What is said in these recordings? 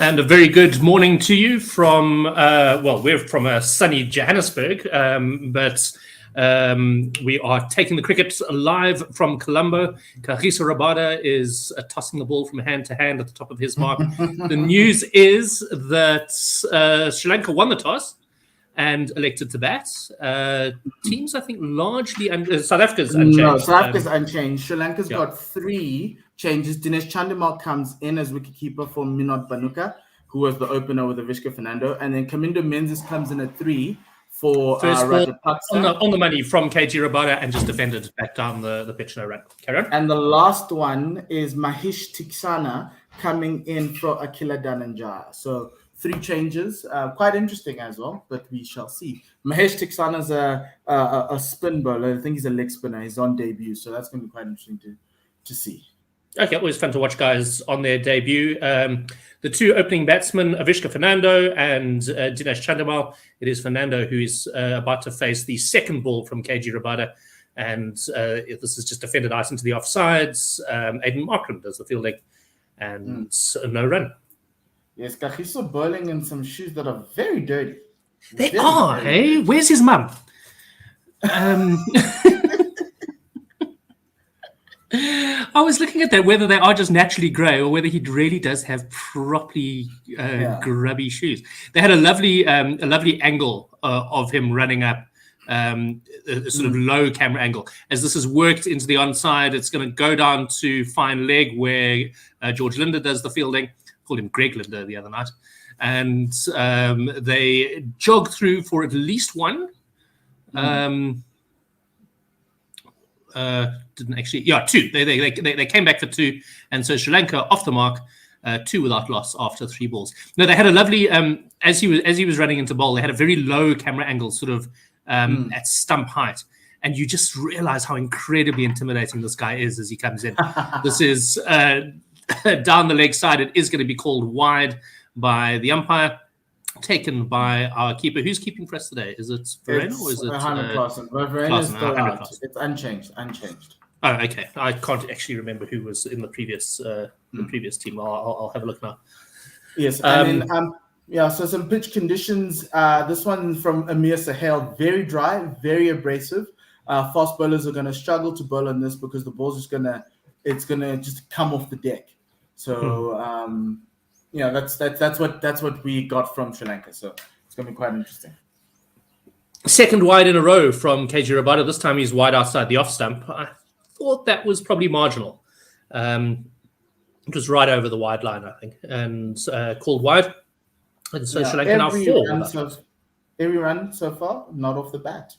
And a very good morning to you from, we're from a sunny Johannesburg, but we are taking the cricket live from Colombo. Kagiso Rabada is tossing the ball from hand to hand at the top of his mark. The news is that Sri Lanka won the toss and elected to bat. Teams, I think, largely... South Africa's unchanged. No, South Africa's unchanged. Sri Lanka's got 3 changes. Dinesh Chandimal comes in as wicketkeeper for Minod Banuka, who was the opener with Avishka Fernando. And then Kamindo Menzies comes in at 3 for Rajapaksa. On the money from KG Rabada and just defended back down the pitch, no run. Carry on. And the last one is Mahesh Tiksana coming in for Akila Dhananjaya. So 3 changes, quite interesting as well, but we shall see. Mahesh Tiksana's a spin bowler. I think he's a leg spinner. He's on debut, so that's going to be quite interesting to see. Okay, always fun to watch guys on their debut. The 2 opening batsmen, Avishka Fernando and Dinesh Chandimal. It is Fernando who is about to face the second ball from KG Rabada, and this is just defended ice into the offsides. Aiden Markram does the fielding, and no run. Yes, Kagiso bowling in some shoes that are very dirty. They are, hey? Where's his mum? I was looking at that, whether they are just naturally grey or whether he really does have properly grubby shoes. They had a lovely angle of him running up, a sort of low camera angle. As this is worked into the onside, it's going to go down to fine leg where George Linder does the fielding. Called him Greg Linder the other night. And they jog through for at least 1. Didn't actually, 2. They came back for 2, and so Sri Lanka off the mark, 2 without loss after 3 balls. No, they had a lovely as he was running into bowl, they had a very low camera angle, sort of at stump height, and you just realize how incredibly intimidating this guy is as he comes in. This is down the leg side. It is going to be called wide by the umpire. Taken by our keeper. Who's keeping for us today? Is it Verena or is it Klassen? Verena is still out. It's unchanged. Oh, okay. I can't actually remember who was in the previous team. I'll have a look now. Yes, and then so some pitch conditions. This one from Amir Sahel, very dry, very abrasive. Fast bowlers are going to struggle to bowl on this because the ball's just it's gonna just come off the deck. So that's what we got from Sri Lanka. So it's gonna be quite interesting. Second wide in a row from KG Rabada. This time he's wide outside the off stump. I thought that was probably marginal. It was right over the wide line, I think, and called wide. And so Sri Lanka now 4. Every run so far, not off the bat.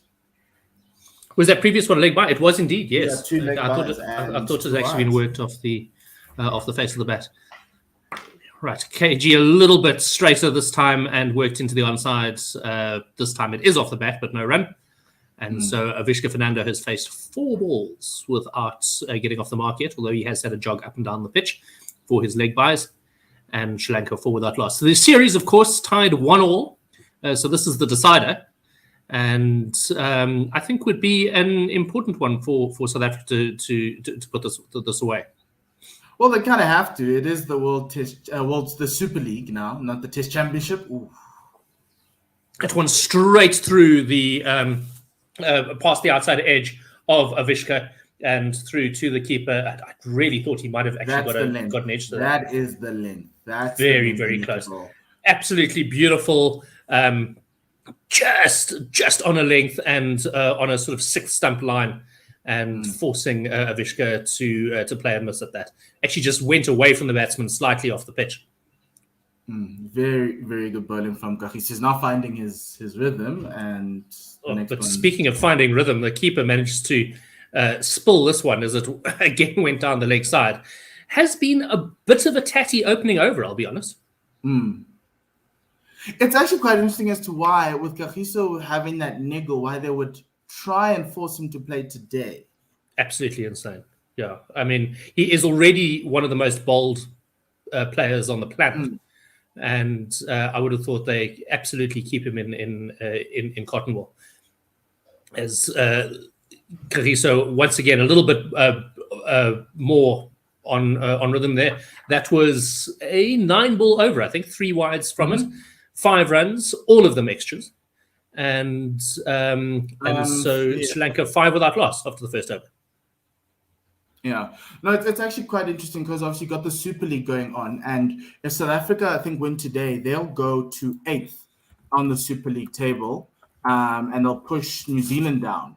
Was that previous one leg by? It was indeed, yes. Yeah, 2 leg I thought it had actually been worked off the face of the bat. Right, KG a little bit straighter this time and worked into the onsides. This time it is off the bat, but no run. And so Avishka Fernando has faced 4 balls without getting off the mark yet, although he has had a jog up and down the pitch for his leg buys. And Sri Lanka 4 without loss. So the series, of course, tied 1-1. So this is the decider. And I think would be an important one for South Africa to put this away. Well, they kind of have to. It is the the Super League now, not the Test Championship. Ooh. It went straight through the past the outside edge of Avishka and through to the keeper. I really thought he might have actually got an edge to that. That is the length. That's very, very close. Absolutely beautiful. Just on a length and on a sort of 6th stump line, and forcing Avishka to play a miss at that. Actually just went away from the batsman slightly off the pitch. Very, very good bowling from Kagiso. He's now finding his rhythm. And speaking of finding rhythm, the keeper managed to spill this one as it again went down the leg side. Has been a bit of a tatty opening over, I'll be honest. It's actually quite interesting as to why, with Kagiso having that niggle, why they would try and force him to play today. Absolutely insane. Yeah, I mean, he is already one of the most bold players on the planet, and I would have thought they absolutely keep him in cotton wool. As Kagiso once again a little bit more on rhythm there. That was a 9-ball over, I think, 3 wides from it, 5 runs, all of them extras, and so Sri Lanka 5 without loss after the first over. Yeah, no, it's actually quite interesting because obviously you got the Super League going on, and if South Africa, I think, win today, they'll go to 8th on the Super League table, and they'll push New Zealand down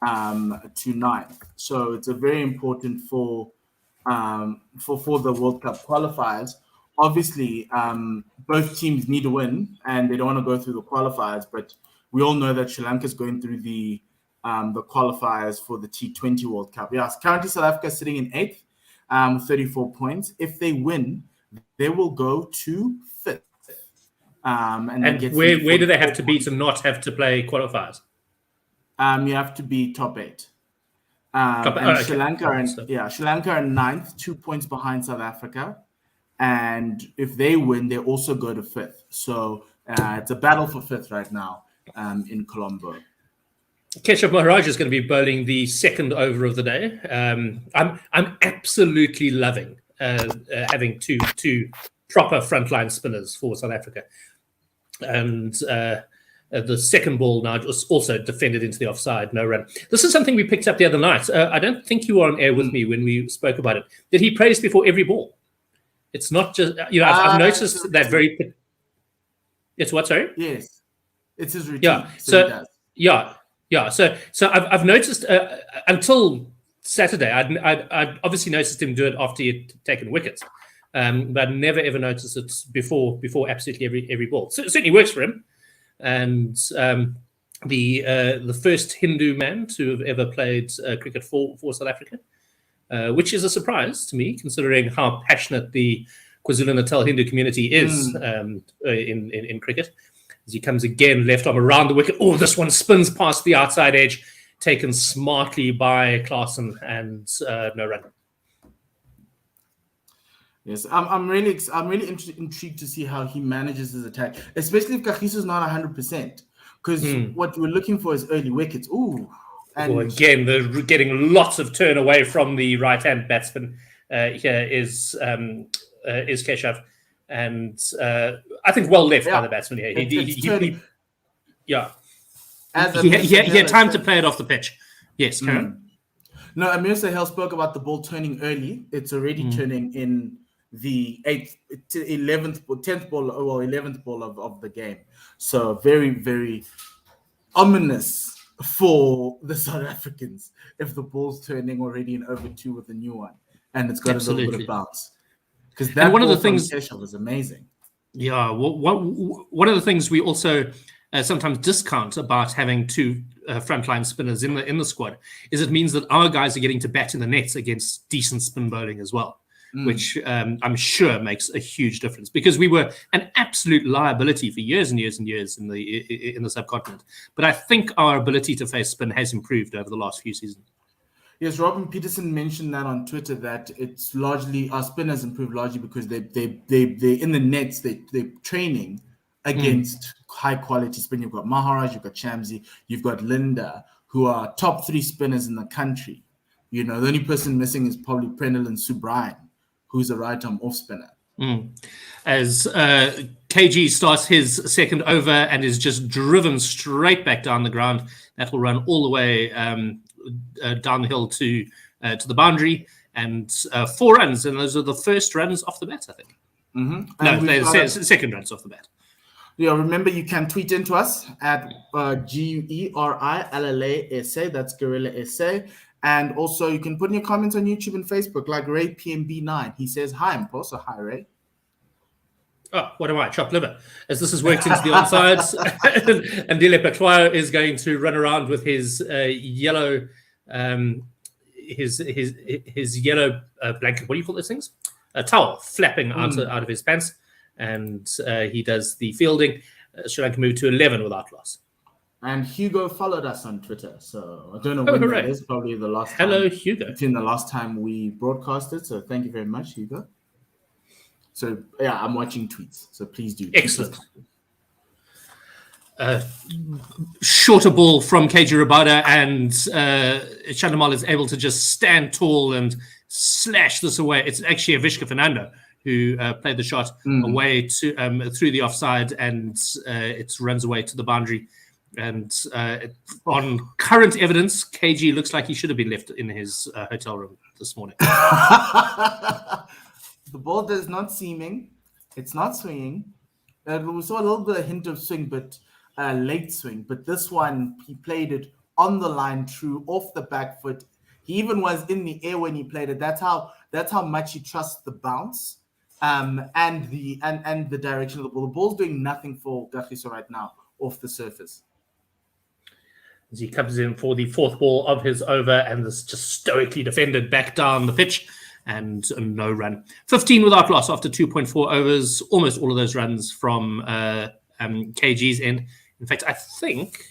to 9th. So it's a very important for the World Cup qualifiers. Obviously, both teams need to win, and they don't want to go through the qualifiers. But we all know that Sri Lanka is going through the qualifiers for the T20 World Cup. Yes, currently South Africa is sitting in 8th, 34 points. If they win, they will go to 5th. And where do they have to be to not have to play qualifiers? You have to be top 8. Sri Lanka are Sri Lanka are 9th, 2 points behind South Africa. And if they win, they also go to 5th. So it's a battle for 5th right now in Colombo. Keshav Maharaj is going to be bowling the second over of the day. I'm absolutely loving having two proper frontline spinners for South Africa, and the second ball now was also defended into the offside, no run. This is something we picked up the other night. I don't think you were on air with me when we spoke about it. Did he praise before every ball? It's not just I've noticed that very. It's what? Sorry. Yes, it's his routine. Yeah. So yeah. So I've noticed until Saturday, I'd obviously noticed him do it after he'd taken wickets, but I'd never ever noticed it before absolutely every ball. So it certainly works for him. And the first Hindu man to have ever played cricket for South Africa, which is a surprise to me, considering how passionate the KwaZulu-Natal Hindu community is in cricket. As he comes again, left arm around the wicket. Oh, this one spins past the outside edge, taken smartly by Klaasen, and no run. Yes, I'm really intrigued to see how he manages his attack, especially if Kagiso is not 100%. Because what we're looking for is early wickets. Ooh, and again, they're getting lots of turn away from the right-hand batsman. Here is Keshav. And I think well left by the batsman here. He had time to play it off the pitch. Yes, Karen. No, Amir Sahel spoke about the ball turning early. It's already turning in the 11th ball of the game. So very, very ominous for the South Africans if the ball's turning already in over 2 with a new one, and it's got a little bit of bounce. Because that one of the things was amazing. Yeah, one of the things we also sometimes discount about having 2 frontline spinners in the squad is it means that our guys are getting to bat in the nets against decent spin bowling as well, which I'm sure makes a huge difference, because we were an absolute liability for years and years and years in the subcontinent. But I think our ability to face spin has improved over the last few seasons. Yes, Robin Peterson mentioned that on Twitter, that it's largely our spinners improved largely because they in the nets, they're training against high quality spin. You've got Maharaj, you've got Shamsi, you've got Linda, who are top 3 spinners in the country. You know, the only person missing is probably Prenel and Subrian, who's a right arm off spinner. As KG starts his second over and is just driven straight back down the ground, that will run all the way down the hill to the boundary, and 4 runs, and those are the first runs off the bat, I think. No, they're second runs off the bat. Yeah, remember you can tweet into us at GUERILLASA, that's Guerrilla SA, and also you can put in your comments on YouTube and Facebook, like Ray PMB9. He says hi, I'm also hi, Ray. Oh, what am I? Chopped liver. As this has worked into the onsides, and Dile Patois is going to run around with his yellow, his yellow blanket. What do you call those things? A towel flapping out of his pants, and he does the fielding. Sri Lanka move to 11 without loss. And Hugo followed us on Twitter, so I don't know when that is. Probably the last time. Hello, Hugo. Between the last time we broadcasted, so thank you very much, Hugo. So yeah, I'm watching tweets, so please do. Excellent. shorter ball from KG Rabada, and Chandamal is able to just stand tall and slash this away. It's actually Avishka Fernando who played the shot away to through the offside, and it runs away to the boundary. And on current evidence, KG looks like he should have been left in his hotel room this morning. The ball does not seeming. It's not swinging. We saw a little bit of hint of swing, but late swing. But this one, he played it on the line, true, off the back foot. He even was in the air when he played it. That's how much he trusts the bounce and the direction of the ball. The ball's doing nothing for Kagiso right now off the surface. As he comes in for the fourth ball of his over, and this just stoically defended back down the pitch, and no run. 15 without loss after 2.4 overs. Almost all of those runs from KG's end. In fact, I think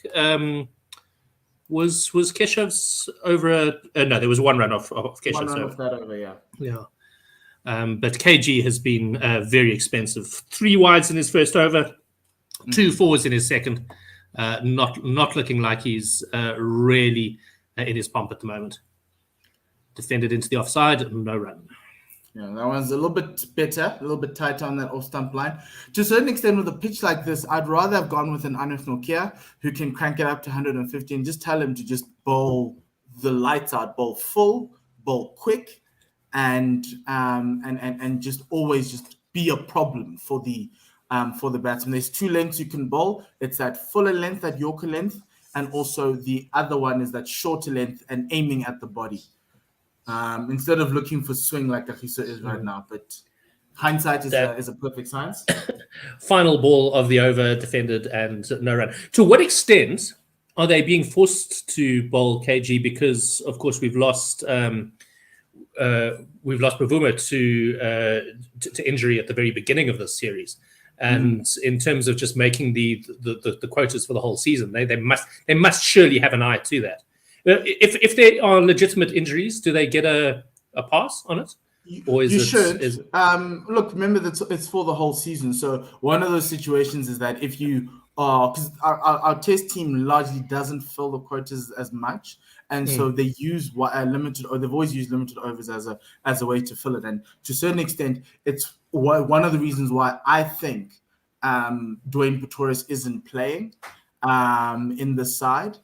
was Keshev's over. No, there was one run off Keshev's. One run off that over, yeah. Yeah. But KG has been very expensive. 3 wides in his first over, 2 fours in his second. Not looking like he's really in his pomp at the moment. Defended into the offside, no run. Yeah, that one's a little bit better, a little bit tighter on that off-stump line. To a certain extent, with a pitch like this, I'd rather have gone with an Anuf Nokia who can crank it up to 150 and just tell him to just bowl the lights out, bowl full, bowl quick, and just always just be a problem for the batsman. There's 2 lengths you can bowl. It's that fuller length, that Yorker length, and also the other one is that shorter length and aiming at the body. Instead of looking for swing like Kagiso is right now, but hindsight is a perfect science. Final ball of the over, defended and no run. To what extent are they being forced to bowl KG? Because of course we've lost Bavuma to injury at the very beginning of this series. And in terms of just making the quotas for the whole season, they must surely have an eye to that. If there are legitimate injuries, do they get a pass on it? Or is you it, should. Look, remember that it's for the whole season. So one of those situations is that if you are, because our test team largely doesn't fill the quotas as much, and so they use limited, or they've always used limited overs as a way to fill it. And to a certain extent, it's one of the reasons why I think Dwayne Pretorius isn't playing in the side.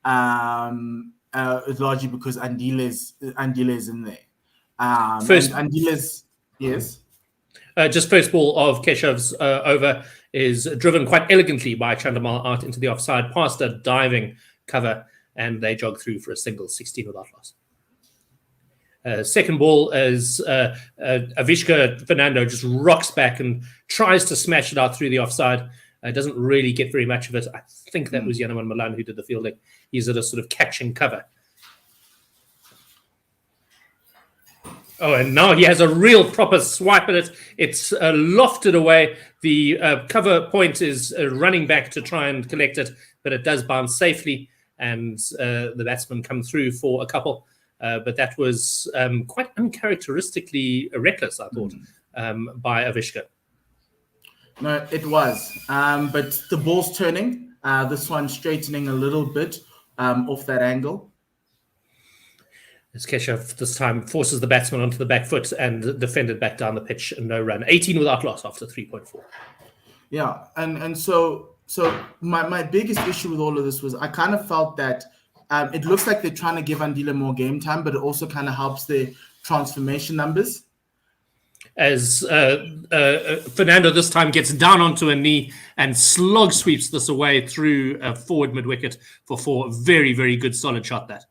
It's largely because Andile's in there. Andile's, yes. Just first ball of Keshev's over is driven quite elegantly by Chandamal out into the offside, past a diving cover, and they jog through for a single, 16 without loss. Second ball is Avishka Fernando just rocks back and tries to smash it out through the offside. Doesn't really get very much of it. I think that was Yanaman Malan who did the fielding. He's at a sort of catching cover. Oh, and now he has a real proper swipe at it. It's lofted away. The cover point is running back to try and collect it, but it does bounce safely, and the batsman come through for a couple. But that was quite uncharacteristically reckless, I thought, by Avishka. No, it was. But the ball's turning. This one straightening a little bit off that angle. As Keshav this time forces the batsman onto the back foot and defended back down the pitch, and no run. 18 without loss after 3.4. Yeah, and so my biggest issue with all of this was I kind of felt that it looks like they're trying to give Andile more game time, but it also kind of helps their transformation numbers. As Fernando this time gets down onto a knee and slog sweeps this away through forward mid-wicket for 4. Very, very good solid shot that.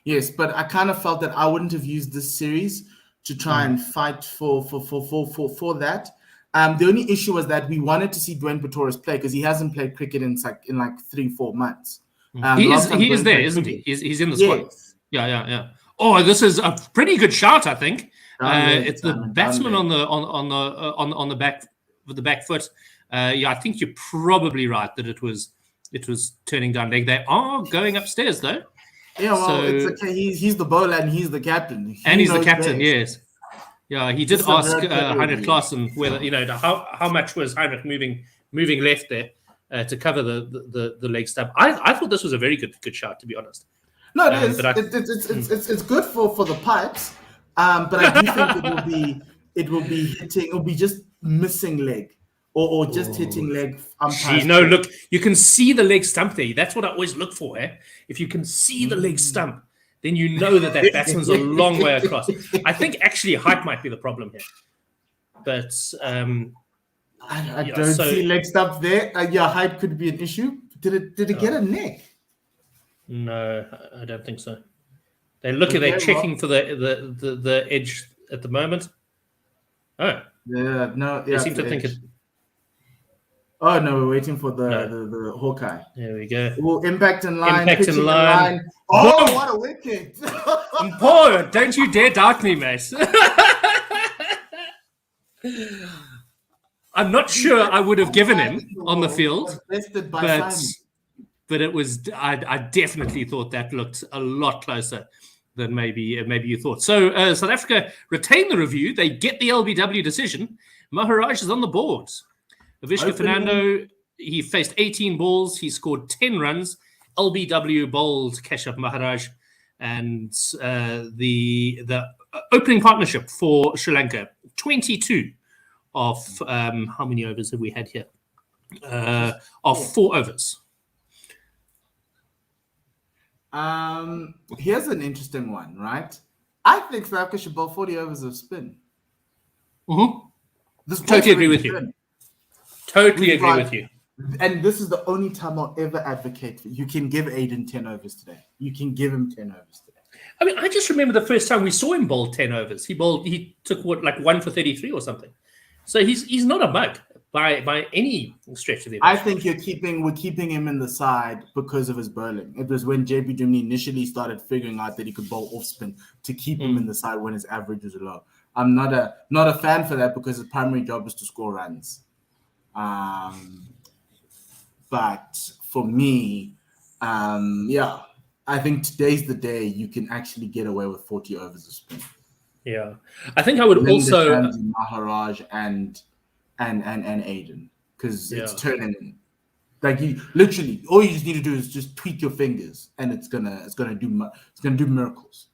Yes, but I kind of felt that I wouldn't have used this series to try and fight for that. The only issue was that we wanted to see Dwayne Pretorius play because he hasn't played cricket in like 3-4 months. He is there, isn't he? He's in the squad. Yeah. Oh, this is a pretty good shot, I think. It's the batsman on the back with the back foot. I think you're probably right that it was turning down leg. They are going upstairs though. Yeah, well, so, it's okay. He's the bowler and he's the captain. He's the captain. Yes. Yeah, he did ask Heinrich Klaassen whether how much was Heinrich moving left there. to cover the leg stump. I thought this was a very good shot, to be honest. No, it is. It's good for the pipes, but I do think it will be hitting. It will be just missing leg, or just hitting leg. No, look, you can see the leg stump there. That's what I always look for. If you can see the leg stump, then you know that batsman's a long way across. I think actually height might be the problem here, but I don't see leg stump there. Height could be an issue. Did it get a neck? No, I don't think so. They're checking for the edge at the moment. Oh, they seem to think it. Oh no, we're waiting for the Hawkeye. There we go. Ooh, impact in line. Oh, boom! What a wicket! Boy, don't you dare doubt me, mate. I'm not sure I would have given him on the field, but it was. I definitely thought that looked a lot closer than maybe you thought. So South Africa retain the review. They get the LBW decision. Maharaj is on the board. Avishka Fernando, he faced 18 balls. He scored 10 runs. LBW bowled Keshav Maharaj, and the opening partnership for Sri Lanka, 22 of how many overs have we had here? Of 4 overs. Here's an interesting one, right? I think South Africa should bowl 40 overs of spin. Totally agree with you. Totally agree with you. And this is the only time I'll ever advocate for you can give Aiden 10 overs today. You can give him 10 overs today. I mean, I just remember the first time we saw him bowl 10 overs. He took like 1 for 33 or something. So he's not a mug by any stretch of the imagination. I think we're keeping him in the side because of his bowling. It was when JB Duminy initially started figuring out that he could bowl off spin to keep him in the side when his average was low. I'm not a fan for that because his primary job is to score runs. But for me, I think today's the day you can actually get away with 40 overs of spin. Yeah, I think I would also Maharaj and Aiden, because it's turning like you literally all you just need to do is just tweak your fingers and it's gonna do miracles.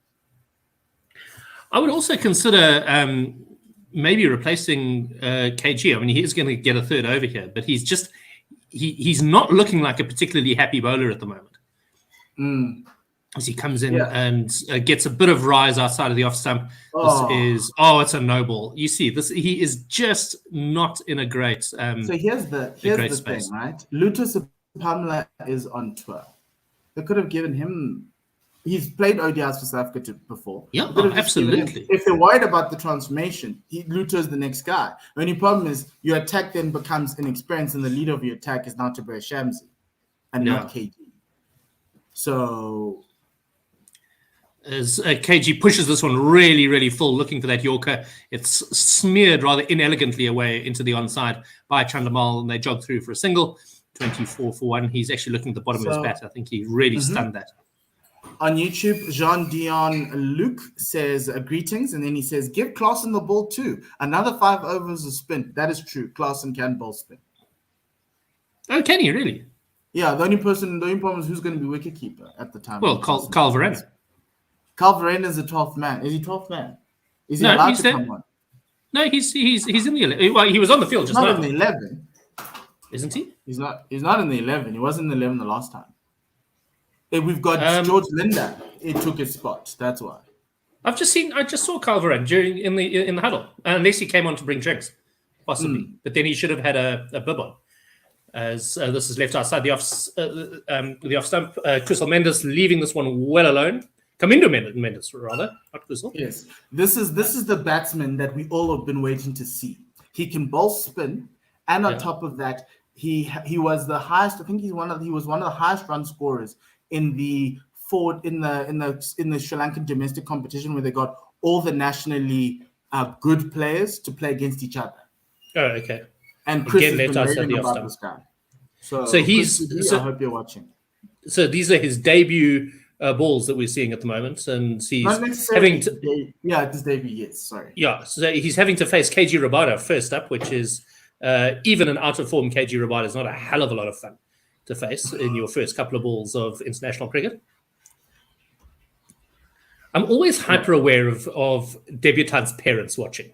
I would also consider maybe replacing KG. I mean, he is going to get a third over here, but he's not looking like a particularly happy bowler at the moment. As he comes in and gets a bit of rise outside of the off stump. It's a no ball. You see, he is just not in a great. So here's the thing, right? Lutus Pamela is on tour. They could have given him. He's played ODIs for South Africa before. Yeah, absolutely. If they're worried about the transformation, Luto is the next guy. The only problem is your attack then becomes inexperienced, and the leader of your attack is now Tabea Shamsi and not KG. So as KG pushes this one really, really full, looking for that Yorker, it's smeared rather inelegantly away into the onside by Chandamal, and they jog through for a single, 24 for 1. He's actually looking at the bottom of his bat. I think he really stunned that. On YouTube, Jean-Dion Luke says, greetings, and then he says, give Klaasen the ball too. Another 5 overs of spin. That is true. Klaasen can bowl spin. Oh, can he really? Yeah, the only problem is who's going to be wicketkeeper at the time. Well, Carl Verena. Carl Verena is the 12th man. Is he 12th man? Is he allowed to come on? No, he's in the 11. Well, he was on the field just now. Not in the 11. Isn't he? He's not in the 11. He wasn't in the 11 the last time. We've got George Linda. He took his spot. That's why. I just saw Carl Verena in the huddle, unless he came on to bring drinks, possibly. But then he should have had a bib on, as this is left outside the off stump. Crystal Mendes leaving this one well alone. Kamindo Mendes, rather, not Crystal. Yes, this is the batsman that we all have been waiting to see. He can bowl spin, and on top of that, he was the highest. I think he was one of the highest run scorers in the Sri Lankan domestic competition, where they got all the nationally good players to play against each other. Oh, okay. And Chris has been raving about this guy. So I hope you're watching. So these are his debut balls that we're seeing at the moment, and he's having to. This debut, yes. Sorry. Yeah, so he's having to face KG Rabada first up, which is even an out-of-form KG Rabada is not a hell of a lot of fun to face in your first couple of balls of international cricket. I'm always hyper aware of debutants' parents watching,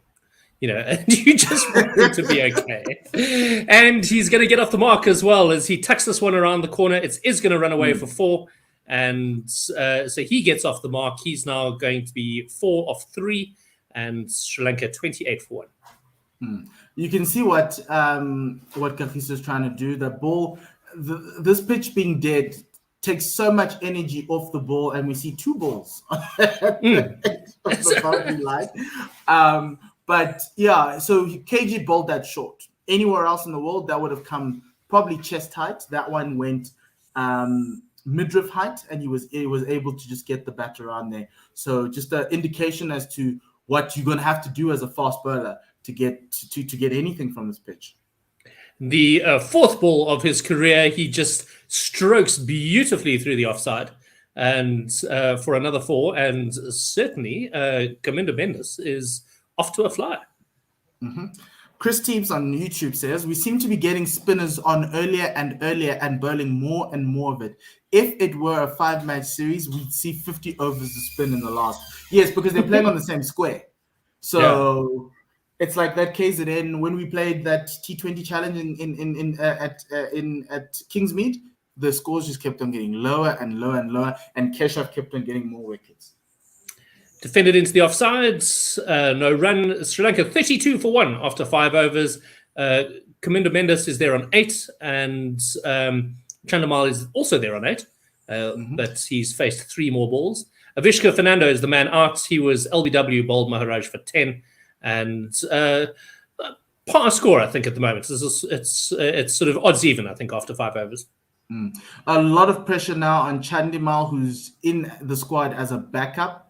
and you just want them to be okay. And he's going to get off the mark as well as he tucks this one around the corner. It is going to run away for 4. And so he gets off the mark. He's now going to be 4 of 3 and Sri Lanka 28 for 1. You can see what Kagiso is trying to do. The ball, this pitch being dead takes so much energy off the ball, and we see 2 balls on the boundary line. But yeah, so KG bowled that short. Anywhere else in the world, that would have come probably chest height. That one went midriff height, and he was able to just get the bat around there. So just an indication as to what you're going to have to do as a fast bowler to get to get anything from this pitch. The 4th ball of his career, he just strokes beautifully through the offside, and for another 4. And certainly, Kaminda Mendes is off to a flyer. Chris Teebs on YouTube says, we seem to be getting spinners on earlier and earlier and bowling more and more of it. If it were a 5-match series, we'd see 50 overs of spin in the last. Yes, because they're playing on the same square. So it's like that KZN when we played that T20 challenge at Kingsmead, the scores just kept on getting lower and lower and lower, and Keshav kept on getting more wickets. Defended into the offsides, no run. Sri Lanka 32 for 1 after 5 overs. Kaminda Mendes is there on 8, and Chandamal is also there on 8, but he's faced 3 more balls. Avishka Fernando is the man out. He was LBW, bowled Maharaj for 10, and par score, I think, at the moment. It's sort of odds even, I think, after 5 overs. A lot of pressure now on Chandimal, who's in the squad as a backup.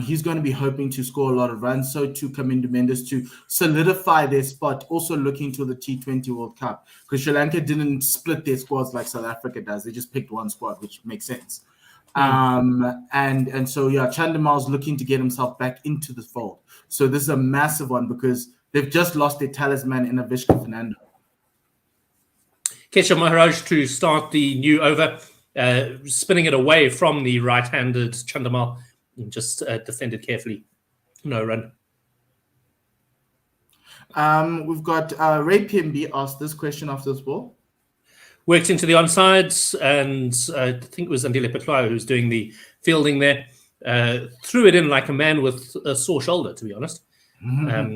He's going to be hoping to score a lot of runs. So too Kaminda Mendes to solidify their spot, also looking to the T20 World Cup. Because Sri Lanka didn't split their squads like South Africa does. They just picked one squad, which makes sense. And so, Chandimal's looking to get himself back into the fold. So this is a massive one because they've just lost their talisman in Avishka Fernando. Keshav Maharaj to start the new over, spinning it away from the right-handed Chandamal. Just defended carefully. No run. We've got Ray PMB asked this question after this ball. Worked into the onsides, and I think it was Andile Petlaya who's doing the fielding there. Threw it in like a man with a sore shoulder, to be honest,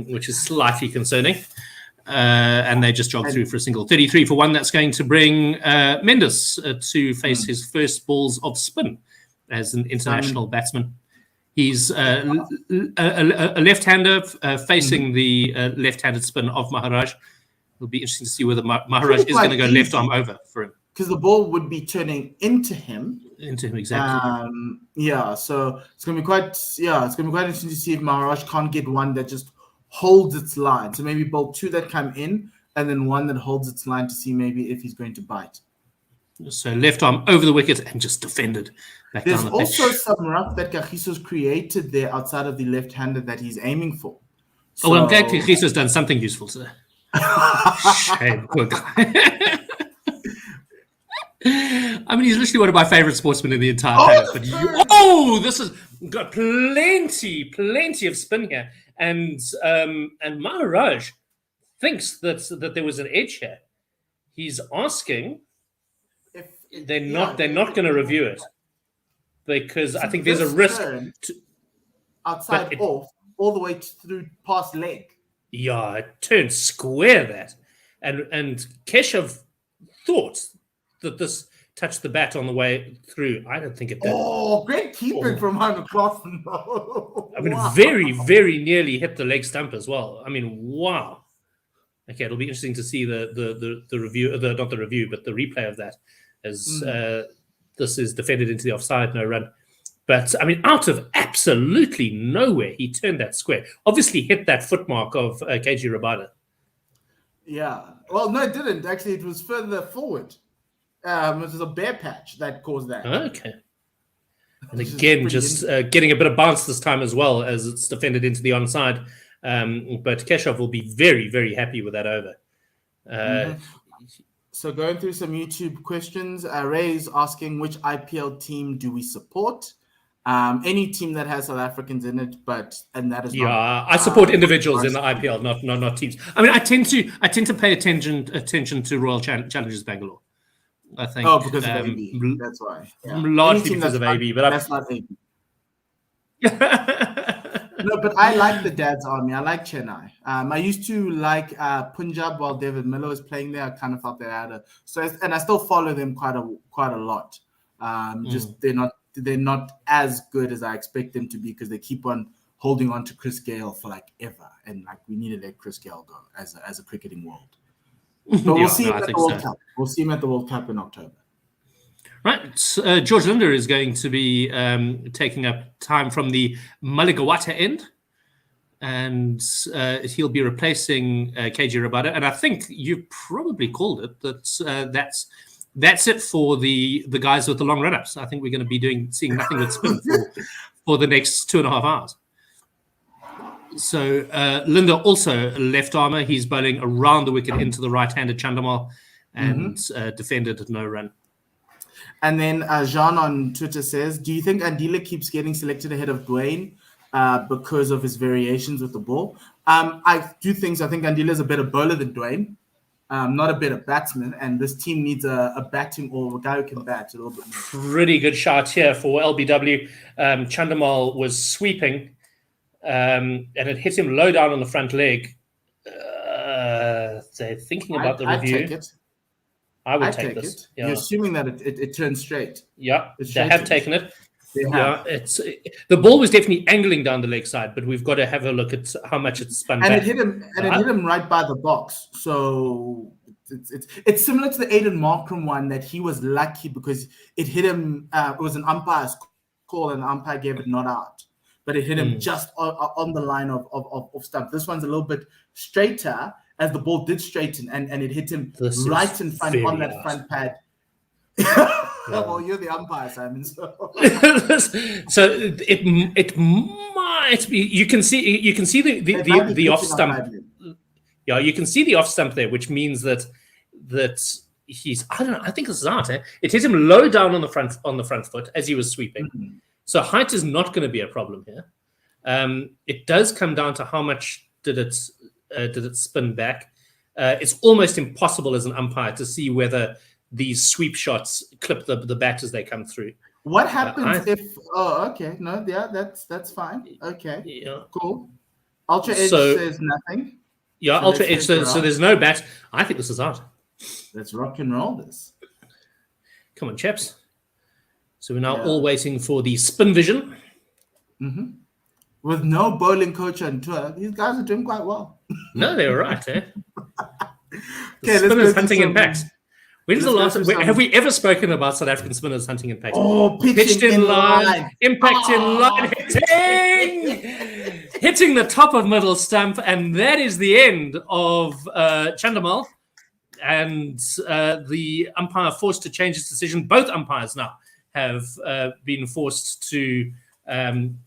which is slightly concerning. And they just jogged through for a single. 33 for 1. That's going to bring Mendes to face his first balls of spin as an international batsman. He's a left-hander facing the left-handed spin of Maharaj. It'll be interesting to see whether Maharaj is going to go left arm over for him. Because the ball would be turning into him. Into him, exactly. So it's going to be quite interesting to see if Maharaj can't get one that just holds its line. So maybe bowl 2 that come in, and then one that holds its line to see maybe if he's going to bite. So left arm over the wicket and just defended. There's also some rough that Kagiso's created there outside of the left-hander that he's aiming for. So, I'm glad Kagiso's done something useful today. Shame, poor guy. I mean, he's literally one of my favorite sportsmen in the entire planet. But this has got plenty of spin here, and Maharaj thinks that there was an edge here. He's asking. They're not going to review it because I think there's a risk outside off all the way through past leg. Yeah, it turned square that, and Keshav thought that this touched the bat on the way through. I don't think it did. Oh, great keeping from Hyman Clausen. I mean, very, very nearly hit the leg stump as well. I mean, wow. Okay, it'll be interesting to see the review, not the review, but the replay of that. As this is defended into the offside, no run. But, I mean, out of absolutely nowhere, he turned that square. Obviously hit that footmark of KG Rabada. Yeah. Well, no, it didn't. Actually, it was further forward. It was a bare patch that caused that. Okay. And again, just getting a bit of bounce this time as well as it's defended into the onside. But Keshav will be very, very happy with that over. So going through some YouTube questions, Ray is asking which IPL team do we support? Any team that has South Africans in it, and that is not. I support individuals in the IPL, not teams. I mean, I tend to pay attention to Royal Challengers Bangalore. I think. Because of AB. That's why. Yeah. Largely because of AB, but that's not AB. No, but I like the Dad's Army. I like Chennai. I used to like Punjab while David Miller was playing there. I kind of felt they had and I still follow them quite a lot. Just they're not as good as I expect them to be because they keep on holding on to Chris Gayle for like ever, and like we need to let Chris Gayle go as a cricketing world. But we'll see him at the World Cup. We'll see him at the World Cup in October. Right. George Linder is going to be taking up time from the Maligawata end, and he'll be replacing KG Rabada. And I think you probably called it that's it for the guys with the long run-ups. I think we're going to be seeing nothing but spin for the next 2.5 hours. So Linder also left armour. He's bowling around the wicket into the right-handed Chandamal and defended no run. And then Jean on Twitter says, do you think Andile keeps getting selected ahead of Dwayne because of his variations with the ball? I think Andile is a better bowler than Dwayne, not a better batsman. And this team needs a batting or a guy who can bat a little bit more. Pretty good shot here for LBW. Chandamal was sweeping and it hit him low down on the front leg. They're thinking about the review. I'd take it. I would take this. It. Yeah. You're assuming that it turns straight. Yeah, they have taken it. Yeah, the ball was definitely angling down the leg side, but we've got to have a look at how much it's spun and back. It hit him right by the box. So it's similar to the Aiden Markram one that he was lucky because it hit him. It was an umpire's call and the umpire gave it not out, but it hit him just on the line of stump. This one's a little bit straighter. As the ball did straighten and it hit him right in front on that front pad. Well, you're the umpire, Simon. So it might be. You can see the off stump. Yeah, you can see the off stump there, which means that he's. I don't know. I think this is out. It hit him low down on the front foot as he was sweeping. Mm-hmm. So height is not going to be a problem here. It does come down to how much did it spin back. It's almost impossible as an umpire to see whether these sweep shots clip the bat as they come through. What happens if? Oh, okay, no, yeah, that's fine. Okay, yeah, cool. Ultra Edge says nothing. Yeah, so Ultra Edge. So there's no bat. I think this is out. Let's rock and roll this. Come on, chaps. So we're now all waiting for the spin vision. Mm-hmm. With no bowling coach on tour, these guys are doing quite well. No, they're right. Okay, spinners hunting in packs. When's the last? Have we ever spoken about South African spinners hunting in packs? Oh, pitched in line, impact in line, hitting the top of middle stump, and that is the end of Chandamal. And the umpire forced to change his decision. Both umpires now have been forced to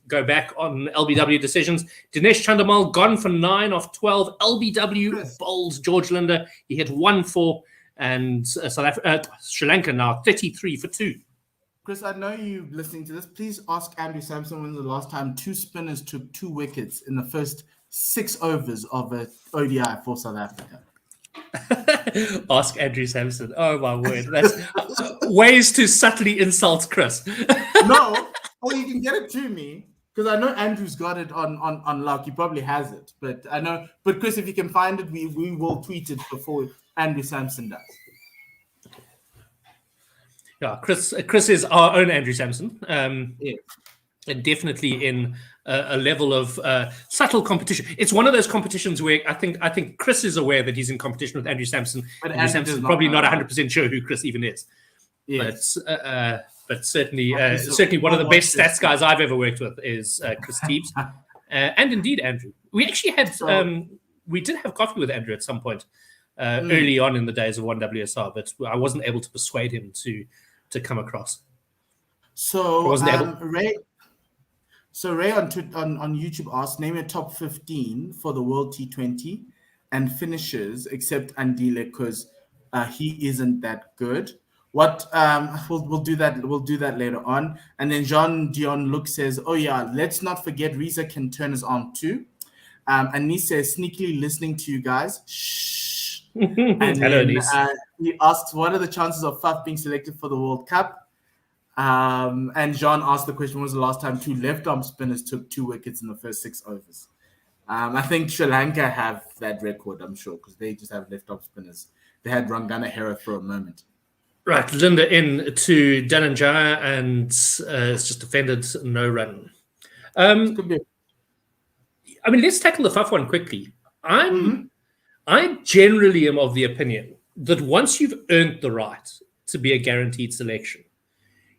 go back on LBW decisions. Dinesh Chandamal gone for 9 off 12. LBW bowls George Linder. He hit 1-4. And Sri Lanka now 33 for 2. Chris, I know you're listening to this. Please ask Andrew Sampson when the last time 2 spinners took 2 wickets in the first 6 overs of an ODI for South Africa. Ask Andrew Sampson. Oh my word! That's ways to subtly insult Chris. No, well, you can get it to me because I know Andrew's got it on lock. He probably has it, but I know. But Chris, if you can find it, we will tweet it before Andrew Sampson does. Yeah, Chris is our own Andrew Sampson. And definitely in a level of subtle competition. It's one of those competitions where I think Chris is aware that he's in competition with Andrew Sampson. But Andrew Sampson's probably not 100% sure who Chris even is. Yes. But certainly one of the best stats guys I've ever worked with is Chris Teebs. And indeed Andrew. We actually had we did have coffee with Andrew at some point early on in the days of 1WSR, but I wasn't able to persuade him to come across. So Ray on YouTube asked, name your top 15 for the World T20. and finishes, except Andile because he isn't that good. What we'll do that. We'll do that later on. And then Jean Dion Luke says, "Oh yeah, let's not forget Reza can turn his arm too." Anis says, "Sneakily listening to you guys." Shh. And Hello, then Anis. he asks, "What are the chances of Faf being selected for the World Cup?" And Jean asked the question, "When was the last time 2 left-arm spinners took 2 wickets in the first 6 overs?" I think Sri Lanka have that record, I'm sure, because they just have left-arm spinners. They had Rangana Hera for a moment. Right, Linda in to Dhananjaya, and it's just defended, no run. I mean, let's tackle the Faf one quickly. I generally am of the opinion that once you've earned the right to be a guaranteed selection,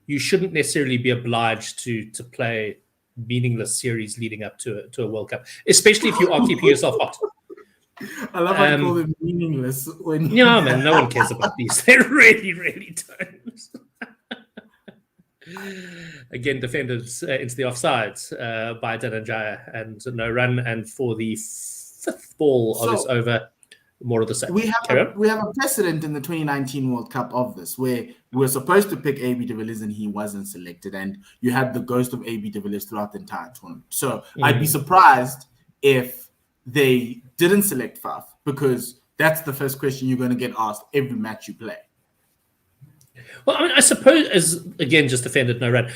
you shouldn't necessarily be obliged to play meaningless series leading up to a World Cup, especially if you are keeping yourself hot. I love how you call them meaningless. Yeah, man, no one cares about these. They really, really don't. Again, defended into the offsides by Dhananjaya, and no run. And for the 5th ball of this over, more of the same. We have a precedent in the 2019 World Cup of this, where we were supposed to pick AB de Villiers and he wasn't selected, and you had the ghost of AB de Villiers throughout the entire tournament. So I'd be surprised if they didn't select Faf, because that's the first question you're going to get asked every match you play. Well, I mean, I suppose, as again, just defended, no run.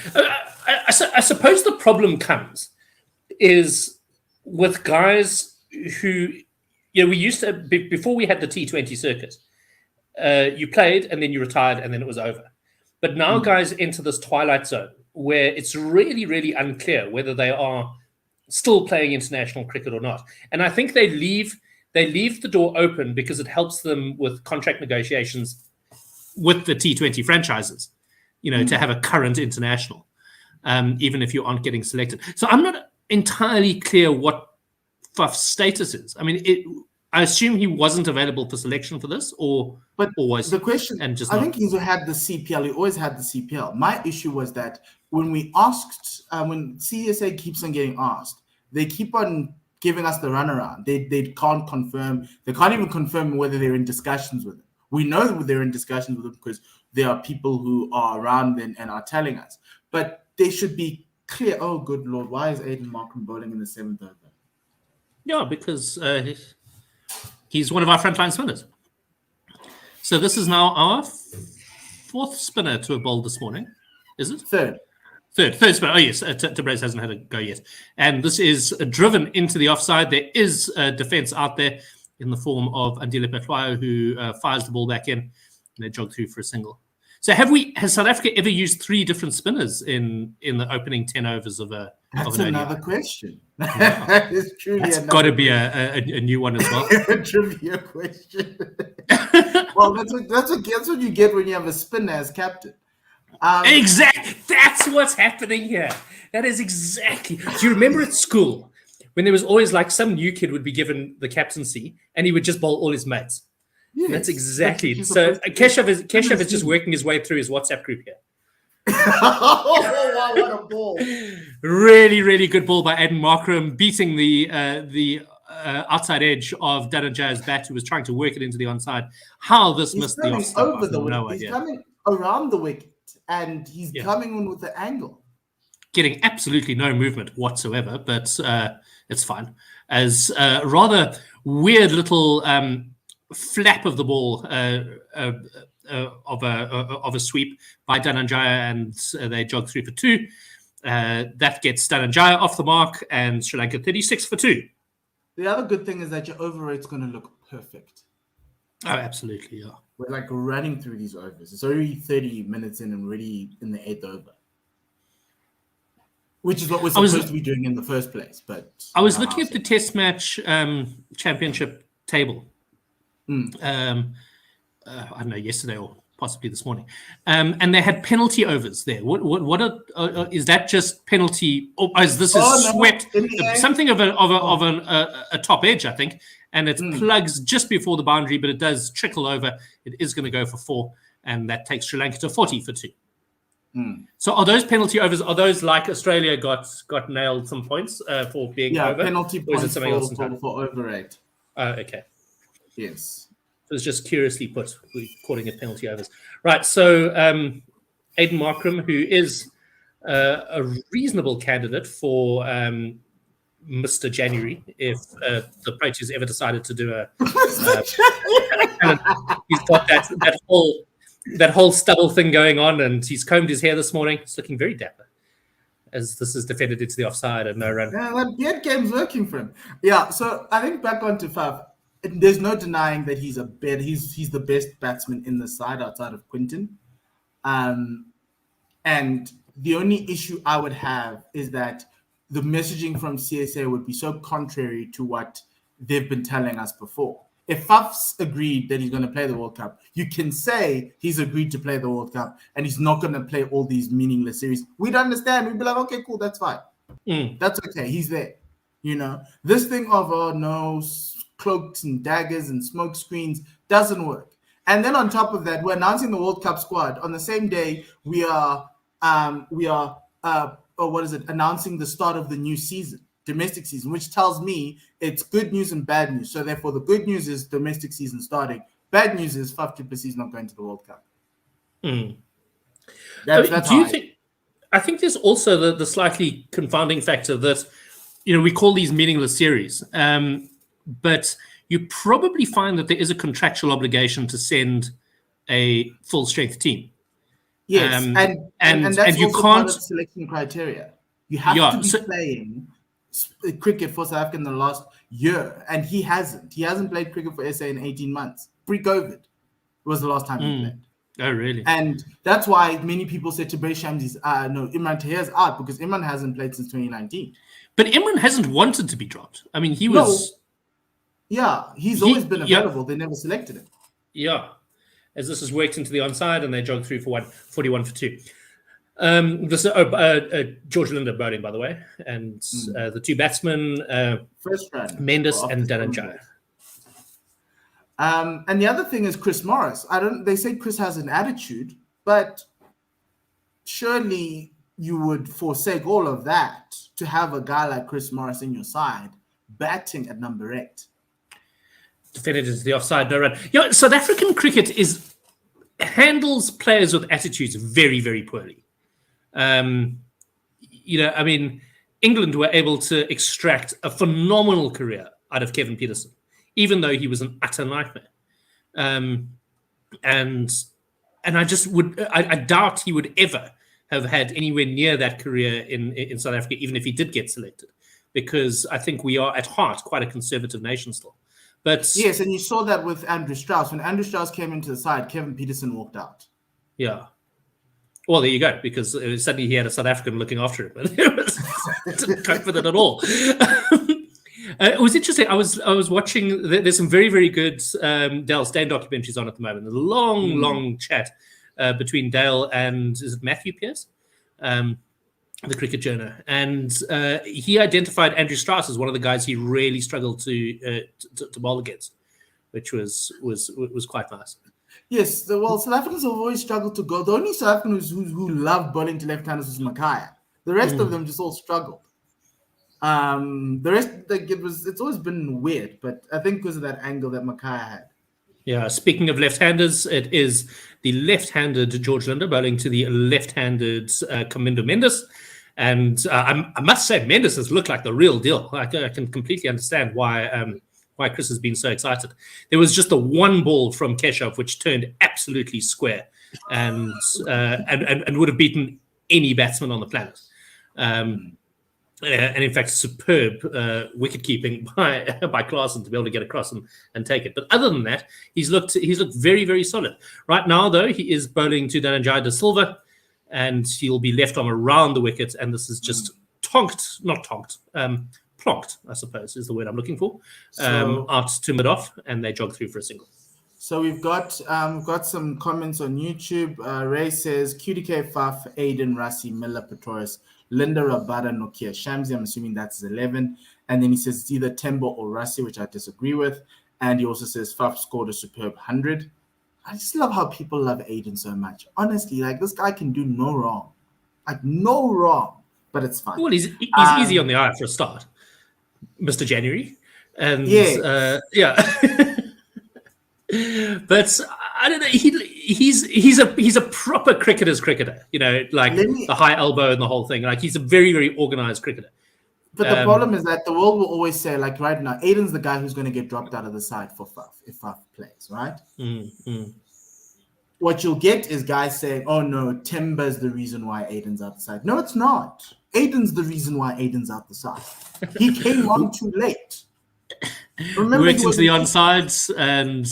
I suppose the problem comes is with guys who, we used to, before we had the T20 circuit, you played and then you retired and then it was over. But now guys enter this twilight zone where it's really, really unclear whether they are still playing international cricket or not. And I think they leave the door open because it helps them with contract negotiations with the T20 franchises, to have a current international, even if you aren't getting selected. So I'm not entirely clear what Faf's status is. I mean, I assume he wasn't available for selection for this, or was the question? And just I think he's had the CPL. He always had the CPL. My issue was that when we asked, when CSA keeps on getting asked, they keep on giving us the runaround. They can't confirm. They can't even confirm whether they're in discussions with him. We know that they're in discussions with him because there are people who are around and are telling us. But they should be clear. Oh, good Lord, why is Aiden Markham bowling in the 7th over? Yeah, because he's one of our frontline spinners. So this is now our 4th spinner to have bowled this morning. Is it? Third spinner. Oh, yes. Tabrez hasn't had a go yet. And this is driven into the offside. There is a defense out there in the form of Andile Petwayo, who fires the ball back in, and they jog through for a single. So has South Africa ever used 3 different spinners in the opening 10 overs of an ODI? That's another question. Yeah. That's got to be a new one as well. A trivia question. Well, that's what you get when you have a spinner as captain. Exactly. That's what's happening here. That is exactly. Do you remember at school when there was always like some new kid would be given the captaincy and he would just bowl all his mates? Yes, that's exactly it. So Keshav is just working his way through his WhatsApp group here. Oh, wow, what a ball. Really, really good ball by Aiden Markram, beating the outside edge of Dhananjaya's bat, who was trying to work it into the onside. How this missed the off stump, I have no idea. He's coming around the wicket, and he's coming in with the angle. Getting absolutely no movement whatsoever, but it's fine. As rather weird little flap of the ball of a sweep by Dhananjaya, and they jog through for 2. That gets Dhananjaya off the mark, and Sri Lanka 36 for 2. The other good thing is that your over rate's going to look perfect. Oh, absolutely, yeah. We're like running through these overs. It's already 30 minutes in and already in the 8th over, which is what we're supposed to be doing in the first place. But I was looking at the Test match championship table. I don't know, yesterday or possibly this morning, and they had penalty overs there. What is that? Just penalty? Swept something of a top edge, I think, and it plugs just before the boundary, but it does trickle over. It is going to go for 4, and that takes Sri Lanka to 40 for 2. So are those penalty overs? Are those like Australia got nailed some points for being over? Penalty points for over 8. Oh, okay. Yes. It was just curiously put. We're calling it penalty overs. Right. So Aidan Markram, who is a reasonable candidate for Mr. January, if the Proteas ever decided to do a he's got that whole stubble thing going on, and he's combed his hair this morning. It's looking very dapper as this is defended into the offside and no run. Yeah, that beard game's working for him. Yeah, so I think back onto Faf, there's no denying that he's the best batsman in the side outside of Quinton. And the only issue I would have is that the messaging from CSA would be so contrary to what they've been telling us before. If Faf's agreed that he's going to play the World Cup, you can say he's agreed to play the World Cup and he's not going to play all these meaningless series. We'd understand. We'd be like, okay, cool, that's fine. That's okay. He's there. This thing of, no, cloaks and daggers and smoke screens doesn't work. And then on top of that, we're announcing the World Cup squad. On the same day, we are announcing the start of the new season, domestic season, which tells me it's good news and bad news. So therefore, the good news is domestic season starting. Bad news is Faf du Plessis not going to the World Cup. That's do you think? I think there's also the slightly confounding factor that we call these meaningless series, but you probably find that there is a contractual obligation to send a full strength team. Yes, and that's you also can't part of the selection criteria. You have to be playing cricket for South Africa in the last year, and he hasn't. He hasn't played cricket for SA in 18 months. Pre-COVID was the last time he played. Oh, really? And that's why many people say Tabraiz Shamsi's Imran Tahir's out, because Imran hasn't played since 2019. But Imran hasn't wanted to be dropped. I mean, he was... Yeah, he's always been available. They never selected him. Yeah. As this has worked into the onside and they jogged through for 41 for 2. George Linder bowling, by the way. And the two batsmen, first round, Mendes and Dhananjaya. And the other thing is Chris Morris. They say Chris has an attitude, but surely you would forsake all of that to have a guy like Chris Morris in your side batting at number 8. Defended into the offside, no run. South African cricket handles players with attitudes very, very poorly. England were able to extract a phenomenal career out of Kevin Pietersen, even though he was an utter nightmare. And I doubt he would ever have had anywhere near that career in South Africa, even if he did get selected, because I think we are at heart quite a conservative nation still. But yes, and you saw that with Andrew Strauss. When Andrew Strauss came into the side, Kevin Pietersen walked out. Yeah. Well, there you go, because suddenly he had a South African looking after him. It didn't cope with it at all. It was interesting. I was watching. There's some very, very good Dale Steyn documentaries on at the moment. There's a long chat between Dale and is it Matthew Pearce, the cricket journal, and he identified Andrew Strauss as one of the guys he really struggled to bowl against, which was quite nice. Yes, South Africans have always struggled to go. The only South Africans who loved bowling to left-handers was Makaya. The rest of them just all struggled. The rest, it's always been weird, but I think because of that angle that Makaya had. Yeah, speaking of left-handers, it is the left-handed George Linder bowling to the left-handed Comindo Mendes. And I must say, Mendes has looked like the real deal. I can completely understand why Chris has been so excited. There was just the one ball from Keshav which turned absolutely square and would have beaten any batsman on the planet. And in fact, superb wicket keeping by Klaasen to be able to get across and take it. But other than that, he's looked very, very solid. Right now, though, he is bowling to Dhananjaya de Silva, and he'll be left arm around the wicket. And this is just plonked, I suppose is the word I'm looking for, out to mid-off, and they jog through for a single. So we've got some comments on YouTube. Ray says, QDK, Faf, Aiden, Rassi, Miller, Pretorius, Linda, Rabada, Nokia, Shamsi. I'm assuming that's 11. And then he says it's either Tembo or Rassi, which I disagree with. And he also says Faf scored a superb 100. I just love how people love Aiden so much. Honestly, this guy can do no wrong. No wrong. But it's fine. Well, he's easy on the eye for a start, Mr. January. And yeah. But I don't know. He's a proper cricketer. You know, like the high elbow and the whole thing. Like he's a very, very organized cricketer. But the problem is that the world will always say, like right now, Aiden's the guy who's going to get dropped out of the side for Faf if Faf plays, right? What you'll get is guys saying, "Oh no, Timber's the reason why Aiden's out the side." No, it's not. Aiden's the reason why Aiden's out the side. He came on too late. Remember, worked into the onsides and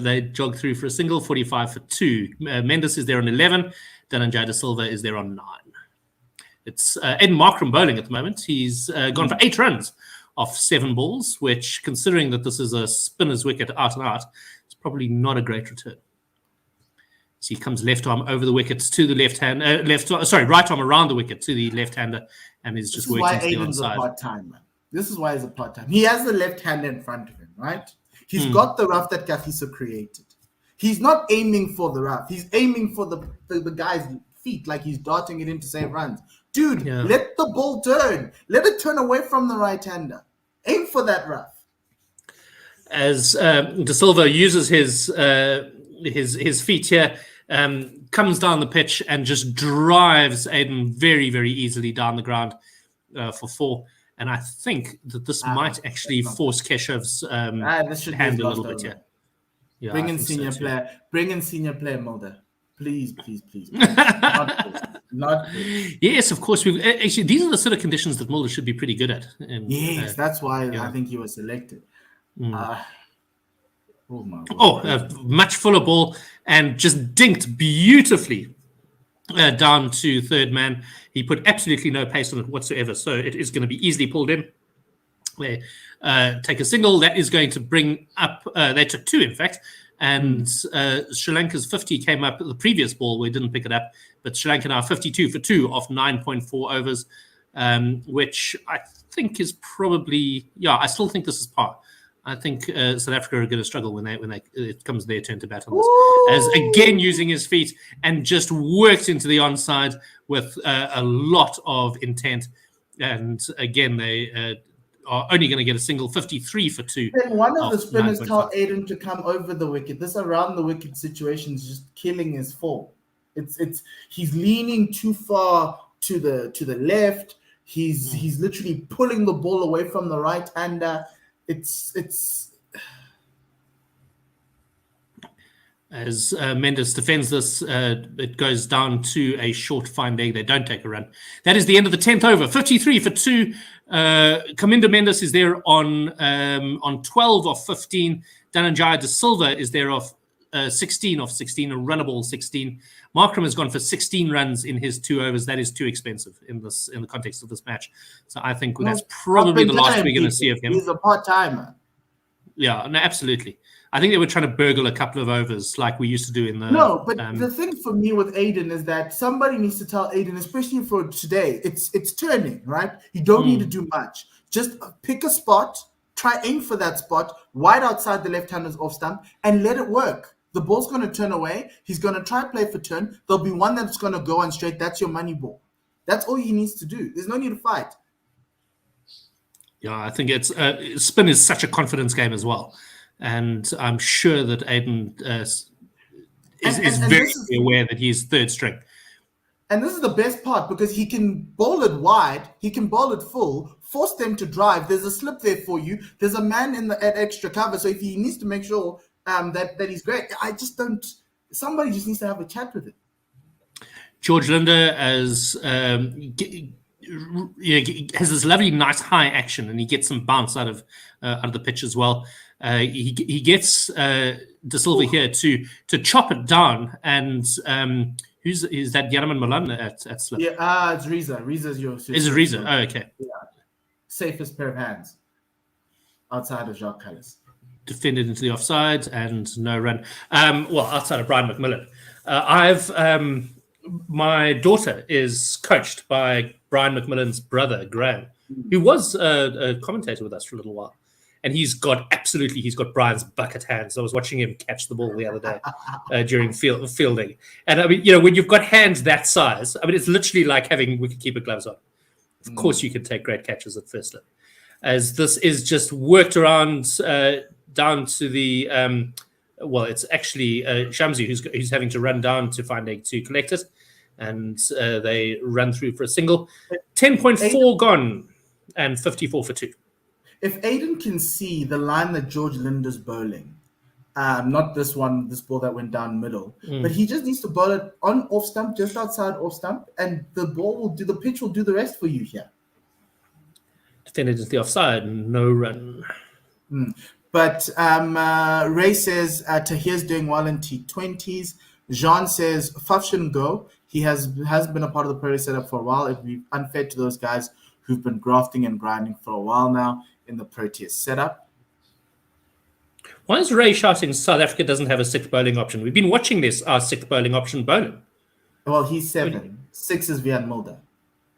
they jogged through for a single, 45 for 2. Mendes is there on 11. Dhananjay De Silva is there on 9. It's Ed Markram bowling at the moment. He's gone for 8 runs off 7 balls, which, considering that this is a spinner's wicket out and out, it's probably not a great return. So he comes left arm over the wickets to the right arm around the wicket to the left-hander, and is just working to the onside. A part-timer. This is why he's a part-time. He has the left hand in front of him, right? He's got the rough that Kagiso created. He's not aiming for the rough. He's aiming for the guy's feet, like he's darting it in to save runs. Dude, let the ball turn. Let it turn away from the right-hander. Aim for that rough. As De Silva uses his feet here, comes down the pitch and just drives Aiden very, very easily down the ground for 4. And I think that this might actually force Keshav's hand a little bit here. Yeah, Bring in senior player. Bring in senior player, Mulder. Please. Not please. Yes, of course. Actually, these are the sort of conditions that Mulder should be pretty good at. And, yes, that's why I think he was selected. Much fuller ball and just dinked beautifully down to third man. He put absolutely no pace on it whatsoever, so it is going to be easily pulled in. They take a single. That is going to bring up... they took 2, in fact, and Sri Lanka's 50 came up the previous ball. We didn't pick it up, but Sri Lanka now 52 for 2 off 9.4 overs, which I think is probably... Yeah, I still think this is par. I think South Africa are going to struggle when it comes their turn to bat on this. As again using his feet and just worked into the onside with a lot of intent. And again, they are only going to get a single, 53 for 2. Then one of the spinners tell Aiden to come over the wicket. This around the wicket situation is just killing his form. He's leaning too far to the left. He's literally pulling the ball away from the right hander. It's as Mendes defends this, it goes down to a short fine leg. They don't take a run. That is the end of the 10th over. 53 for 2. Kaminda Mendes is there on 12 off 15. Dhananjay De Silva is there off 16 off 16, a runnable 16. Markram has gone for 16 runs in his 2 overs. That is too expensive in the context of this match. So I think that's probably the last we're going to see of him. He's a part-timer. Yeah, no, absolutely. I think they were trying to burgle a couple of overs like we used to do in the... No, but the thing for me with Aiden is that somebody needs to tell Aiden, especially for today, it's turning, right? You don't need to do much. Just pick a spot, try aim for that spot, wide outside the left-hander's off stump, and let it work. The ball's going to turn away. He's going to try play for turn. There'll be one that's going to go on straight. That's your money ball. That's all he needs to do. There's no need to fight. Yeah, I think it's spin is such a confidence game as well. And I'm sure that Aiden is very aware that he's third string. And this is the best part because he can bowl it wide. He can bowl it full, force them to drive. There's a slip there for you. There's a man at extra cover. So if he needs to make sure that he's great. I just don't... Somebody just needs to have a chat with him. George Linder has this lovely, nice high action, and he gets some bounce out of the pitch as well. He gets De Silva here to chop it down, and is that Yanaman Malan at slip? Yeah, it's Riza. Riza's your... Is it Riza? Oh, okay. Yeah. Safest pair of hands outside of Jacques Callis. Defended into the offside and no run. Outside of Brian McMillan. My daughter is coached by Brian McMillan's brother, Graham, who was a commentator with us for a little while. And he's got Brian's bucket hands. I was watching him catch the ball the other day during fielding. And I mean, when you've got hands that size, I mean, it's literally like having wicketkeeper gloves on. Of course, you can take great catches at first slip. As this is just worked around down to the well, it's actually Shamsi who's having to run down to collect it, and they run through for a single. 10.4 gone and 54 for 2. If Aiden can see the line that George Linder's bowling, not this ball that went down middle, but he just needs to bowl it on off stump, just outside off stump, and the pitch will do the rest for you here. Defended into the offside, no run. But Ray says Tahir's doing well in T20s. Jean says Faf shouldn't go. He has been a part of the Proteas setup for a while. It would be unfair to those guys who've been grafting and grinding for a while now in the Proteas setup. Why is Ray shouting South Africa doesn't have a sixth bowling option? We've been watching our sixth bowling option bowling. Well, he's 7. 6 is Vian Mulder.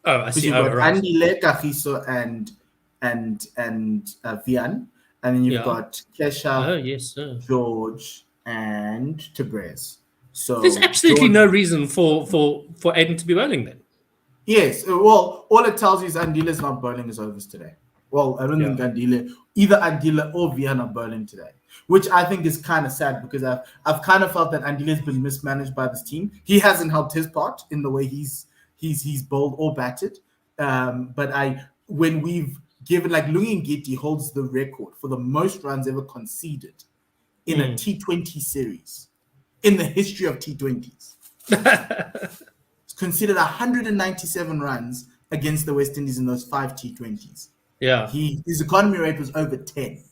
Oh, I see. You've got Andile, Kagiso, and Vian. And then you've got Kesha, George, and Tabrez. So there's absolutely no reason for Aiden to be bowling then. Yes. Well, all it tells you is Andile's not bowling his overs today. Well, I don't think either Andile or Vian are bowling today, which I think is kind of sad because I've kind of felt that Andile's been mismanaged by this team. He hasn't helped his part in the way he's bowled or batted. But when we've given, like, Lungi Ngiti holds the record for the most runs ever conceded in a T20 series in the history of T20s. It's considered 197 runs against the West Indies in those 5 T20s. Yeah. His economy rate was over 10.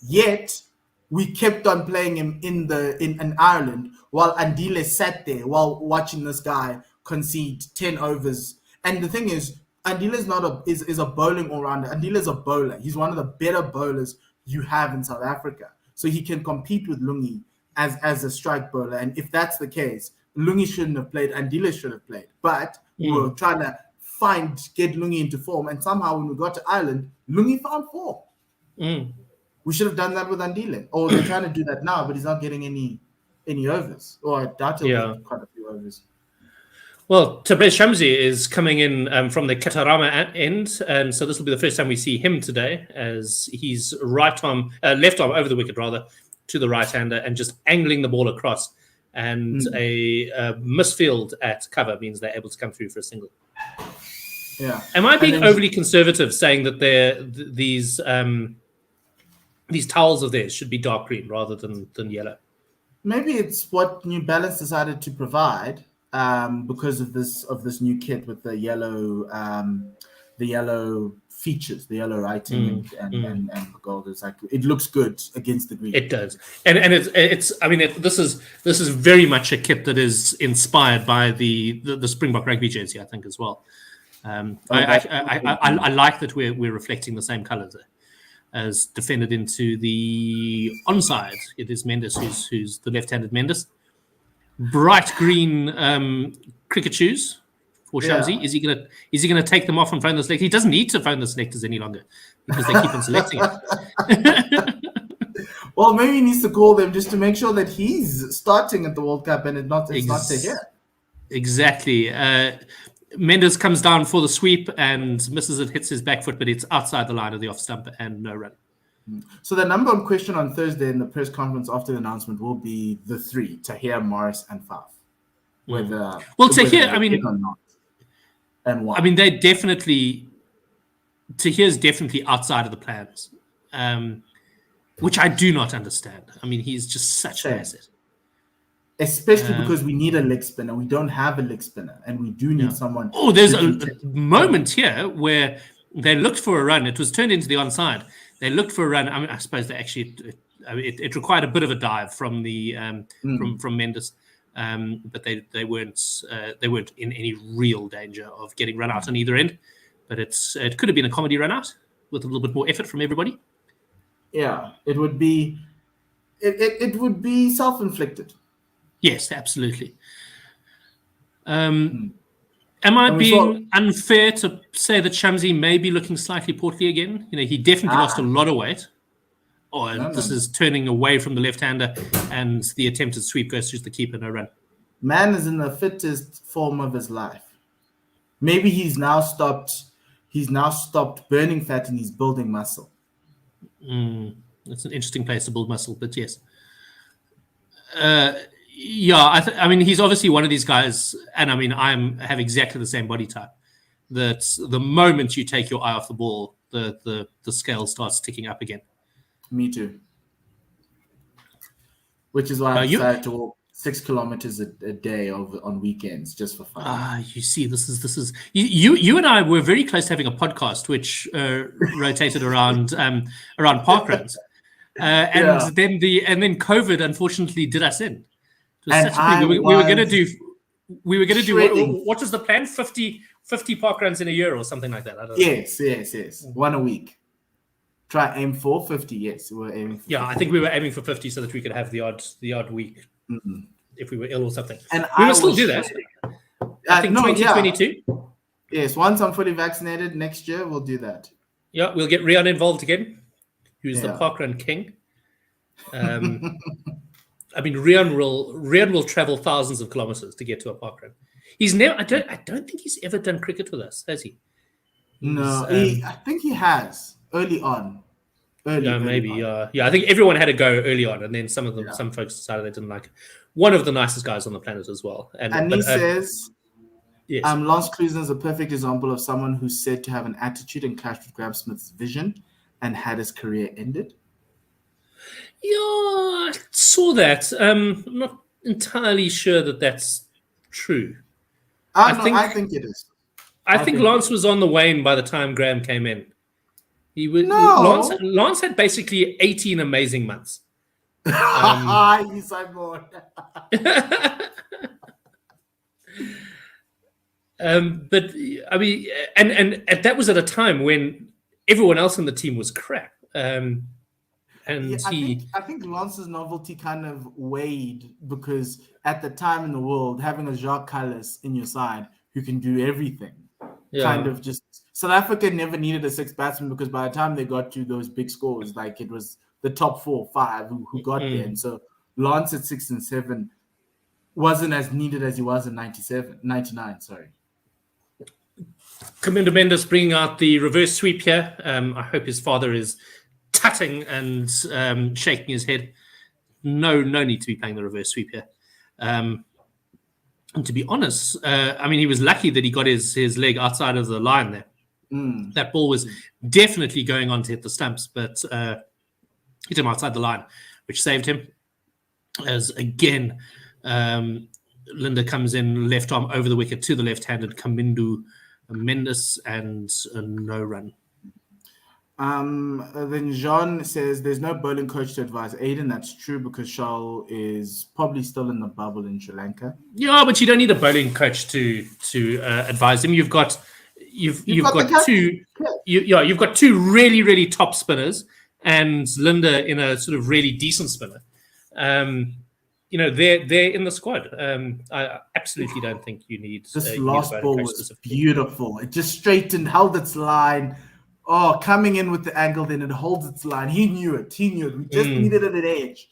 Yet we kept on playing him in Ireland while Andile sat there while watching this guy concede 10 overs. And the thing is, Andile is a bowling all-rounder. Andile is a bowler. He's one of the better bowlers you have in South Africa. So he can compete with Lungi as a strike bowler. And if that's the case, Lungi shouldn't have played, Andile should have played. But we were trying to get Lungi into form. And somehow when we got to Ireland, Lungi found form. We should have done that with Andile. Or they're trying to do that now, but he's not getting any overs. Or I doubt he'll get quite a few overs. Well, Tabrez Shamsi is coming in from the Katarama end, and so this will be the first time we see him today, as he's left arm over the wicket rather, to the right-hander, and just angling the ball across. And a misfield at cover means they're able to come through for a single. Yeah. Am I being overly conservative saying that these towels of theirs should be dark green rather than yellow? Maybe it's what New Balance decided to provide. Because of this new kit with the yellow features, the yellow writing and the gold, it's like it looks good against the green. It does, and it's. I mean, this is very much a kit that is inspired by the Springbok rugby jersey, I think, as well. I like that we're reflecting the same colours as defended into the onside. It is Mendes who's the left-handed Mendes. Bright green cricket shoes for Shamsi. Is he gonna take them off and phone the select? He doesn't need to phone the selectors any longer because they keep on selecting it. Well, maybe he needs to call them just to make sure that he's starting at the World Cup and it's not Tahir. Exactly. Mendes comes down for the sweep and misses it, hits his back foot, but it's outside the line of the off stump and no run. So the number one question on Thursday in the press conference after the announcement will be the 3, Tahir, Morris, and Faf. Tahir, I mean, or not, and why? I mean, Tahir's definitely outside of the plans, which I do not understand. I mean, he's just such an asset. Especially because we need a leg spinner. We don't have a leg spinner, and we do need someone. Oh, there's a moment here where they looked for a run. It was turned into the onside. They looked for a run. I mean, I suppose it required a bit of a dive from the from Mendes, but they weren't in any real danger of getting run out on either end. But it could have been a comedy run out with a little bit more effort from everybody. Yeah, it would be self-inflicted. Yes, absolutely. Am I being unfair to say that Shamsi may be looking slightly portly again? You know, he definitely lost a lot of weight. This is turning away from the left-hander, and the attempted sweep goes through the keeper, no run. Man is in the fittest form of his life. Maybe he's now stopped burning fat and he's building muscle. It's an interesting place to build muscle, but yes. Yeah, I mean, he's obviously one of these guys, and I mean, have exactly the same body type. That the moment you take your eye off the ball, the scale starts ticking up again. Me too. Which is why I decided to walk 6 kilometers a day on weekends just for fun. You see, this is you and I were very close to having a podcast which rotated around parkruns, and then COVID unfortunately did us in. It was such a we were going to do what was the plan? 50 parkruns in a year or something like that. I don't know. Yes. One a week. Try aim for 50. Yes, we're aiming for 50. I think we were aiming for 50 so that we could have the odd week if we were ill or something. And we will still do that. I think 2022. Yes, once I'm fully vaccinated next year, we'll do that. Yeah, we'll get Rian involved again, who's the parkrun king. I mean, Rian will travel thousands of kilometers to get to a parkrun. He's never. I don't think he's ever done cricket with us, has he? No, I think he has early on. Maybe. I think everyone had a go early on, and then some folks decided they didn't like it. One of the nicest guys on the planet as well. And he says, yes. Lance Klusen is a perfect example of someone who's said to have an attitude and clashed with Graham Smith's vision and had his career ended. Yeah, I saw that. I'm not entirely sure that that's true. I think it is. I think Lance was on the wane by the time Graham came in. Lance had basically 18 amazing months. You said more. But I mean, and that was at a time when everyone else in the team was crap. I think Lance's novelty kind of weighed because at the time in the world, having a Jacques Kallis in your side who can do everything, kind of just South Africa never needed a sixth batsman because by the time they got to those big scores, like it was the top 4 or 5 who got there, and so Lance at 6 and 7 wasn't as needed as he was in 99. Sorry. Kamindo Mendes bringing out the reverse sweep here. I hope his father is tutting and shaking his head. No need to be playing the reverse sweep here. And to be honest, I mean, he was lucky that he got his leg outside of the line there. That ball was definitely going on to hit the stumps, but hit him outside the line, which saved him. As again, Linda comes in, left arm over the wicket to the left-handed Kamindo Mendes, and a no run. Then Jean says there's no bowling coach to advise Aiden. That's true because Charles is probably still in the bubble in Sri Lanka. Yeah, but you don't need a bowling coach to advise him. You've got two really, really top spinners and Linda in a sort of really decent spinner. They're in the squad. I absolutely don't think you need this last ball was beautiful. It just straightened, held its line. Oh, coming in with the angle, then it holds its line. He knew it. We just needed it at edge.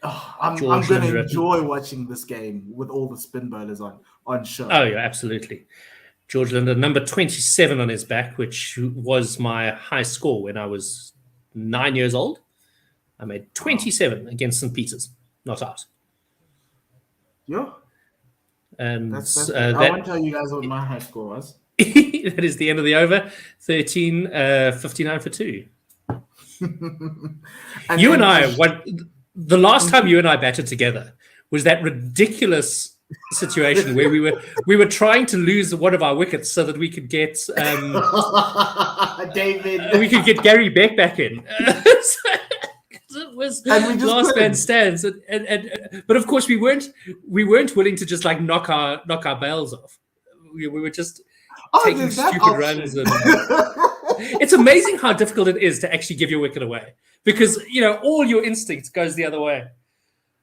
Oh, I'm going to enjoy watching this game with all the spin bowlers on show. Oh, yeah, absolutely. George Linder, number 27 on his back, which was my high score when I was 9 years old. I made 27 against St. Peter's, not out. Yeah. And I won't tell you guys what my high score was. That is the end of the over. 13, 59 for 2. You and I, the last time you and I batted together was that ridiculous situation where we were trying to lose one of our wickets so that we could get David. We could get Gary Beck back in. It was last man stands, but of course we weren't willing to just like knock our bails off. We were just taking stupid runs. And it's amazing how difficult it is to actually give your wicket away because all your instinct goes the other way.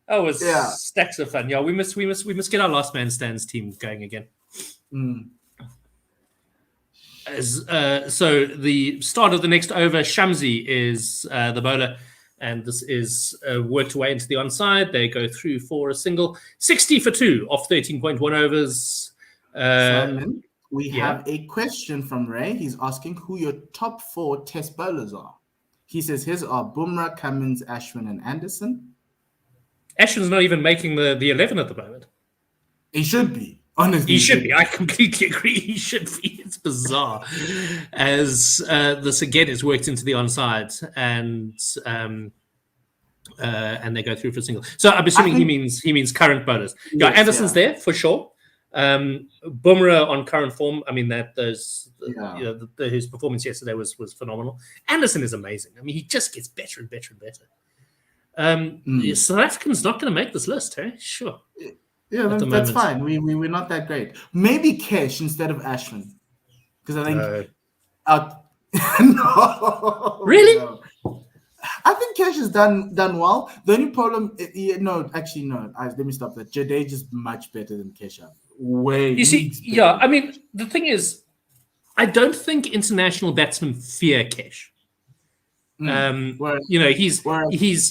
That was stacks of fun. Yeah, we must get our last man stands team going again. So the start of the next over, Shamsi is the bowler, and this is worked away into the onside. They go through for a single, 60 for 2 off 13.1 overs. Simon, we have a question from Ray. He's asking who your top 4 test bowlers are. He says his are Bumrah, Cummins, Ashwin, and Anderson. Ashwin's not even making the 11 at the moment. He should be. Honestly, he should be. I completely agree. He should be. It's bizarre, as this again is worked into the onside, and they go through for a single. So I'm assuming he means current bowlers. Yes, yeah, Anderson's there for sure. Bumrah on current form. I mean his performance yesterday was phenomenal. Anderson is amazing. I mean, he just gets better and better and better. South African's not going to make this list, hey? Sure. Yeah, that's fine. We're not that great. Maybe Kesh instead of Ashwin, because I think no, really. No. I think Kesh has done well. The only problem, let me stop that. Jadeja is much better than Keshav. You see, yeah. I mean, the thing is, I don't think international batsmen fear Kesh.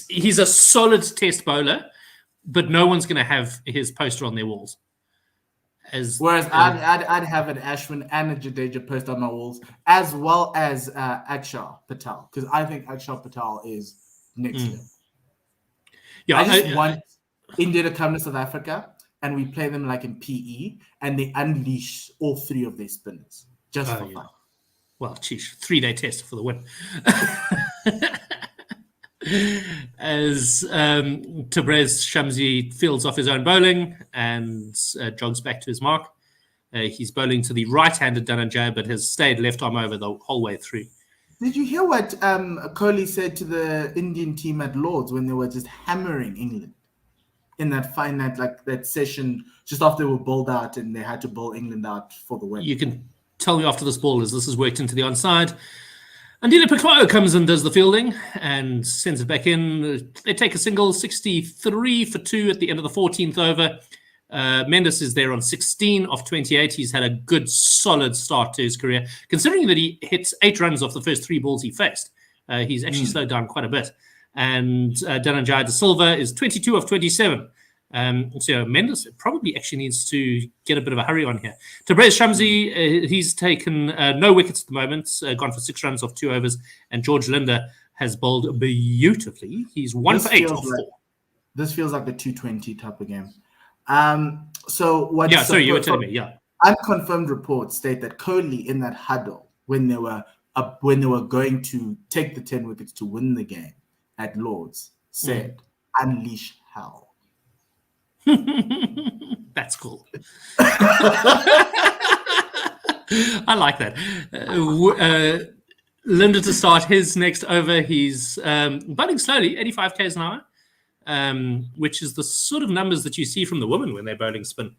He's a solid test bowler, but no one's going to have his poster on their walls. Whereas I'd have an Ashwin and a Jadeja poster on my walls, as well as Akshar Patel, because I think Akshar Patel is next level. Yeah, I just want India to come to South Africa and we play them like in PE, and they unleash all three of their spinners just for fun. Well, geez, 3-day test for the win. As Tabrez Shamsi fields off his own bowling and jogs back to his mark. He's bowling to the right-handed Dhananjaya, but has stayed left arm over the whole way through. Did you hear what Kohli said to the Indian team at Lords when they were just hammering England in that session just after they were bowled out and they had to bowl England out for the win? You can tell me after this ball as this is worked into the onside. Andile Pekwayo comes and does the fielding and sends it back in. They take a single, 63 for 2 at the end of the 14th over. Mendes is there on 16 of 28. He's had a good, solid start to his career. Considering that he hits 8 runs off the first 3 balls he faced, he's actually slowed down quite a bit. And Dhananjaya de Silva is 22 of 27. So Mendes probably actually needs to get a bit of a hurry on here. Tabrez Shamsi, he's taken no wickets at the moment, gone for 6 runs off 2 overs, and George Linder has bowled beautifully. He's 1 for 8 off 4. This feels like a 220 type of game. So what? Yeah, sorry, you were telling me. Yeah, unconfirmed reports state that Kohli in that huddle when they were going to take the 10 wickets to win the game at Lords said, "Unleash hell." That's cool. I like that. Linder to start his next over. He's batting slowly, 85 k's an hour, which is the sort of numbers that you see from the women when they're bowling spin.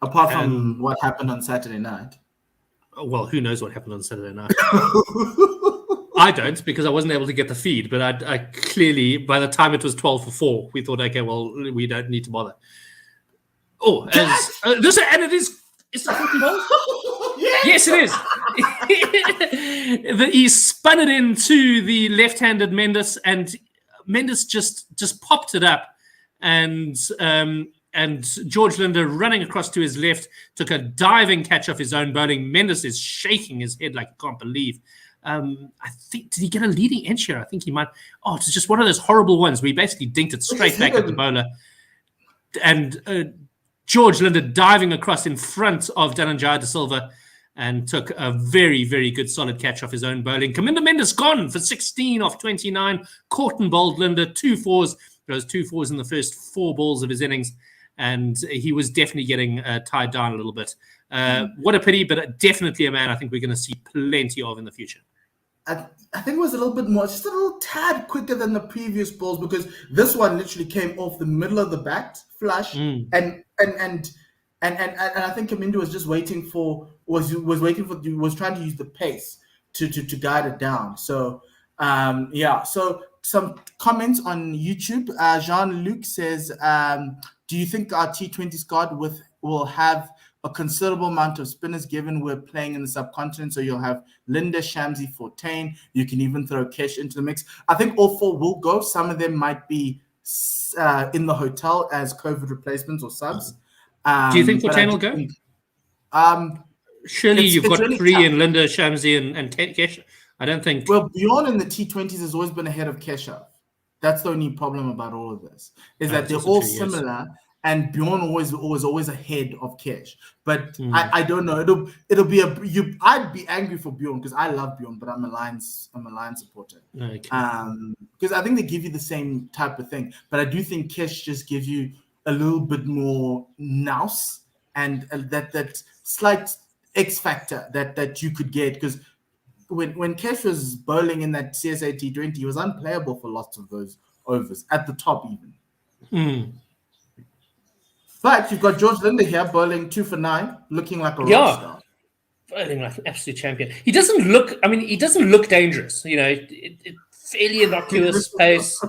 Apart from what happened on Saturday night. Well, who knows what happened on Saturday night? I don't, because I wasn't able to get the feed, but I clearly, by the time it was 12 for 4, we thought, okay, well, we don't need to bother. Oh, and it is, it's the fucking ball? Yes, it is. He spun it into the left-handed Mendes, and Mendes just popped it up, and George Linder running across to his left took a diving catch off his own bowling. Mendes is shaking his head like he can't believe. I think, did he get a leading edge here? I think he might. Oh, it's just one of those horrible ones where he basically dinked it straight back at the bowler. And George Linder diving across in front of Dhananjaya de Silva and took a very, very good solid catch off his own bowling. Kaminda Mendes gone for 16 off 29. Caught and bowled Linder, 2 fours. Those 2 fours in the first 4 balls of his innings. And he was definitely getting tied down a little bit. What a pity, but definitely a man I think we're going to see plenty of in the future. I think it was a little bit more, just a little tad quicker than the previous balls, because this one literally came off the middle of the bat, flush, and I think Kaminda was just was trying to use the pace to guide it down. So So some comments on YouTube. Jean-Luc says, do you think our T20 squad will have a considerable amount of spinners, given we're playing in the subcontinent? So you'll have Linder, Shamsi, Fortain. You can even throw Kesh into the mix. I think all 4 will go. Some of them might be in the hotel as COVID replacements or subs. Do you think Fortain will go? Surely you've got really 3 in Linder, Shamsi, and Kesh. I don't think. Well, Bjorn in the T20s has always been ahead of Keshav. That's the only problem about all of this, is that they're all similar, and Bjorn was always ahead of Kesh. But I don't know. It'll be I'd be angry for Bjorn because I love Bjorn, but I'm a Lions supporter. Okay. Because I think they give you the same type of thing, but I do think Kesh just gives you a little bit more nous and that slight X factor that you could get, because when Kesh was bowling in that CSA T20, he was unplayable for lots of those overs at the top even. But you've got George Linder here bowling 2 for 9, looking like a rock star. Bowling like an absolute champion. He doesn't look dangerous. Fairly innocuous pace.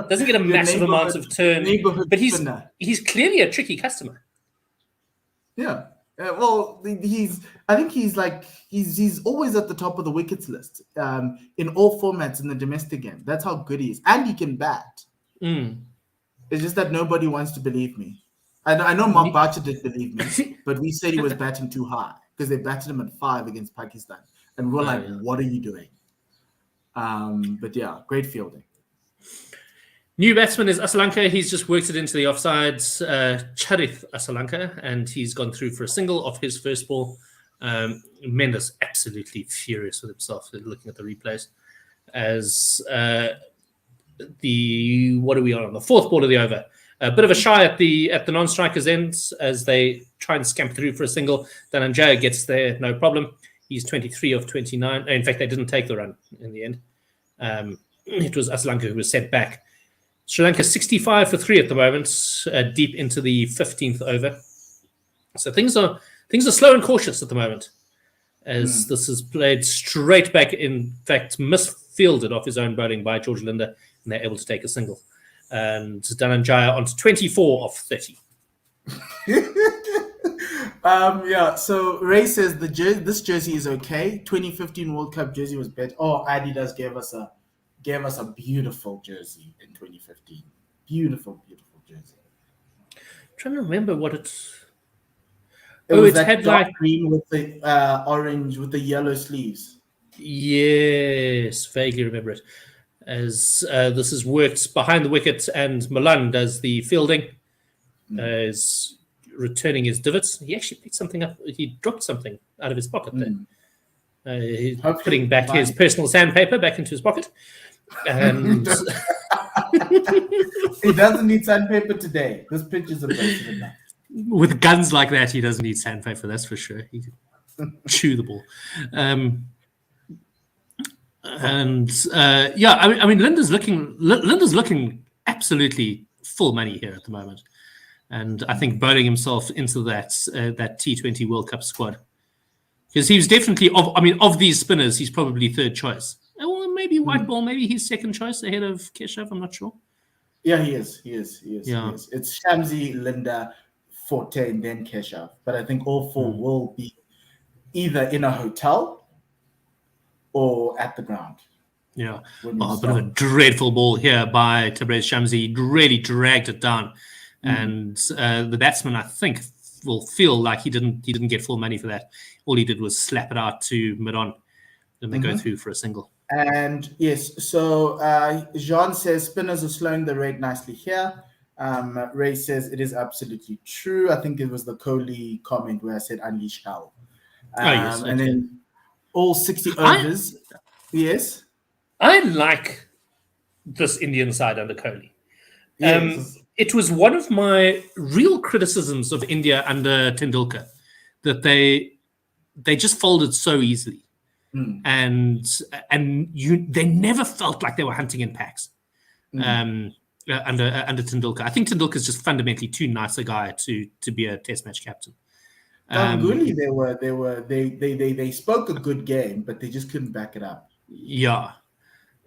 Doesn't get a massive amount of turn. But he's clearly a tricky customer. Yeah. Well, I think he's always at the top of the wickets list in all formats in the domestic game. That's how good he is, and he can bat. It's just that nobody wants to believe me. I know Mark Barcher did believe me, but we said he was batting too high because they batted him at 5 against Pakistan, and we're like, "What are you doing?" But yeah, great fielding. New batsman is Asalanka. He's just worked it into the offsides. Charith Asalanka, and he's gone through for a single off his first ball. Mendes absolutely furious with himself looking at the replays. As what are we on the fourth ball of the over? A bit of a shy at the non-strikers' ends as they try and scamper through for a single. Dhananjaya gets there, no problem. He's 23 of 29. In fact, they didn't take the run in the end. It was Asalanka who was sent back. Sri Lanka 65 for 3 at the moment, deep into the 15th over. So things are slow and cautious at the moment, as this is played straight back. In fact, misfielded off his own bowling by George Linder, and they're able to take a single. And Dhananjaya on to 24 of 30. So Ray says this jersey is okay. 2015 World Cup jersey was better. Oh, Adidas gave us a beautiful jersey in 2015. Beautiful jersey. I'm trying to remember what it's. It had dark green with the orange with the yellow sleeves. Yes, vaguely remember it. As this is worked behind the wicket, and Milan does the fielding, is returning his divots. He actually picked something up. He dropped something out of his pocket there. He's putting back his personal sandpaper back into his pocket. And he doesn't need sandpaper today. This pitch is impressive enough. With guns like that, he doesn't need sandpaper, that's for sure. He can chew the ball. I mean, Linda's looking absolutely full money here at the moment, and I think bowling himself into that T20 World Cup squad, because he was definitely of these spinners, he's probably third choice. Well, maybe white ball, maybe he's second choice ahead of Keshav. I'm not sure. Yeah, he is. It's Shamsi, Linda, Forte, and then Keshav. But I think all 4 will be either in a hotel or at the ground. Yeah. A bit of a dreadful ball here by Tabrez Shamsi. Really dragged it down. And the batsman, I think, will feel like he didn't get full money for that. All he did was slap it out to mid-on, and they go through for a single. And yes, so Jean says spinners are slowing the rate nicely here. Ray says it is absolutely true. I think it was the Kohli comment where I said unleash hell. Yes, okay. And then all 60 overs. Yes? I like this Indian side under Kohli. Yes. It was one of my real criticisms of India under Tendulkar, that they just folded so easily. And they never felt like they were hunting in packs under Tendulkar. I think Tendulkar is just fundamentally too nice a guy to be a Test match captain. Ganguly, they spoke a good game, but they just couldn't back it up. Yeah,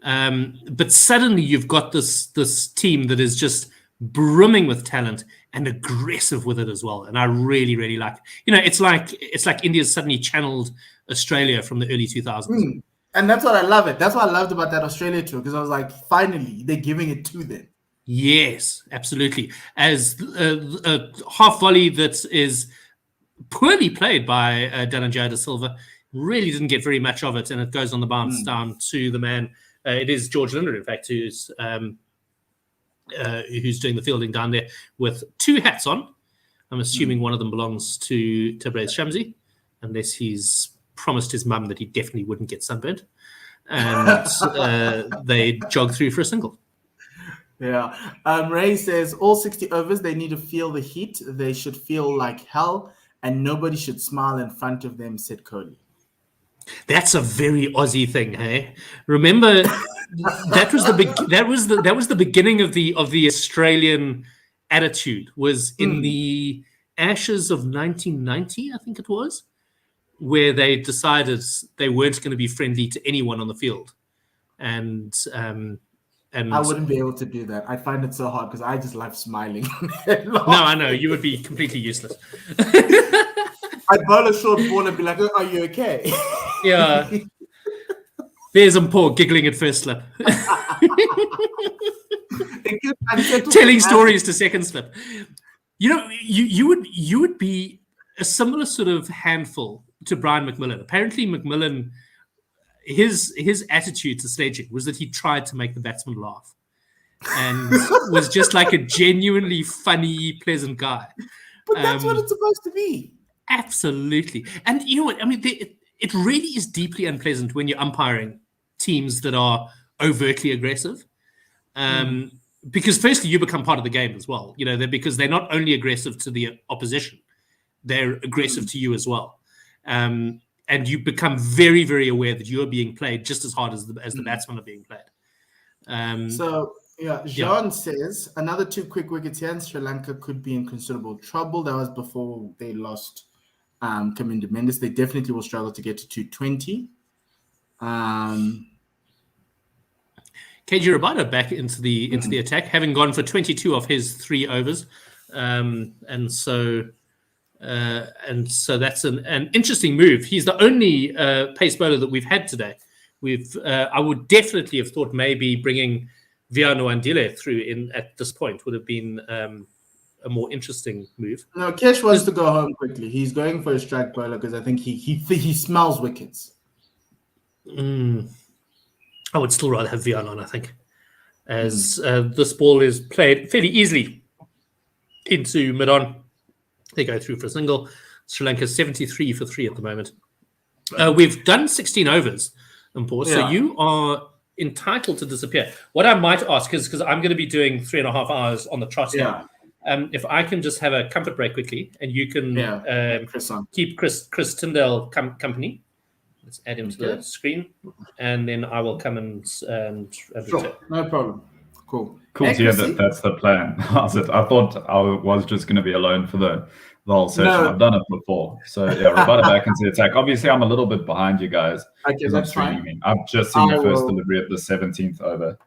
but suddenly you've got this team that is just brimming with talent and aggressive with it as well, and I really, really like it. It's like India's suddenly channeled Australia from the early 2000s. And that's what I love it. That's what I loved about that Australia tour, because I was like, finally, they're giving it to them. Yes, absolutely. As a half volley that is poorly played by Dhananjaya de Silva, really didn't get very much of it, and it goes on the bounce down to the man. It is George Linder, in fact, who's who's doing the fielding down there with 2 hats on. I'm assuming one of them belongs to Tabrez Shamsi, unless he's promised his mum that he definitely wouldn't get sunburned. And they jog through for a single. Yeah. Ray says all 60 overs, they need to feel the heat. They should feel like hell, and nobody should smile in front of them, said Kohli. That's a very Aussie thing, hey? Remember, that was the beginning of the Australian attitude. Was in the Ashes of 1990, I think it was, where they decided they weren't going to be friendly to anyone on the field, and I wouldn't be able to do that. I find it so hard because I just love smiling. No, I know you would be completely useless. I'd bowl a short ball and be like, "Oh, are you okay?" Yeah. There's Paul giggling at first slip. Telling stories to second slip. You know, you would be a similar sort of handful to Brian McMillan. Apparently, McMillan, his attitude to sledging was that he tried to make the batsman laugh, and was just like a genuinely funny, pleasant guy. But that's what it's supposed to be. Absolutely. And you know what? I mean, it really is deeply unpleasant when you're umpiring teams that are overtly aggressive. Because firstly, you become part of the game as well. You know, because they're not only aggressive to the opposition, they're aggressive to you as well. And you become very, very aware that you're being played just as hard as the batsmen are being played. Jean says another 2 quick wickets here, and Sri Lanka could be in considerable trouble. That was before they lost Kaminda Mendes. They definitely will struggle to get to 220. KG Rabada back into the attack, having gone for 22 off his 3 overs, and so that's an interesting move. He's the only pace bowler that we've had today. I would definitely have thought maybe bringing Viano Andile through in at this point would have been a more interesting move. No, Kesh wants to go home quickly. He's going for a strike bowler because I think he smells wickets. I would still rather have Viano on, I think, as this ball is played fairly easily into mid-on. They go through for a single. Sri Lanka 73 for 3 at the moment. We've done 16 overs, so you are entitled to disappear. What I might ask is, because I'm going to be doing 3.5 hours on the trot here, if I can just have a comfort break quickly, and you can keep Chris Tyndale company. Let's add him to the screen, and then I will come and sure, no problem. Cool to hear that's the plan. I thought I was just going to be alone for the whole session. No. I've done it before. So Rabada back into the attack. Obviously, I'm a little bit behind you guys. Okay, that's fine. I've just seen the first delivery of the 17th over.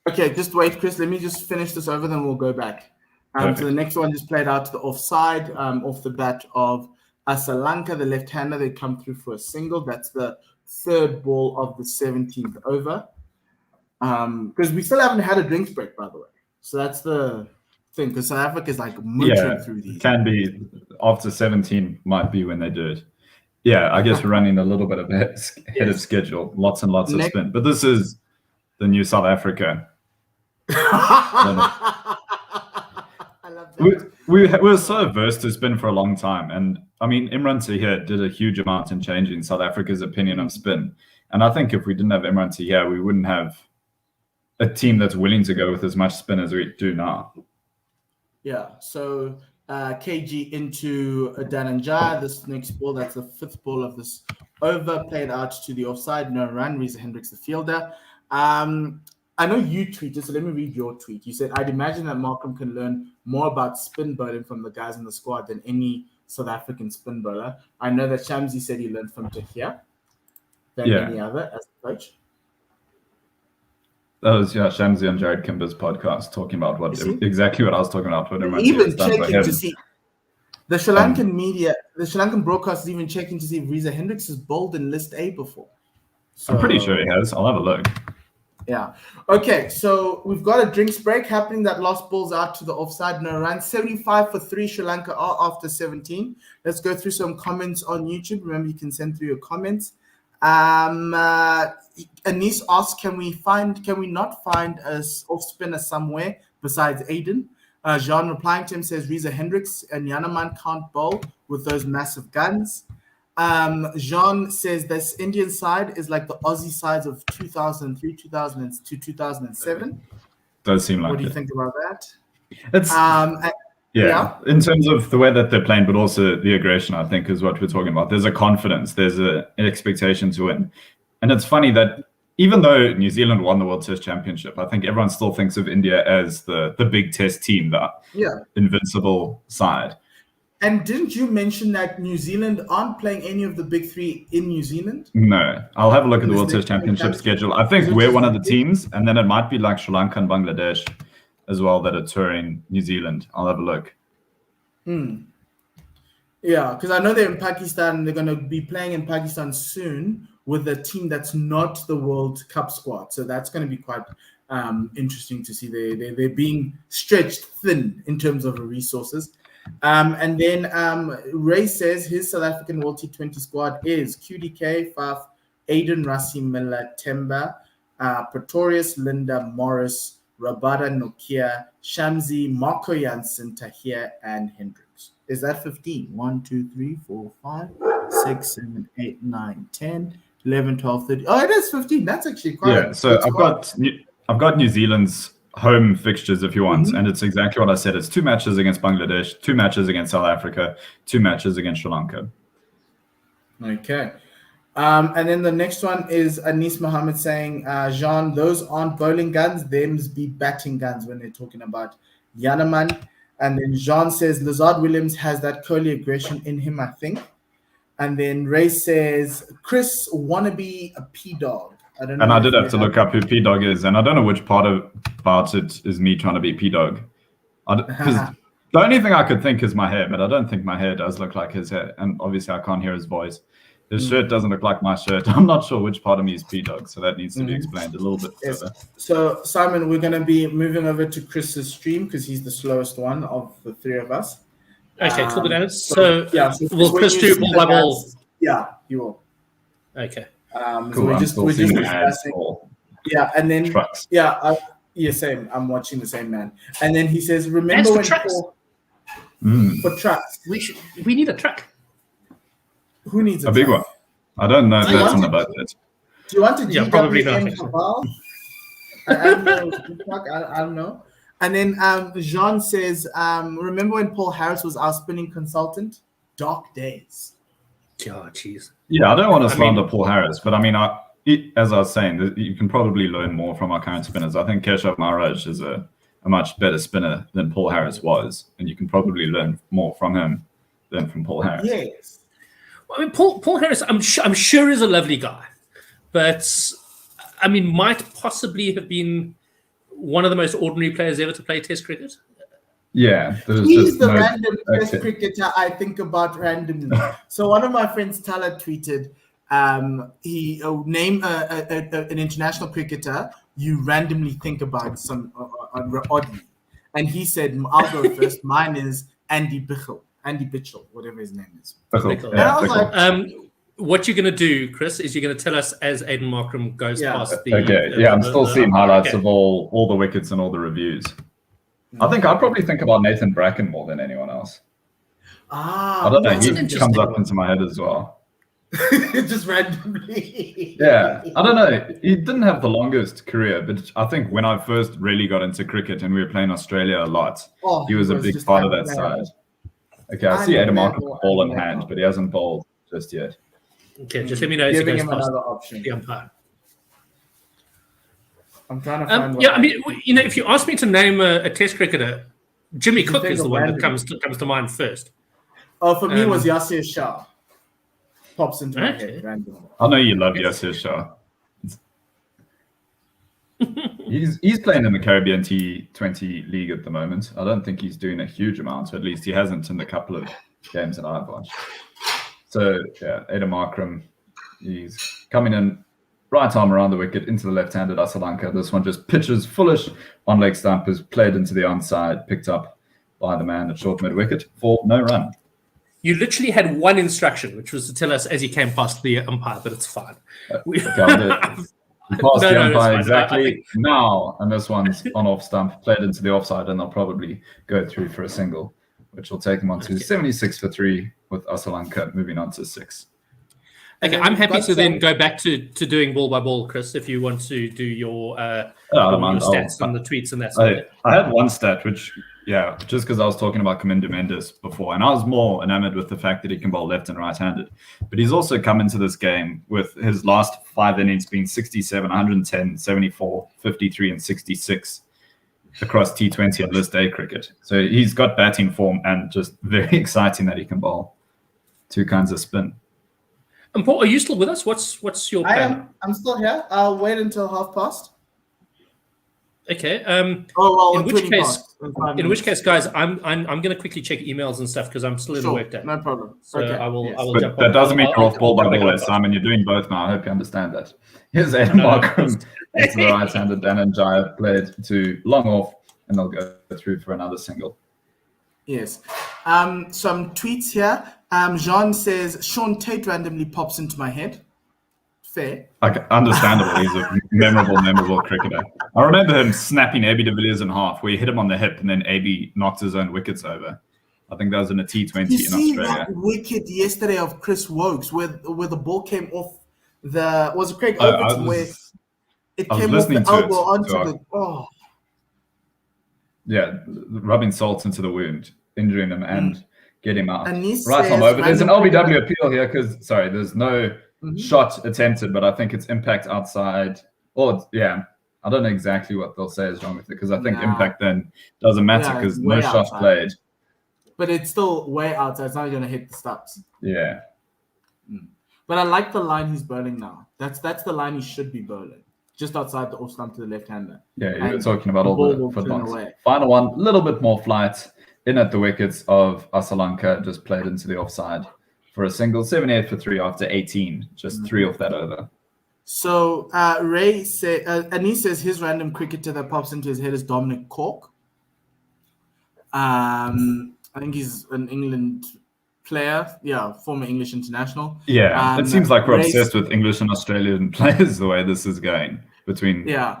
Okay, just wait, Chris. Let me just finish this over, then we'll go back. So the next one just played out to the offside, off the bat of Sri Lanka, the left-hander. They come through for a single. That's the 3rd ball of the 17th over. Because we still haven't had a drinks break, by the way. So that's the thing, because South Africa is like mooching through these. It can be after 17 might be when they do it. Yeah, I guess we're running a little bit ahead of schedule. Lots and lots of spin. But this is the new South Africa. I love that. We're so averse to spin for a long time. And I mean, Imran Tahir did a huge amount in changing South Africa's opinion of spin. And I think if we didn't have Imran Tahir, we wouldn't have a team that's willing to go with as much spin as we do now. Yeah, so KG into Dhananjaya. This next ball, that's the 5th ball of this over, played out to the offside. No run. Reza Hendricks, the fielder. I know you tweeted, so let me read your tweet. You said, I'd imagine that Malcolm can learn more about spin bowling from the guys in the squad than any South African spin bowler. I know that Shamsi said he learned from Tahir than any other as a coach. That was Shamsi and Jared Kimber's podcast talking about exactly what I was talking about. Even checking to see the Sri Lankan media, the Sri Lankan broadcast is even checking to see if Reza Hendricks has bowled in List A before. So, I'm pretty sure he has. I'll have a look. Yeah. Okay, so we've got a drinks break happening. That last ball's out to the offside. No run. 75 for 3. Sri Lanka are after 17. Let's go through some comments on YouTube. Remember, you can send through your comments. Anis asks, can we not find a off spinner somewhere besides Aiden. Jean replying to him says Reza Hendricks and Yanaman can't bowl with those massive guns. Jean says this Indian side is like the Aussie sides of 2003, 2000 to 2007. Does seem like What do you it. think about that? It's Yeah. in terms of the way that they're playing, but also the aggression, I think, is what we're talking about. There's a confidence, there's an expectation to win. And it's funny that even though New Zealand won the World Test Championship, I think everyone still thinks of India as the big test team, the invincible side. And didn't you mention that New Zealand aren't playing any of the big three in New Zealand? No. I'll have a look at the World Test Championship schedule. I think we're one of the teams, and then it might be like Sri Lanka and Bangladesh as well that are touring New Zealand. I'll have a look. Yeah, because I know they're in Pakistan, and they're going to be playing in Pakistan soon with a team that's not the World Cup squad. So that's going to be quite interesting to see. They're being stretched thin in terms of resources. And then Ray says his South African World T20 squad is QDK, Faf, Aiden, Rassi, Miller, Temba, Pretorius, Linda, Morris, Rabada, Nokia, Shamsi, Marco Janssen, Tahir, and Hendricks. Is that 15? 1, 2, 3, 4, 5, 6, 7, 8, 9, 10, 11, 12, 13. Oh, it is 15. That's actually quite. Yeah, so I've got New Zealand's home fixtures if you want, and it's exactly what I said. It's 2 matches against Bangladesh, 2 matches against South Africa, 2 matches against Sri Lanka. Okay. And then the next one is Anis Mohammed saying, Jean, those aren't bowling guns, them's be batting guns when they're talking about Yanaman. And then Jean says Lazard Williams has that Kohli aggression in him, I think. And then Ray says Chris wanna be a P-Dog. I don't know. And I did have to look up who P-Dog is, and I don't know which part about it is me trying to be P-Dog. Because the only thing I could think is my hair, but I don't think my hair does look like his hair. And obviously I can't hear his voice. His shirt doesn't look like my shirt. I'm not sure which part of me is P-Dog, so that needs to be explained a little bit further. So, Simon, we're going to be moving over to Chris's stream because he's the slowest one of the 3 of us. Okay, cool, Dennis. So will when Chris you do see ball the by ball? ads, yeah, you will. Okay. Cool. We're just discussing. Yeah, and then trucks. Same. I'm watching the same man. And then he says, "Remember when trucks. For trucks? We need a truck. Who needs A big one? I don't know if that's on the budget. Do you want to probably not. I don't know. And then Jean says, remember when Paul Harris was our spinning consultant? Dark days. God, jeez. Yeah, I don't want to slander Paul Harris, but I mean, as I was saying, you can probably learn more from our current spinners. I think Keshav Maharaj is a much better spinner than Paul Harris was, and you can probably learn more from him than from Paul Harris. Yes. I mean, Paul Harris, I'm sure is a lovely guy, but I mean, might possibly have been one of the most ordinary players ever to play Test cricket. Yeah, he's the random Test cricketer I think about randomly. So one of my friends, Tala, tweeted, he name an international cricketer you randomly think about oddly, and he said, "I'll go first. Mine is Andy Bitchell, whatever his name is." Bichel. And I was like, what you're going to do, Chris, is you're going to tell us as Aiden Markram goes past the... Okay, I'm still seeing highlights of all the wickets and all the reviews. I think I'd probably think about Nathan Bracken more than anyone else. I don't know. He comes up into my head as well. Just randomly. Yeah, I don't know. He didn't have the longest career, but I think when I first really got into cricket and we were playing Australia a lot, he was a big part of that side. Okay, I see Aiden Markram ball in hand, but he hasn't bowled just yet. Okay, just let me know as he goes past another option. the umpire. I'm trying to find. I mean, if you ask me to name a Test cricketer, Jimmy Cook is the one that comes to mind first. Oh, for me, it was Yasir Shah. Pops into my head randomly. I know you love Yasir Shah. He's playing in the Caribbean T20 League at the moment. I don't think he's doing a huge amount, or at least he hasn't in the couple of games that I've watched. So, Aiden Markram, he's coming in right arm around the wicket into the left-handed Asalanka. This one just pitches foolish on leg stump, is played into the onside, picked up by the man at short mid-wicket for no run. You literally had one instruction, which was to tell us as he came past the umpire, but it's fine. He passed No, the no, umpire that's fine. exactly now, and this one's on off stump, played into the offside, and they'll probably go through for a single, which will take them on to 76 for 3 with Sri Lanka moving on to 6. Okay, I'm happy to then go back to doing ball by ball, Chris, if you want to do your stats and the tweets and that sort of thing. I had one stat, which, just because I was talking about Kamindu Mendes before, and I was more enamored with the fact that he can bowl left and right-handed. But he's also come into this game with his last 5 innings being 67, 110, 74, 53, and 66 across T20 and list A cricket. So he's got batting form and just very exciting that he can bowl 2 kinds of spin. And Paul, are you still with us? What's your plan? I'm still here. I'll wait until past. Okay. in which case, guys, I'm going to quickly check emails and stuff because I'm still in the work day. No problem. So okay. I will but jump that on. doesn't mean you're off ball by ball, Simon. You're doing both now. I hope you understand that. Here's Adam Markram into the right-handed. Dhananjaya played to long off, and they'll go through for another single. Yes. Some tweets here. Jean says, Sean Tate randomly pops into my head. Fair. Understandable. He's a memorable cricketer. I remember him snapping AB de Villiers in half, where he hit him on the hip, and then AB knocked his own wickets over. I think that was in a T20 in Australia. You see that wicket yesterday of Chris Wokes, where the ball came off was it Craig Overton, where it came off the elbow onto the... Oh. Yeah, rubbing salt into the wound, injuring him and get him out. Right on over. There's an LBW appeal here because, there's no shot attempted, but I think it's impact outside. I don't know exactly what they'll say is wrong with it because I think impact then doesn't matter because no shot played. But it's still way outside. It's not going to hit the stumps. Yeah. But I like the line he's bowling now. That's the line he should be bowling. Just outside the off stump to the left-hander. Yeah, you're talking about all the footballs. Final one, a little bit more flight in at the wickets of Sri Lanka, just played into the offside for a single, 78 for 3 after 18, just 3 off that over. So Anis says his random cricketer that pops into his head is Dominic Cork. I think he's an England player, former English international. Yeah, it seems like we're obsessed with English and Australian players the way this is going between. Yeah.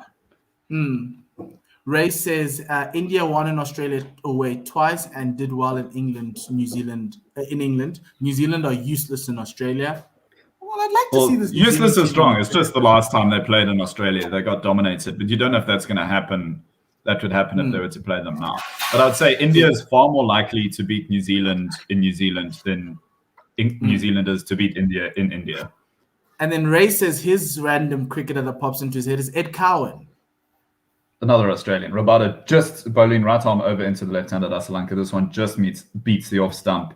Ray says India won in Australia away twice and did well in England, New Zealand. New Zealand are useless in Australia. Well, I'd like to see this. Useless is strong. It's just the last time they played in Australia, they got dominated. But you don't know if that's going to happen. That would happen if they were to play them now. But I'd say India is far more likely to beat New Zealand in New Zealand than New Zealanders to beat India in India. And then Ray says his random cricketer that pops into his head is Ed Cowan. Another Australian. Rabada just bowling right arm over into the left-handed Sri Lanka. This one just beats the off stump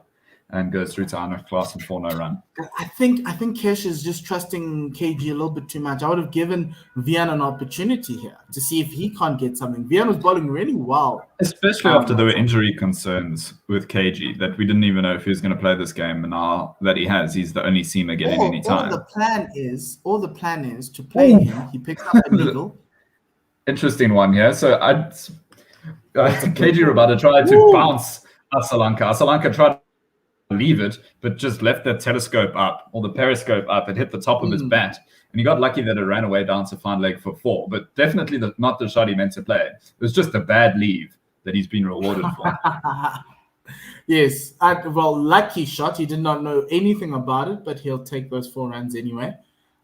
and goes through to Arnold Klassen for no run. I think Kesh is just trusting KG a little bit too much. I would have given Vian an opportunity here to see if he can't get something. Vian was bowling really well. Especially after there were injury concerns with KG, that we didn't even know if he was going to play this game. And now that he has, he's the only seamer getting any time. All the plan is to play him. He picks up a needle. Interesting one here. So KG Rabada tried to bounce Sri Lanka. Sri Lanka tried to leave it, but just left the telescope up or the periscope up and hit the top of his bat. And he got lucky that it ran away down to fine leg for 4, but definitely not the shot he meant to play. It was just a bad leave that he's been rewarded for. Yes. Lucky shot. He did not know anything about it, but he'll take those 4 runs anyway.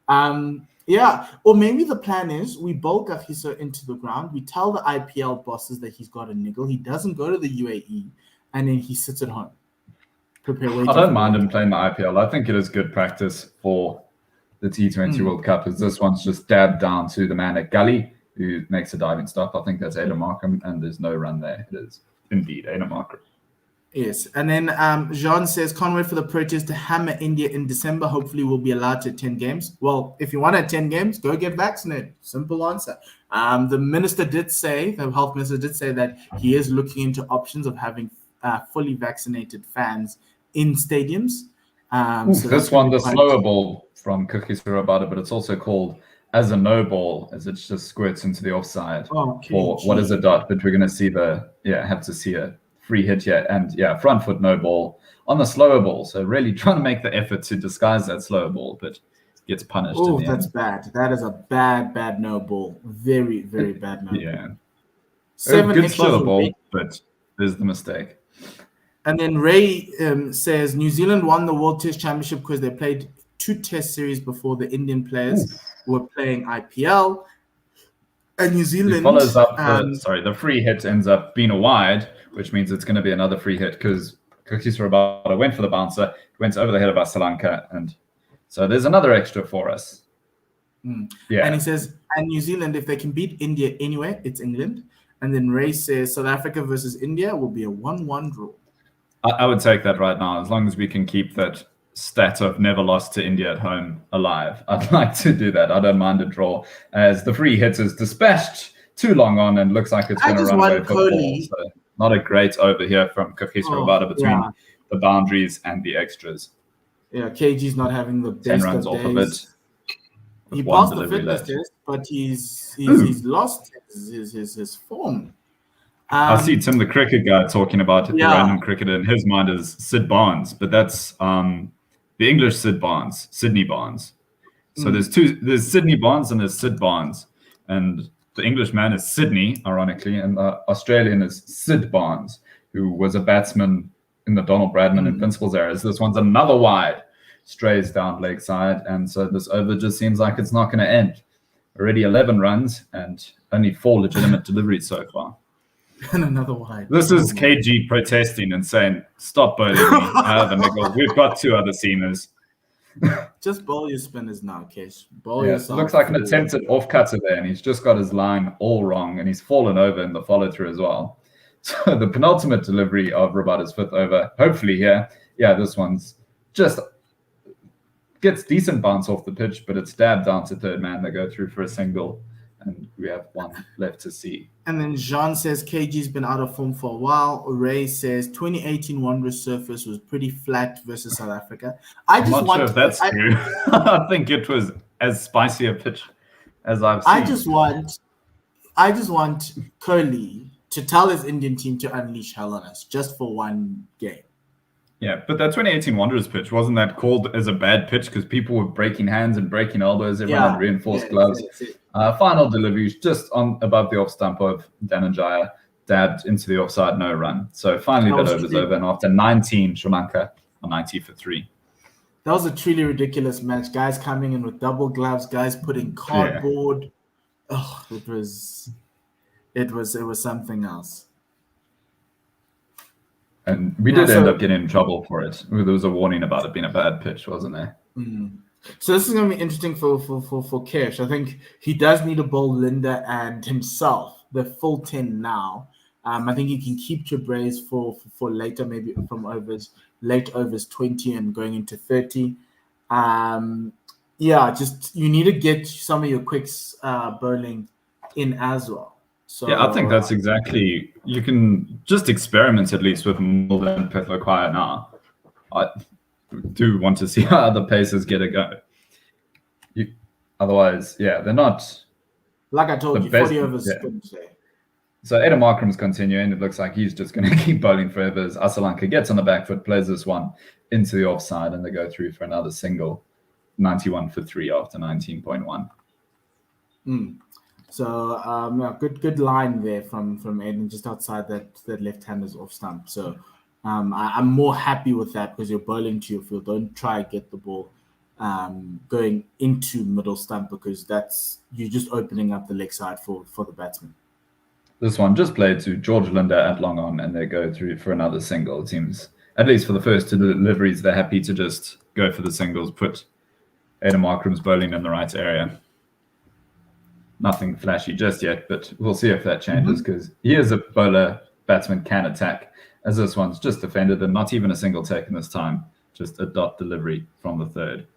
Or maybe the plan is we bowl Kagiso into the ground. We tell the IPL bosses that he's got a niggle. He doesn't go to the UAE, and then he sits at home. I don't mind him playing the IPL. I think it is good practice for the T20 World Cup, as this one's just dabbed down to the man at Gully, who makes a diving stop. I think that's Adam Markram, and there's no run there. It is indeed Adam Markram. Yes, and then Jean says, can't wait for the Proteas to hammer India in December. Hopefully we'll be allowed to attend games. Well, if you want to attend games, go get vaccinated. Simple answer. The health minister did say that he is looking into options of having fully vaccinated fans in stadiums. So this one, the slower ball from Cookies for Rabada, but it's also called as a no ball, as it just squirts into the offside for what is a dot, but we're going to see have to see a free hit here, and front foot no ball on the slower ball. So really trying to make the effort to disguise that slower ball, but gets punished. Oh, in the that's end. bad. That is a bad no ball. Very, very bad no Yeah. ball. 7 Good extras slower were ball, made. but there's the mistake. And then Ray says New Zealand won the World Test Championship because they played 2 Test series before the Indian players were playing IPL. And New He Zealand follows up the free hit ends up being a wide, which means it's going to be another free hit because Cookies Rabada went for the bouncer, went over the head of Sri Lanka, and so there's another extra for us. Yeah. And he says, and New Zealand, if they can beat India anyway, it's England. And then Ray says South Africa versus India will be a 1-1 draw. I would take that right now, as long as we can keep that stat of never lost to India at home alive. I'd like to do that. I don't mind a draw, as the free hit is dispatched too long on and looks like it's going to run away for the ball. So not a great over here from Cookies Rabada between the boundaries and the extras. Yeah, KG's not having the best 10 runs of off days. of it. He passed the fitness test, but he's lost his form. I see Tim, the cricket guy, talking about the random cricketer in his mind is Sid Barnes, but that's the English Sid Barnes, Sydney Barnes. So there's Sydney Barnes and there's Sid Barnes, and the English man is Sydney, ironically, and the Australian is Sid Barnes, who was a batsman in the Donald Bradman Invincibles era. So this one's another wide, strays down leg side, and so this over just seems like it's not going to end. Already 11 runs and only 4 legitimate deliveries so far. And another wide. This is KG protesting and saying, "Stop bowling me. I have a nickel. We've got 2 other seamers." Just bowl your spinners now, Kesh. Bowl yourself. Looks like an attempted off-cutter there, and he's just got his line all wrong, and he's fallen over in the follow-through as well. So the penultimate delivery of Rabada's 5th over, hopefully here. Yeah, this one's just gets decent bounce off the pitch, but it's dabbed down to third man. They go through for a single, and we have 1 left to see. And then Jean says KG's been out of form for a while. Ray says 2018 Wanderers surface was pretty flat versus South Africa. I'm not sure if that's true. I think it was as spicy a pitch as I've seen. I just want Kohli to tell his Indian team to unleash hell on us just for 1 game. Yeah, but that 2018 Wanderers pitch, wasn't that called as a bad pitch because people were breaking hands and breaking elbows, everyone had reinforced gloves. Final deliveries just on above the off stump of Dhananjaya, dabbed into the offside, no run. So finally that over's over, and after 19, Sri Lanka on 90 for 3. That was a truly ridiculous match. Guys coming in with double gloves, guys putting cardboard. Oh, it was something else. And we did end up getting in trouble for it. There was a warning about it being a bad pitch, wasn't there? So this is going to be interesting for Cash. I think he does need to bowl Linda and himself the full 10 now. I think he can keep Trabraze for later, maybe from late overs 20 and going into 30. Just you need to get some of your quicks bowling in as well. So I think that's exactly. You can just experiment at least with Mulder and Petloquire now. I do want to see how other pacers get a go. Otherwise, they're not. Like I told you, best, 40 overs couldn't say. So Adam Markram's continuing. It looks like he's just going to keep bowling forever as Sri Lanka gets on the back foot, plays this one into the offside, and they go through for another single. 91 for 3 after 19.1. So good line there from Aiden just outside that left-hander's off stump. So I'm more happy with that because you're bowling to your field. Don't try to get the ball going into middle stump because you're just opening up the leg side for the batsman. This one just played to George Linda at long on, and they go through for another single. It seems, at least for the first 2 deliveries, they're happy to just go for the singles, put Adam Markram's bowling in the right area. Nothing flashy just yet, but we'll see if that changes because he is a bowler batsman can attack, as this one's just defended and not even a single taken this time, just a dot delivery from the third.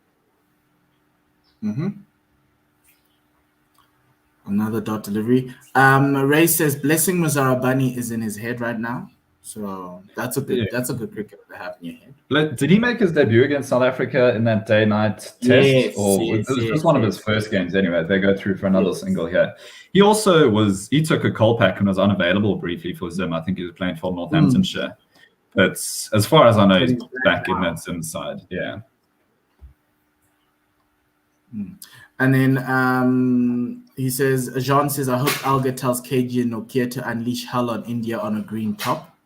Another dot delivery. Ray says Blessing Muzarabani is in his head right now. So that's a good cricketer to have in your head. Did he make his debut against South Africa in that day-night test? It was one of his first games anyway. They go through for another single here. He also he took a cold pack and was unavailable briefly for Zim. I think he was playing for Northamptonshire. But as far as I know, he's back in that Zim side. Yeah. And then he says, Jean says, I hope Alga tells KG and Nokia to unleash hell on India on a green top.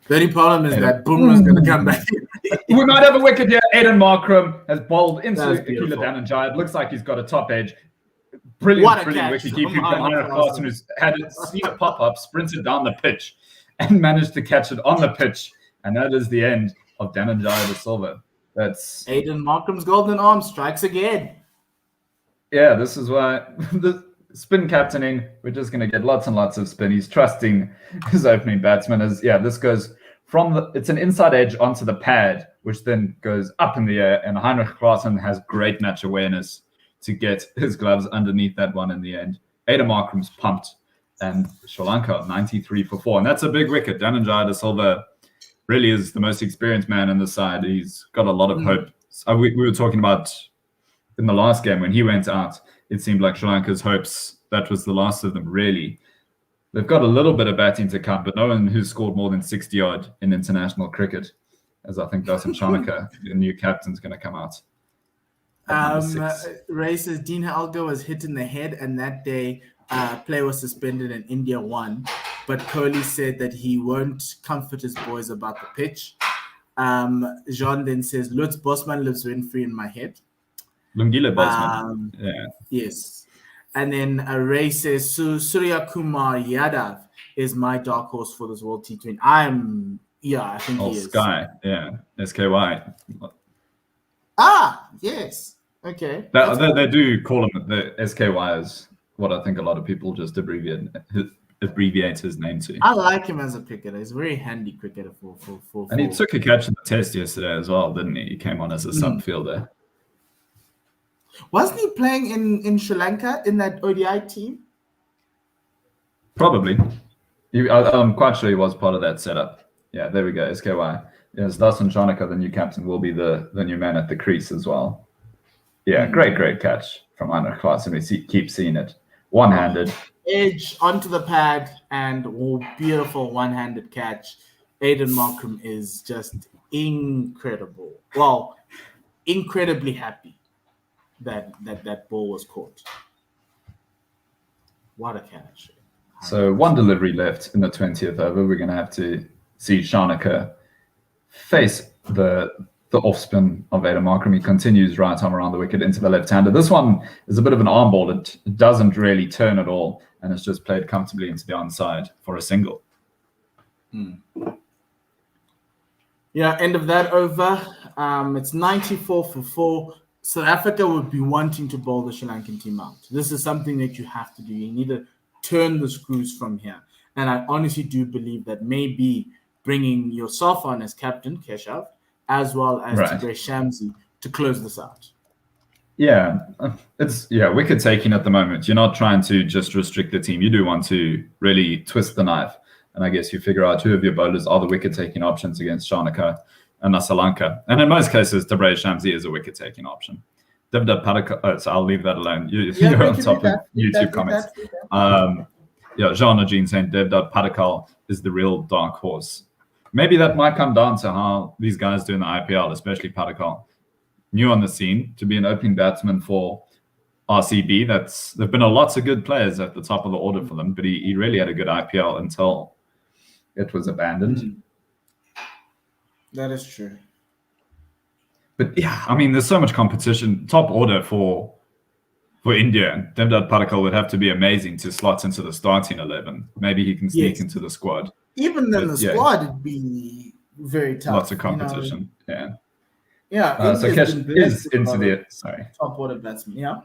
The only problem is that Bumrah's going to come back. We might have a wicket here. Aiden Markram has bowled into beautiful. Akila Dhananjaya. It looks like he's got a top edge. Brilliant wicket keeping from Heinrich Klaasen, who's seen it pop up, sprinted down the pitch, and managed to catch it on the pitch. And that is the end of Dhananjaya de Silva. That's Aiden Markram's golden arm strikes again. Yeah, this is why the spin captaining, we're just going to get lots and lots of spin. He's trusting his opening batsman this goes from it's an inside edge onto the pad, which then goes up in the air. And Heinrich Klaasen has great match awareness to get his gloves underneath that one in the end. Aiden Markram's pumped, and Sri Lanka 93 for 4. And that's a big wicket. Dhananjaya de Silva really is the most experienced man in the side. He's got a lot of hope. We were talking about in the last game when he went out, it seemed like Sri Lanka's hopes, that was the last of them, really. They've got a little bit of batting to come, but no one who's scored more than 60 odd in international cricket, as I think Dasan Chanaka, the new captain's going to come out. Ray says Dean Alga was hit in the head, and that day player was suspended and India won. But Kohli said that he won't comfort his boys about the pitch. Jean then says, Lutz Bosman lives rent-free in my head. Lungile Bosman. Yes. And then Ray says, Surya Kumar Yadav is my dark horse for this World T20. I think he is. Sky, SKY. Yes. Okay. They do call him the SKY is what I think a lot of people just abbreviate his name to. I like him as a cricketer. He's a very handy cricketer for And he took a catch in the test yesterday as well, didn't he? He came on as a sub fielder. Wasn't he playing in Sri Lanka in that ODI team? Probably. I'm quite sure he was part of that setup. Yeah, there we go. SKY. Yes, Dasan Chanaka, the new captain, will be the new man at the crease as well. Yeah, great catch from Heinrich Klaasen. We keep seeing it. One-handed. Edge onto the pad and beautiful one-handed catch. Aiden Markram is just incredible. Well, incredibly happy that ball was caught. What a catch. So one delivery left in the 20th over. We're going to have to see Chanaka face the off spin of Aiden Markram. He continues right arm around the wicket into the left-hander. This one is a bit of an arm ball. It doesn't really turn at all, and it's just played comfortably into the onside for a single. Yeah, end of that over. It's 94 for 4. South Africa would be wanting to bowl the Sri Lankan team out. This is something that you have to do. You need to turn the screws from here. And I honestly do believe that maybe bringing yourself on as captain, Keshav, as well as Tigray Shamsi to close this out. Yeah, it's wicket taking at the moment. You're not trying to just restrict the team. You do want to really twist the knife. And I guess you figure out who of your bowlers are the wicket-taking options against Chanaka and Sri Lanka. And in most cases, Tigray Shamsi is a wicket-taking option. Devdutt Padikkal, so I'll leave that alone. You're on top of YouTube comments. Jean Najeen saying Devdutt Padikkal is the real dark horse. Maybe that might come down to how these guys do in the IPL, especially Padikkal. New on the scene to be an opening batsman for RCB. There've been lots of good players at the top of the order for them, but he really had a good IPL until it was abandoned. That is true. But yeah, I mean, there's so much competition. Top order for India. Devdutt Padikkal would have to be amazing to slot into the starting 11. Maybe he can sneak into the squad. Even then, the squad would be very tough. Lots of competition. So Kesh is into the top order batsman. Yeah.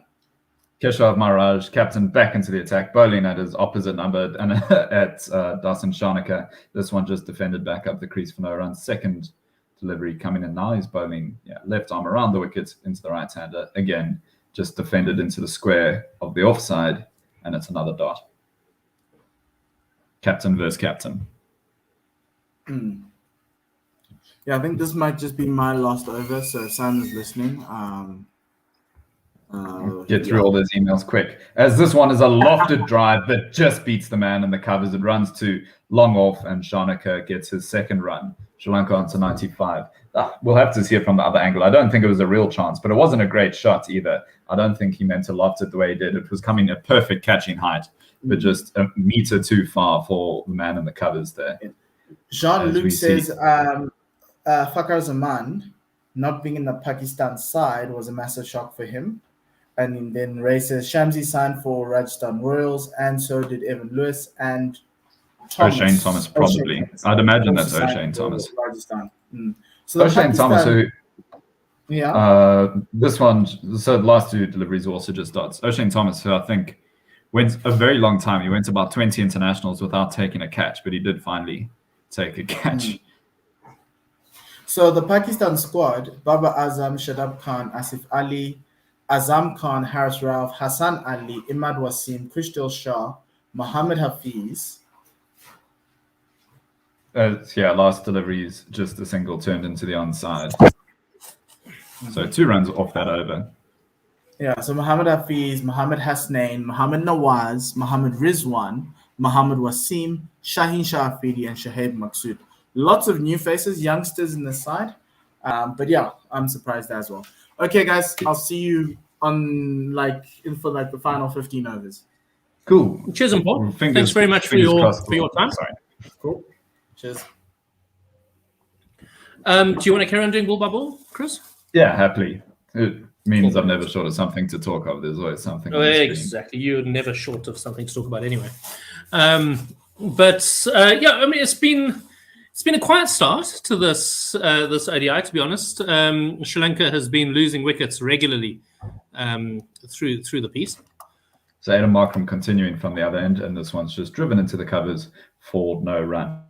Keshav Maharaj, captain, back into the attack, bowling at his opposite number and at Dasan Chanaka. This one just defended back up the crease for no runs. Second delivery coming in now. He's bowling left arm around the wicket into the right-hander. Again, just defended into the square of the offside, and it's another dot. Captain versus captain. Yeah, I think this might just be my last over, so if Simon's listening, get through all those emails quick, as this one is a lofted drive that just beats the man in the covers. It runs to long off, and Chanaka gets his second run. Sri Lanka on to 95. We'll have to see it from the other angle. I don't think it was a real chance, but it wasn't a great shot either. I don't think he meant to loft it the way he did. It was coming at perfect catching height, but just a meter too far for the man in the covers there. Jean-Luc says Fakhar Zaman not being in the Pakistan side was a massive shock for him. And then Ray says Shamsi signed for Rajasthan Royals, and so did Evan Lewis and Thomas. O'Shane Thomas, probably. I'd imagine that's O'Shane Thomas. Rajasthan. So O'Shane Thomas, who... Yeah. This one, so the last two deliveries were also just dots. O'Shane Thomas, who I think went a very long time. He went about 20 internationals without taking a catch, but he did finally take a catch. So the Pakistan squad, Baba Azam, Shadab Khan, Asif Ali, Azam Khan, Haris Rauf, Hassan Ali, Imad Wasim, Krishdil Shah, Mohammed Hafiz. Last deliveries, just a single turned into the onside. So 2 runs off that over. Yeah, so Mohammed Hafiz, Mohammed Hasnain, Mohammed Nawaz, Mohammed Rizwan, Mohammed Wasim, Shaheen Shahafidi, and Shahib Maksud. Lots of new faces, youngsters in the side. But yeah, I'm surprised as well. Okay, guys, I'll see you on for the final 15 overs. Cool. Cheers, and Paul. Thanks very much for your time. Sorry. Cool. Cheers. Do you want to carry on doing ball by ball, Chris? Yeah, happily. It means I'm never short of something to talk of. There's always something. Exactly. You're never short of something to talk about anyway. It's been a quiet start to this ODI, to be honest. Sri Lanka has been losing wickets regularly through the piece. So Adam Markram continuing from the other end, and this one's just driven into the covers for no run.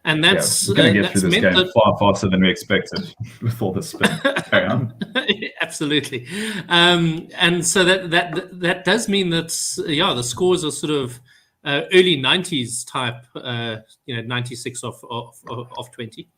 And that's we're going to get through this game far faster than we expected before the spin. Carry on. Absolutely, and so that does mean that the scores are sort of early 90s type, 96 off 20.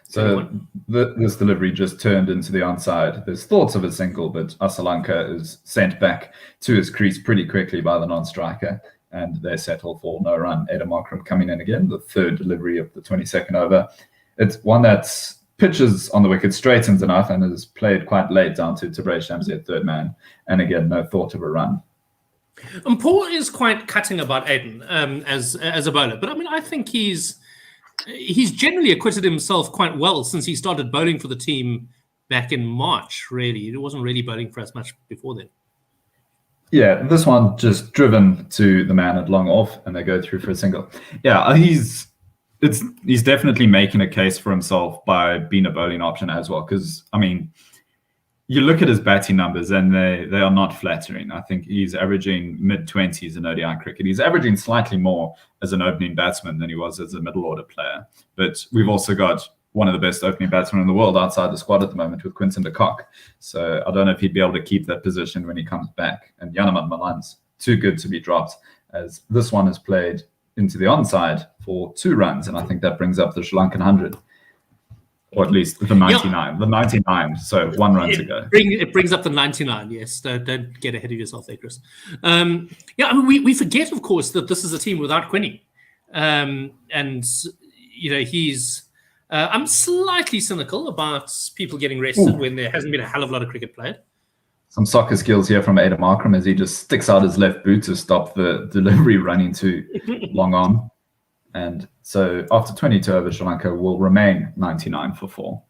So this delivery just turned into the onside. There's thoughts of a single, but Asalanka is sent back to his crease pretty quickly by the non-striker, and they settle for no run. Adam Markram coming in again, the 3rd delivery of the 22nd over. It's one that's pitches on the wicket, straightens enough, and is played quite late down to Tabraiz Shamsi at 3rd man. And again, no thought of a run. And Paul is quite cutting about Aiden as a bowler, but I mean, I think he's generally acquitted himself quite well since he started bowling for the team back in March. Really, it wasn't really bowling for us much before then. Yeah, this one just driven to the man at long off, and they go through for a single. Yeah, he's definitely making a case for himself by being a bowling option as well. Because I mean, you look at his batting numbers, and they are not flattering. I think he's averaging mid-20s in ODI cricket. He's averaging slightly more as an opening batsman than he was as a middle order player. But we've also got one of the best opening batsmen in the world outside the squad at the moment with Quinton de Kock. So I don't know if he'd be able to keep that position when he comes back. And Yanamat Malan's too good to be dropped, as this one is played into the onside for 2 runs. And I think that brings up the Sri Lankan 100. Or at least the 99. Yeah. The 99, so 1 run to go. It brings up the 99, yes. Don't get ahead of yourself there, Chris. I mean, we forget, of course, that this is a team without Quinny. He's... I'm slightly cynical about people getting rested when there hasn't been a hell of a lot of cricket played. Some soccer skills here from Adam Markram as he just sticks out his left boot to stop the delivery running too long on. And so after 22 overs, Sri Lanka will remain 99 for 4.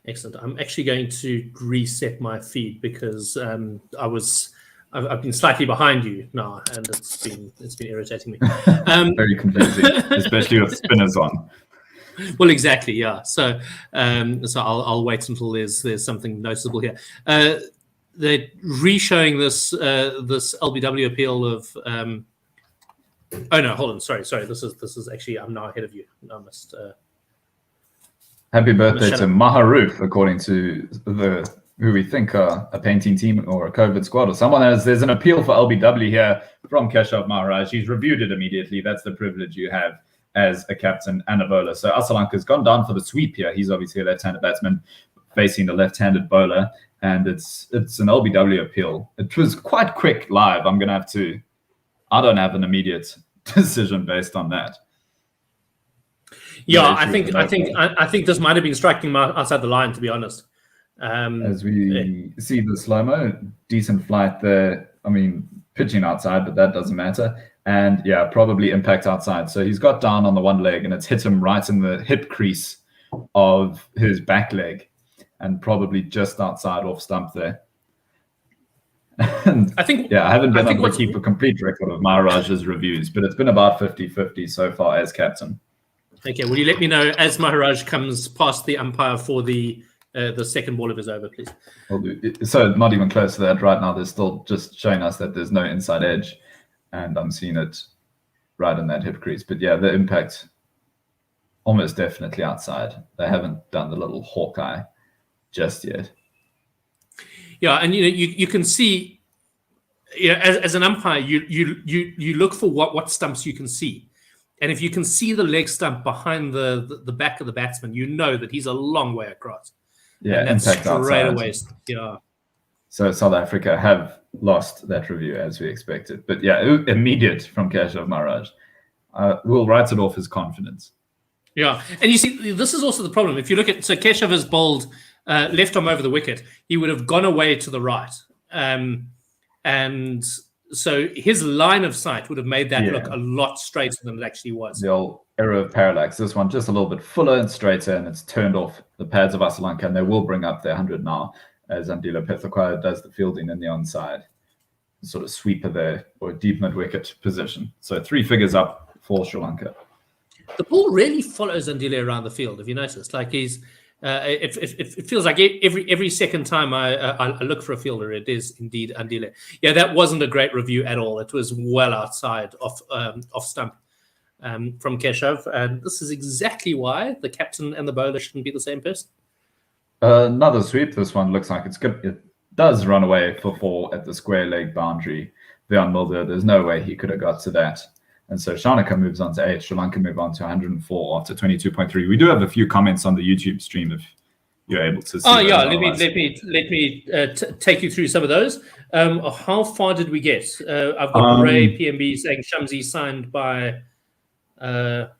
Excellent. I'm actually going to reset my feed because I've been slightly behind you now, and it's been irritating me. Very confusing, especially with spinners on. Well, exactly, yeah. So I'll wait until there's something noticeable here. They're re-showing this LBW appeal of. Oh no! Hold on. Sorry. This is actually. I'm now ahead of you. I must. Happy birthday to Maharoof, according to who we think are a painting team or a COVID squad or someone else. There's an appeal for LBW here from Keshav Maharaj. He's reviewed it immediately. That's the privilege you have as a captain and a bowler. So Asalanka's gone down for the sweep here. He's obviously a left-handed batsman facing a left-handed bowler, and it's an LBW appeal. It was quite quick live. I don't have an immediate decision based on that. Yeah, I think this might have been striking him outside the line, to be honest. As we see the slow-mo, decent flight there. I mean, pitching outside, but that doesn't matter. And yeah, probably impact outside. So he's got down on the one leg and it's hit him right in the hip crease of his back leg and probably just outside off stump there. And I think, yeah, I haven't been able to keep a complete record of Maharaj's reviews, but it's been about 50-50 so far as captain. Okay, will you let me know as Maharaj comes past the umpire for the second ball of his over, please? I'll do. So not even close to that right now. They're still just showing us that there's no inside edge, and I'm seeing it right in that hip crease. But yeah, the impact almost definitely outside. They haven't done the little Hawkeye just yet. Yeah, and you can see, as an umpire, you look for what stumps you can see. And if you can see the leg stump behind the back of the batsman, you know that he's a long way across. Yeah, and that's impact straight outside. away. Yeah. So South Africa have lost that review as we expected. But yeah, immediate from Keshav Maharaj. We'll write it off as confidence. Yeah, and you see, this is also the problem. If you look at, so Keshav has bowled left arm over the wicket, he would have gone away to the right. And so his line of sight would have made that look a lot straighter than it actually was. The old error of parallax. This one just a little bit fuller and straighter, and it's turned off the pads of Sri Lanka, and they will bring up their 100 now as Andile Pethakwaya does the fielding in the onside. Sort of sweeper there, or deep mid-wicket position. So 3 figures up for Sri Lanka. The ball really follows Andile around the field, have you noticed? Like he's... it feels like every second time I look for a fielder, it is indeed Andile. Yeah, that wasn't a great review at all. It was well outside off stump from Keshav, and this is exactly why the captain and the bowler shouldn't be the same person. Another sweep. This one looks like it's good. It does run away for 4 at the square leg boundary. Vian Mulder, there's no way he could have got to that. And so Shanaka moves on to 8. Sri Lanka move on to 104 after 22.3. We do have a few comments on the YouTube stream if you're able to see. Oh yeah, let me take you through some of those. How far did we get? I've got Ray PMB saying Shamsi signed by.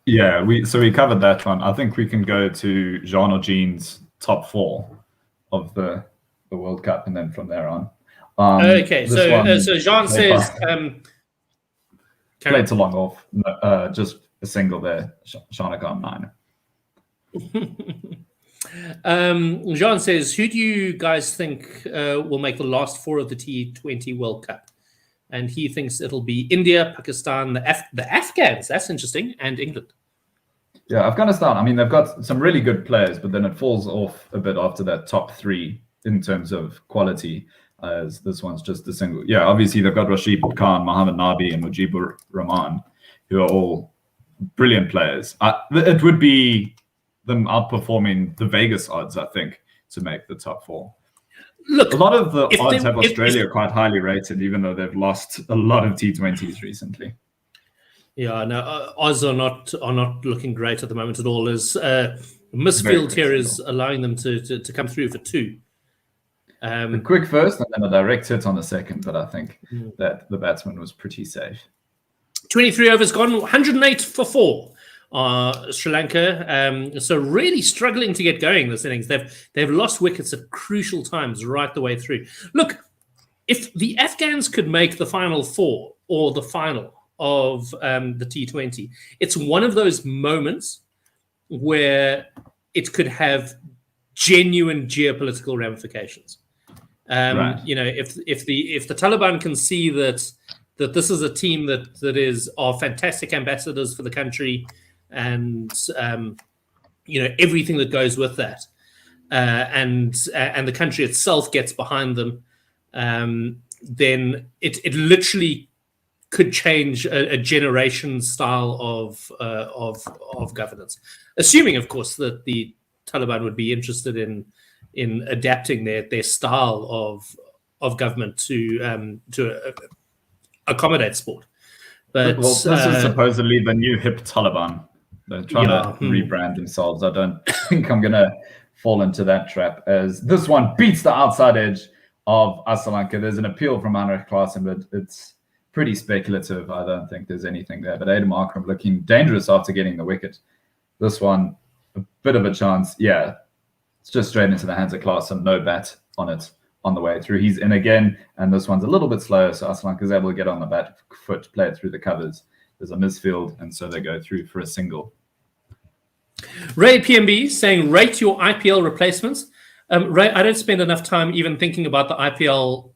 Yeah, we covered that one. I think we can go to Jean or Jean's top 4 of the World Cup, and then from there on. Okay, so Jean says. Played too long off, just a single there. Shanaka on 9. Jean says, who do you guys think will make the last 4 of the T20 World Cup? And he thinks it'll be India, Pakistan, the Afghans. That's interesting, and England. Yeah, Afghanistan. I mean, they've got some really good players, but then it falls off a bit after that top 3 in terms of quality. As this one's just a single. Yeah, obviously they've got Rashid Khan, Mohammad Nabi, and Mujibur Rahman, who are all brilliant players. It would be them outperforming the Vegas odds, I think, to make the top 4. Look, a lot of the odds have Australia quite highly rated, even though they've lost a lot of T20s recently. Yeah, no, Oz are not looking great at the moment at all. As misfield here is allowing them to come through for 2. A quick first and then a direct hit on the second, but I think that the batsman was pretty safe. 23 overs gone, 108 for 4. Sri Lanka, so really struggling to get going this innings. They've lost wickets at crucial times right the way through. Look, if the Afghans could make the final 4 or the final of the T20, it's one of those moments where it could have genuine geopolitical ramifications. Right. If the Taliban can see that this is a team that are fantastic ambassadors for the country, and everything that goes with that, and the country itself gets behind them, then it literally could change a generation style of governance, assuming, of course, that the Taliban would be interested in adapting their style of government to accommodate sport. But this is supposedly the new hip Taliban. They're trying to rebrand themselves. I don't think I'm going to fall into that trap, as this one beats the outside edge of Sri Lanka. There's an appeal from Heinrich Klaassen, but it's pretty speculative. I don't think there's anything there. But Adam Akram looking dangerous after getting the wicket. This one, a bit of a chance. Yeah, it's just straight into the hands of Klaassen, no bat on it on the way through. He's in again, and this one's a little bit slower, so Sri Lanka is able to get on the back foot, play it through the covers. There's a misfield, and so they go through for a single. Ray PMB saying, rate your IPL replacements. Ray, I don't spend enough time even thinking about the IPL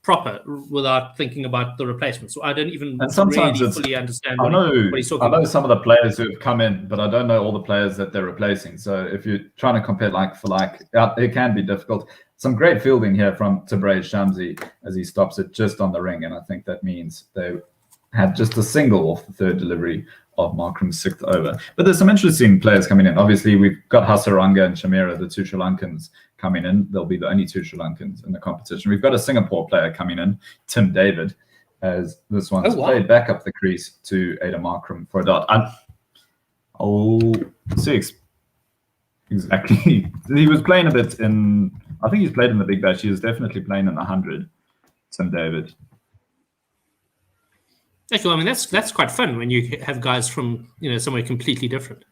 proper without thinking about the replacements. So I don't even really fully understand what he's talking about. I know some of the players who have come in, but I don't know all the players that they're replacing. So if you're trying to compare like for like, it can be difficult. Some great fielding here from Tabraiz Shamsi as he stops it just on the ring, and I think that means they had just a single off the third delivery of Markram's sixth over. But there's some interesting players coming in. Obviously, we've got Hasaranga and Shamira, the two Sri Lankans, coming in. They'll be the only two Sri Lankans in the competition. We've got a Singapore player coming in, Tim David, as this one's played back up the crease to Ada Markram for a dot. I'll see exactly. He was playing a bit in, I think he's played in the Big Bash. He was definitely playing in the 100, Tim David. Actually, I mean, that's quite fun when you have guys from, somewhere completely different.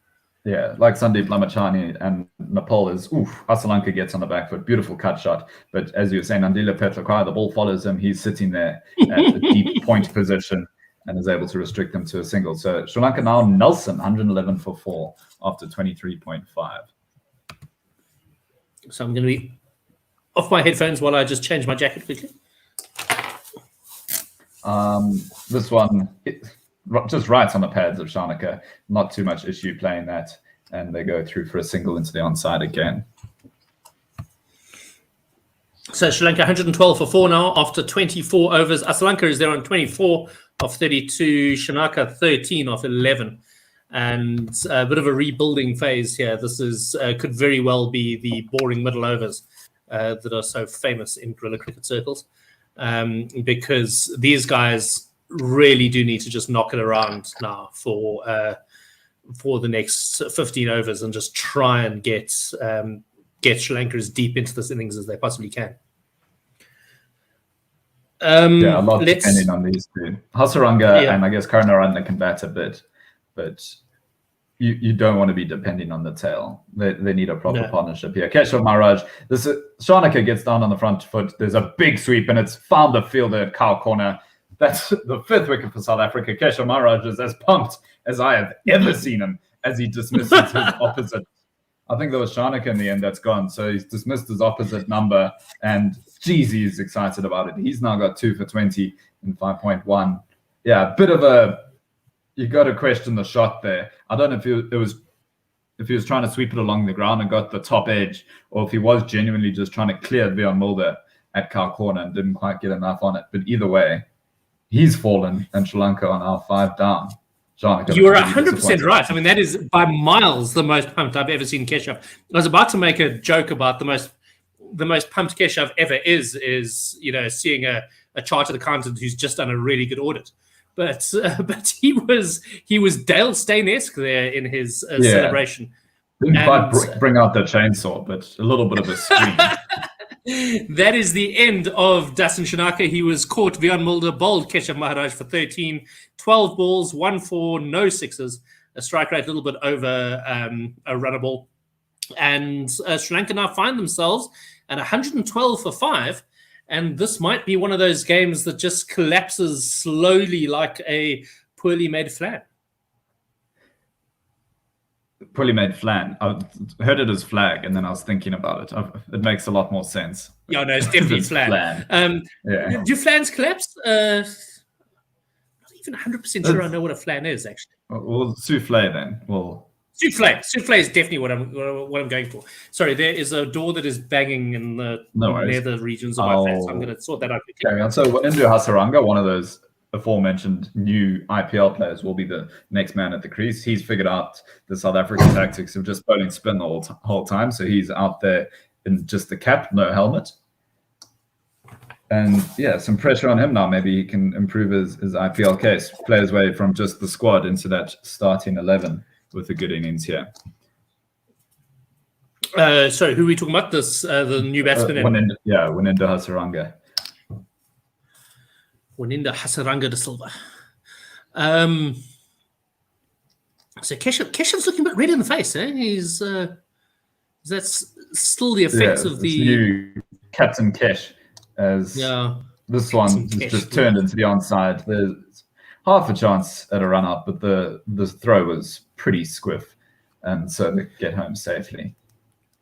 Yeah, like Sandeep Lamachani and Nepal is, Sri Lanka gets on the back foot, beautiful cut shot. But as you were saying, Andila Petlakai, the ball follows him. He's sitting there at a deep point position and is able to restrict them to a single. So Sri Lanka now, Nelson, 111 for 4 after 23.5. So I'm going to be off my headphones while I just change my jacket quickly. This one just right on the pads of Shanaka. Not too much issue playing that, and they go through for a single into the onside again. So Sri Lanka 112 for 4 now after 24 overs. Sri Lanka is there on 24 of 32. Sri Lanka 13 of 11. And a bit of a rebuilding phase here. This is could very well be the boring middle overs that are so famous in guerrilla cricket circles. Because these guys really do need to just knock it around now for the next 15 overs and just try and get Sri Lanka as deep into this innings as they possibly can. A lot depending on these two. Hasaranga and I guess Karunaratne can bat a bit, but you don't want to be depending on the tail. They need a proper partnership here. Keshav Maharaj, Shanaka gets down on the front foot. There's a big sweep, and it's found the fielder at cow corner. That's the 5th wicket for South Africa. Keshav Maharaj is as pumped as I have ever seen him as he dismisses his opposite. I think there was Shanaka in the end that's gone. So he's dismissed his opposite number, and geez, he's excited about it. He's now got 2 for 20 in 5.1. Yeah, a bit of a... You got to question the shot there. I don't know if he was trying to sweep it along the ground and got the top edge, or if he was genuinely just trying to clear Vion Mulder at cow corner and didn't quite get enough on it. But either way, he's fallen, and Sri Lanka are now 5 down. You are 100% right. I mean, that is by miles the most pumped I've ever seen Keshav. I was about to make a joke about the most pumped Keshav ever is seeing a chartered accountant who's just done a really good audit. But he was Dale Steyn-esque there in his celebration. Didn't quite bring out the chainsaw, but a little bit of a scream. That is the end of Dasan Shanaka. He was caught. Vion Mulder bowled Keshav Maharaj for 13, 12 balls, 1 4, no sixes, a strike rate a little bit over a runnable. And Sri Lanka now find themselves at 112 for 5. And this might be one of those games that just collapses slowly like a poorly made flan. Poorly made flan. I heard it as flag, and then I was thinking about it. It makes a lot more sense. Yeah, no, it's definitely flan. Do flans collapse? Not even 100% sure I know what a flan is, actually. Well, souffle then. Well, souffle. Souffle is definitely what I'm going for. Sorry, there is a door that is banging in the nether regions of my flat, so I'm going to sort that out quickly. Carry on. So Wanindu Hasaranga, one of those aforementioned new IPL players, will be the next man at the crease. He's figured out the South African tactics of just bowling spin the whole time, so he's out there in just the cap, no helmet. And some pressure on him now. Maybe he can improve his IPL case. Play his way from just the squad into that starting 11 with a good innings here. Sorry, who are we talking about? The new batsman? Wanindu Hasaranga. Wanindu Hasaranga de Silva. So Keshav's looking a bit red in the face, eh? That's still the effects of the new Captain Kesh, as this one is just turned into the onside. There's half a chance at a run up, but the throw was pretty squiff, and so they get home safely.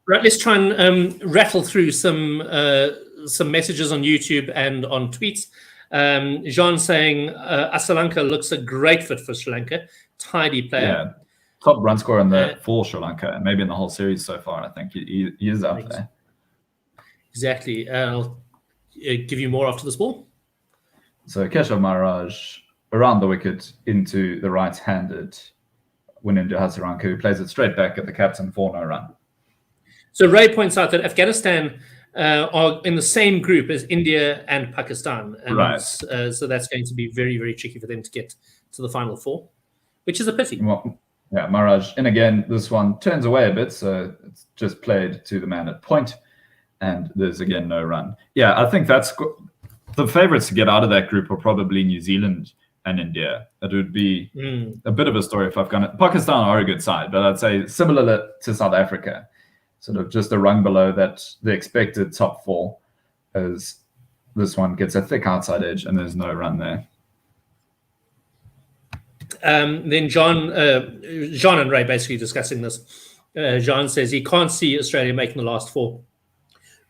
Right, let's try and rattle through some messages on YouTube and on tweets. Jean saying Sri Lanka looks a great fit for Sri Lanka. Tidy player. Yeah. Top run scorer in for Sri Lanka, and maybe in the whole series so far. I think he is up there. Exactly. I'll give you more after this ball. So Keshav Maharaj around the wicket into the right-handed Winindu Hasaranka, who plays it straight back at the captain for no run. So Ray points out that Afghanistan are in the same group as India and Pakistan. And, right. So that's going to be very, very tricky for them to get to the final four, which is a pity. Well, yeah, Maharaj. And again, this one turns away a bit, so it's just played to the man at point, and there's again no run. Yeah, I think that's the favourites to get out of that group are probably New Zealand and India. It would be a bit of a story if Pakistan are a good side, but I'd say similar to South Africa, sort of just a rung below that the expected top four, as this one gets a thick outside edge and there's no run there. Then John and Ray basically discussing this. John says he can't see Australia making the last four.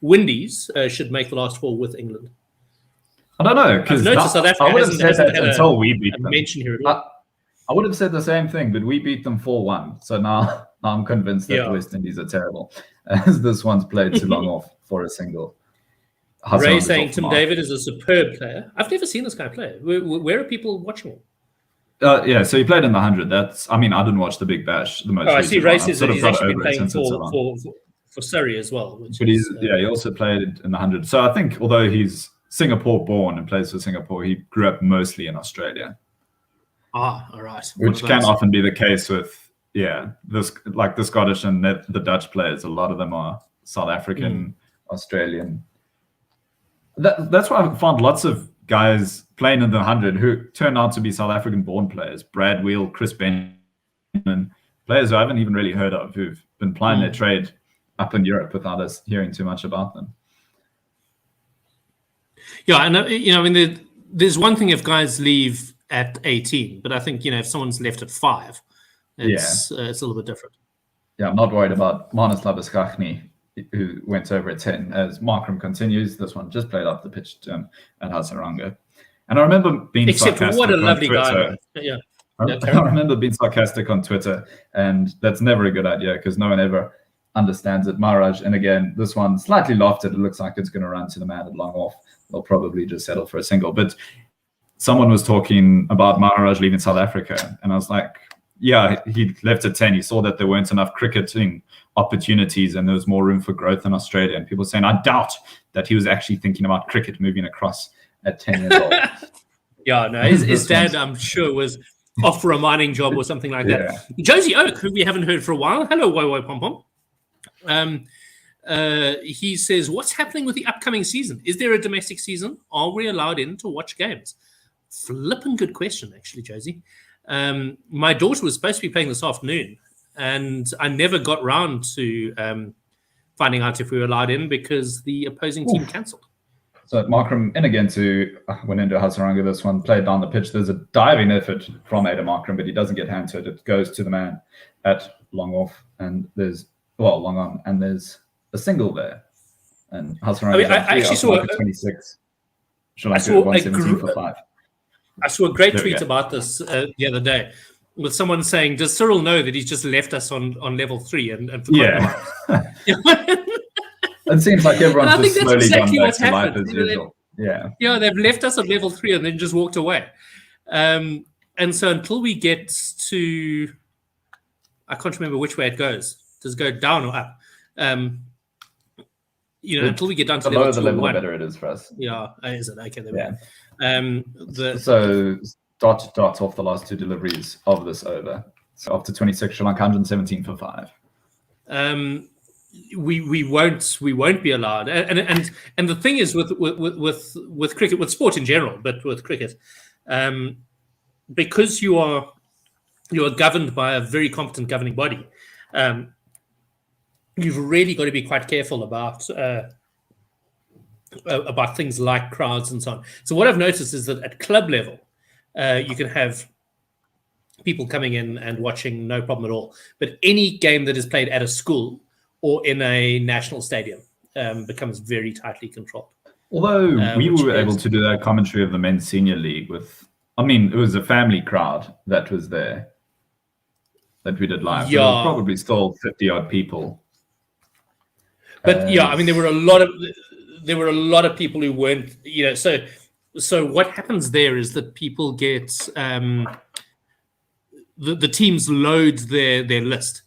Windies should make the last four with England. I don't know, because South Africa I would have said that until we beat them. Mention here I would have said the same thing, but we beat them 4-1. So now I'm convinced that the West Indies are terrible, as this one's played too long off for a single. Ray saying Tim David is a superb player. I've never seen this guy play. Where are people watching him? Yeah, so he played in the 100. I didn't watch the Big Bash. The most. I see. Ray says that he's actually been playing for Surrey as well. But he also played in the 100. So I think although he's Singapore born and plays for Singapore, he grew up mostly in Australia. All right. Which can often be the case with the Scottish and the Dutch players. A lot of them are South African, Australian. That's why I found lots of guys playing in the 100 who turned out to be South African born players. Brad Wheel, Chris Benjamin, players who I haven't even really heard of, who've been playing their trade up in Europe without us hearing too much about them. Yeah, and there's one thing if guys leave at 18, but I think if someone's left at 5, it's a little bit different. Yeah, I'm not worried about Marnus Labuschagne, who went over at 10. As Markram continues, this one just played up the pitch to him at Hasaranka. And I remember being sarcastic what a lovely on Twitter. guy. Yeah. I remember being sarcastic on Twitter, and that's never a good idea because no one ever understands it. Maharaj, and again, this one slightly lofted. It looks like it's going to run to the man at long off. They'll probably just settle for a single. But someone was talking about Maharaj leaving South Africa, and I was like, yeah, he left at 10. He saw that there weren't enough cricketing opportunities and there was more room for growth in Australia. And people saying, I doubt that he was actually thinking about cricket moving across at 10 years old. Yeah, no, his dad, I'm sure, was off for a mining job or something like that. Josie Oak, who we haven't heard for a while. Hello, Woy Pom Pom. He says, what's happening with the upcoming season? Is there a domestic season? Are we allowed in to watch games? Flippin' good question, actually, Josie. My daughter was supposed to be playing this afternoon, and I never got round to finding out if we were allowed in because the opposing team cancelled. So Markram in again to Winindu Hasaranka. This one played down the pitch. There's a diving effort from Ada Markram, but he doesn't get hand to it. It goes to the man at long off, and there's long on, and there's a single there. And Hasaranka I actually saw 26. Sri Lanka 117 for 5. I saw a great tweet about this the other day with someone saying, does Cyril know that he's just left us on level 3 and forgot about it? It seems like everyone's just slowly exactly gone back to happened. life as usual. Yeah, they've left us at level 3 and then just walked away. And so until we get to, I can't remember which way it goes. Does it go down or up? Until we get down to the lower the level, the better it is for us. Yeah, is it? Okay, there we go. So dot off the last 2 deliveries of this over. So after 26, Sri Lanka 117 for 5. We won't be allowed. And the thing is with cricket, with sport in general, but with cricket, because you are you are governed by a very competent governing body. You've really got to be quite careful about things like crowds and so on. So what I've noticed is that at club level, you can have people coming in and watching, no problem at all. But any game that is played at a school or in a national stadium becomes very tightly controlled. Although we were able to do that commentary of the men's senior league with, I mean, it was a family crowd that was there that we did live. Yeah. But it was probably still 50-odd people. But yeah, I mean, there were a lot of people who weren't, so what happens there is that people get the teams load their list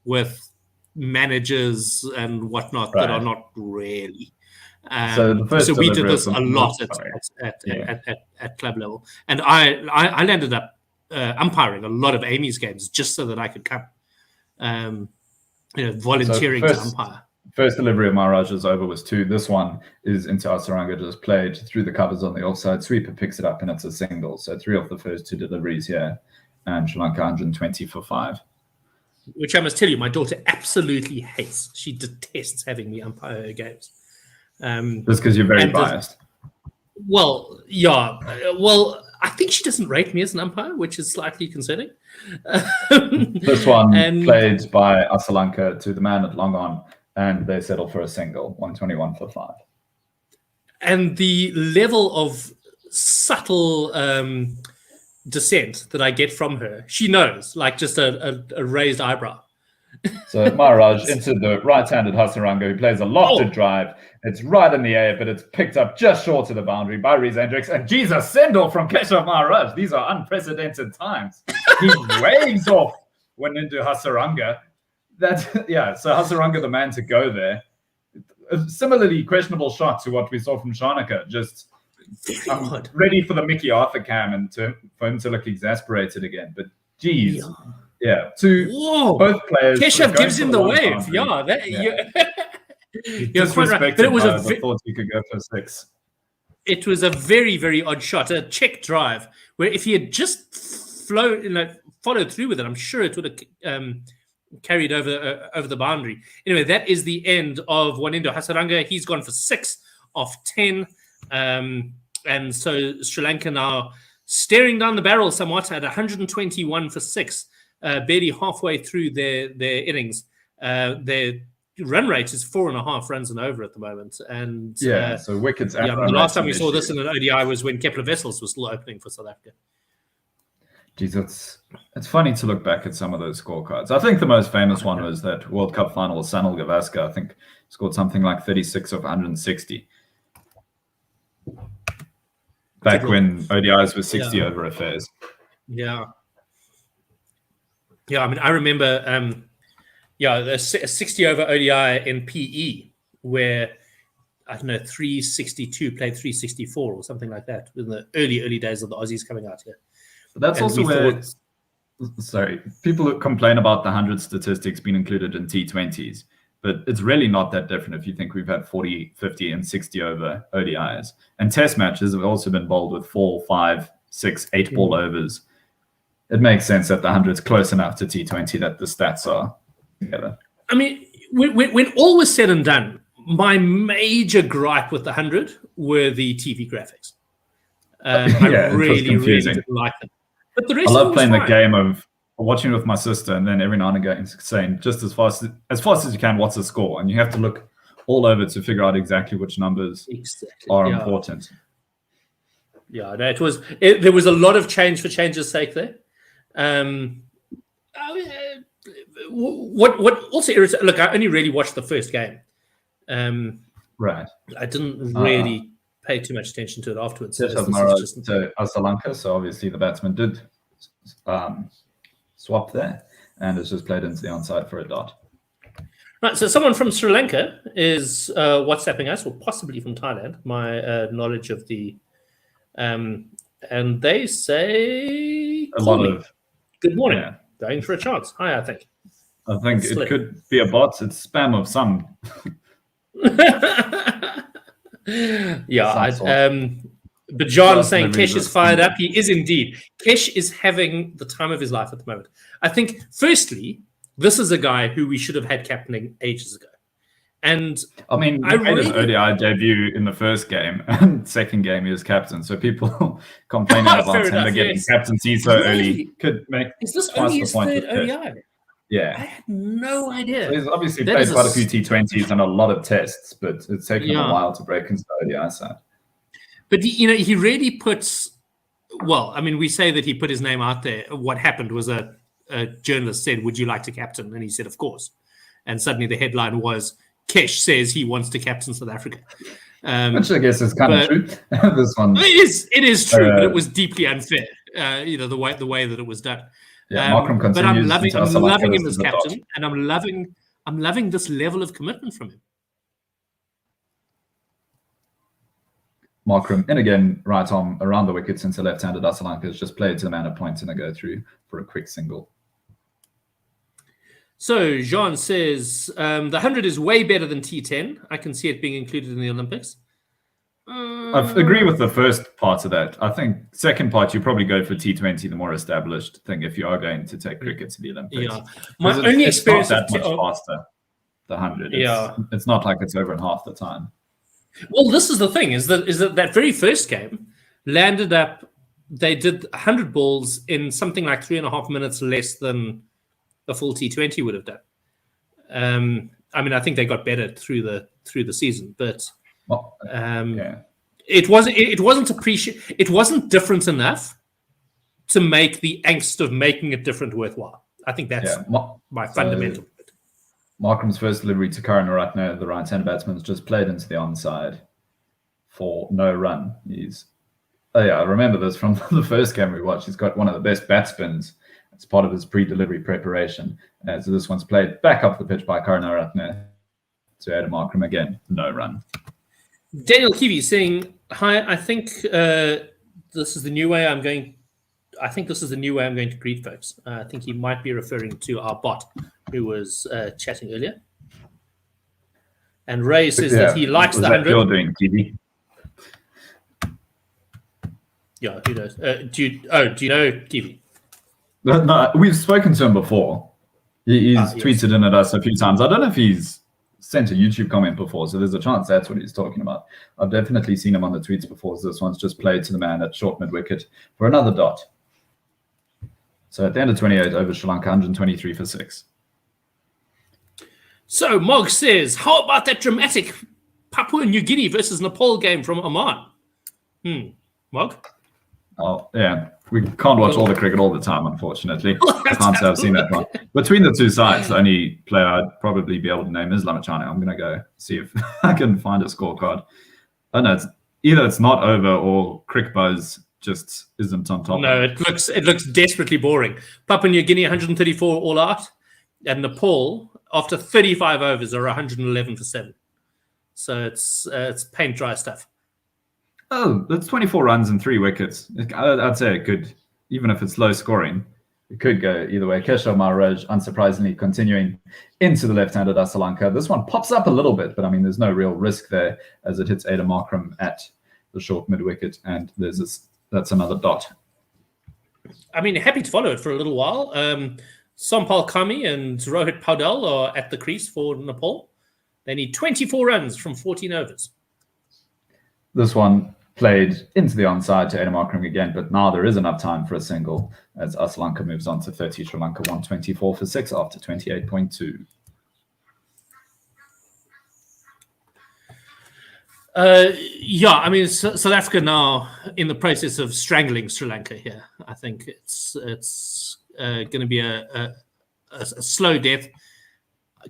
with managers and whatnot that are not really. So we did this a lot at club level, and I landed up umpiring a lot of Amy's games just so that I could come, volunteering to umpire. First delivery of Maharaj is over was 2. This one is into Hasaranga, just played through the covers on the offside. Sweeper picks it up and it's a single. So 3 of the first 2 deliveries here, and Sri Lanka 120 for 5. Which I must tell you, my daughter absolutely hates. She detests having me umpire her games. Just because you're very biased. Well, yeah. Well, I think she doesn't rate me as an umpire, which is slightly concerning. This one played by Asalanka to the man at long on, and they settled for a single, 121 for 5. And the level of subtle dissent that I get from her, she knows, like just a raised eyebrow. So Maharaj into the right-handed Hasaranga, who plays a lofted drive. It's right in the air, but it's picked up just short of the boundary by Reese Hendricks. And Jesus, send-off from Keshav Maharaj. These are unprecedented times. He waves off when into Hasaranga. So Hasaranga, the man to go there. A similarly questionable shot to what we saw from Shanaka. Just ready for the Mickey Arthur cam and for him to look exasperated again. But geez. Yeah, both players. Keshav gives him the wave. You're quite right. But it was thought he could go for 6. It was a very, very odd shot, a check drive, where if he had just followed through with it, I'm sure it would have carried over the boundary. Anyway, that is the end of Wanindo Hasaranga. He's gone for 6 off 10, and so Sri Lanka now staring down the barrel somewhat at 121 for 6. Barely halfway through their innings. Their run rate is 4.5 runs and over at the moment. And so wickets. The last time we saw this in an ODI was when Kepler Wessels was still opening for South Africa. Geez, it's funny to look back at some of those scorecards. I think the most famous one was that World Cup final with Sanil Gavaskar. I think scored something like 36 of 160. Back when ODIs were 60 over affairs. Yeah, I mean, I remember, a 60 over ODI in PE where, I don't know, 362 played 364 or something like that in the early days of the Aussies coming out here. But that's also where, people complain about the 100 statistics being included in T20s, but it's really not that different if you think we've had 40, 50, and 60 over ODIs. And test matches have also been bowled with 4, 5, 6, 8 ball overs. It makes sense that the 100's close enough to T20 that the stats are together. I mean, when all was said and done, my major gripe with the 100 were the TV graphics. I really didn't like them. But the rest I love playing the game of watching with my sister, and then every now and again saying just as fast as you can, what's the score? And you have to look all over to figure out exactly which numbers are important. Yeah, no, there was a lot of change for change's sake there. What also irritates? Look, I only really watched the first game. Right. I didn't really pay too much attention to it afterwards. To Asalanka, so obviously the batsman did swap there, and it's just played into the onside for a dot. Right, so someone from Sri Lanka is WhatsApping us, or possibly from Thailand. My knowledge of the, and they say good morning. Yeah. Going for a chance. Hi, I think it could be a bot. It's spam of some. But John Just saying delivery Kesh is is fired single. up. He is indeed. Kesh is having the time of his life at the moment. I think, firstly, this is a guy who we should have had captaining ages ago. And I mean, I he made his really- ODI debut in the first game, and second game he was captain. So people complaining about Fair him enough, getting yes. captaincy so Really? early could make Is this twice only the his point third with Kesh. ODI? I Yeah. had no idea. So he's obviously That played is a quite a few T20s and a lot of tests, but it's taken him Yeah. a while to break into the ODI side. But he really puts. Well, I mean, we say that he put his name out there. What happened was a journalist said, "Would you like to captain?" And he said, "Of course." And suddenly the headline was, "Kesh says he wants to captain South Africa." Which I guess is kind of true. This one, it is true, but it was deeply unfair. The way that it was done. yeah, Markram continues. But I'm loving him this as is a captain, dot. and I'm loving this level of commitment from him. Markram in again, right arm around the wicket since the left-handed Sri Lanka has just played to the man at point and a go through for a quick single. So Jean says the 100 is way better than T10. I can see it being included in the Olympics. I agree with the first part of that. I think second part, you probably go for T20, the more established thing, if you are going to take cricket to the Olympics. Yeah, my Because only it's experience not that of much faster. The 100. Yeah. It's not like it's over in half the time. Well, this is the thing: is that very first game landed up. They did 100 balls in something like 3.5 minutes less than a full T20 would have done. I mean, I think they got better through the season, but Well, yeah. it wasn't different enough to make the angst of making it different worthwhile. I think that's my fundamental. Markram's first delivery to Karunaratne, the right-hand batsman, has just played into the onside for no run. I remember this from the first game we watched. He's got one of the best bat spins as part of his pre-delivery preparation. So this one's played back up the pitch by Karunaratne to Adam Markram again, no run. Daniel Kiwi saying, "Hi, I think this is the new way I'm going. I think this is the new way I'm going to greet folks." I think he might be referring to our bot who was chatting earlier. And Ray says that he likes the 100. You're doing, Kiwi. Yeah, who knows? Do you know Kiwi? No, we've spoken to him before. He's tweeted in at us a few times. I don't know if he's sent a YouTube comment before, so there's a chance that's what he's talking about. I've definitely seen him on the tweets before. So this one's just played to the man at short mid-wicket for another dot. So at the end of 28 over Sri Lanka, 123 for 6. So Mog says, how about that dramatic Papua New Guinea versus Nepal game from Oman? Mog? Oh, yeah. We can't watch all the cricket all the time, unfortunately. I can't say I've seen that one. Between the two sides, the only player I'd probably be able to name is Lamachane. I'm going to go see if I can find a scorecard. Oh, no, it's not over or Crick Buzz just isn't on top. No, it looks desperately boring. Papua New Guinea 134 all out, and Nepal after 35 overs are 111 for 7. So it's paint dry stuff. Oh, that's 24 runs and 3 wickets. I'd say it could, even if it's low scoring, it could go either way. Keshav Maharaj, unsurprisingly, continuing into the left-handed Sri Lanka. This one pops up a little bit, but I mean, there's no real risk there as it hits Adam Markram at the short mid-wicket, and that's another dot. I mean, happy to follow it for a little while. Sampal Kami and Rohit Paudel are at the crease for Nepal. They need 24 runs from 14 overs. This one played into the onside to Adam Markram again, but now there is enough time for a single as Sri Lanka moves on to 30. Sri Lanka 124 for 6 after 28.2. I mean, South Africa now in the process of strangling Sri Lanka here. I think it's going to be a slow death.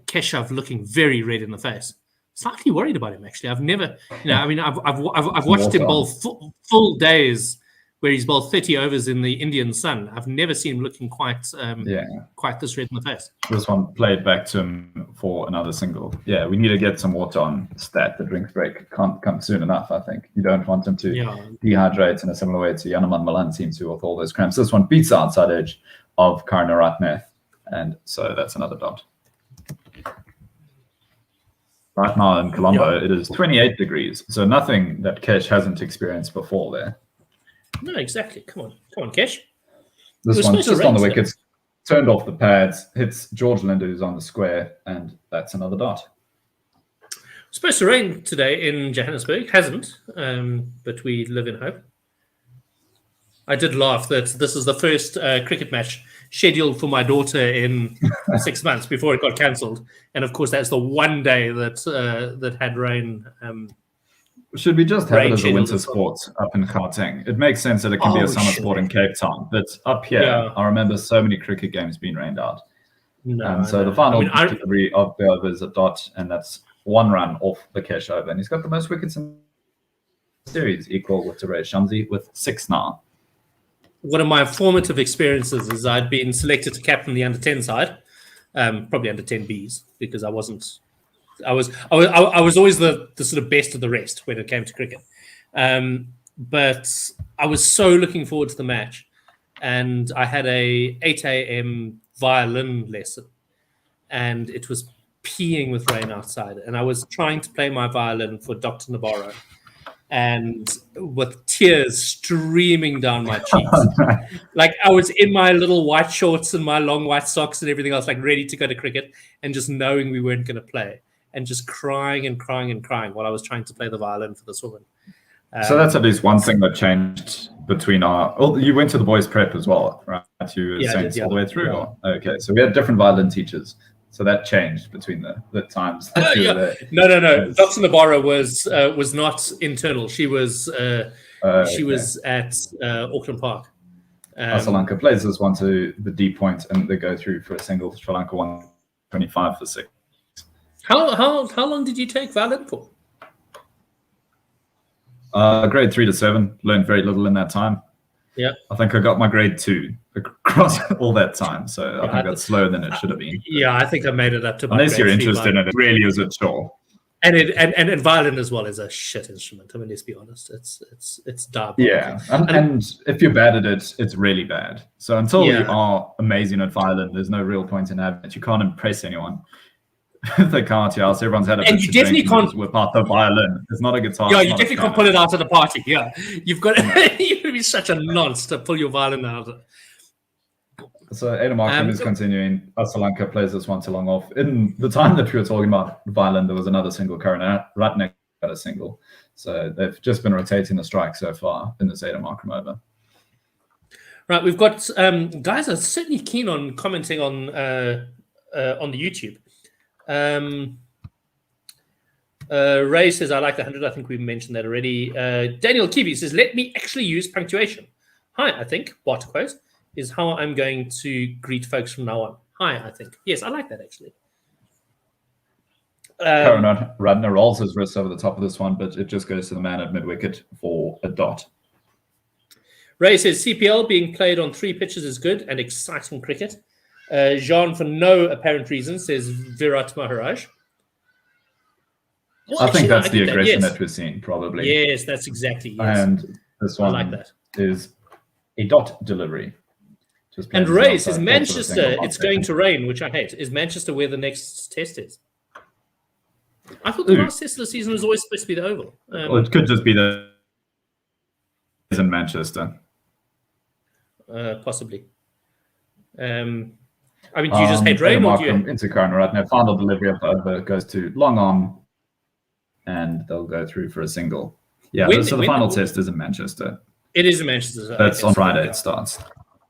Keshav looking very red in the face. Slightly worried about him, actually. I've never, I've watched him bowl full days where he's bowled 30 overs in the Indian sun. I've never seen him looking quite this red in the face. This one played back to him for another single. Yeah, we need to get some water on Stat. The drink break can't come soon enough, I think. You don't want him to dehydrate in a similar way to Yanaman Malan seems to with all those cramps. This one beats the outside edge of Karunaratne, and so that's another dot. right now in Colombo, it is 28 degrees. So nothing that Kesh hasn't experienced before there. No, exactly. Come on, Kesh. This one just on the wickets, turned off the pads, hits George Linder, who's on the square, and that's another dot. Supposed to rain today in Johannesburg. Hasn't, but we live in hope. I did laugh that this is the first cricket match scheduled for my daughter in 6 months before it got cancelled. And of course, that's the one day that had rain. Should we just have it as a winter sport up in Gauteng? It makes sense that it can be a summer sport in Cape Town, but up here, I remember so many cricket games being rained out. And so the final delivery of the over is a dot, and that's 1 run off the Kesh over. And he's got the most wickets in the series, equal with Terej Shamsi with 6 now. One of my formative experiences is I'd been selected to captain the under-10 side, probably under-10Bs, because I was always the sort of best of the rest when it came to cricket. But I was so looking forward to the match, and I had a 8 a.m. violin lesson, and it was peeing with rain outside, and I was trying to play my violin for Dr. Navarro, and with tears streaming down my cheeks. Like I was in my little white shorts and my long white socks and everything else, like ready to go to cricket, and just knowing we weren't going to play, and just crying and crying and crying while I was trying to play the violin for this woman. So that's at least one thing that changed between our... Oh, you went to the boys' prep as well, right? You were Saints all the way through? Yeah. Okay, so we had different violin teachers. So that changed between the times. No. Dr. Navarro was not internal. She was was at Auckland Park. Sri Lanka plays this one to the D point, and they go through for a single. Sri Lanka 125 for 6. How long did you take violin for? Grade 3 to 7. Learned very little in that time. Yeah, I think I got my grade 2 across all that time. So I think that's slower than it should have been. Yeah, I think I made it up to. Unless you're interested in it, really is a chore. And violin as well is a shit instrument. I mean, let's be honest, it's diabolical. Yeah, and if you're bad at it, it's really bad. So until you are amazing at violin, there's no real point in having it. You can't impress anyone. They can't. Yeah, so everyone's had a. And you definitely can't whip out the violin. It's not a guitar. Yeah, you definitely can't pull it out at a party. Yeah, you've got you've got to be such a nonce to pull your violin out. So Adam Markham is continuing. Sri Lanka plays this one too long off. In the time that we were talking about violin, there was another single. Karan Ratnek got a single. So they've just been rotating the strike so far in this Adam Markham over. Right, we've got guys are certainly keen on commenting on the YouTube. Ray says, I like the 100. I think we mentioned that already. Daniel Kiwi says, let me actually use punctuation. Hi, I think, bot quote, is how I'm going to greet folks from now on. Hi, I think. Yes, I like that, actually. Karen Radner rolls his wrist over the top of this one, but it just goes to the man at mid-wicket for a dot. Ray says, CPL being played on 3 pitches is good and exciting cricket. Jean, for no apparent reason, says Virat Maharaj. Well, I think that's the aggression that we're seeing, probably. Yes, that's exactly. Yes. And this one like that. is a dot delivery. And Ray says, Manchester, it's going to rain, which I hate. Is Manchester where the next test is? I thought the last test of the season was always supposed to be the Oval. Well, it could just be the in Manchester. Possibly. I mean, do you just hate rain, or do you? Into Karen Ratner. Final delivery of the over goes to long on, and they'll go through for a single. Yeah, so the final test is in Manchester. It is in Manchester. That's on Friday. It starts.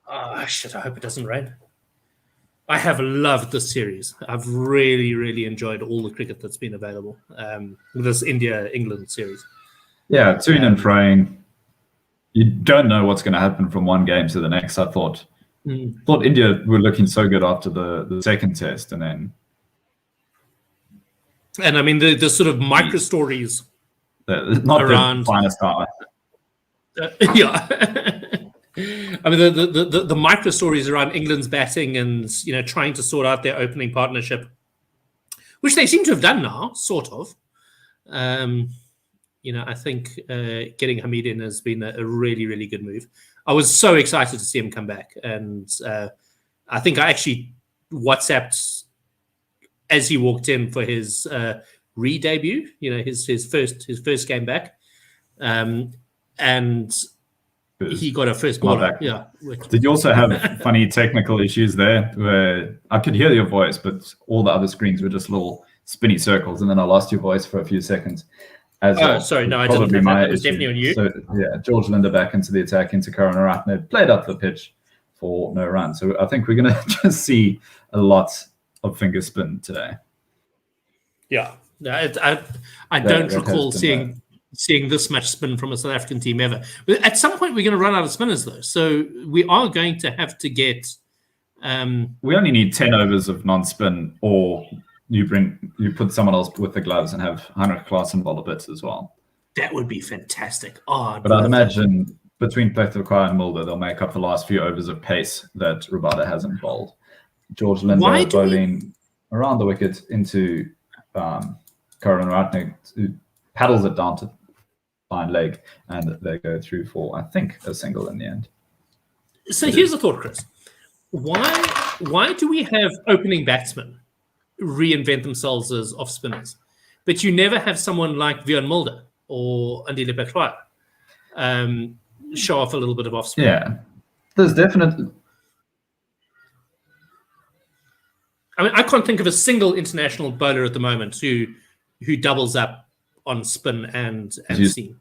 Oh shit! I hope it doesn't rain. I have loved this series. I've really, really enjoyed all the cricket that's been available. This India-England series. Yeah, tune and froing. You don't know what's going to happen from one game to the next. I thought India were looking so good after the second test, and then. And I mean the sort of micro stories. Not around the finest hour. Yeah. I mean the micro stories around England's batting and trying to sort out their opening partnership, which they seem to have done now, sort of. I think getting Hamid in has been a really, really good move. I was so excited to see him come back, and I think I actually WhatsApped as he walked in for his re-debut. His first game back, and he got a first ball. Yeah. Did you also have funny technical issues there where I could hear your voice, but all the other screens were just little spinny circles, and then I lost your voice for a few seconds? Sorry, no, I didn't have that. It was definitely on you. So, yeah, George Linde back into the attack, into Karunaratne, played up the pitch for no run. So I think we're going to just see a lot of finger spin today. Yeah. I don't recall seeing this much spin from a South African team ever. But at some point, we're going to run out of spinners, though. So we are going to have to get... we only need 10 overs of non-spin, or you put someone else with the gloves and have Heinrich Klaassen bowl a bit as well. That would be fantastic. But I'd imagine between Plethora and Mulder, they'll make up the last few overs of pace that Rabada hasn't bowled. George Linde bowling around the wicket into Karunaratne, who paddles it down to fine leg, and they go through for, I think, a single in the end. So here's the thought, Chris. Why do we have opening batsmen reinvent themselves as off spinners, but you never have someone like Vian Mulder or Andile Petroa show off a little bit of off spin? Yeah, there's definitely. I mean, I can't think of a single international bowler at the moment who doubles up on spin and seam.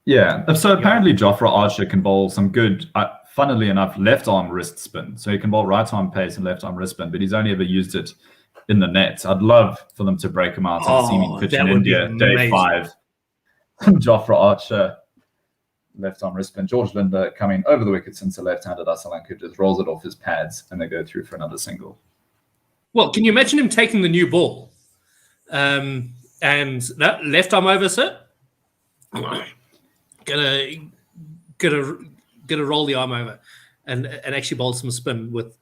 Yeah, so apparently Jofra Archer can bowl some good, funnily enough, left arm wrist spin. So he can bowl right arm pace and left arm wrist spin, but he's only ever used it in the net. I'd love for them to break him out to the seaming pitch in India, day 5. Jofra Archer, left arm wrist spin. George Linde coming over the wickets into left-handed Asalanka, just rolls it off his pads and they go through for another single. Well, can you imagine him taking the new ball and left arm over, sir? Gonna roll the arm over and actually bowl some spin with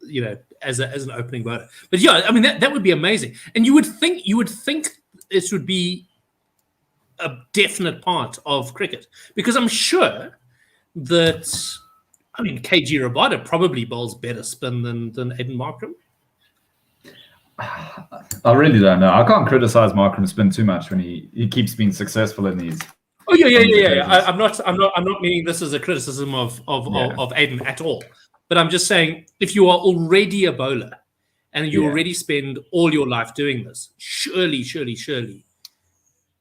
as an opening bowler. But yeah, I mean that would be amazing. And you would think this would be a definite part of cricket, because I'm sure that KG Rabada probably bowls better spin than Aiden Markram. I really don't know. I can't criticize Markram spin too much when he keeps being successful in these. Oh yeah. I'm not meaning this as a criticism of Aiden at all. But I'm just saying, if you are already a bowler and you already spend all your life doing this, surely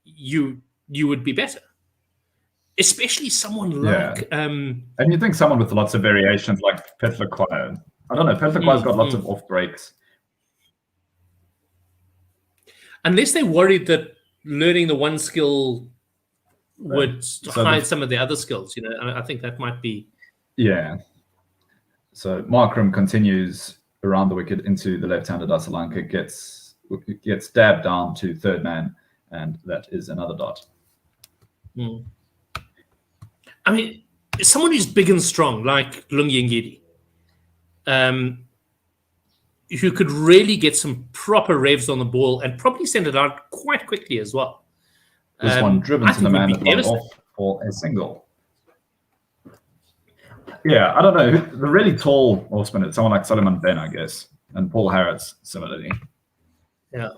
you would be better. Especially someone like and you think someone with lots of variations like Petlakwa. I don't know, Petlakwa's got lots of off breaks. Unless they're worried that learning the one skill would hide some of the other skills, I think that might be. Yeah. So Markram continues around the wicket into the left-handed Asalanka, gets dabbed down to third man, and that is another dot. I mean, someone who's big and strong like Lungi Ngidi, who could really get some proper revs on the ball and probably send it out quite quickly as well. This one driven to the man off for a single. Yeah, I don't know. The really tall off spinner, someone like Solomon Ben, I guess, and Paul Harris similarly. Yeah.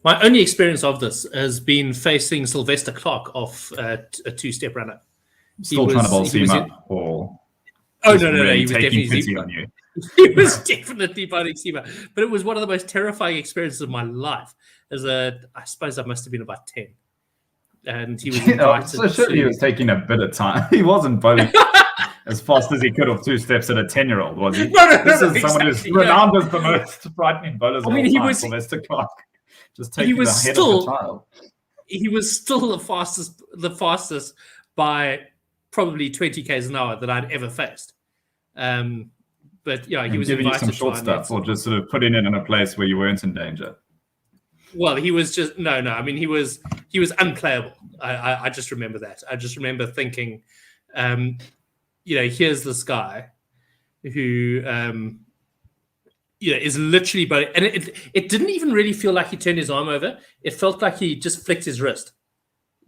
My only experience of this has been facing Sylvester Clark off a two-step runner. Still trying to bowl seam up, or no, he was taking pity on you. He was definitely bowling seamer, but it was one of the most terrifying experiences of my life. I suppose I must have been about 10, and he was invited. So surely he was taking a bit of time. He wasn't bowling as fast as he could off 2 steps at a 10-year-old, was he? This is someone who's renowned as the most frightening bowlers of all time, Sylvester Clark. Just taking the head of a child. He was still the fastest by probably 20 k's an hour that I'd ever faced. But yeah, he was giving invited you some short stuff, or just sort of putting it in a place where you weren't in danger. Well, he was just no. I mean, he was unplayable. I just remember that. I just remember thinking, here's this guy who, is literally bowling, and it didn't even really feel like he turned his arm over. It felt like he just flicked his wrist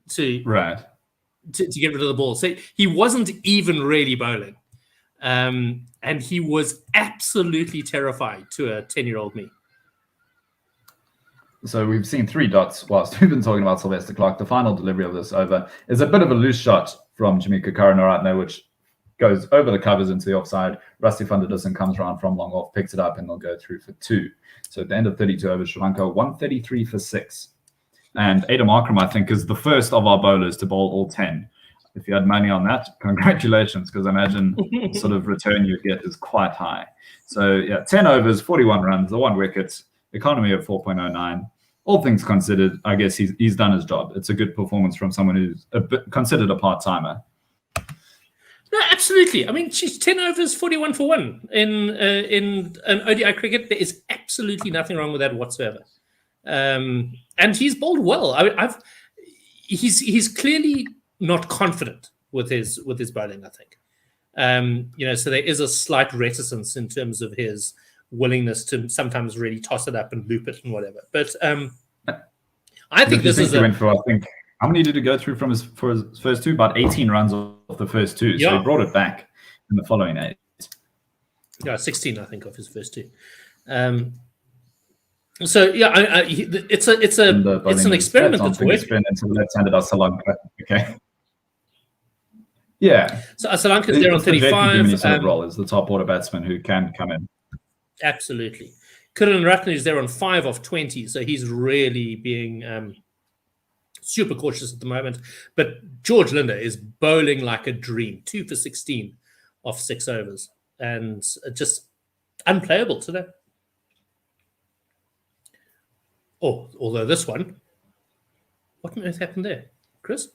to get rid of the ball. So he wasn't even really bowling. And he was absolutely terrifying to a 10-year-old me. So we've seen 3 dots whilst we've been talking about Sylvester Clark. The final delivery of this over is a bit of a loose shot from Jamaica Karunaratne, which goes over the covers into the offside. Rusty van der Dussen comes around from long off, picks it up, and they'll go through for 2. So at the end of 32 overs, Sri Lanka 133 for 6. And Adam Akram, I think, is the first of our bowlers to bowl all 10. If you had money on that, congratulations, because I imagine the sort of return you get is quite high. So yeah, 10 overs, 41 runs, the 1 wicket, economy of 4.09. All things considered, I guess he's done his job. It's a good performance from someone who's considered a part-timer. No, absolutely. I mean, she's 10 overs, 41 for 1 in an ODI cricket. There is absolutely nothing wrong with that whatsoever. And he's bowled well. He's clearly not confident with his bowling, I think. So there is a slight reticence in terms of his willingness to sometimes really toss it up and loop it and whatever. But I think this is how many did he go through for his first 2? About 18 runs off the first 2. So he brought it back in the following 8. Yeah, 16, I think, of his first 2. So yeah, it's an experiment that's working. Until left-handed Sri Lanka. Okay. Yeah. So Sri Lanka is there on 35. Role is the top order batsman who can come in. Absolutely. Karunaratne is there on 5 of 20, so he's really being super cautious at the moment. But George Linder is bowling like a dream, 2 for 16 off 6 overs, and just unplayable today. Oh, although this one, what on earth happened there, Chris?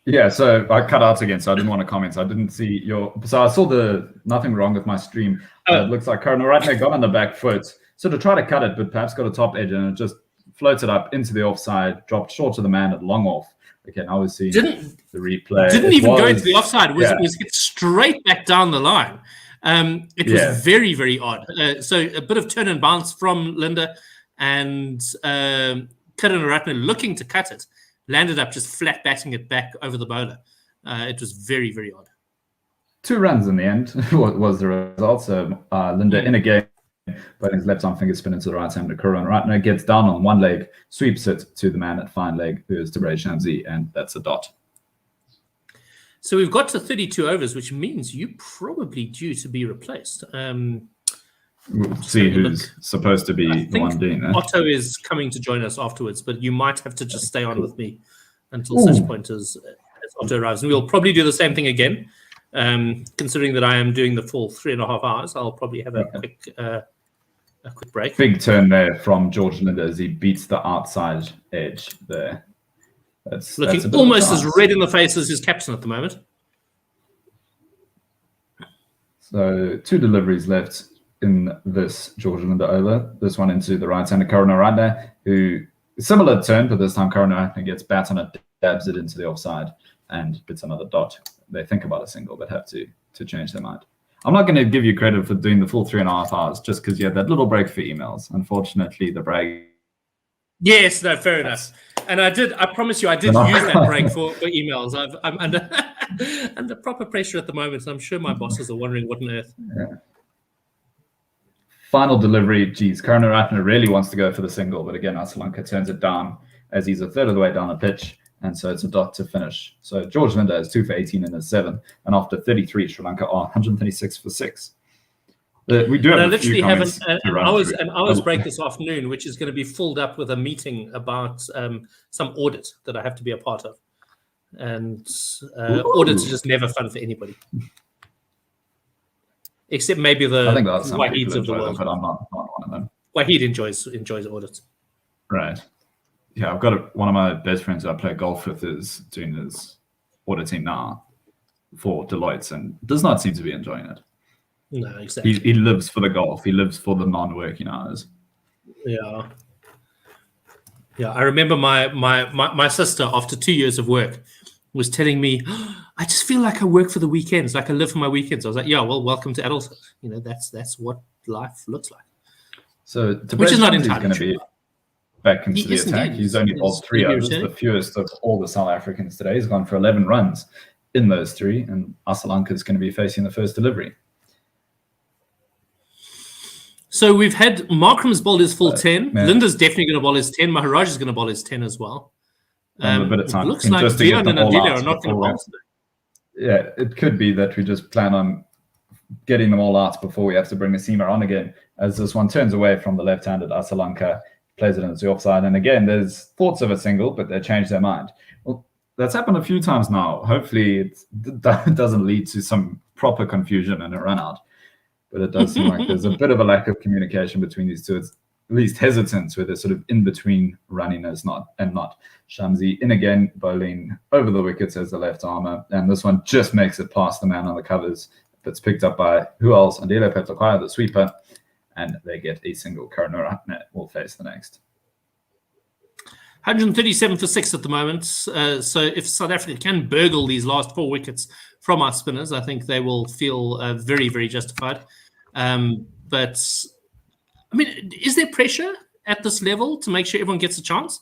Yeah, so I cut out again, so I didn't want to comment. So I didn't see so I saw nothing wrong with my stream. It looks like Karunaratne got on the back foot, sort of tried to cut it, but perhaps got a top edge, and it just floated up into the offside, dropped short of the man at long off. Okay, now we're seeing the replay. Didn't even go into the offside. Was hit straight back down the line. It was very, very odd. So a bit of turn and bounce from Linda, and Karunaratne looking to cut it, landed up just flat batting it back over the bowler. It was very, very odd. 2 runs in the end was the result. So Linda in a game, putting his left arm finger spin into the right hand. Karunaratne gets down on one leg, sweeps it to the man at fine leg, who is Tabraiz Shamsi, and that's a dot. So we've got to 32 overs, which means you're probably due to be replaced. We'll see who's supposed to be the one doing that. Otto is coming to join us afterwards, but you might have to just stay on with me until such point as Otto arrives. And we'll probably do the same thing again. Considering that I am doing the full 3.5 hours, I'll probably have a quick break. Big turn there from George Linder as he beats the outside edge there. That's looking almost as red in the face as his captain at the moment. So 2 deliveries left in this George Linder over. This one into the right-hander Karunaratne, who similar turn, but this time Karunaratne gets bat on it, dabs it into the offside, and hits another dot. They think about a single, but have to change their mind. I'm not going to give you credit for doing the full 3.5 hours just because you had that little break for emails. Unfortunately, the break. Yes, no, fair enough. And I promise you, I did use that break for emails. I'm under under proper pressure at the moment, and I'm sure my bosses are wondering what on earth. Yeah. Final delivery, Karunaratne really wants to go for the single, but again, Sri Lanka turns it down as he's a third of the way down the pitch, and so it's a dot to finish. So George Linder is 2 for 18 in his 7, and after 33, Sri Lanka are 136 for 6. We do have I literally have an hour's break this afternoon, which is going to be filled up with a meeting about some audit that I have to be a part of. And audits are just never fun for anybody. Except maybe the Wahids of the world. But I'm not one of them. Wahid enjoys audits. Right. Yeah, I've got one of my best friends I play golf with is doing his auditing now for Deloitte and does not seem to be enjoying it. No, exactly. He lives for the golf. He lives for the non-working hours. Yeah. Yeah, I remember my sister, after 2 years of work, was telling me, I just feel like I work for the weekends, like I live for my weekends. I was like, yeah, well, welcome to adulthood. That's what life looks like. So which is not entirely going to be back into the attack. Indeed. He's only bowled 3 overs, the fewest of all the South Africans today. He's gone for 11 runs in those 3, and Sri Lanka is going to be facing the first delivery. So So we've had Markram's bowled his full 10. Man. Linda's definitely going to bowl his 10. Maharaj is going to bowl his 10 as well. A bit of time. Looks like Just to get Vion the and ball Adila out are not going to before bowl today. Yeah, it could be that we just plan on getting them all out before we have to bring the seamer on again, as this one turns away from the left-handed Sri Lanka, plays it into the offside. And again, there's thoughts of a single, but they changed their mind. Well, that's happened a few times now. Hopefully it doesn't lead to some proper confusion and a run-out. But it does seem like there's a bit of a lack of communication between these two. It's at least hesitance with a sort of in-between running as not. Shamsi in again, bowling over the wickets as the left armer. And this one just makes it past the man on the covers. It's picked up by who else? Andile Petlakwaya, the sweeper. And they get a single. Karunaratne will face the next. 137 for 6 at the moment. So if South Africa can burgle these last 4 wickets from our spinners, I think they will feel very, very justified. But, I mean, is there pressure at this level to make sure everyone gets a chance?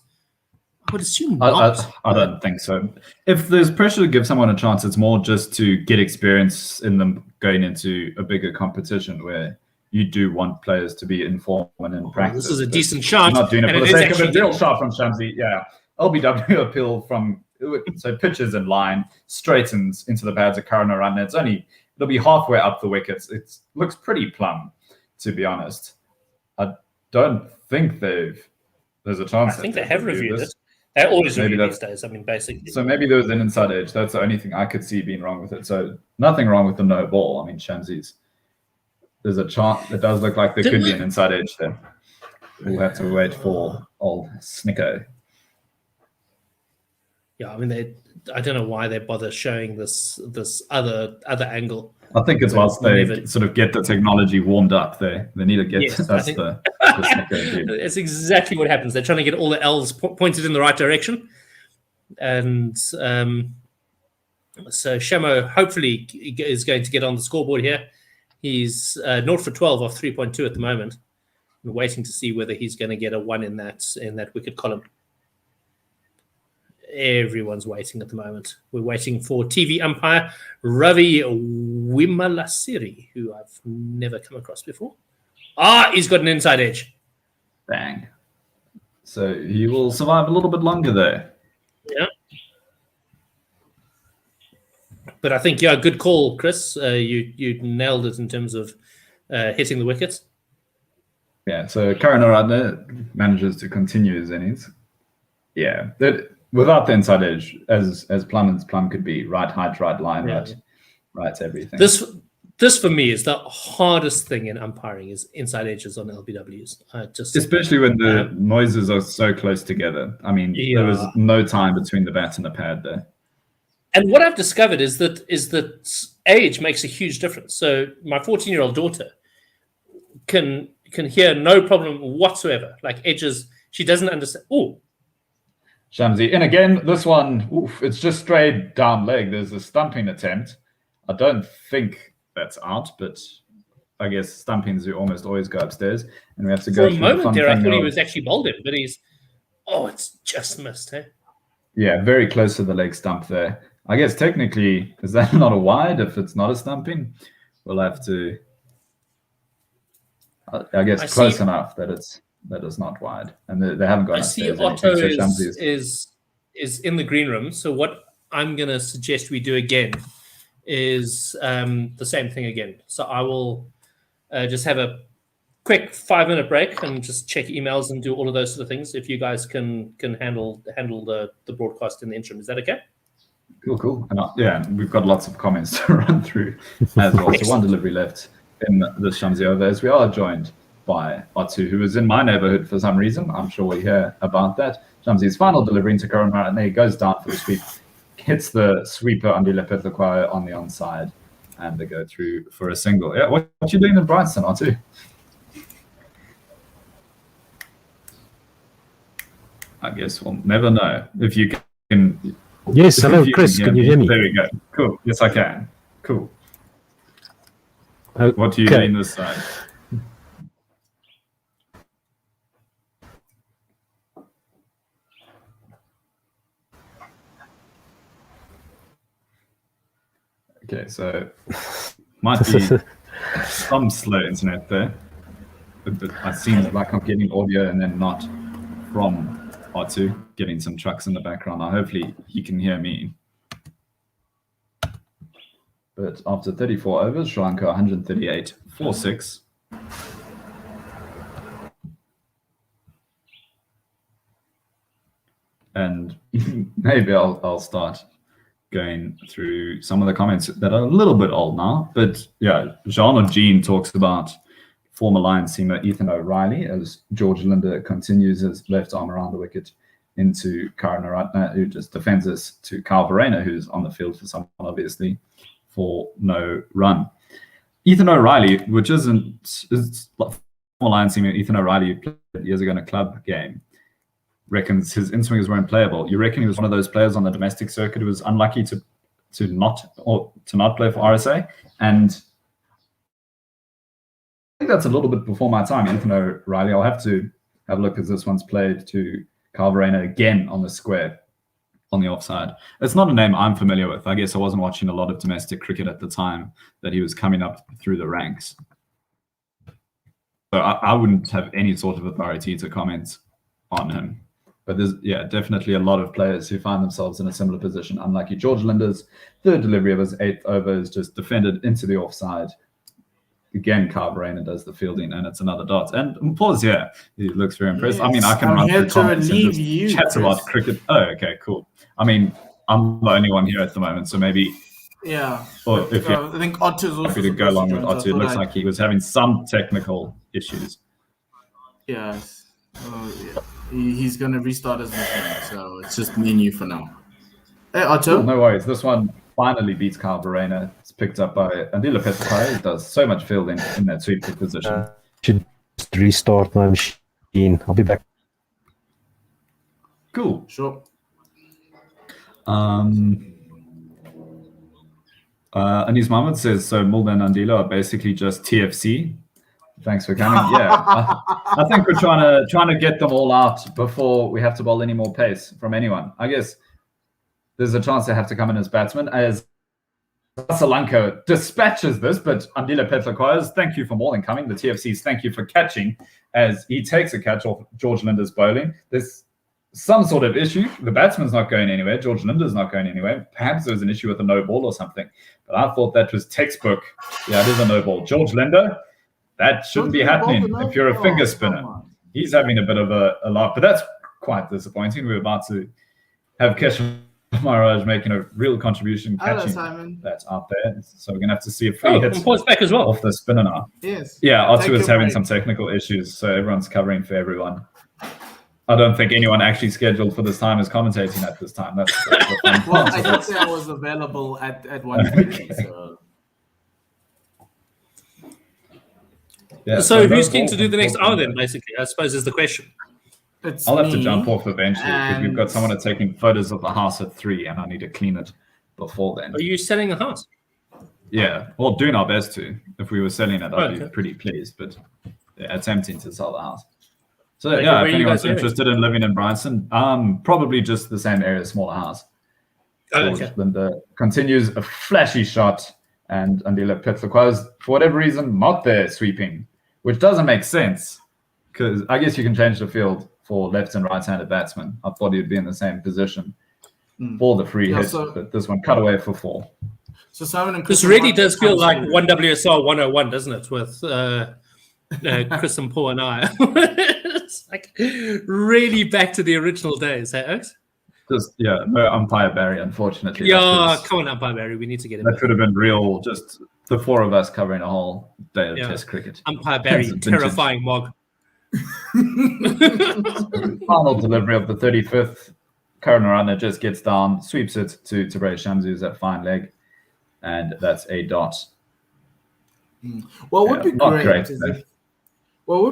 I would assume not. I don't think so. If there's pressure to give someone a chance, it's more just to get experience in them going into a bigger competition where you do want players to be in form and in practice. This is a decent shot. Not doing it for the sake of a real shot from Shamsi. Yeah. LBW appeal from, so pitches in line, straightens into the pads of Karunaratne. It'll be halfway up the wickets. It looks pretty plumb, to be honest. I don't think there's a chance. I think they have reviewed it. They always review these days. I mean, basically. So maybe there was an inside edge. That's the only thing I could see being wrong with it. So nothing wrong with the no ball. I mean, Shamsi's. There's a chance. It does look like there could be an inside edge there. We'll have to wait for old Snicko. Yeah, I mean, I don't know why they bother showing this other angle. I think it's whilst they sort of get the technology warmed up. They need to get the Snicko. It's exactly what happens. They're trying to get all the L's pointed in the right direction, and so Shamo hopefully is going to get on the scoreboard here. He's 0 for 12 off 3.2 at the moment. We're waiting to see whether he's going to get a 1 in that wicket column. Everyone's waiting at the moment. We're waiting for TV umpire Ravi Wimalasiri, who I've never come across before. He's got an inside edge. Bang. So he will survive a little bit longer there. Yeah. But I think, yeah, good call, Chris. You nailed it in terms of hitting the wickets. Yeah, so Karunaratne manages to continue his innings. Yeah, without the inside edge, as plumb as plumb could be, right height, right line, right everything. This for me is the hardest thing in umpiring is inside edges on LBWs. Especially when the noises are so close together. I mean, there was no time between the bat and the pad there. And what I've discovered is that age makes a huge difference. So my 14-year-old daughter can hear no problem whatsoever. Like edges, she doesn't understand. Oh, Shamsi. And again, this one, it's just straight down leg. There's a stumping attempt. I don't think that's out, but I guess stumpings you almost always go upstairs. And we have to go for a moment there, I thought he was actually bowled it, but it's just missed, hey? Yeah, very close to the leg stump there. I guess technically, is that not a wide if it's not a stumping? We'll have to, I guess, close enough that it's not wide. And they haven't got upstairs. I see Otto is in the green room. So what I'm going to suggest we do again is the same thing again. So I will just have a quick 5-minute break and just check emails and do all of those sort of things. If you guys can handle the broadcast in the interim, is that okay? Cool. And we've got lots of comments to run through as well. So one delivery left in this Shamsi over as we are joined by Otto, who is in my neighborhood for some reason. I'm sure we'll hear about that. Shamsi's final delivery into Karunaratne. He goes down for the sweep, hits the sweeper Andile Petlakwaya on the onside, and they go through for a single. Yeah, what you doing in Brighton, Otto? I guess we'll never know. If you can... Yes, hello, Chris. Can you hear me? There we go. Cool. Yes, I can. Cool. Okay. What are you doing this side? Okay, so might be some slow internet there. It seems like I'm getting audio and then not from R2, getting some trucks in the background. Now, hopefully he can hear me. But after 34 overs, Sri Lanka 138 4-6. And maybe I'll start going through some of the comments that are a little bit old now. But yeah, Jean or Jean talks about former Lions seamer Ethan O'Reilly as George Linder continues his left arm around the wicket into Karunaratne, who just defends us to Kyle Verreynne, who's on the field for someone, obviously, for no run. Ethan O'Reilly, which is former Lions seamer Ethan O'Reilly, who played years ago in a club game, reckons his in-swingers weren't playable. You reckon he was one of those players on the domestic circuit who was unlucky to not play for RSA? And I think that's a little bit before my time, Ethan O'Reilly. I'll have to have a look as this one's played to Kyle Verreynne again on the square, on the offside. It's not a name I'm familiar with. I guess I wasn't watching a lot of domestic cricket at the time that he was coming up through the ranks. So I wouldn't have any sort of authority to comment on him. But there's, definitely a lot of players who find themselves in a similar position. Unlucky. George Linder's third delivery of his 8th over is just defended into the offside. Again, Kyle Verreynne does the fielding, and it's another dot. And pause here. He looks very impressed. Yes, I mean, I can run through comments and just chat about cricket. Oh, okay, cool. I mean, I'm the only one here at the moment, so maybe... Yeah. Or if I think Otto's also happy to go along with Otto. It looks like he was having some technical issues. Yes. He's going to restart his machine, so it's just me and you for now. Hey, Otto. Cool, no worries. This one finally beats Kyle Verreynne. It's picked up by Andila Petsakai. He does so much fielding in that sweep position. Should just restart my machine. I'll be back. Cool. Sure. Anis Mohammed says, so Mulder and Andila are basically just TFC. Thanks for coming. Yeah, I think we're trying to get them all out before we have to bowl any more pace from anyone. I guess there's a chance they have to come in as batsmen. As Sri Lanka dispatches this, but Andila Petlakoyas, thank you for more than coming. The TFCs, thank you for catching as he takes a catch off George Linder's bowling. There's some sort of issue. The batsman's not going anywhere. George Linder's not going anywhere. Perhaps there's an issue with a no ball or something. But I thought that was textbook. Yeah, it is a no ball. George Linder, that shouldn't be happening if you're a finger spinner. He's having a bit of a laugh, but that's quite disappointing. We're about to have Keshav Maharaj making a real contribution, catching that out there. So we're going to have to see a free hit back as well off the spinner now. Yes. Yeah, Otto is having some technical issues, so everyone's covering for everyone. I don't think anyone actually scheduled for this time is commentating at this time. That's well, I did say I was available at 1:20. So. Yeah, so who's keen to do the next hour then, basically, I suppose is the question. I'll have to jump off eventually because we've got someone taking photos of the house at 3 and I need to clean it before then. Are you selling the house? Yeah, well, doing our best to. If we were selling it, I'd be pretty pleased, but yeah, attempting to sell the house. So yeah, if anyone's interested in living in Bryanston, probably just the same area, smaller house. Linda continues a flashy shot and Andila Petlakoyas, for whatever reason, not there sweeping, which doesn't make sense because I guess you can change the field for left and right-handed batsmen. I thought he'd be in the same position for the free hit, but this one cut away for 4. So Simon and Chris, this really does feel like 1WSR 101, doesn't it? With Chris and Paul and I. It's like really back to the original days, hey, Oaks? Just, no umpire Barry, unfortunately. Yeah, come on, umpire Barry. We need to get him. That could have been real, just the 4 of us covering a whole day of Test cricket. Umpire Barry, terrifying mog. Final delivery of the 35th. Karunaratne just gets down, sweeps it to Tabrei Shamsu's at fine leg, and that's a dot. Well, what would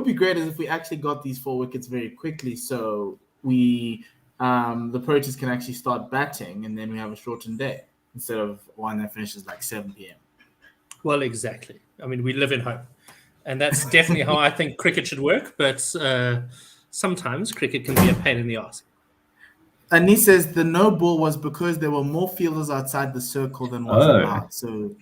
be great is if we actually got these 4 wickets very quickly, so we the Proteas can actually start batting, and then we have a shortened day instead of one that finishes like 7 p.m. Well, exactly. I mean, we live in hope. And that's definitely how I think cricket should work. But sometimes cricket can be a pain in the ass. And he says the no ball was because there were more fielders outside the circle than was allowed. So,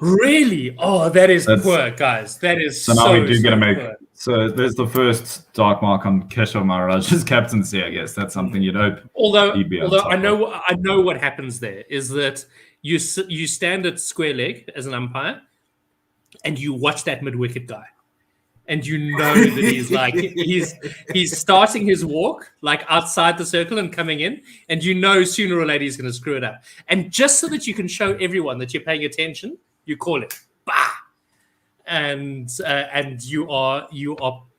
really? Oh, that's poor, guys. That is so now we do get to make. So there's the first dark mark on Keshav Maharaj's captaincy. I guess that's something you'd hope. Although he'd be on top I know of. I know what happens there is that you stand at square leg as an umpire, and you watch that mid-wicket guy, and you know that he's like he's starting his walk like outside the circle and coming in, and you know sooner or later he's going to screw it up. And just so that you can show everyone that you're paying attention, you call it bah, and you are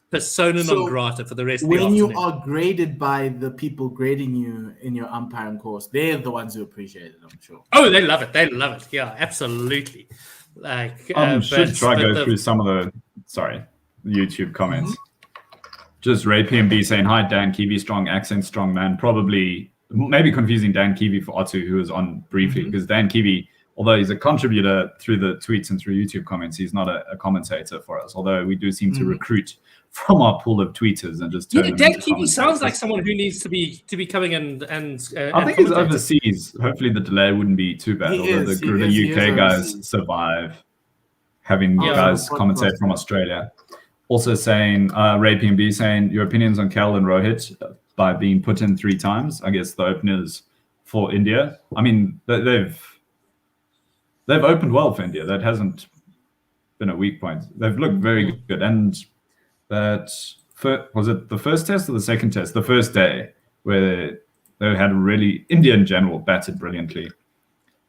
persona non grata for the rest of the afternoon. When you are graded by the people grading you in your umpiring course, they're the ones who appreciate it, I'm sure. Oh, they love it. They love it. Yeah, absolutely. Like, should try go through some of the YouTube comments. Just Ray PMB saying, hi, Dan Kiwi, strong accent, strong man. Probably, maybe confusing Dan Kiwi for Otto, who was on briefly, because Dan Kiwi, although he's a contributor through the tweets and through YouTube comments, he's not a commentator for us, although we do seem to recruit from our pool of tweeters and just turn them Dan into Kiwi sounds like someone who needs to be coming and I think he's overseas. Hopefully the delay wouldn't be too bad. Although the UK guys survive having guys commentate from Australia. Also saying, Ray PMB saying, your opinions on Kel and Rohit by being put in 3 times. I guess the openers for India. I mean, they've opened well for India. That hasn't been a weak point. They've looked very good. And that was it the first test or the second test? The first day where they had India in general batted brilliantly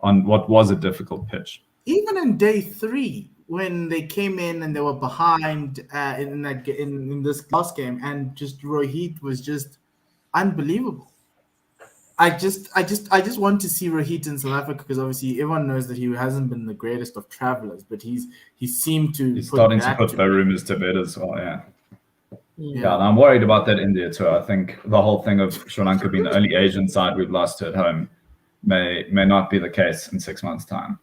on what was a difficult pitch. Even in day 3, when they came in and they were behind in this last game, and just Rohit was just unbelievable. I just want to see Rohit in South Africa, because obviously everyone knows that he hasn't been the greatest of travelers, but he seemed to. He's starting to put Barumas to bed as well. Yeah, and I'm worried about that India tour. I think the whole thing of Sri Lanka being the only Asian side we've lost to at home may not be the case in 6 months' time.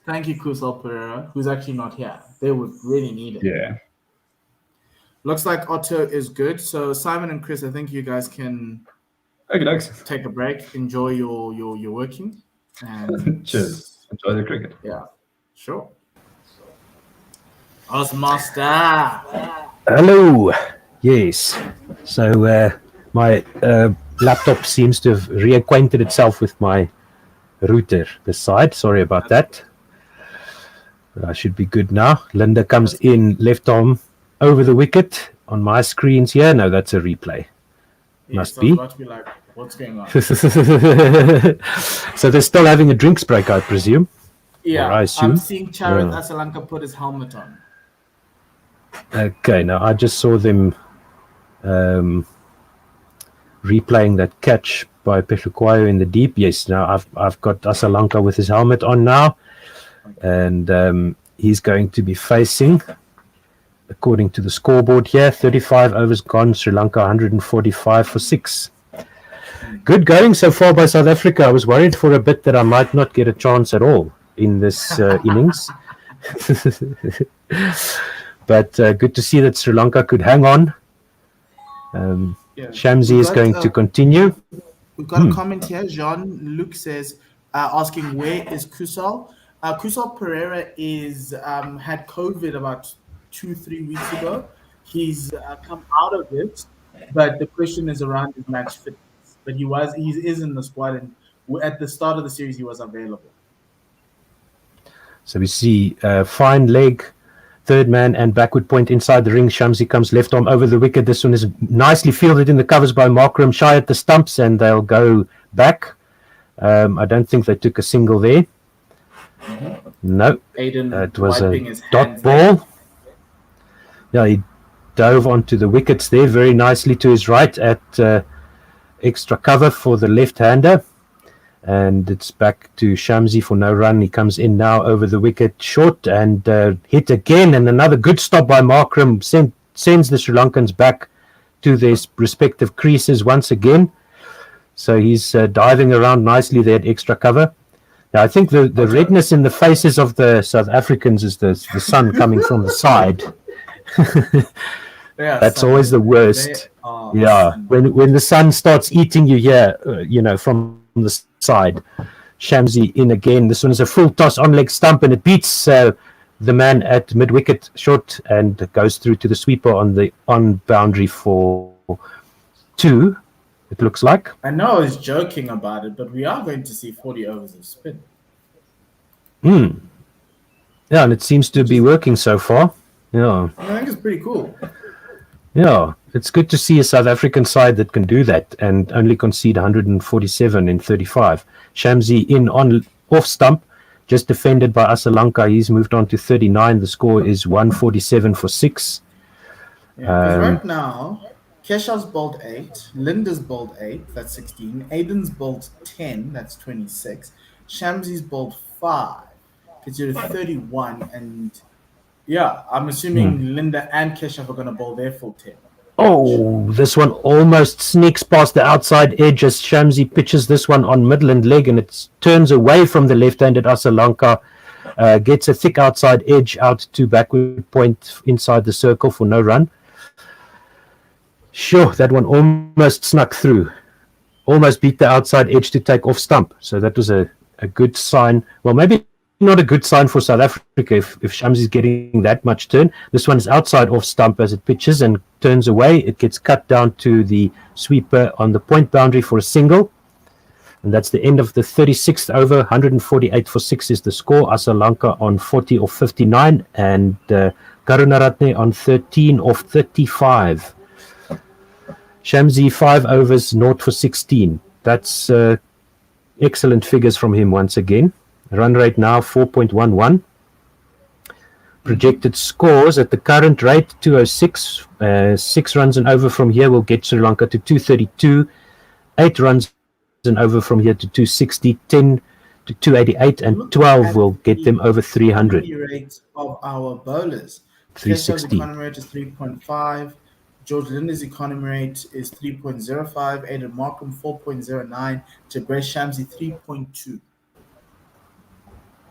Thank you, Kusal Pereira, who's actually not here. They would really need it. Yeah. Looks like Otto is good. So Simon and Chris, I think you guys can take a break, enjoy your working. And cheers. Enjoy the cricket. Yeah, sure. Master. Hello. Yes. So my laptop seems to have reacquainted itself with my router this side. Sorry about that. But I should be good now. Linda comes in, left arm over the wicket on my screens here. No, that's a replay. Must be. To be like, what's going on? So they're still having a drinks break, I presume. Yeah, I assume. I'm seeing Charit Asalanka put his helmet on. Okay, now I just saw them replaying that catch by Peshukwayo in the deep. Yes, now I've got Asalanka with his helmet on now, and he's going to be facing, according to the scoreboard here, 35 overs gone, Sri Lanka 145 for 6. Good going so far by South Africa. I was worried for a bit that I might not get a chance at all in this innings. But good to see that Sri Lanka could hang on. Shamsi is going to continue. We've got a comment here. Jean-Luc says, asking, where is Kusal? Kusal Pereira had COVID about 2-3 weeks ago. He's come out of it, but the question is around his match fitness. But he is in the squad, and at the start of the series he was available. So we see fine leg, third man and backward point inside the ring. Shamsi comes left arm over the wicket. This one is nicely fielded in the covers by Markram, shy at the stumps, and they'll go back. I don't think they took a single there. No, it was a dot ball. Yeah, he dove onto the wickets there very nicely to his right at extra cover for the left-hander. And it's back to Shamsi for no run. He comes in now over the wicket short and hit again. And another good stop by Markram sends the Sri Lankans back to their respective creases once again. So he's diving around nicely there at extra cover. Now, I think the redness in the faces of the South Africans is the sun coming from the side. That's always the worst. When the sun starts eating you here, from the side. Shamsi in again. This one is a full toss on leg stump, and it beats the man at mid-wicket short and goes through to the sweeper on the boundary for 2, it looks like. I know I was joking about it, but we are going to see 40 overs of spin. Yeah, and it seems to be working so far. Yeah. I think it's pretty cool. Yeah, it's good to see a South African side that can do that and only concede 147 in 35. Shamsi in on off stump, just defended by Sri Lanka. He's moved on to 39. The score is 147 for 6. Yeah, 'cause right now, Keshav's bowled 8, Linda's bowled 8, that's 16, Aiden's bowled 10, that's 26, Shamsi's bowled 5, gets you to 31, and yeah, I'm assuming Linda and Keshav are going to bowl their full 10. Oh, this one almost sneaks past the outside edge as Shamsi pitches this one on Midland leg, and it turns away from the left-handed Sri Lanka. Gets a thick outside edge out to backward point inside the circle for no run. Sure, that one almost snuck through. Almost beat the outside edge to take off stump. So that was a good sign. Well, maybe not a good sign for South Africa if Shamsi is getting that much turn. This one is outside off stump as it pitches and turns away. It gets cut down to the sweeper on the point boundary for a single. And that's the end of the 36th over. 148 for 6 is the score. Sri Lanka on 40 of 59 and Karunaratne on 13 of 35. Shamsi 5 overs, 0 for 16. That's excellent figures from him once again. Run rate now 4.11. Projected scores at the current rate 206. 6 runs and over from here will get Sri Lanka to 232. 8 runs and over from here to 260. 10 to 288 and 12 will get them over 300. Rate of our bowlers. 360. Keshav's economy rate is 3.5. George Linda's economy rate is 3.05. Aidan Markham 4.09. Jabresh Shamsi 3.2.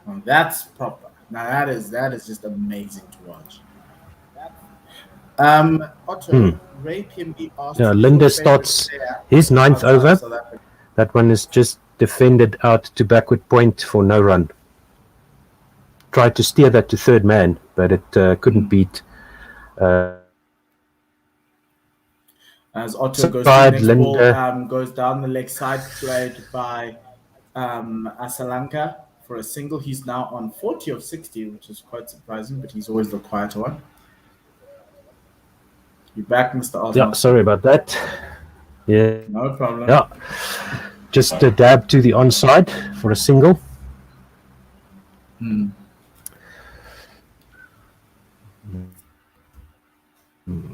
Well, that's proper. Now that is just amazing to watch. Otto, Ray PMB asked. Yeah, Linda starts his 9th over. That one is just defended out to backward point for no run. Tried to steer that to third man, but it couldn't beat. As Otto goes to the next ball, goes down the leg side, played by Sri Lanka for a single. He's now on 40 of 60, which is quite surprising, but he's always the quiet one. You back, Mr. Osman? Yeah, sorry about that. Yeah. No problem. Yeah. Just a dab to the onside for a single.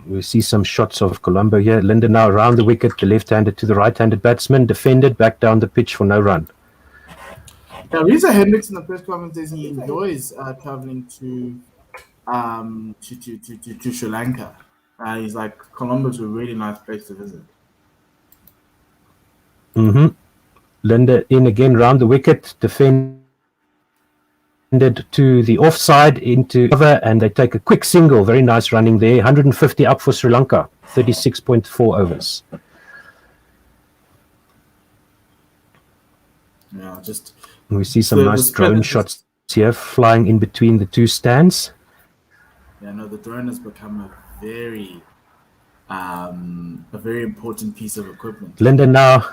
We see some shots of Colombo here. Linda now around the wicket, the left-handed to the right-handed batsman, defended, back down the pitch for no run. Yeah, Reza Hendricks in the press conference says he enjoys traveling to Sri Lanka. He's like, Colombo's a really nice place to visit. Linda in again round the wicket, defended to the offside into cover, and they take a quick single. Very nice running there. 150 up for Sri Lanka. 36.4 overs. Yeah, just we see some nice drone shots here flying in between the two stands. Yeah, no, the drone has become a very important piece of equipment. Linda now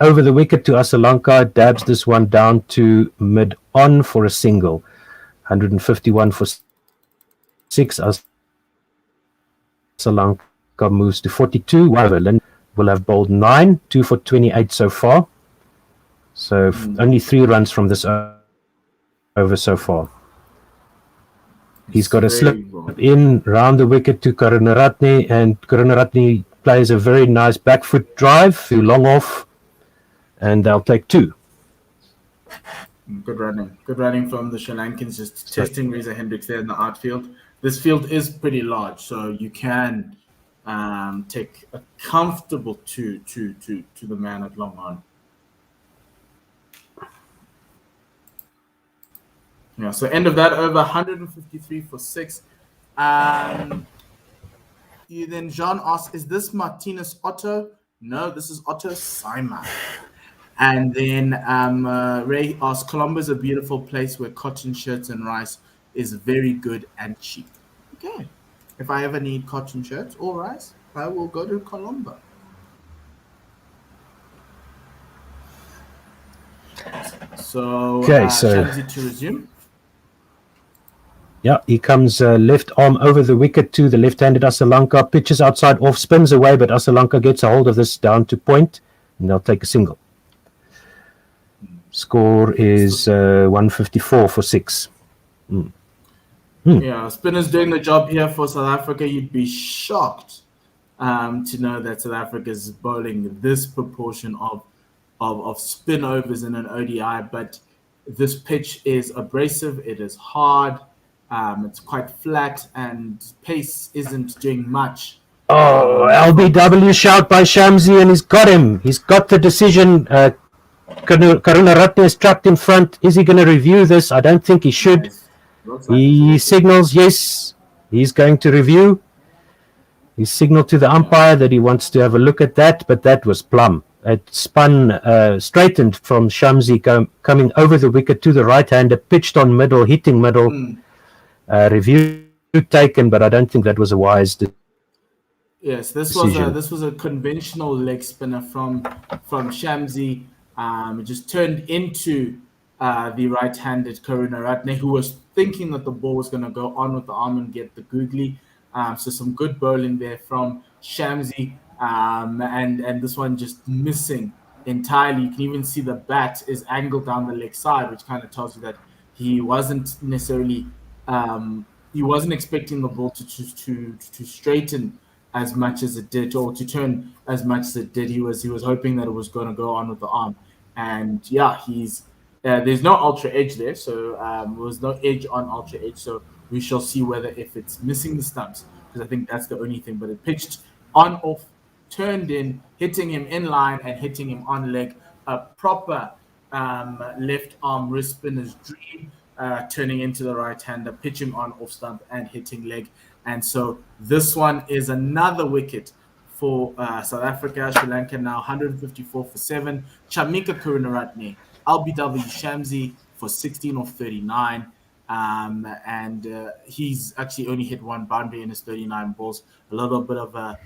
over the wicket to Sri Lanka, dabs this one down to mid-on for a single. 151 for 6. Sri Lanka moves to 42. Linda will have bowled 9, 2 for 28 so far. So only 3 runs from this over so far. He's got a slip in round the wicket to Karunaratne, and Karunaratne plays a very nice back foot drive to long off, and they'll take 2. Good running from the Sri Lankans, just testing Reza Hendricks there in the outfield. This field is pretty large, so you can take a comfortable 2 to the man at long on. Yeah, so end of that over, 153 for 6. Then Jean asks, is this Martinez Otto? No, this is Otto Simon. And then Ray asks, Colombo is a beautiful place where cotton shirts and rice is very good and cheap. Okay. If I ever need cotton shirts or rice, I will go to Colombo. So, Shamsi to resume. Yeah, he comes left arm over the wicket to the left-handed Asalanka, pitches outside off, spins away, but Asalanka gets a hold of this down to point, and they'll take a single. Score is 154 for 6. Yeah, spinners doing the job here for South Africa. You'd be shocked to know that South Africa is bowling this proportion of spin overs in an ODI, but this pitch is abrasive, it is hard, it's quite flat, and pace isn't doing much. Oh, LBW shout by Shamsi, and he's got him. He's got the decision. Karunaratne is trapped in front. Is he going to review this? I don't think he should. Nice. He signals yes, he's going to review. He signaled to the umpire that he wants to have a look at that, but that was plumb. It spun straightened from Shamsi coming over the wicket to the right-hander, pitched on middle, hitting middle. Review taken, but I don't think that was a wise decision. Yes, this was a conventional leg spinner from Shamsi. It just turned into the right-handed Karunaratne, who was thinking that the ball was going to go on with the arm and get the googly. So some good bowling there from Shamsi, and this one just missing entirely. You can even see the bat is angled down the leg side, which kind of tells you that he wasn't necessarily he wasn't expecting the ball to straighten as much as it did, or to turn as much as it did. He was hoping that it was going to go on with the arm, and yeah, there's no ultra edge there, so there was no edge on ultra edge. So we shall see whether if it's missing the stumps, because I think that's the only thing. But it pitched on off, turned in, hitting him in line and hitting him on leg. A proper left arm wrist spinner's dream, turning into the right hander, pitching on off stump and hitting leg. And so this one is another wicket for South Africa. Sri Lanka now 154 for 7. Chamika Karunaratne, LBW Shamsi for 16 of 39. And he's actually only hit one boundary in his 39 balls. A little bit of a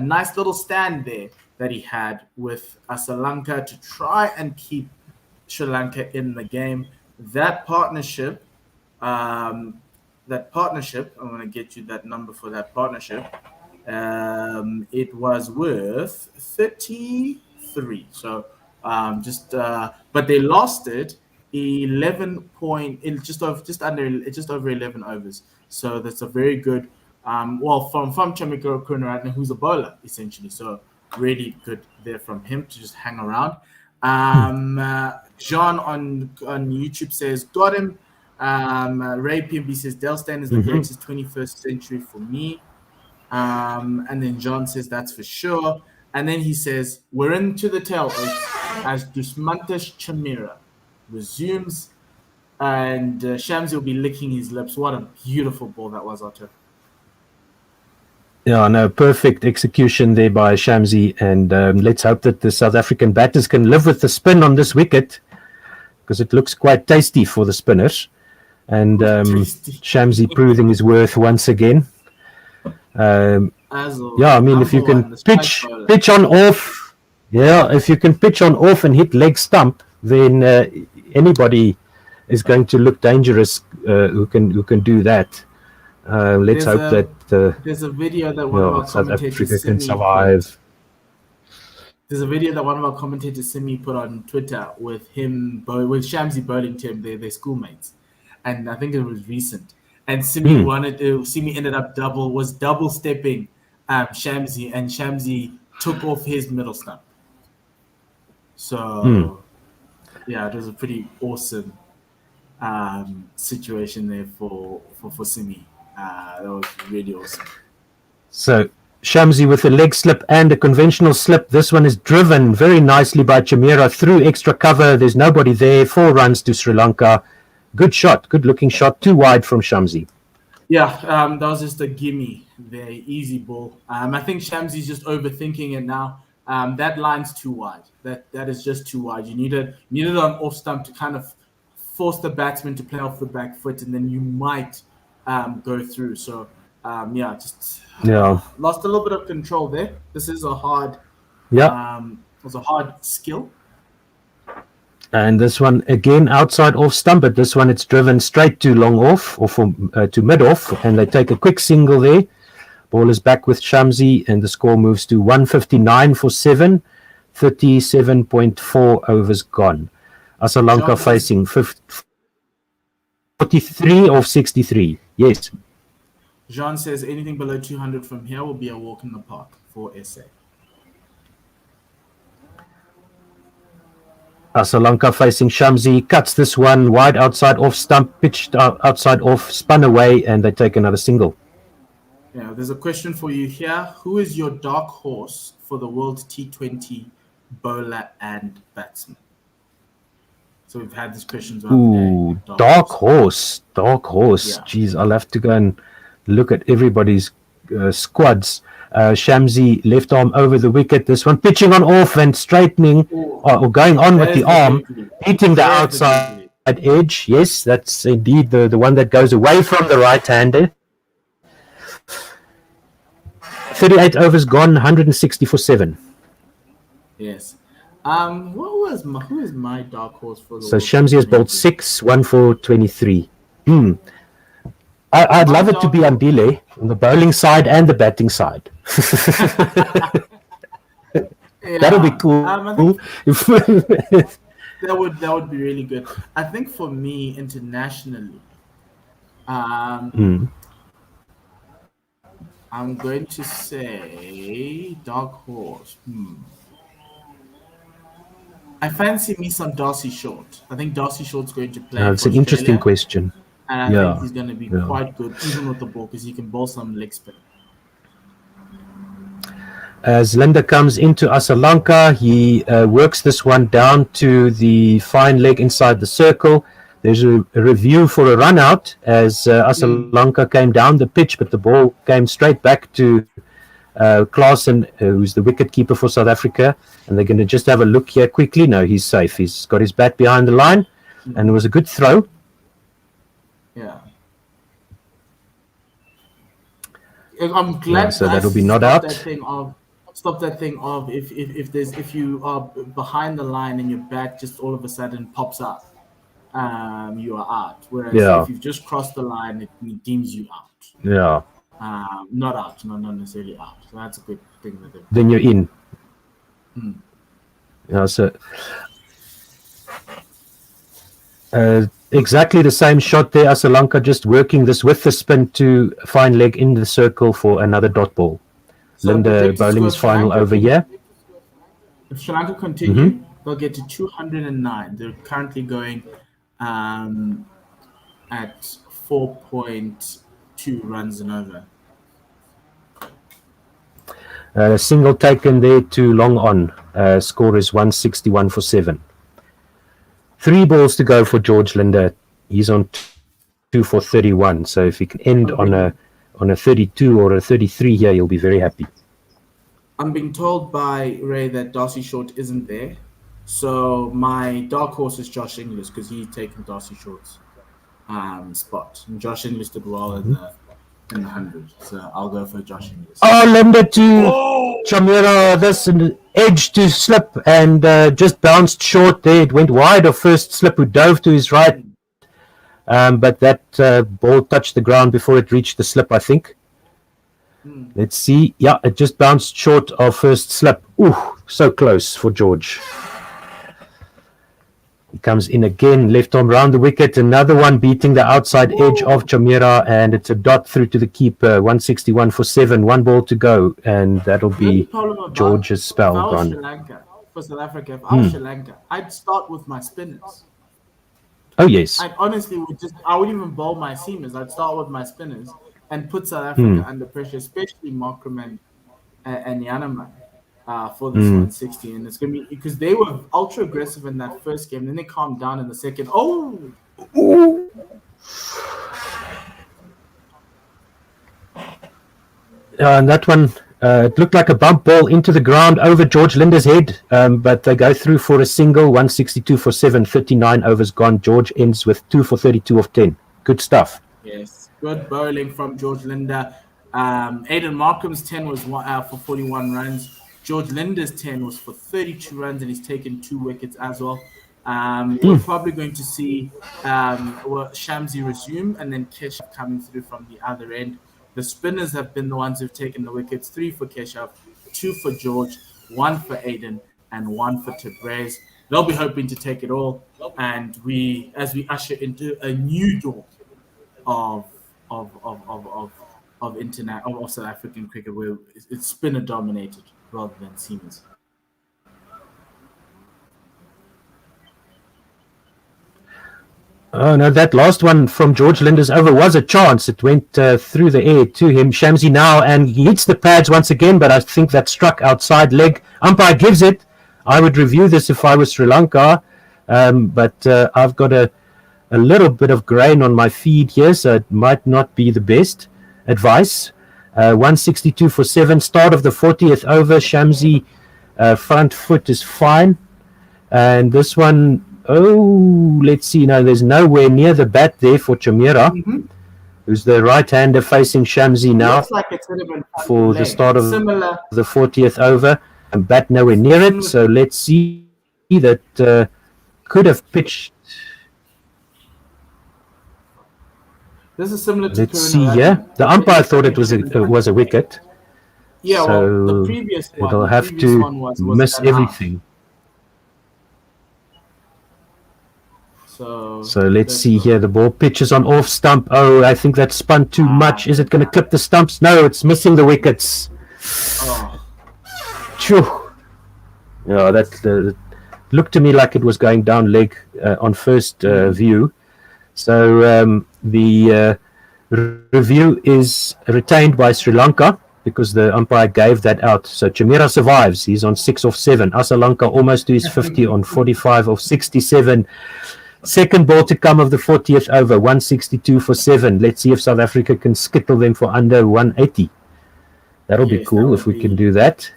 nice little stand there that he had with Asalanka to try and keep Sri Lanka in the game. That partnership, I'm going to get you that number for that partnership. It was worth 33. So but they lost it 11 point in just over 11 overs. So that's a very good from Chamika Karunaratne, who's a bowler essentially. So really good there from him to just hang around. John on YouTube says got him. Ray PMB says Delstan is the greatest 21st century for me. And then John says that's for sure. And then he says we're into the tail as Dusmantas Chamira resumes, and Shamsi will be licking his lips. What a beautiful ball that was, Otto. Yeah, no, perfect execution there by Shamsi, and let's hope that the South African batters can live with the spin on this wicket, because it looks quite tasty for the spinners. And Shamsi proving his worth once again. Yeah, I mean, if you can pitch on off, if you can pitch on off and hit leg stump, then anybody is going to look dangerous who can do that. Let's hope that there's a video that one of our South commentators Africa can survive. There's a video that one of our commentators Simi put on Twitter with Shamsi bowling to him, their schoolmates, and I think it was recent. And Simi ended up double stepping Shamsi, and Shamsi took off his middle stump. So yeah, it was a pretty awesome situation there for Simi. That was really awesome. So Shamsi with a leg slip and a conventional slip. This one is driven very nicely by Chamira through extra cover. There's nobody there. 4 runs to Sri Lanka. Good shot, good looking shot. Too wide from Shamsi. Yeah, that was just a gimme there, easy ball. I think Shamsi's just overthinking it now. That line's too wide. That is just too wide. You needed an off stump to kind of force the batsman to play off the back foot, and then you might go through. So lost a little bit of control there. This is a hard, was a hard skill. And this one again outside off stump, but this one it's driven straight to long off or to mid off, and they take a quick single there. Ball is back with Shamsi, and the score moves to 159 for 7, 37.4 overs gone. Sri Lanka facing 43 of 63. Yes. Jean says anything below 200 from here will be a walk in the park for SA. Sri Lanka facing Shamsi, cuts this one wide outside off stump, pitched outside off, spun away, and they take another single. Yeah, there's a question for you here. Who is your dark horse for the World T20 bowler and batsman? So we've had these questions. Ooh, dark horse. Yeah. Jeez, I'll have to go and look at everybody's squads. Shamsi, left arm over the wicket. This one pitching on off and straightening or going on with the arm, hitting the outside edge. Yes, that's indeed the one that goes away from the right-hander. 38 overs gone, 160 for 7. Yes. Who is my dark horse for the So Shamsi has bowled 6, 1 for 23. I'd love it to be Andile on the bowling side and the batting side. That'll be cool. That would be really good. I think for me internationally, I'm going to say dark horse. I fancy me some Darcy Short. I think Darcy Short's going to play. It's an interesting question. And I think he's going to be quite good, even with the ball, because he can bowl some leg spin. As Linda comes into Sri Lanka, he works this one down to the fine leg inside the circle. There's a review for a run out as Sri Lanka came down the pitch, but the ball came straight back to Klaasen, who's the wicket keeper for South Africa. And they're going to just have a look here quickly. No, he's safe. He's got his bat behind the line, and it was a good throw. Yeah. I'm glad. So that'll be not out. Stop that thing of if you are behind the line and your bat just all of a sudden pops up, you are out. Whereas if you've just crossed the line, it deems you out. Yeah. Not out, not necessarily out. So that's a good thing with it. Then you're in. Yeah. So. Exactly the same shot there. Sri Lanka just working this with the spin to fine leg in the circle for another dot ball. So Linda bowling his final over here. If Sri Lanka continue, they'll get to 209. They're currently going at 4.2 runs and over. A single taken there to long on. Score is 161 for 7. 3 balls to go for George Linder. He's on 2 for 31. So if he can end on a 32 or a 33 here, he'll be very happy. I'm being told by Ray that Darcy Short isn't there. So my dark horse is Josh Inglis because he's taken Darcy Short's spot. And Josh Inglis did well in the 100. So I'll go for Josh Inglis. Oh, Linder to Chamira. This an edge to slip and just bounced short there. It went wide of first slip who dove to his right. But that ball touched the ground before it reached the slip, I think. Let's see. Yeah, it just bounced short of first slip. Ooh, so close for George. He comes in again, left arm round the wicket. Another one beating the outside edge of Chamira, and it's a dot through to the keeper. 161 for 7. 1 ball to go, and that'll be George's spell gone. For South Africa, if I was Sri Lanka, I'd start with my spinners. Oh yes. I honestly I wouldn't even bowl my seamers. I'd start with my spinners and put South Africa under pressure, especially Markram and Yanaman for this 160. And it's going to be because they were ultra aggressive in that first game. Then they calmed down in the second. And that one, It looked like a bump ball into the ground over George Linder's head, but they go through for a single, 162 for 7, 39 overs gone. George ends with 2 for 32 of 10. Good stuff. Yes, good bowling from George Linder. Aidan Markham's 10 was for 41 runs. George Linder's 10 was for 32 runs, and he's taken 2 wickets as well. We're probably going to see Shamsi resume, and then Keshav coming through from the other end. The spinners have been the ones who've taken the wickets, 3 for Keshav, 2 for George, 1 for Aidan, and 1 for Tabrez. They'll be hoping to take it all, and as we usher into a new dawn of South African cricket, where it's spinner dominated rather than seamers. Oh, no, that last one from George Linder's over was a chance. It went through the air to him. Shamsi now, and he hits the pads once again, but I think that struck outside leg. Umpire gives it. I would review this if I was Sri Lanka, but I've got a little bit of grain on my feed here, so it might not be the best advice. 162 for 7, start of the 40th over. Shamsi front foot is fine. And this one, let's see. No, there's nowhere near the bat there for Chamira, who's the right-hander facing Shamsi now. Looks like it's for the start of the 40th over, and bat nowhere near it. So let's see that could have pitched. This is similar to. Let's see here. The umpire thought it was a wicket. Yeah, so well, the previous one. It'll have to miss everything. So let's see here. The ball pitches on off stump. Oh, I think that spun too much. Is it going to clip the stumps? No, it's missing the wickets. Phew. Yeah, that looked to me like it was going down leg on first view. So the review is retained by Sri Lanka because the umpire gave that out. So Chamira survives. He's on 6 of 7. Asalanka almost to his 50 on 45 of 67. Second ball to come of the 40th over, 162 for 7. Let's see if South Africa can skittle them for under 180. That'll be cool if we can do that.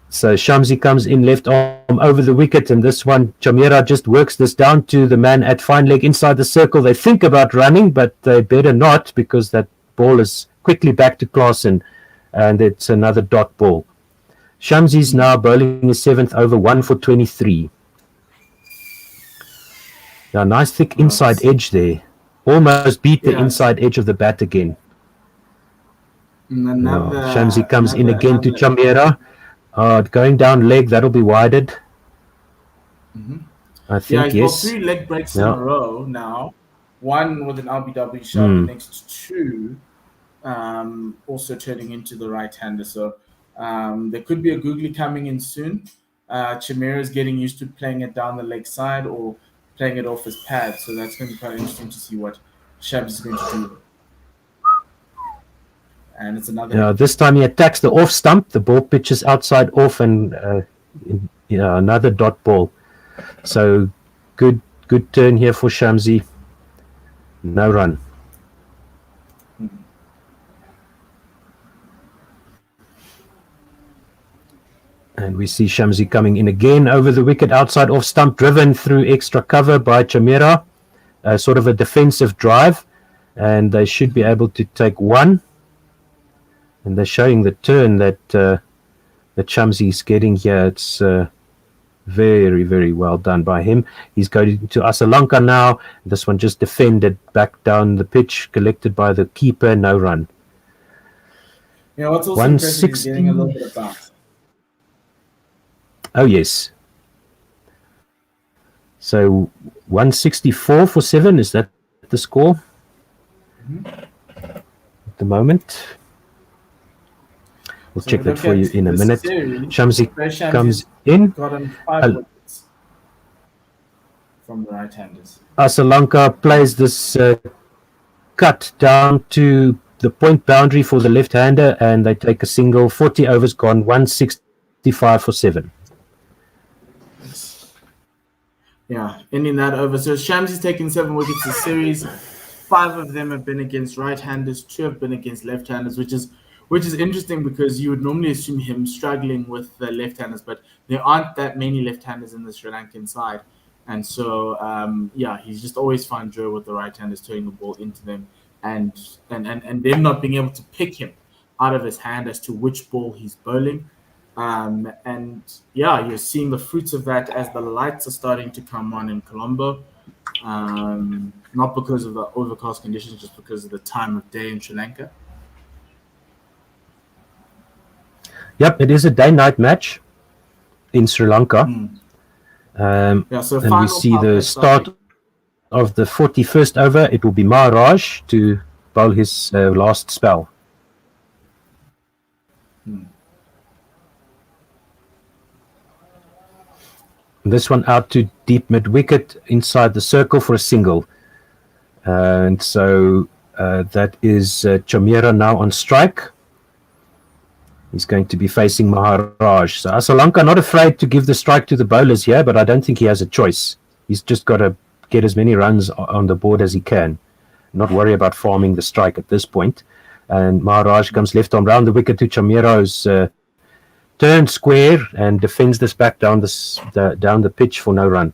So Shamsi comes in left arm over the wicket, and this one, Chamira just works this down to the man at fine leg inside the circle. They think about running, but they better not because that ball is quickly back to Klaasen, and it's another dot ball. Shamsi's now bowling his 7th over, 1 for 23. Now, nice thick inside edge there. Almost beat the inside edge of the bat again. Shamsi comes in again to Chamira. Going down leg, that'll be wided. I think, he's got 3 leg breaks in a row now. One with an RBW shot, the next 2 also turning into the right-hander. So there could be a googly coming in soon. Chamira is getting used to playing it down the leg side or playing it off his pad. So that's going to be quite interesting to see what Shabs is going to do. And it's another. This time he attacks the off stump. The ball pitches outside off, and another dot ball. So good turn here for Shamsi. No run. And we see Shamsi coming in again over the wicket, outside off stump, driven through extra cover by Chamira. Sort of a defensive drive, and they should be able to take 1. And they're showing the turn that Shamsi is getting here. It's very, very well done by him. He's going to Asalanka now. This one just defended back down the pitch, collected by the keeper. No run. What's also impressive is getting a little bit of bounce. Oh, yes. So 164 for 7. Is that the score at the moment? We'll check that for you in a minute. Shamsi comes in. Got him 5 wickets from the right-handers. Asalanka plays this cut down to the point boundary for the left-hander, and they take a single. 40 overs gone, 165 for 7. Yeah, ending that over. So Shamsi's taking 7 wickets this series. 5 of them have been against right-handers, 2 have been against left-handers, which which is interesting because you would normally assume him struggling with the left-handers, but there aren't that many left-handers in the Sri Lankan side. And so, he's just always found joy with the right-handers turning the ball into them and them not being able to pick him out of his hand as to which ball he's bowling. You're seeing the fruits of that as the lights are starting to come on in Colombo. Not because of the overcast conditions, just because of the time of day in Sri Lanka. Yep, it is a day-night match in Sri Lanka. And we see the start of the 41st over. It will be Maharaj to bowl his last spell. This one out to deep mid-wicket inside the circle for a single. And so that is Chamera now on strike. He's going to be facing Maharaj. So Sri Lanka not afraid to give the strike to the bowlers here, but I don't think he has a choice. He's just got to get as many runs on the board as he can. Not worry about farming the strike at this point. And Maharaj comes left arm round the wicket to Chamera's turned square and defends this back down the pitch for no run.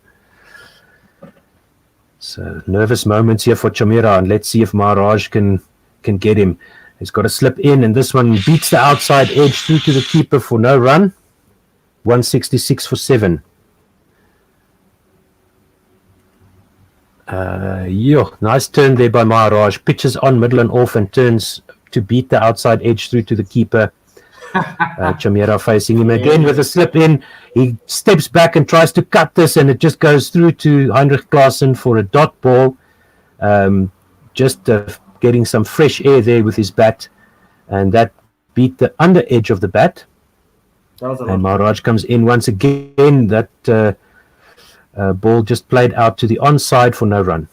So nervous moments here for Chamera, and let's see if Maharaj can get him. He's got to slip in, and this one beats the outside edge through to the keeper for no run. 166 for 7. Nice turn there by Maharaj. Pitches on, middle and off, and turns to beat the outside edge through to the keeper. Chamera facing him again with a slip in. He steps back and tries to cut this, and it just goes through to Heinrich Klaassen for a dot ball. Getting some fresh air there with his bat, and that beat the under edge of the bat. And Maharaj comes in once again. That ball just played out to the onside for no run.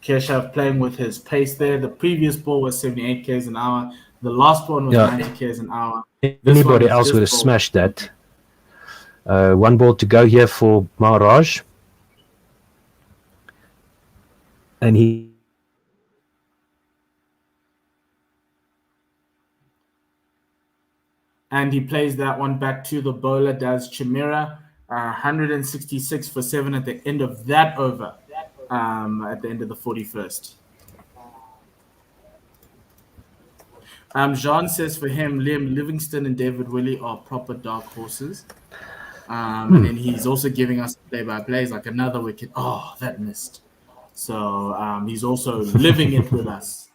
Keshav playing with his pace there. The previous ball was 78 k's an hour. The last one was 90 k's an hour. Anybody else would have smashed that. One ball to go here for Maharaj. And he plays that one back to the bowler, does Chamera. 166 for 7 at the end of that over, at the end of the 41st. Jean says for him, Liam Livingston and David Willey are proper dark horses. And then he's also giving us play-by-plays, like another wicket. Oh, that missed. So he's also living it with us.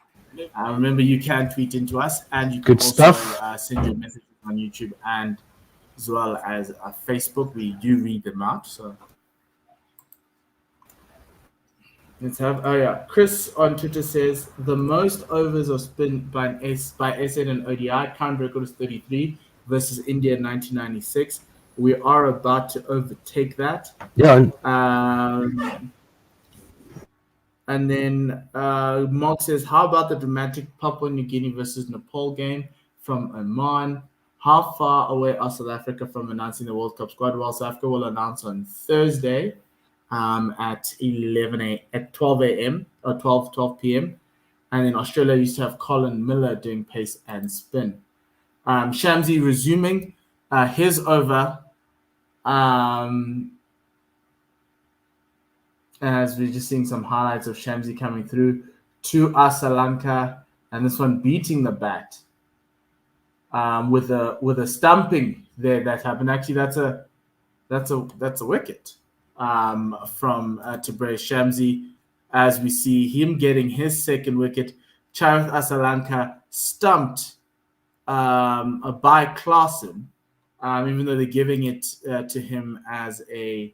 Remember, you can tweet into us, and you can send your messages on YouTube and as well as Facebook. We do read them out. So let's have. Chris on Twitter says the most overs of spin by SN and ODI current record is 33 versus India in 1996. We are about to overtake that. Yeah. And then Mark says, how about the dramatic Papua New Guinea versus Nepal game from Oman? How far away are South Africa from announcing the World Cup squad? Well, South Africa will announce on Thursday at 12 a.m. or 12 p.m. And then Australia used to have Colin Miller doing pace and spin. Shamsi resuming his over. As we're just seeing some highlights of Shamsi coming through to Sri Lanka, and this one beating the bat with a stumping there that happened. Actually, that's a wicket from Tabraiz Shamsi. As we see him getting his second wicket, Charith Sri Lanka stumped by Klaassen, even though they're giving it to him as a.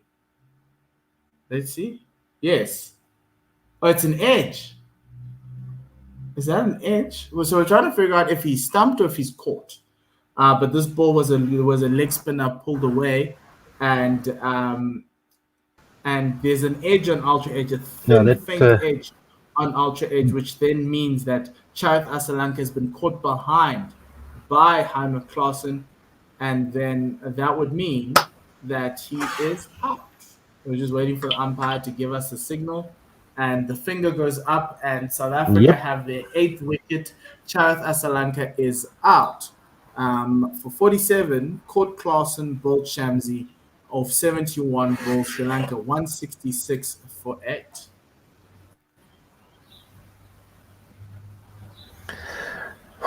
Let's see. Yes. Oh, it's an edge. Is that an edge? So we're trying to figure out if he's stumped or if he's caught. But this ball was a leg spinner pulled away, and there's an edge on ultra edge, a thin, faint edge on ultra edge, which then means that Charith Sri Lanka has been caught behind by Heinrich Klaassen, and then that would mean that he is out. We're just waiting for the umpire to give us a signal. and the finger goes up, and South Africa have their 8th wicket. Charith Asalanka is out. For 47, Court Clarkson bowled Shamsi of 71 balls. Sri Lanka 166 for 8.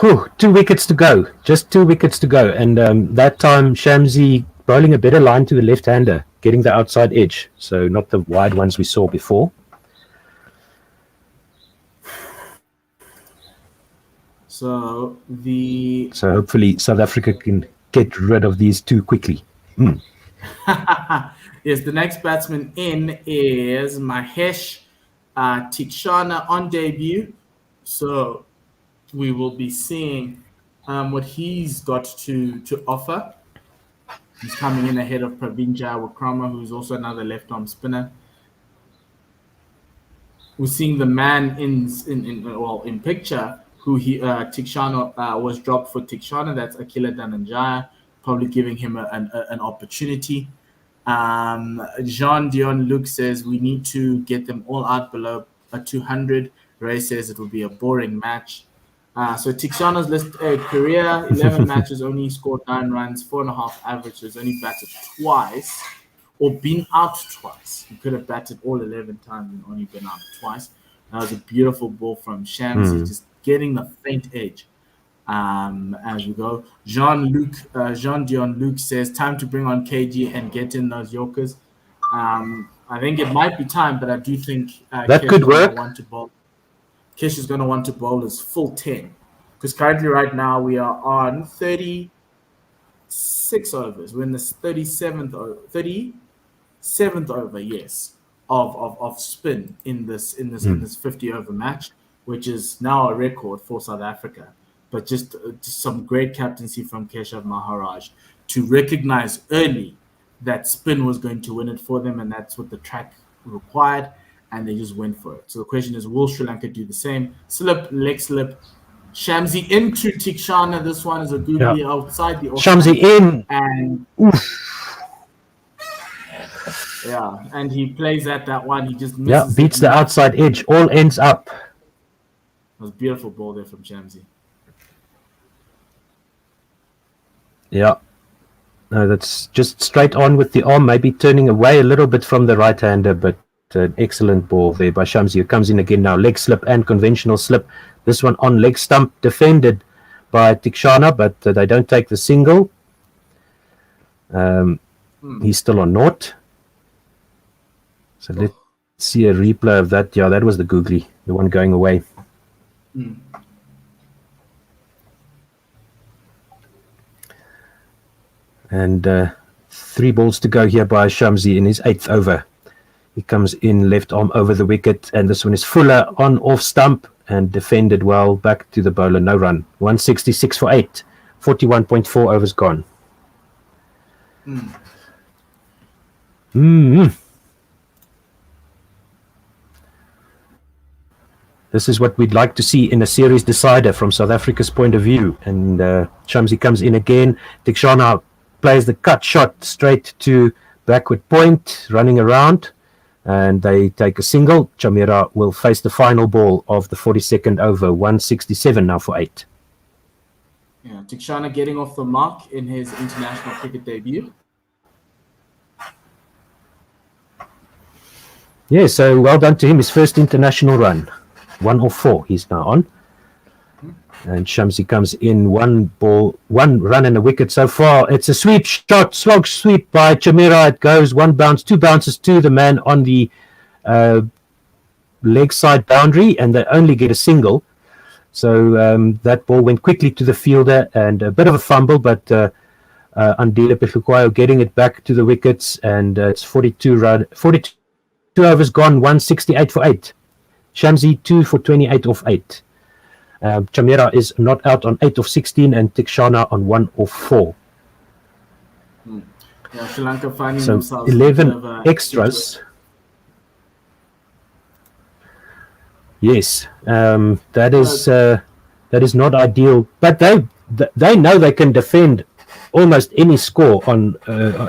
Whew, 2 wickets to go. Just 2 wickets to go. And that time, Shamsi bowling a better line to the left-hander, getting the outside edge. So not the wide ones we saw before. So hopefully South Africa can get rid of these 2 quickly. Yes, the next batsman in is Mahesh Tikshana on debut. So we will be seeing what he's got to offer. He's coming in ahead of Praveen Jayawakrama, who's also another left-arm spinner. We're seeing the man in picture who Tikshana was dropped for Tikshana. That's Akila Dhananjaya, probably giving him an opportunity. Jean Dion Luke says we need to get them all out below a 200. Ray says it will be a boring match. So Tikshana's career 11 matches, only scored 9 runs, 4.5 average. He's only batted twice or been out twice. He could have batted all 11 times and only been out twice. That was a beautiful ball from Shamsi, just getting the faint edge. As we go, Jean Dion Luke says time to bring on KG and get in those Yorkers. I think it might be time, but I do think that could work. Kish is going to want to bowl his full 10, because currently right now we are on 36 overs. We're in the 37th over, yes, of spin in this 50 over match, which is now a record for South Africa. But just some great captaincy from Keshav Maharaj to recognize early that spin was going to win it for them, and that's what the track required, and they just went for it. So the question is, will Sri Lanka do the same? Slip, leg slip, Shamsi into Tikshana. This one is a googly outside the offside. Shamsi in. And and he plays at that one. He just misses beats the outside edge. All ends up. It was a beautiful ball there from Shamsi. Yeah. No, that's just straight on with the arm, maybe turning away a little bit from the right-hander, but an excellent ball there by Shamsi, who comes in again now. Leg slip and conventional slip. This one on leg stump, defended by Tikshana, but they don't take the single. He's still on naught. So let's see a replay of that. Yeah, that was the googly, the one going away. And 3 balls to go here by Shamsi in his 8th over. He comes in left arm over the wicket, and this one is Fuller on off stump and defended well. Back to the bowler, no run. 166 for 8. 41.4 overs gone. This is what we'd like to see in a series decider from South Africa's point of view. And Shamsi comes in again. Tikshana plays the cut shot straight to backward point, running around. And they take a single. Chamira will face the final ball of the 42nd over. 167 now for 8. Yeah, Tikshana getting off the mark in his international cricket debut. Yeah, so well done to him. His first international run. 1 off 4 he's now on. And Shamsi comes in 1 ball, 1 run and a wicket so far. It's a sweep shot, slog sweep by Chamira. It goes 1 bounce, 2 bounces to the man on the leg side boundary, and they only get a single. So that ball went quickly to the fielder, and a bit of a fumble, but Andile Pehlukayo getting it back to the wickets, and it's 42 overs gone, 168 for 8. Shamsi 2 for 28 off 8. Chamira is not out on 8 of 16, and Tikshana on 1 of 4. Yeah, Sri Lanka finding so themselves 11 extras. Yes, that is not ideal, but they know they can defend almost any score on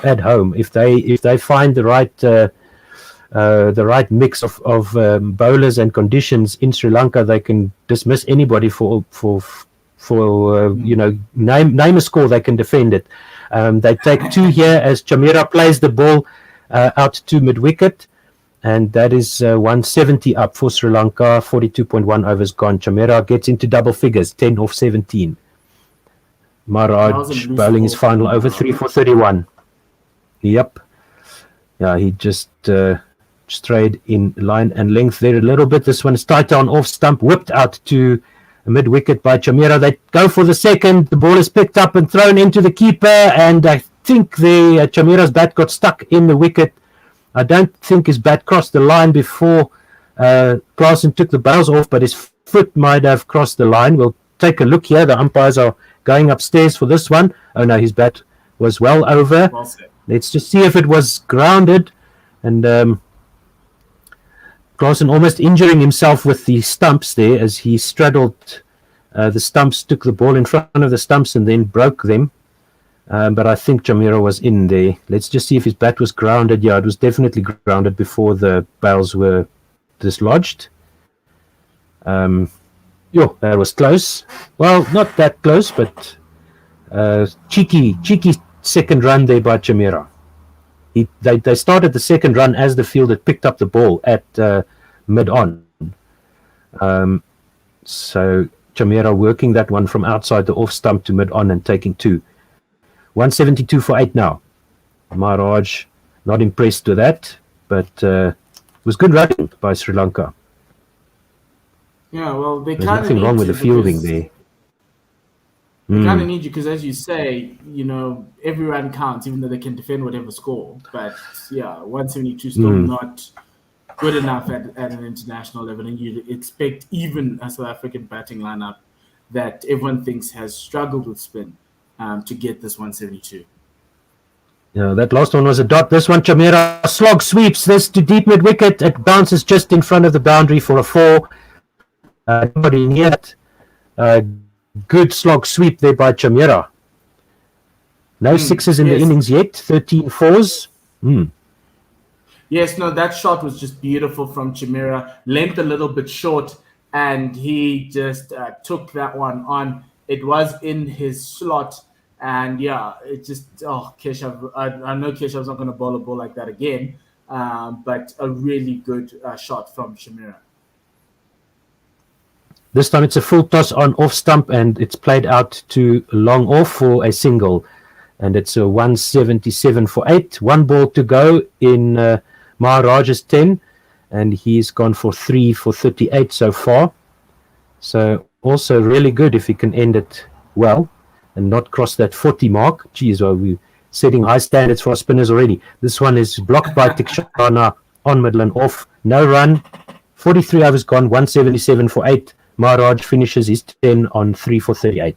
at home if they find the right the right mix of bowlers and conditions in Sri Lanka, they can dismiss anybody for name a score, they can defend it. They take 2 here as Chamira plays the ball out to mid-wicket, and that is 170 up for Sri Lanka. 42.1 overs gone. Chamira gets into double figures, 10 off 17. Maharaj bowling his final over, 3 for 31. Yep. Yeah, he just strayed in line and length there a little bit. This one is tight on off stump, whipped out to mid-wicket by Chamira. They go for the second. The ball is picked up and thrown into the keeper, and I think Chamira's bat got stuck in the wicket. I don't think his bat crossed the line before Klaasen took the bails off, but his foot might have crossed the line. We'll take a look here. The umpires are going upstairs for this one. Oh no, his bat was well over. Well said. Let's just see if it was grounded. And Klaasen almost injuring himself with the stumps there as he straddled the stumps, took the ball in front of the stumps and then broke them. But I think Chamira was in there. Let's just see if his bat was grounded. Yeah, it was definitely grounded before the bails were dislodged. That was close. Well, not that close, but cheeky second run there by Chamira. They started the second run as the field had picked up the ball at mid-on. So Chamira working that one from outside the off stump to mid-on and taking 2. 172 for 8 now. Maharaj not impressed with that, but it was good running by Sri Lanka. Yeah, well, they There's kind of nothing wrong with the fielding there. They kind of need you because, as you say, every run counts, even though they can defend whatever score. But yeah, 172 still not good enough at an international level, and you expect even a South African batting lineup that everyone thinks has struggled with spin to get this 172. Yeah, that last one was a dot. This one, Chamira slog sweeps this to deep mid wicket. It bounces just in front of the boundary for a 4. Nobody near it. Good slog sweep there by Chamira. No sixes in the innings yet. 13 fours. Yes, no, that shot was just beautiful from Chamira. Length a little bit short, and he just took that one on. It was in his slot, and yeah, it just Keshav. I know Keshav's not going to bowl a ball like that again, but a really good shot from Chamira. This time it's a full toss on off stump, and it's played out to long off for a single, and it's a 177 for 8. 1 ball to go in Maharaj's 10, and he's gone for 3 for 38 so far. So also really good if he can end it well and not cross that 40 mark. Geez, well, we're setting high standards for our spinners already. This one is blocked by Tikshana on middle and off. No run. 43 overs gone. 177 for 8. Maharaj finishes his 10 on 3 for 38.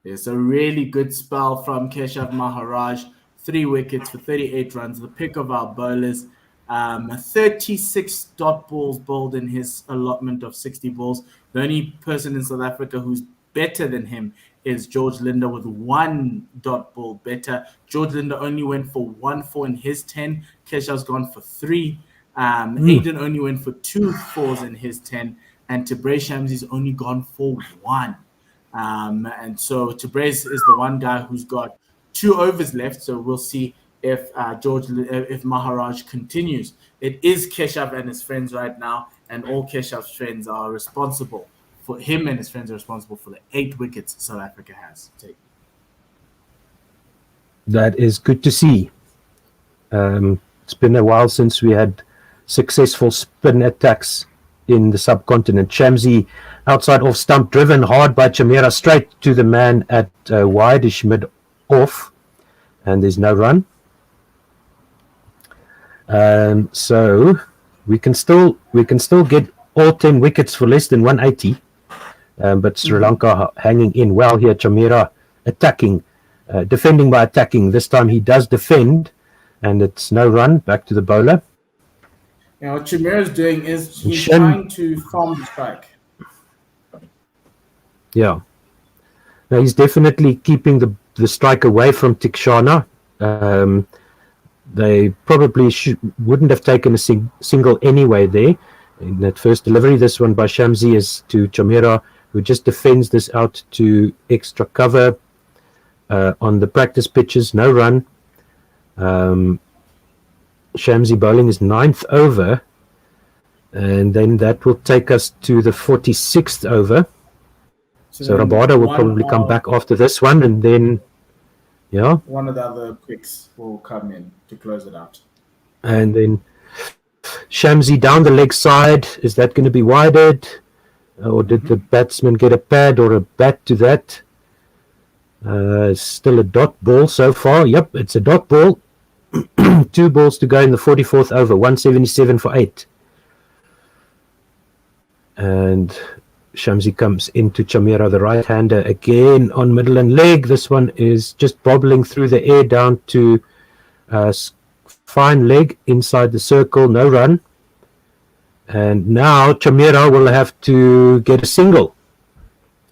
It's a really good spell from Keshav Maharaj. 3 wickets for 38 runs. The pick of our bowlers. 36 dot balls bowled in his allotment of 60 balls. The only person in South Africa who's better than him is George Linder with 1 dot ball better. George Linder only went for 1-4 in his 10. Keshav's gone for 3. Aiden only went for 2 4s in his 10. And Tabraiz Shamsi's only gone for 1. And so Tabraiz is the one guy who's got 2 overs left. So we'll see if Maharaj continues. It is Keshav and his friends right now, and all Keshav's friends are responsible for him, and his friends are responsible for the 8 wickets South Africa has taken. That is good to see. It's been a while since we had successful spin attacks in the subcontinent. Shamsi outside off stump, driven hard by Chamira straight to the man at wideish mid off, and there's no run. So we can still get all 10 wickets for less than 180. But Sri Lanka hanging in well here. Chamira attacking, defending by attacking. This time he does defend, and it's no run. Back to the bowler. What Chamira's doing is he's trying to farm the strike. Yeah. Now he's definitely keeping the strike away from Tikshana. they probably wouldn't have taken a single anyway there in that first delivery. This one by Shamsi is to Chamera, who just defends this out to extra cover on the practice pitches. No run. Shamsi bowling his 9th over, and then that will take us to the 46th over. So Rabada will probably come back after this one, and then one of the other quicks will come in to close it out. And then Shamsi down the leg side. Is that going to be wided? Or did the batsman get a pad or a bat to that? Still a dot ball so far. Yep, it's a dot ball. 2 balls to go in the 44th over. 177 for 8. And Shamsi comes into Chamera, the right-hander, again on middle and leg. This one is just bobbling through the air down to fine leg inside the circle. No run. And now Chamera will have to get a single.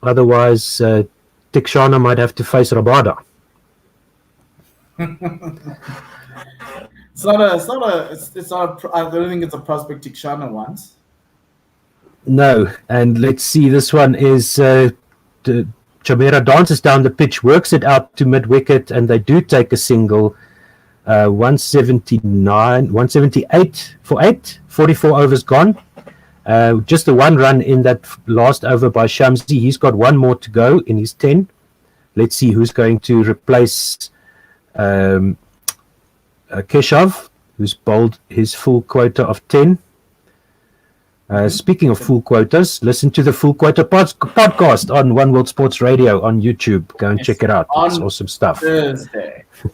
Otherwise, Tikshana might have to face Rabada. I don't think it's a prospect Tikshana wants. No, and let's see. This one is Chamera dances down the pitch, works it out to mid wicket, and they do take a single. 178 for 8. 44 overs gone. Just the 1 run in that last over by Shamsi. He's got 1 more to go in his 10. Let's see who's going to replace Keshav, who's bowled his full quota of 10. Speaking of full quotas, listen to the Full Quota podcast on One World Sports Radio on YouTube. Go and check it out. It's awesome stuff.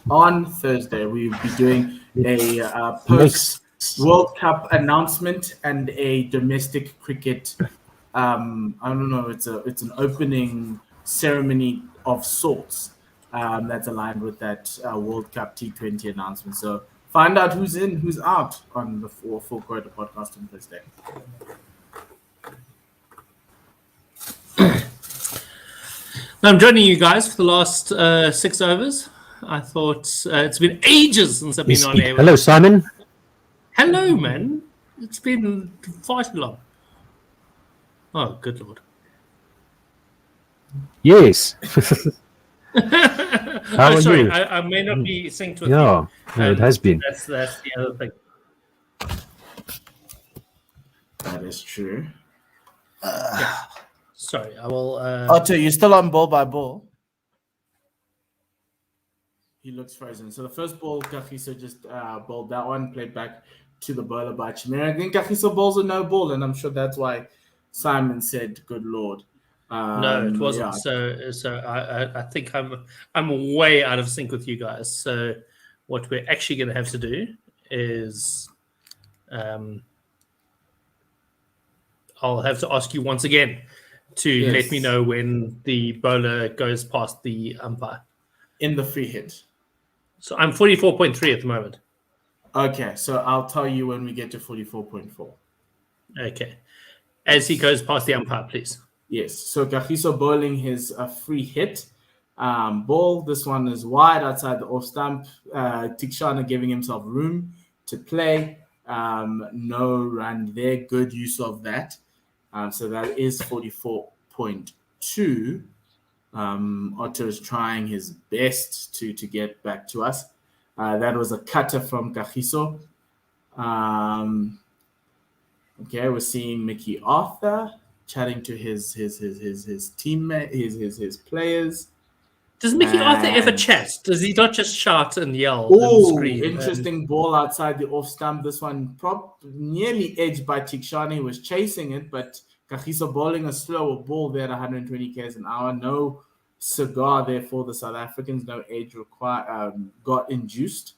On Thursday, we'll be doing a post World Cup announcement and a domestic cricket. I don't know. It's an opening ceremony of sorts that's aligned with that World Cup T20 announcement. So find out who's in, who's out on the Full Quota podcast on Thursday. Now I'm joining you guys for the last 6 overs. I thought it's been ages since I've been on air. Hello, Simon. Hello, man. It's been far too long. Oh, good Lord. Yes. How are you? I may not be synced with you. No, it has been. That's the other thing. That is true. Yeah. Sorry, I will... Otto, you're still on ball by ball? He looks frozen. So the first ball, Kagiso just bowled that one, played back to the bowler by Chamera. Then Kagiso bowls a no ball, and I'm sure that's why Simon said, good Lord. No, it wasn't. Yeah. So I think I'm way out of sync with you guys. So what we're actually going to have to do is I'll have to ask you once again to let me know when the bowler goes past the umpire. In the free hit. So I'm 44.3 at the moment. Okay, so I'll tell you when we get to 44.4. Okay. As he goes past the umpire, please. Yes, so Kagiso bowling his free hit ball. This one is wide outside the off stump. Tikshana giving himself room to play. No run there. Good use of that. So that is 44.2. Otto is trying his best to get back to us. That was a cutter from Kagiso. Okay, we're seeing Mickey Arthur chatting to his teammate, his players. Does Mickey Arthur ever chat? Does he not just shout and yell and scream? Interesting ball outside the off stump. This one nearly edged by Tikshana. He was chasing it, but Kagiso bowling a slower ball there at 120 km an hour. No cigar there for the South Africans. No edge got induced.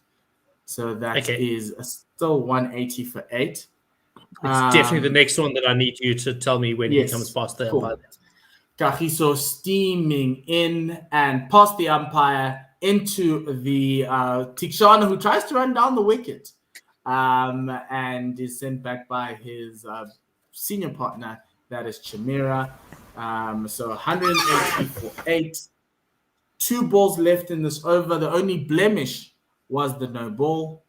So that is still 180 for 8. It's definitely the next one that I need you to tell me when he comes past the umpire. Kagiso steaming in and past the umpire into the Tikshana, who tries to run down the wicket and is sent back by his senior partner, that is Chamera. So 180 for 8. 2 balls left in this over. The only blemish was the no ball.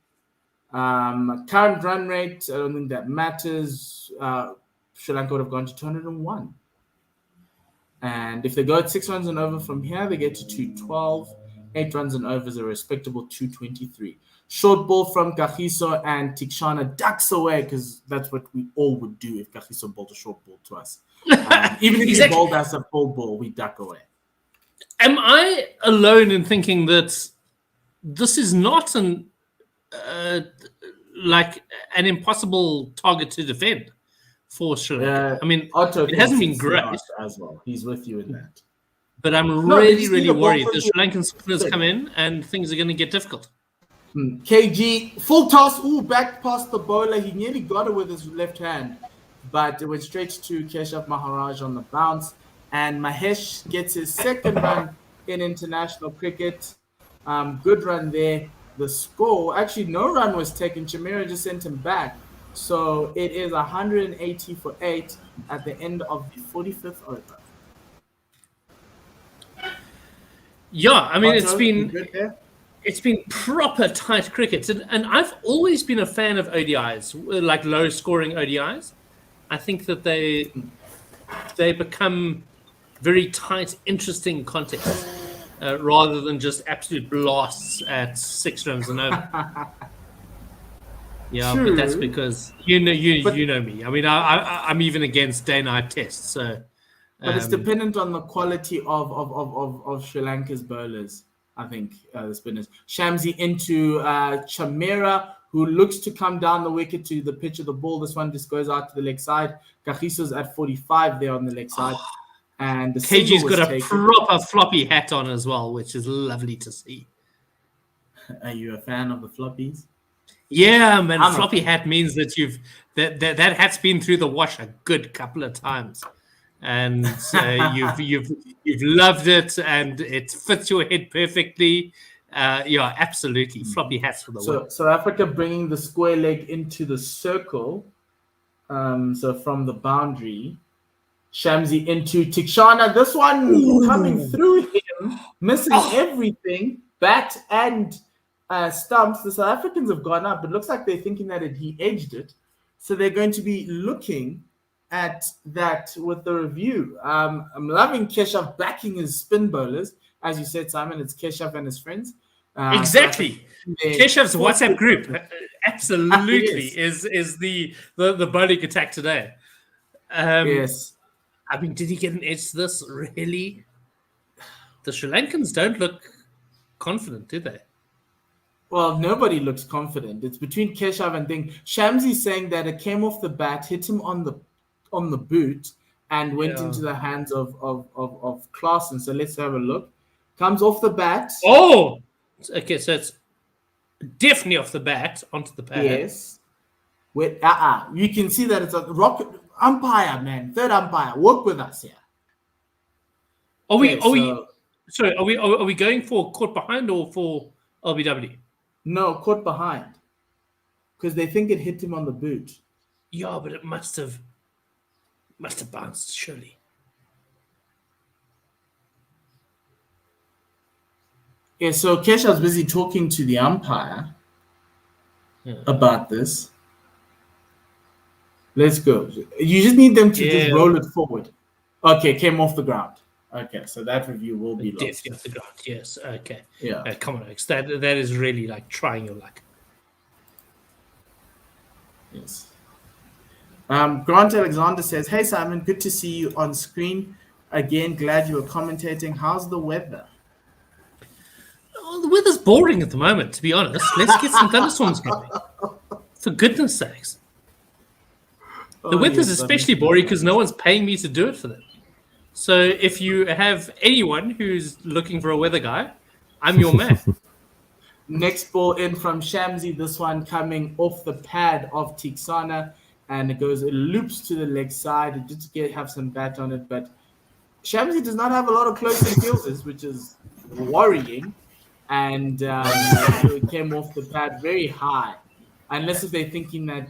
Current run rate, I don't think that matters. Sri Lanka would have gone to 201. And if they go at 6 runs and over from here, they get to 212. 8 runs and over is a respectable 223. Short ball from Kagiso, and Tikshana ducks away because that's what we all would do if Kagiso bowled a short ball to us. Even if he bowled us a full ball, we duck away. Am I alone in thinking that this is not an impossible target to defend for Sri Lanka? I mean, Otto it hasn't been great as well. He's with you in that. But I'm really worried that Sri Lankan spinners come in and things are going to get difficult. KG, full toss. Ooh, back past the bowler. He nearly got it with his left hand, but it went straight to Keshav Maharaj on the bounce. And Mahesh gets his second run in international cricket. Good run there. The score, actually, no run was taken. Chamira just sent him back. So it is 180 for 8 at the end of the 45th over. Yeah, I mean, Otto, it's been proper tight cricket. And I've always been a fan of ODIs, like low-scoring ODIs. I think that they become very tight, interesting contests rather than just absolute blasts at 6 runs and over. Yeah, True. But that's because you know me. I mean, I'm even against day-night tests. So, but it's dependent on the quality of Sri Lanka's bowlers. I think the spinners. Shamsi into Chamera, who looks to come down the wicket to the pitch of the ball. This one just goes out to the leg side. Kagiso's at 45 there on the leg side. And the KG's got a proper floppy hat on as well, which is lovely to see. Are you a fan of the floppies? Yeah, man. Floppy hat means that that hat's been through the wash a good couple of times, and you've loved it, and it fits your head perfectly. Yeah, absolutely. Floppy hats for the win. So Africa bringing the square leg into the circle. So from the boundary. Shamsi into Tikshana. This one coming through him, missing everything, bat and stumps. The South Africans have gone up. It looks like they're thinking that he edged it. So they're going to be looking at that with the review. I'm loving Keshav backing his spin bowlers. As you said, Simon, it's Keshav and his friends. Exactly. Keshav's WhatsApp group absolutely is the bowling attack today. Yes. I mean, did he get an edge to this? Really? The Sri Lankans don't look confident, do they? Well, nobody looks confident. It's between Keshav and Ding. Shamsi's saying that it came off the bat, hit him on the boot, and went into the hands of Klaasen. So let's have a look. Comes off the bat. Oh! Okay, so it's definitely off the bat onto the pad. Yes. With you can see that it's a rocket. Umpire, man, third umpire, work with us here. Are we going for caught behind or for LBW? No, caught behind. Because they think it hit him on the boot. Yeah, but it must have bounced, surely. Yeah, so Keshav's busy talking to the umpire about this. Let's go. You just need them to just roll it forward. Okay, came off the ground. Okay, so that review will be lost. Definitely off the ground. Yes. Okay. Yeah. Come on, Alex. That is really like trying your luck. Yes. Grant Alexander says, "Hey Simon, good to see you on screen again. Glad you were commentating. How's the weather?" Oh, the weather's boring at the moment, to be honest. Let's get some thunderstorms going. For goodness sakes. The weather's especially boring because no one's paying me to do it for them. So if you have anyone who's looking for a weather guy, I'm your man. Next ball in from Shamsi. This one coming off the pad of Tiksana, and it loops to the leg side. It just have some bat on it, but Shamsi does not have a lot of close-in fielders, which is worrying. And it came off the pad very high. Unless if they're thinking that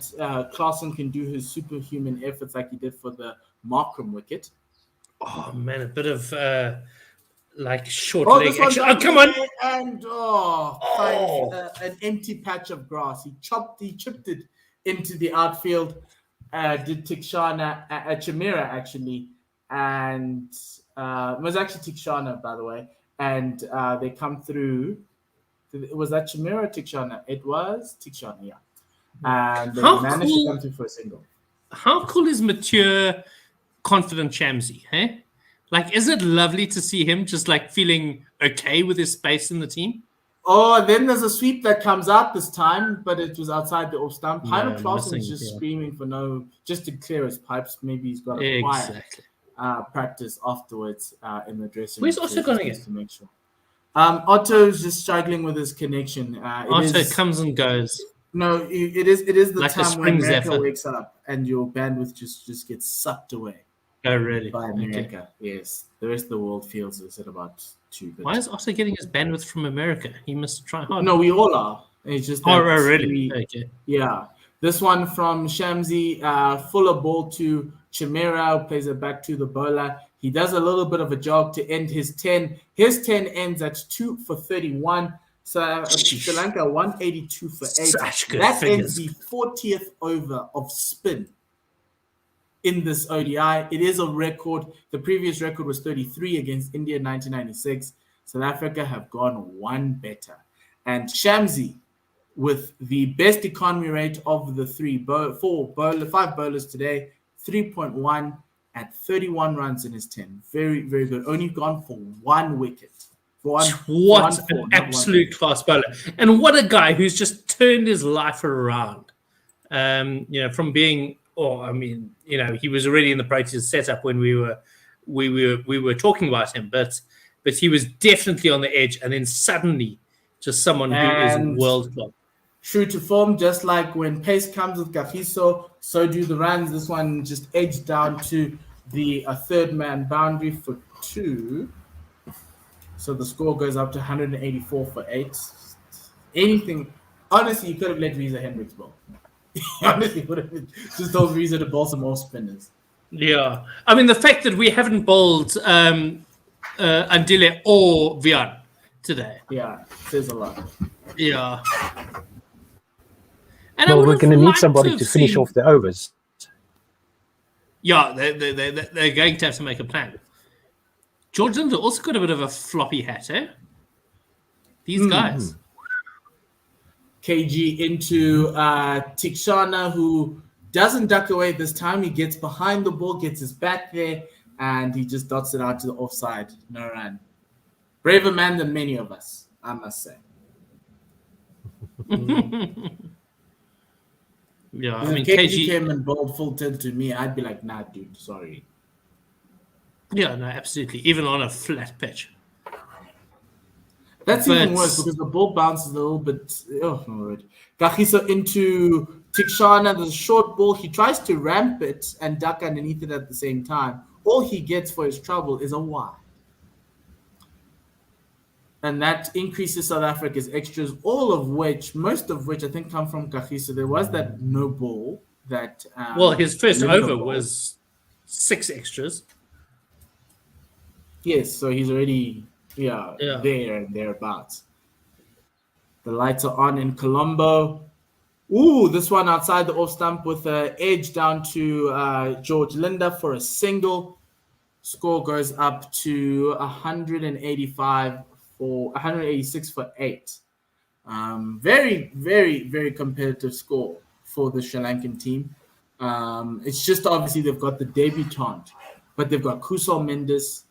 Klaasen can do his superhuman efforts like he did for the Markram wicket. Oh, man, a bit of like short Oh, leg this one's action. Oh, come on! And finds an empty patch of grass. He chipped it into the outfield. Did Tikshana, Chimera actually, and it was actually Tikshana, by the way. And they come through. Was that Chimera or Tikshana? It was Tikshana, yeah. And they managed to come through for a single. How cool is mature, confident Shamsi? Hey, like, isn't it lovely to see him just like feeling okay with his space in the team? Oh, then there's a sweep that comes out this time, but it was outside the off stump. Heino Clausen is just screaming for just to clear his pipes. Maybe he's got a quiet practice afterwards in the dressing room. Where's Otto going again? To make sure. Otto's just struggling with his connection. Otto comes and goes. No, it is the like time when America wakes up and your bandwidth just gets sucked away. Oh, really? By America, yes. The rest of the world feels it's at about 2. Why is Otto getting his bandwidth from America? He must try hard. No, we all are. It's just that really? Okay. Yeah. This one from Shamsi, fuller ball to Chimera, plays it back to the bowler. He does a little bit of a jog to end his 10. His 10 ends at 2 for 31. So Sri Lanka 182 for 8. Such good that figures. Ends the 40th over of spin in this ODI. It is a record. The previous record was 33 against India in 1996. South Africa have gone one better. And Shamsi, with the best economy rate of the 5 bowlers today, 3.1 at 31 runs in his 10. Very, very good. Only gone for 1 wicket. What an absolute class bowler. And what a guy who's just turned his life around. From being, he was already in the Proteas setup when we were talking about him, but he was definitely on the edge, and then suddenly just someone who is world class. True to form, just like when pace comes with Kagiso, so do the runs. This one just edged down to the third man boundary for 2. So the score goes up to 184 for 8. Anything, honestly, you could have let Reza Hendricks bowl. Honestly, would have just told Reza to bowl some more spinners. Yeah, I mean the fact that we haven't bowled Andile or Vian today. Yeah, says a lot. Yeah. And well, we're going to need somebody to finish off the overs. Yeah, they're going to have to make a plan. George Linder also got a bit of a floppy hat, eh? These guys. KG into Tikshana, who doesn't duck away this time. He gets behind the ball, gets his back there, and he just dots it out to the offside. No run. Braver man than many of us, I must say. Yeah, I if mean, KG came and bowled full tilt to me, I'd be like, nah, dude, sorry. Yeah, no, absolutely. Even on a flat pitch. That's even worse because the ball bounces a little bit. Oh, my word. Kagiso into Tikshana. There's a short ball. He tries to ramp it and duck underneath it at the same time. All he gets for his trouble is a wide. And that increases South Africa's extras, most of which I think come from Kagiso. There was that no ball that... his first over was 6 extras. Yes, so he's already there and thereabouts. The lights are on in Colombo. Ooh, this one outside the off stump with an edge down to George Linder for a single. Score goes up to 186 for 8. Very, very, very competitive score for the Sri Lankan team. It's just obviously they've got the debutant, but they've got Kusal Mendes.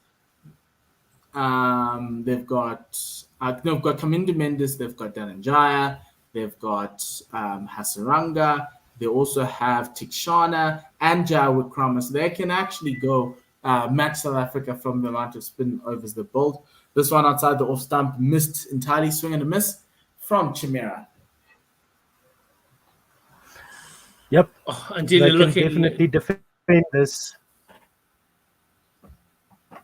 They've got Kamindu Mendes, they've got Dhananjaya, they've got Hasaranga, they also have Tikshana and Jawad Krama, so they can actually go match South Africa from the amount of spin overs they bowled. This one outside the off stump missed entirely, swing and a miss from Chimera. Yep, and they can definitely defend this.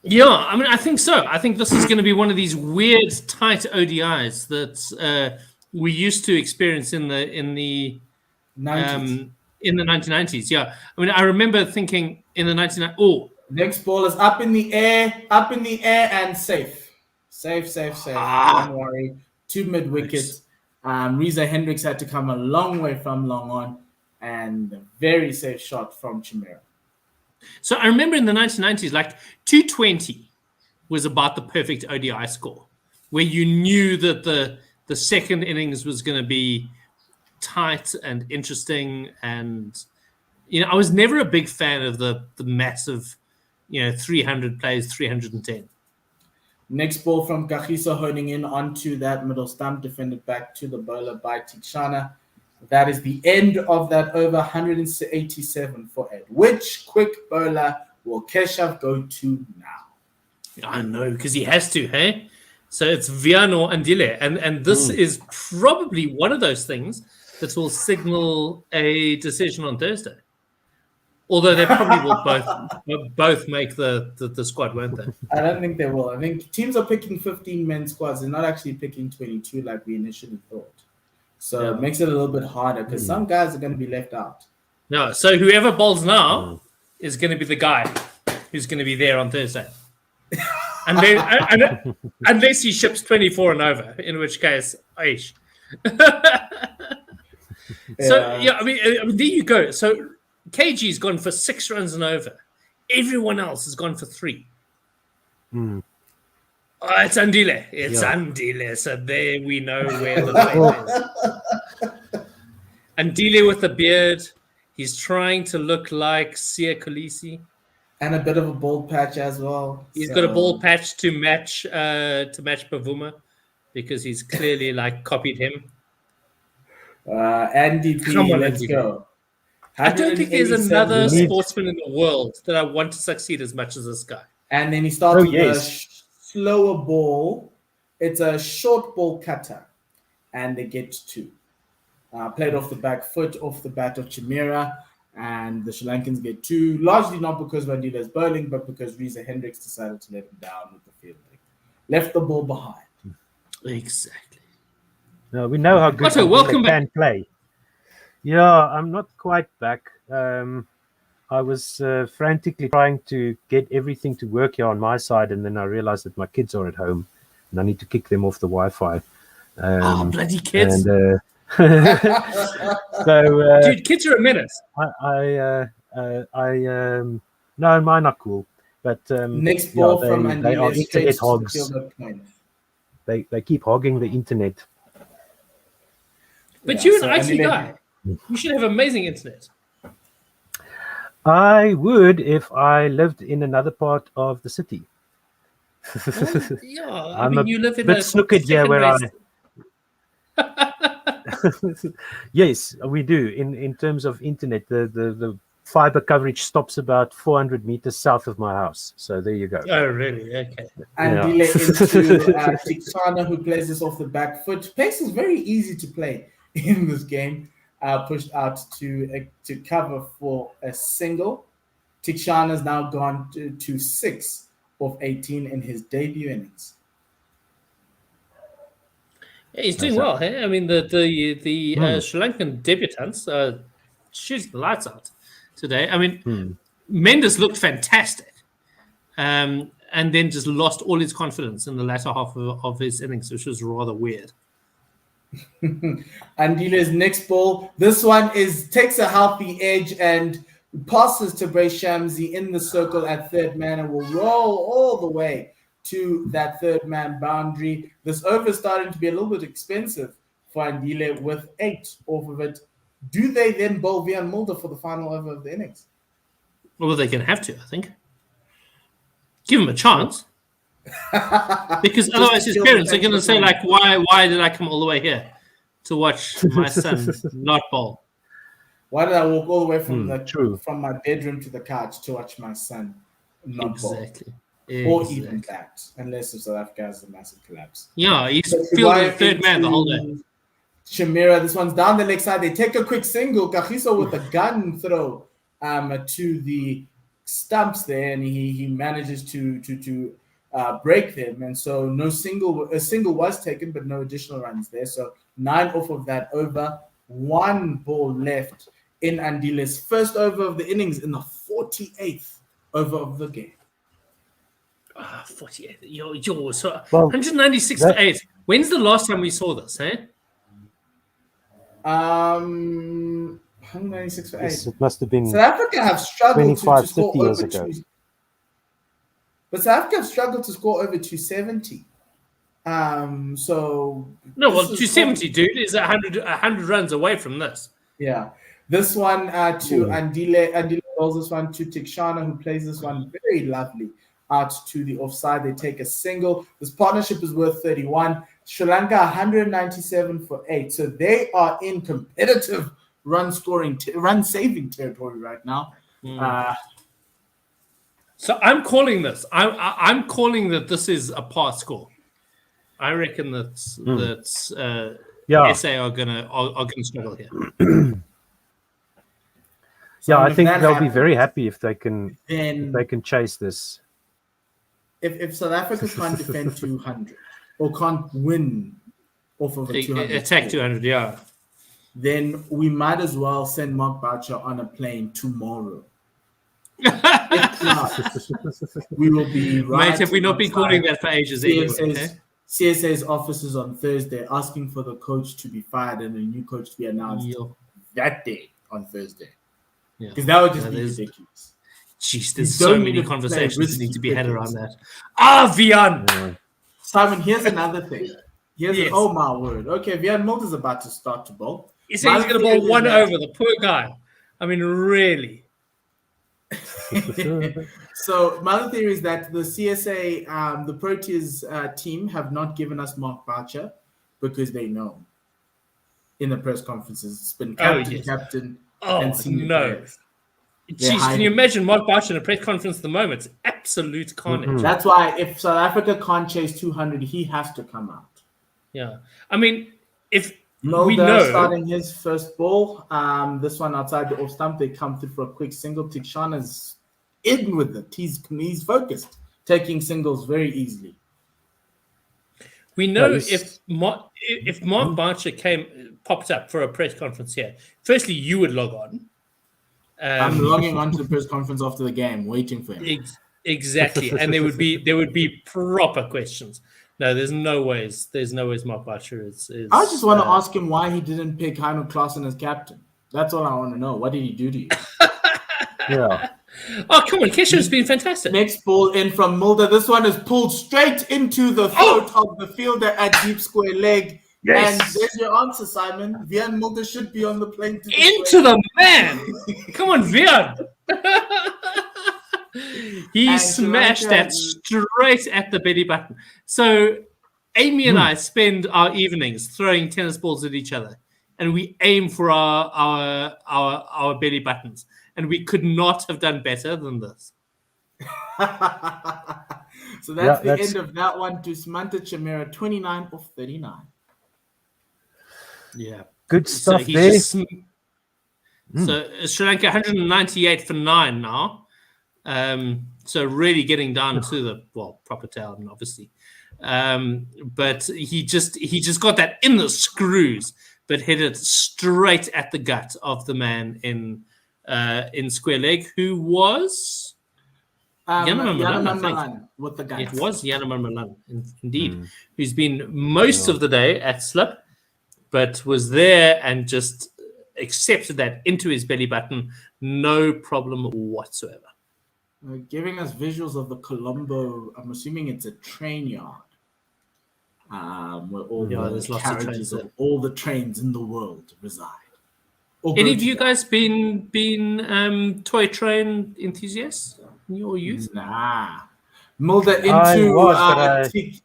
Yeah, I mean, I think so. I think this is going to be one of these weird, tight ODIs that we used to experience in the 1990s. Yeah, I mean, I remember thinking in the 1990s. Oh, next ball is up in the air, and safe. Safe. Don't worry. 2 mid wickets. Reza Hendricks had to come a long way from long on, and a very safe shot from Chimera. So I remember in the 1990s, like 220 was about the perfect ODI score, where you knew that the second innings was going to be tight and interesting. And, I was never a big fan of the massive, 300 plays, 310. Next ball from Kagiso honing in onto that middle stump, defended back to the bowler by Tikshana. That is the end of that over, 187 for Ed. Which quick bowler will Keshav go to now? I know, because he has to, hey? So it's Viano Andile. And this is probably one of those things that will signal a decision on Thursday. Although they probably will both make the squad, won't they? I don't think they will. I think teams are picking 15-man squads. They're not actually picking 22 like we initially thought. So it makes it a little bit harder because some guys are going to be left out. No, so whoever bowls now is going to be the guy who's going to be there on Thursday. Unless he ships 24 and over, in which case, aish. So, I mean, there you go. So KG's gone for 6 runs and over. Everyone else has gone for 3. Oh, it's Andile. It's Andile. So there we know where the fight is. Andile with the beard. He's trying to look like Sia Khaleesi. And a bit of a bald patch as well. He's got a bald patch to match Pavuma because he's clearly copied him. Andy P, Come on, let's Andy. Go. I don't think there's another sportsman in the world that I want to succeed as much as this guy. And then he starts with a slower ball. It's a short ball cutter. And they get 2. Played off the back foot, off the bat of Chimera. And the Sri Lankans get 2. Largely not because Vandila is bowling, but because Reza Hendricks decided to let him down with the fielding. Left the ball behind. Exactly. No, we know how good Otto, welcome can back. play. Yeah, I'm not quite back. I was frantically trying to get everything to work here on my side, and then I realized that my kids are at home, and I need to kick them off the Wi-Fi. Bloody kids! And, dude, kids are a menace. No, mine are cool, but next ball from Andile, they are internet hogs. The They keep hogging the internet. But you're an IT guy. You should have amazing internet. I would if I lived in another part of the city. Well, yeah, I I'm mean, you live in bit a snookered here where I. second-rate- Yes, we do. In terms of internet, the fiber coverage stops about 400 meters south of my house. So there you go. Oh, really? Okay. Andile into Tikshana, who plays this off the back foot. Pace is very easy to play in this game. Pushed out to cover for a single. Tikshana's now gone to 6 of 18 in his debut innings. Yeah, he's doing well. Hey? I mean, the Sri Lankan debutants shooting the lights out today. I mean, Mendes looked fantastic, and then just lost all his confidence in the latter half of his innings, which was rather weird. Andile's next ball. This one takes a healthy edge and passes to Bray Shamsi in the circle at third man and will roll all the way to that third man boundary. This over is starting to be a little bit expensive for Andile with 8 off of it. Do they then bowl Vian Mulder for the final over of the innings? Well, they're going to have to, I think. Give him a chance. Because otherwise his parents are going to say, why did I come all the way here to watch my son not bowl? Why did I walk all the way from my bedroom to the couch to watch my son not bowl? Or even that, unless if South Africa has a massive collapse. Yeah, he's fielding third man the whole day. Chimera, this one's down the leg side. They take a quick single. Kagiso with a gun throw to the stumps there, and he manages to break them. And so a single was taken, but no additional runs there. So 9 off of that over. 1 ball left in Andile's first over of the innings in the 48th over of the game. 48. Yo, so Well, 196 for 8. When's the last time we saw this, eh? 196 for 8. Yes, it must have been South Africa have struggled to 25, score 30 years over ago. But South Africa have struggled to score over 270. So No, this well, is 270, dude, is 100 runs away from this. Yeah. This one to Andile. Andile rolls this one to Tikshana, who plays this one very lovely out to the offside. They take a single. This partnership is worth 31. Sri Lanka 197 for 8. So they are in competitive run saving territory right now. So I'm calling this. I'm calling that this is a par score. I reckon that SA are gonna struggle here. So I think they'll be happens, very happy if they can chase this. If South Africa can't defend 200 or can't win off of a 200 attack 200, yeah, then we might as well send Mark Boucher on a plane tomorrow. If not, we will be right. Mate, have we not been calling that for ages anyway? CSA's offices on Thursday asking for the coach to be fired and a new coach to be announced that day on Thursday. Because that would just be ridiculous. Jeez, there's so many conversations that need to be had around that. Vian! Simon, here's another thing. Oh my word. Okay, Vian Mulder's about to start to bowl. He said he's going to bowl one over, the poor guy. I mean, really. So my other theory is that the CSA, the Proteas team have not given us Mark Boucher because they know in the press conferences it's been captain. And senior players. Jeez, can you imagine Mark Boucher in a press conference at the moment? It's absolute carnage. That's why if South Africa can't chase 200, he has to come out. Yeah. I mean, if Mulder we know starting his first ball, this one outside the off stump, they come through for a quick single. Tikshana's in with it. He's focused, taking singles very easily. We know if Mark Boucher popped up for a press conference here, firstly, you would log on. I'm logging on to the press conference after the game, waiting for him. Exactly, and there would be proper questions. No, there's no ways Mark Boucher is. I just want to ask him why he didn't pick Heino Klaasen as captain. That's all I want to know. What did he do to you? Yeah. Oh, come on. Kesha's been fantastic. Next ball in from Mulder. This one is pulled straight into the throat of the fielder at deep square leg. Yes. And there's your answer, Simon. Vian Mulder should be on the plane. Into the man. Come on, Vian. He smashed that straight at the belly button. So Amy and I spend our evenings throwing tennis balls at each other, and we aim for our belly buttons. And we could not have done better than this. So that's the end of that one. To Samantha Chimera, 29 of 39. Yeah. Good stuff there. So Sri Lanka 198 for 9 now. So really getting down to the proper tail, obviously. But he just got that in the screws, but hit it straight at the gut of the man in square leg, who was Yanomam Malan with the guts. It was Yanomam Malan, indeed, who's been most of the day at slip, but was there and just accepted that into his belly button, no problem whatsoever. Giving us visuals of the Colombo, I'm assuming it's a train yard, where all there's lots of trains of all the trains in the world reside. Any of you guys been toy train enthusiasts in your youth? Nah. Mulder into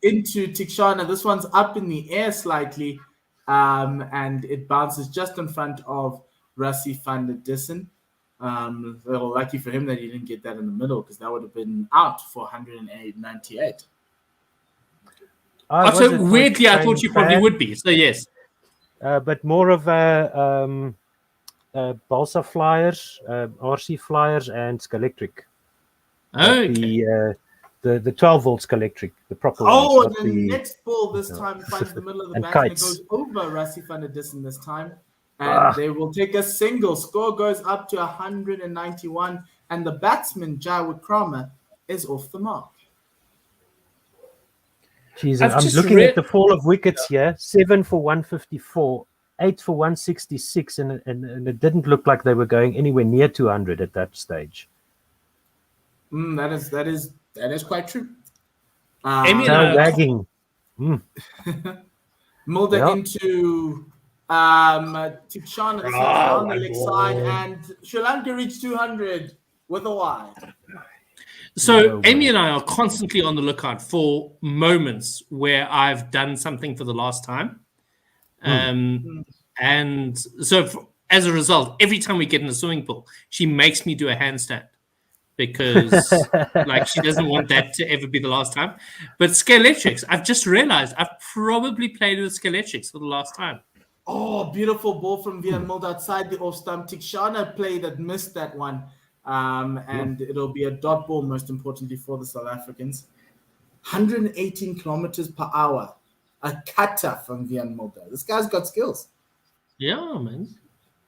Tikshana. This one's up in the air slightly, and it bounces just in front of Rassie van der Dissen. Lucky for him that he didn't get that in the middle, because that would have been out for 198. So weirdly, I thought you probably would be. So yes, but more of a balsa flyers, RC flyers, and Scalectric. Okay. The 12 volt Scalectric, the proper one. Oh, and the next ball this time finds the middle of the bat and it goes over Rassie van der Dissen this time. And they will take a single. Score goes up to 191. And the batsman, Jai Wickrama, is off the mark. Jesus, I've I'm just looking read- at the fall of wickets here. 7 for 154, 8 for 166, and it didn't look like they were going anywhere near 200 at that stage. That is quite true. Amy and Tail I- wagging. Mulder Yeah. into Tikshana down the my leg ball. side, and Sri Lanka reached 200 with a wide. So No Amy way. and I are constantly on the lookout for moments where I've done something for the last time. And so as a result, every time we get in a swimming pool, she makes me do a handstand because like she doesn't want that to ever be the last time. But Scalextrics, I've just realized I've probably played with Scalextrics for the last time. Oh, beautiful ball from Vian Mulder outside the off stump. Tikshana played that missed that one. And it'll be a dot ball, most importantly, for the South Africans. 118 kilometers per hour. A cutter from Vian Mulder. This guy's got skills. Yeah, man.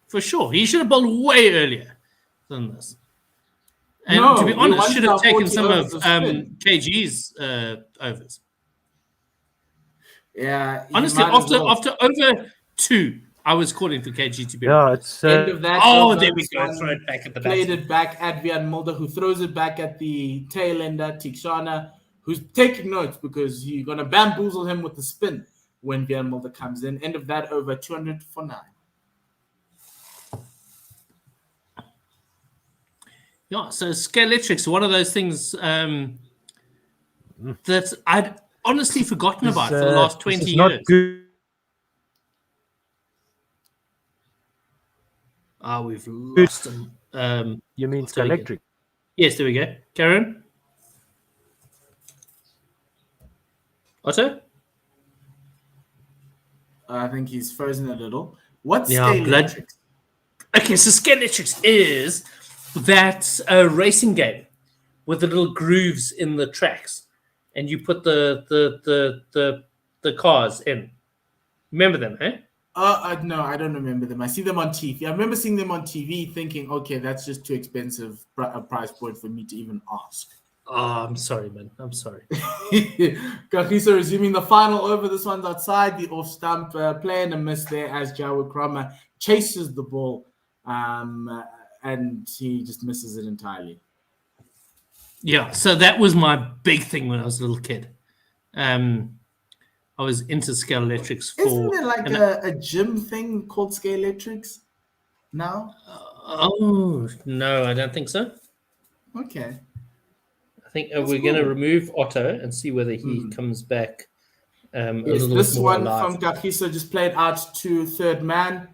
For sure. He should have bowled way earlier than this. And No, to be we honest, wanted should have our taken 40 some of overs of spin. KG's overs. Yeah. he Honestly, might as well. after over 2, I was calling for KG to be Yeah, replaced. it's End of that. Oh, over, there we go. Swan Throw it back at the Played batsman. it back at Vian Mulder, who throws it back at the tailender, Tikshana, who's taking notes because you're going to bamboozle him with the spin when Vian Mulder comes in. End of that over 200 for 9. Yeah, so Scalextrics, one of those things that I'd honestly forgotten about for the last 20 this is years. not good. We've lost him. You mean Say it again. Scalextric? Yes, there we go. Karen? Otto? I think he's frozen a little. What's Yeah, Scalextrics? Okay, so Scalextrics is that racing game with the little grooves in the tracks, and you put the cars in. Remember them, eh? No, I don't remember them. I see them on TV. I remember seeing them on TV thinking, okay, that's just too expensive a price point for me to even ask. Oh, I'm sorry, man. I'm sorry. Kagiso resuming the final over. This one's outside the off stump. Playing a miss there as Jawa Krama chases the ball and he just misses it entirely. Yeah, so that was my big thing when I was a little kid. I was into Scalextrics for... Isn't there like a gym thing called Scalextrics now? Oh, no, I don't think so. Okay. I think we're going to remove Otto and see whether he comes back a little This bit more one alive. from Kagiso just played out to third man.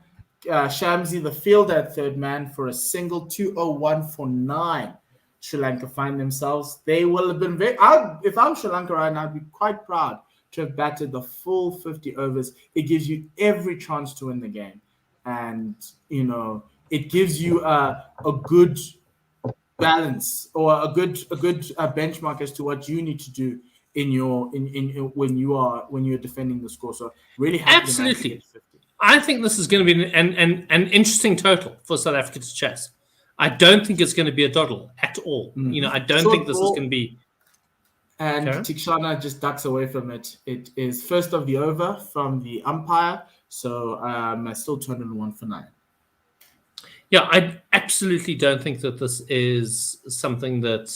Shamsi, the fielder at third man for a single 201 for 9. Sri Lanka find themselves. They will have been if I'm Sri Lanka right now, I'd be quite proud to have batted the full 50 overs. It gives you every chance to win the game. And, it gives you a good balance or a good benchmark as to what you need to do in when you're defending the score. So really happy Absolutely. to get 50. I think this is going to be an interesting total for South Africa to chase. I don't think it's going to be a doddle at all. I don't Short think this is ball. going to be... And Karen? Tikshana just ducks away from it. It is first of the over from the umpire. So still 201 for 9. Yeah, I absolutely don't think that this is something that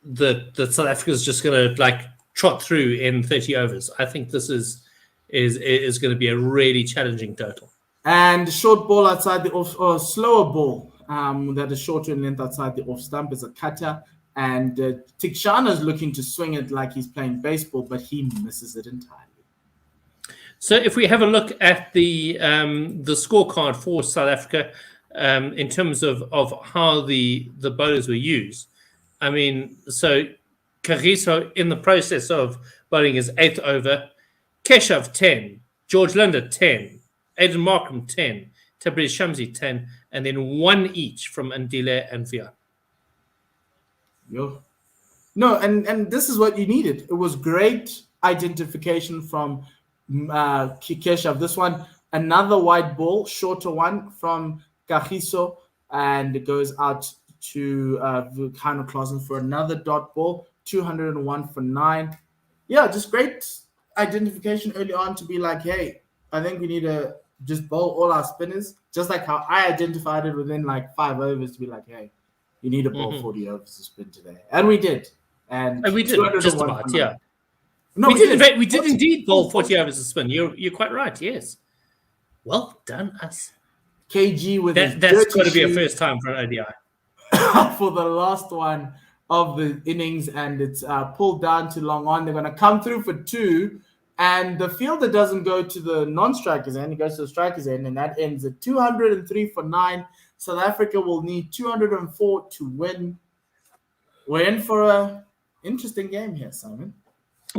that South Africa is just going to trot through in 30 overs. I think this is going to be a really challenging total. And short ball outside the off, or slower ball that is shorter in length outside the off stump is a cutter. And Tikshana is looking to swing it like he's playing baseball, but he misses it entirely. So if we have a look at the scorecard for South Africa in terms of how the bowlers were used, I mean, so Kagiso in the process of bowling his 8th over, Keshav 10, George Linder 10, Aiden Markham 10, Tabriz Shamsi 10, and then 1 each from Andile and Via. Yo. No, and this is what you needed. It was great identification from Keshav. This one, another wide ball, shorter one from Kagiso, and it goes out to Vulcano Clausen for another dot ball. 201 for 9. Yeah, just great identification early on to be like, hey, I think we need to just bowl all our spinners, just like how I identified it within like 5 overs to be like, hey, you need to bowl 40 overs to spin today. And we did. And we did, just about, yeah. No, we did. We did 40, indeed bowl 40 overs to spin. You're quite right, yes. Well done, us. KG with that's got to be a first time for an ODI. for the last one of the innings, and it's pulled down to long on. They're going to come through for 2, and the fielder doesn't go to the non-strikers end, he goes to the strikers end, and that ends at 203 for 9. South Africa will need 204 to win. We're in for a interesting game here, Simon.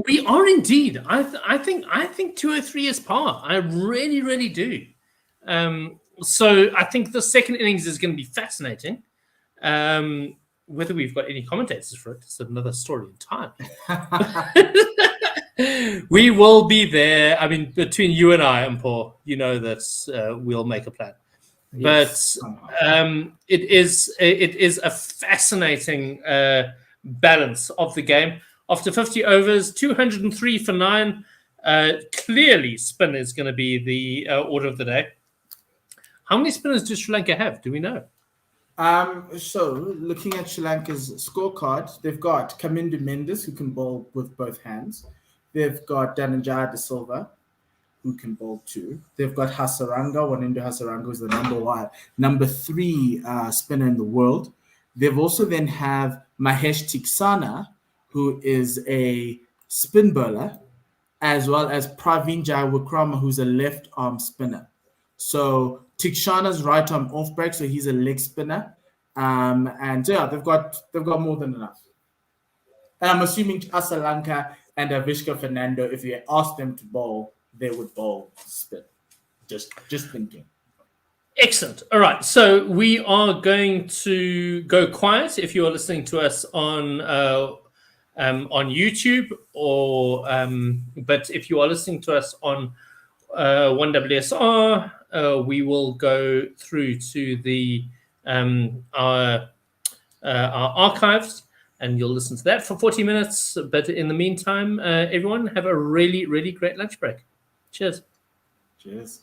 We are indeed. I think 203 is par. I really, really do. So I think the second innings is going to be fascinating. Whether we've got any commentators for it is another story entirely. We will be there. I mean, between you and I, and Paul, you know that we'll make a plan. Yes, but it is a fascinating balance of the game. After 50 overs, 203 for 9. Clearly, spin is going to be the order of the day. How many spinners does Sri Lanka have? Do we know? So, looking at Sri Lanka's scorecard, they've got Kamindu Mendes, who can bowl with both hands. They've got Dhananjaya De Silva, who can bowl 2. They've got Hasaranga, Wanindu Hasaranga, who's the number 3 spinner in the world. They've also then have Mahesh Tiksana, who is a spin bowler, as well as Praveen Jayawikrama, who's a left-arm spinner. So Tikshana's right-arm off-break, so he's a leg spinner. And yeah, they've got more than enough. And I'm assuming Asalanka and Avishka Fernando, if you asked them to bowl, they would bowl spin. Just thinking. Excellent. All right. So we are going to go quiet if you are listening to us on YouTube, or but if you are listening to us on 1WSR, we will go through to the our archives, and you'll listen to that for 40 minutes. But in the meantime, everyone have a really, really great lunch break. Cheers. Cheers.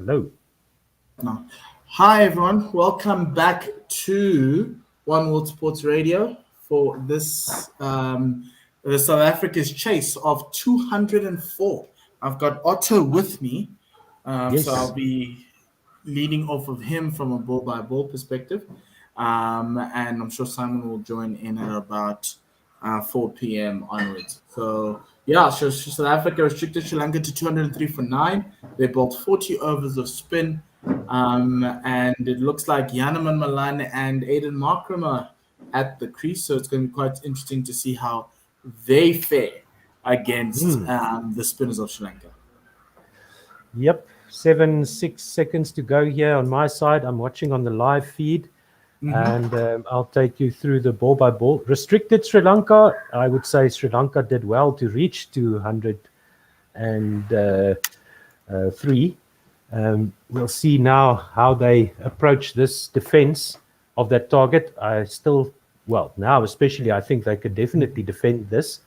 Hello. No. Hi, everyone. Welcome back to One World Sports Radio for this the South Africa's chase of 204. I've got Otto with me, Yes. so I'll be leading off of him from a ball by ball perspective, and I'm sure Simon will join in at about 4 p.m. onwards. So yeah, so South Africa restricted Sri Lanka to 203 for 9. They bowled 40 overs of spin. And it looks like Janneman Malan and Aiden Markram are at the crease, so it's going to be quite interesting to see how they fare against the spinners of Sri Lanka. Yep, 6 seconds to go here on my side. I'm watching on the live feed, and I'll take you through the ball by ball. Restricted Sri Lanka, I would say Sri Lanka did well to reach 203. We'll see now how they approach this defense of that target. Now especially, I think they could definitely defend this.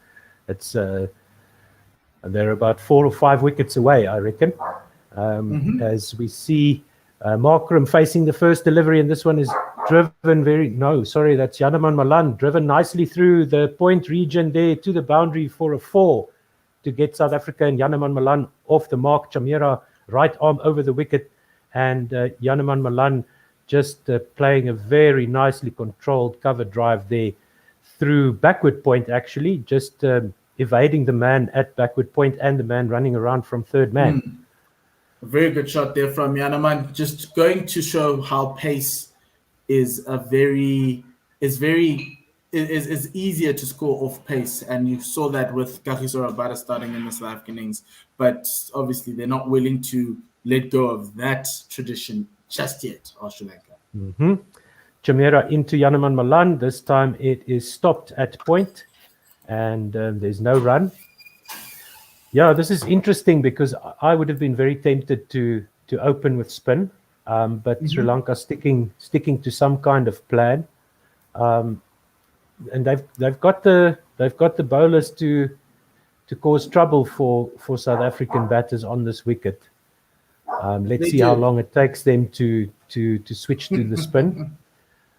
It's they're about 4 or 5 wickets away, I reckon. As we see Markram facing the first delivery, and this one is driven that's Janneman Malan, driven nicely through the point region there to the boundary for a 4 to get South Africa and Janneman Malan off the mark. Chamera right arm over the wicket, and Janneman Malan just playing a very nicely controlled cover drive there through backward point, actually, just evading the man at backward point and the man running around from third man. A very good shot there from Janneman, just going to show how pace is easier to score off pace, and you saw that with Kagiso Rabada starting in the South African innings. But obviously, they're not willing to let go of that tradition just yet, Sri Lanka. Chamera into Janneman Malan. This time it is stopped at point, and there's no run. Yeah, this is interesting because I would have been very tempted to open with spin, but Sri Lanka sticking to some kind of plan. And they've got the bowlers to cause trouble for South African batters on this wicket. Let's see how long it takes them to switch to the spin.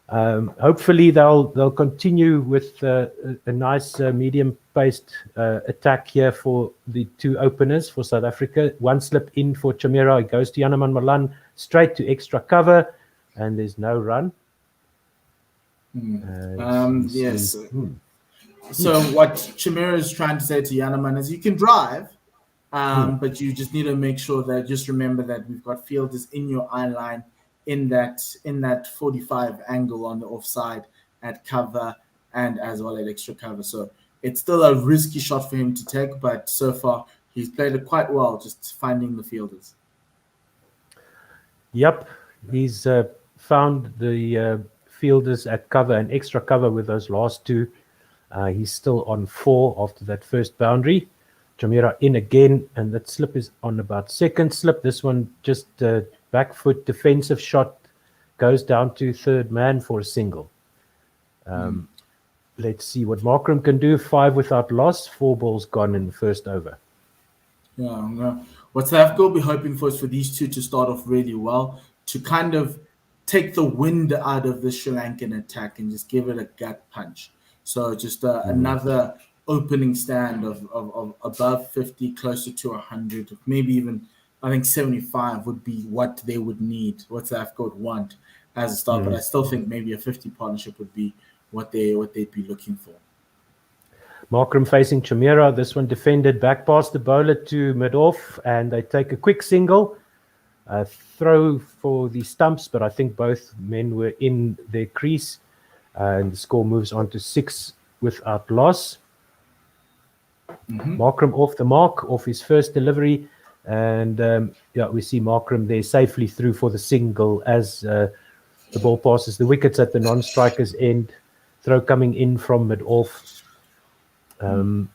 Hopefully they'll continue with a nice medium-paced attack here for the 2 openers for South Africa. One slip in for Chamera, it goes to Janneman Malan straight to extra cover, and there's no run. Yes. So what Chamera is trying to say to Janneman is you can drive, but you just need to make sure that just remember that we've got fielders in your eye line in that 45 angle on the offside at cover and as well at extra cover. So it's still a risky shot for him to take, but so far he's played it quite well, just finding the fielders. Yep, he's found the fielders at cover and extra cover with those last 2. He's still on 4 after that first boundary. Chamera in again, and that slip is on about second slip. This one just back foot defensive shot, goes down to third man for a single. Let's see what Markram can do. 5 without loss, 4 balls gone in the first over. Yeah, what South Africa will be hoping for is for these 2 to start off really well, to kind of take the wind out of the Sri Lankan attack and just give it a gut punch. So just another opening stand of above 50, closer to 100, maybe even I think 75 would be what they would need, what South Africa would want as a start. But I still think maybe a 50 partnership would be what they'd be looking for. Markram facing Chamera. This one defended back past the bowler to mid-off, and they take a quick single. Throw for the stumps, but I think both men were in their crease, and the score moves on to 6 without loss. Markram off the mark, off his first delivery, and we see Markram there safely through for the single as the ball passes the wickets at the non-striker's end. Throw coming in from mid-off. And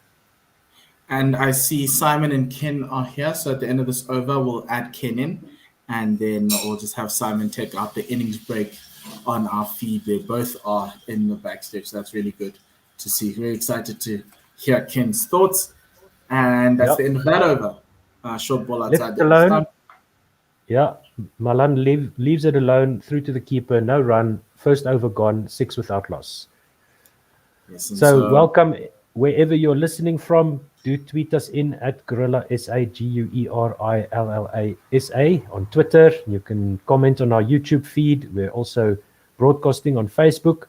I see Simon and Ken are here, so at the end of this over, we'll add Ken in, and then we'll just have Simon take out the innings break on our feed. They both are in the backstage, so that's really good to see. Very excited to hear Ken's thoughts, and that's the end of that over. Short ball outside. Yeah, Malan leaves it alone through to the keeper. No run. First over gone. 6 without loss. Yes, So welcome wherever you're listening from. Do tweet us in at Guerrilla SA, Guerilla SA on Twitter. You can comment on our YouTube feed. We're also broadcasting on Facebook.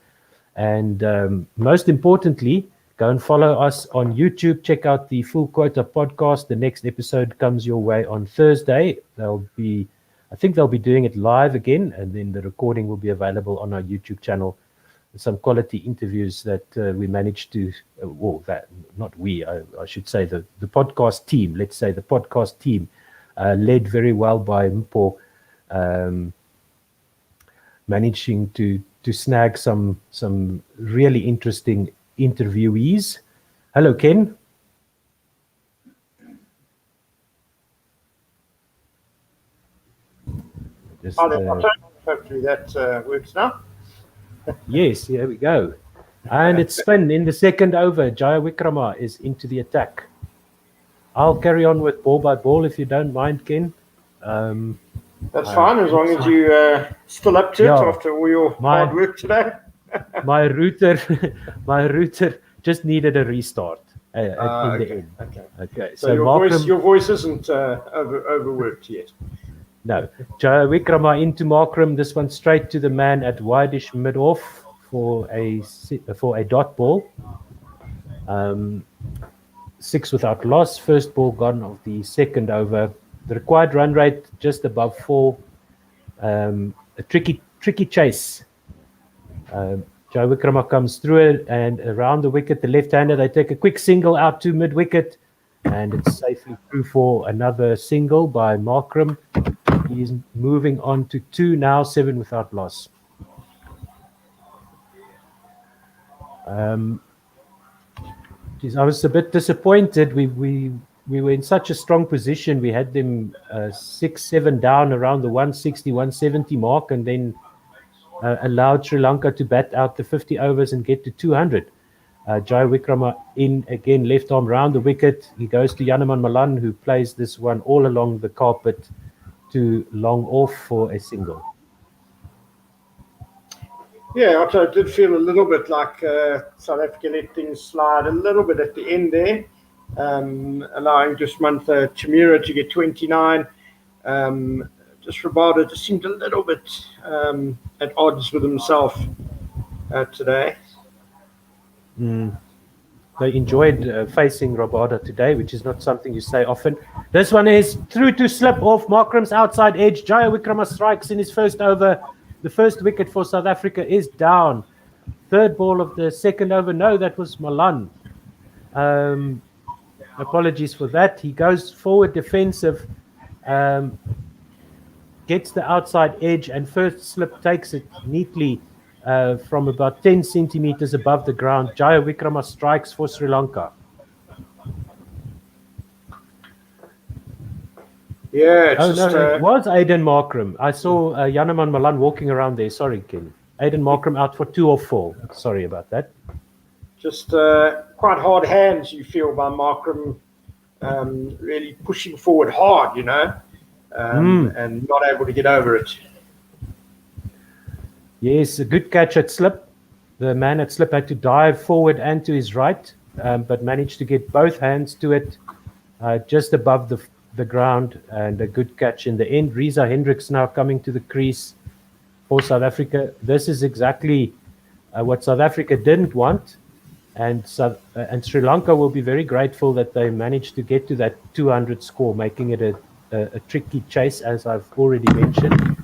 And most importantly, go and follow us on YouTube. Check out the Full Quota podcast. The next episode comes your way on Thursday. I think they'll be doing it live again, and then the recording will be available on our YouTube channel. Some quality interviews that we managed to, I should say the podcast team, let's say the podcast team, led very well by Mpo, managing to snag some really interesting interviewees. Hello, Ken. Hopefully that works now. Yes, here we go. And it's spin in the second over. Jaya Wikrama is into the attack. I'll carry on with ball by ball if you don't mind, Ken. That's fine, as long as you still up to it after all your hard work today. my router just needed a restart in the end. Okay. So your voice isn't overworked yet. No. Jaya Wikrama into Markram. This one straight to the man at wideish mid-off for a dot ball. 6 without loss. First ball gone of the second over. The required run rate just above 4. A tricky chase. Jaya Wikrama comes through it and around the wicket. The left-hander, they take a quick single out to mid-wicket. And it's safely through for another single by Markram. He's moving on to 2 now, 7 without loss. I was a bit disappointed. We were in such a strong position. We had them 6-7 down around the 160, 170 mark, and then allowed Sri Lanka to bat out the 50 overs and get to 200. Jaya Wikrama in again, left arm round the wicket. He goes to Yanaman Malan, who plays this one all along the carpet to long off for a single. Yeah, I did feel a little bit like South Africa let things slide a little bit at the end there, allowing Dushmantha Chamira to get 29. Just Rabada just seemed a little bit at odds with himself today. They enjoyed facing Rabada today, which is not something you say often. This one is through to slip off Markram's outside edge. Jaya Wikrama strikes in his first over. The first wicket for South Africa is down. Third ball of the second over. No, that was Malan. Apologies for that. He goes forward defensive, gets the outside edge, and first slip takes it neatly from about 10 centimeters above the ground. Jaya Wikrama strikes for Sri Lanka. Yeah, it was Aiden Markram. I saw Yanaman Malan walking around there. Sorry, Ken. Aiden Markram out for 2 or 4. Sorry about that. Just quite hard hands, you feel, by Markram, really pushing forward hard, and not able to get over it. Yes, a good catch at slip. The man at slip had to dive forward and to his right, but managed to get both hands to it just above the ground, and a good catch in the end. Reza Hendricks now coming to the crease for South Africa. This is exactly what South Africa didn't want, and Sri Lanka will be very grateful that they managed to get to that 200 score, making it a tricky chase, as I've already mentioned.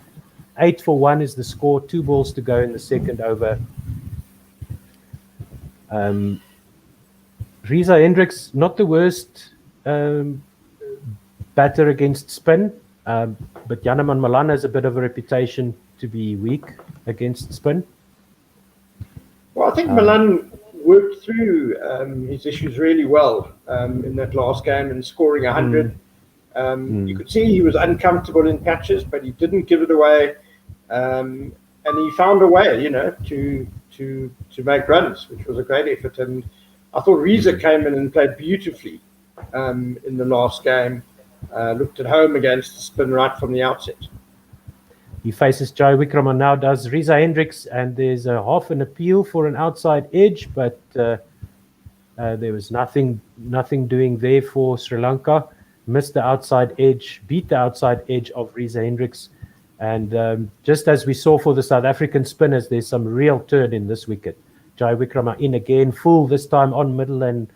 8 for 1 is the score. 2 balls to go in the second over. Reza Hendricks, not the worst batter against spin, but Yanaman Malan has a bit of a reputation to be weak against spin. Well, I think Malan worked through his issues really well in that last game and scoring 100. You could see he was uncomfortable in patches, but he didn't give it away. And he found a way, to make runs, which was a great effort. And I thought Reza came in and played beautifully in the last game. looked at home against the spin right from the outset. He faces Joe Wickrama now, does Reza Hendricks, and there's a half an appeal for an outside edge, but there was nothing doing there for Sri Lanka. Missed the outside edge, beat the outside edge of Reza Hendricks. And just as we saw for the South African spinners, there's some real turn in this wicket. Jai Wickrama in again, full this time on middle, and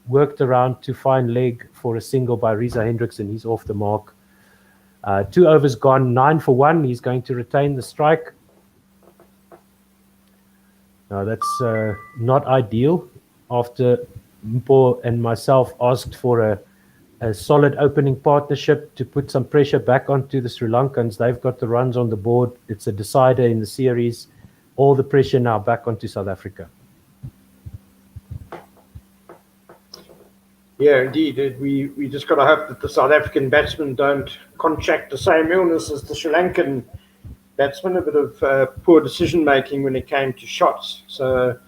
worked around to find leg for a single by Reza Hendricks, and he's off the mark. 2 overs gone, 9 for 1. He's going to retain the strike. Now that's not ideal. After Mpo and myself asked for a solid opening partnership to put some pressure back onto the Sri Lankans, they've got the runs on the board. It's a decider in the series. All the pressure now back onto South Africa. Yeah, indeed. We just got to hope that the South African batsmen don't contract the same illness as the Sri Lankan batsmen. A bit of poor decision making when it came to shots. So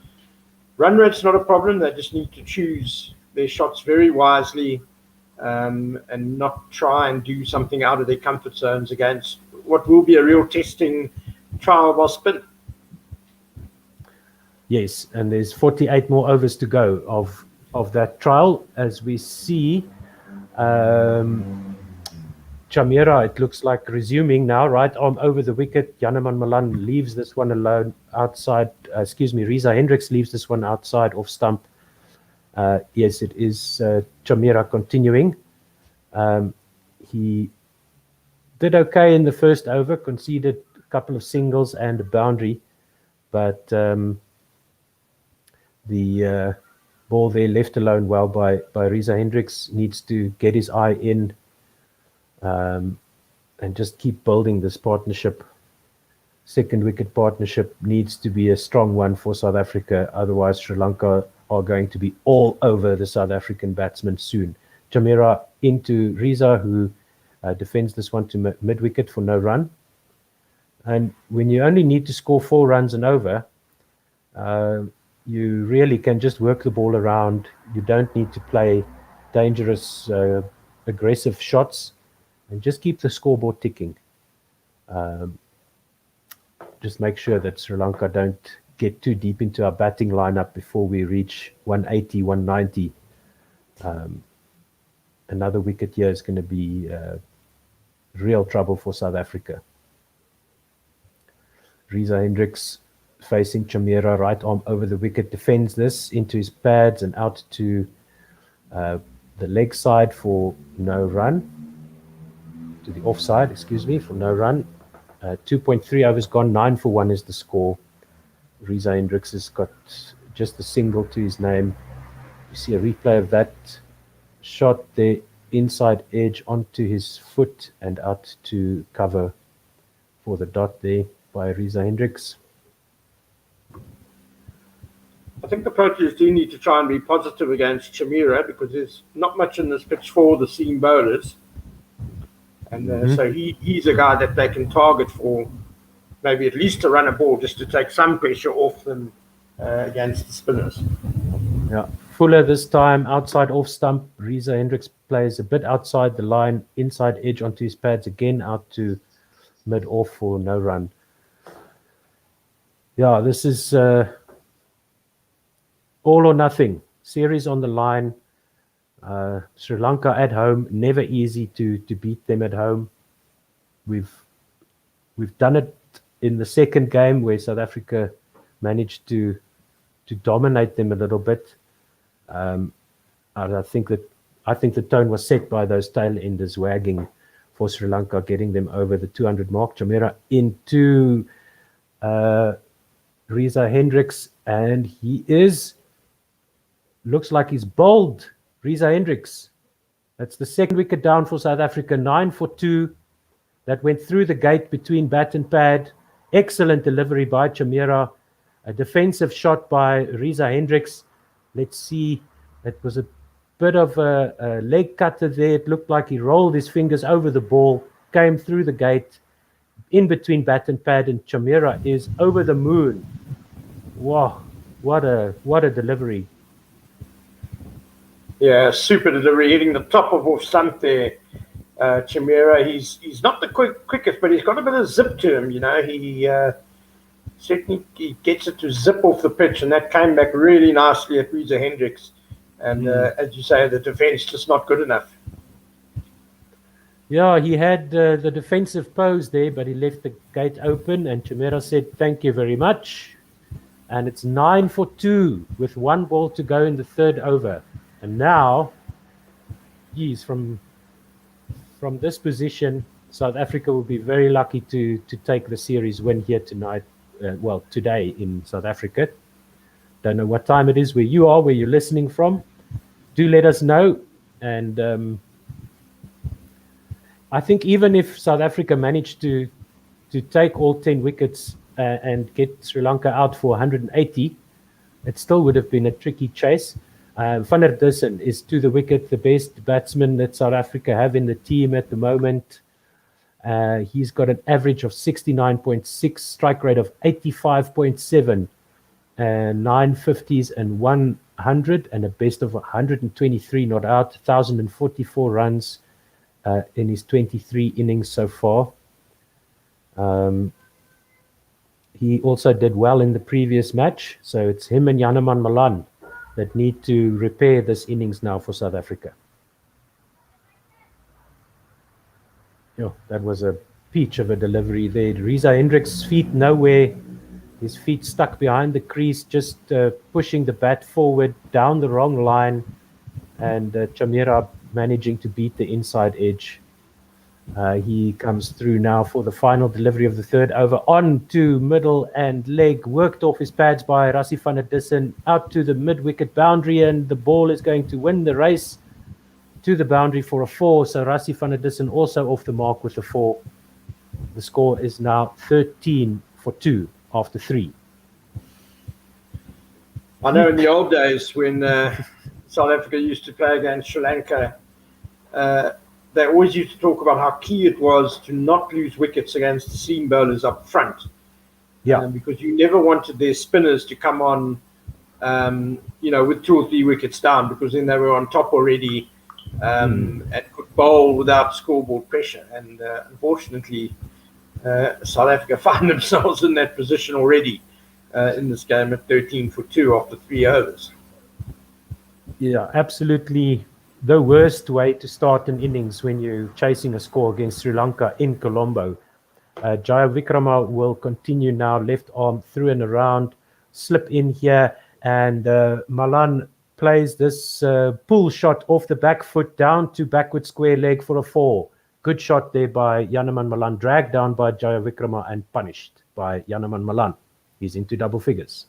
run rate's not a problem. They just need to choose their shots very wisely and not try and do something out of their comfort zones against what will be a real testing trial of our spin. Yes, and there's 48 more overs to go of that trial. As we see, Chamera, it looks like resuming now, right arm over the wicket. Janneman Malan leaves this one alone outside. Reza Hendricks leaves this one outside off stump. Yes, it is Chamera continuing. He did okay in the first over, conceded a couple of singles and a boundary, but the ball there left alone well by Reza Hendricks needs to get his eye in and just keep building this partnership. Second wicket partnership needs to be a strong one for South Africa. Otherwise, Sri Lanka are going to be all over the South African batsmen soon. Chamera into Reza, who defends this one to mid-wicket for no run. And when you only need to score 4 runs and over, you really can just work the ball around. You don't need to play dangerous, aggressive shots, and just keep the scoreboard ticking. Just make sure that Sri Lanka don't get too deep into our batting lineup before we reach 180, 190. Another wicket here is going to be real trouble for South Africa. Reza Hendricks facing Chamera, right arm over the wicket, defends this into his pads and out to the leg side for no run. To the offside, for no run. 2.3 overs gone, 9 for 1 is the score. Reza Hendricks has got just a single to his name. You see a replay of that shot there, inside edge onto his foot and out to cover for the dot there by Reza Hendricks. I think the Proteas do need to try and be positive against Chamera because there's not much in this pitch for the seam bowlers. And so he's a guy that they can target for maybe at least to run a ball just to take some pressure off them against the spinners. Yeah, Fuller this time outside off stump. Reza Hendricks plays a bit outside the line, inside edge onto his pads again, out to mid off for no run. Yeah, this is all or nothing. Series on the line. Sri Lanka at home, never easy to beat them at home. We've done it in the second game where South Africa managed to dominate them a little bit. I think the tone was set by those tail enders wagging for Sri Lanka, getting them over the 200 mark. Chamera into Reza Hendricks, and he looks like he's bowled Reza Hendricks. That's the second wicket down for South Africa, 9 for 2. That went through the gate between bat and pad. Excellent delivery by Chamera. A defensive shot by Reza Hendricks. Let's see. It was a bit of a leg cutter there. It looked like he rolled his fingers over the ball, came through the gate, in between bat and pad, and Chamera is over the moon. Wow, what a delivery. Yeah, super delivery, hitting the top of off stump there. Chimera, he's not the quickest, but he's got a bit of zip to him. He certainly he gets it to zip off the pitch, and that came back really nicely at Reza Hendricks. And as you say, the defense just not good enough. Yeah, he had the defensive pose there, but he left the gate open, and Chimera said, "Thank you very much." And it's 9-2 with 1 ball to go in the 3rd over. And now, geez, from this position, South Africa will be very lucky to take the series win here tonight. Today in South Africa. Don't know what time it is where you are, where you're listening from. Do let us know. And I think even if South Africa managed to take all 10 wickets and get Sri Lanka out for 180, it still would have been a tricky chase. Van der Dussen is to the wicket, the best batsman that South Africa have in the team at the moment. He's got an average of 69.6, strike rate of 85.7, 950s and 100, and a best of 123 not out, 1,044 runs in his 23 innings so far. He also did well in the previous match, so it's him and Janneman Malan that need to repair this innings now for South Africa. That was a peach of a delivery there. Reza Hendricks' feet nowhere. His feet stuck behind the crease, just pushing the bat forward down the wrong line, and Chimera managing to beat the inside edge. He comes through now for the final delivery of the 3rd over, on to middle and leg, worked off his pads by Rassie van der Dussen, out to the mid-wicket boundary, and the ball is going to win the race to the boundary for a 4. So Rassie van der Dussen also off the mark with a 4. The score is now 13-2 after 3. I know in the old days when South Africa used to play against Sri Lanka, they always used to talk about how key it was to not lose wickets against the seam bowlers up front. Yeah. Because you never wanted their spinners to come on, with 2 or 3 wickets down, because then they were on top already and could bowl without scoreboard pressure. And unfortunately, South Africa find themselves in that position already in this game at 13-2 after 3 overs. Yeah, absolutely. The worst way to start an innings when you're chasing a score against Sri Lanka in Colombo. Jaya Vikrama will continue now, left arm through and around, slip in here, and Malan plays this pull shot off the back foot down to backward square leg for a 4. Good shot there by Janneman Malan, dragged down by Jaya Vikrama and punished by Janneman Malan. He's into double figures.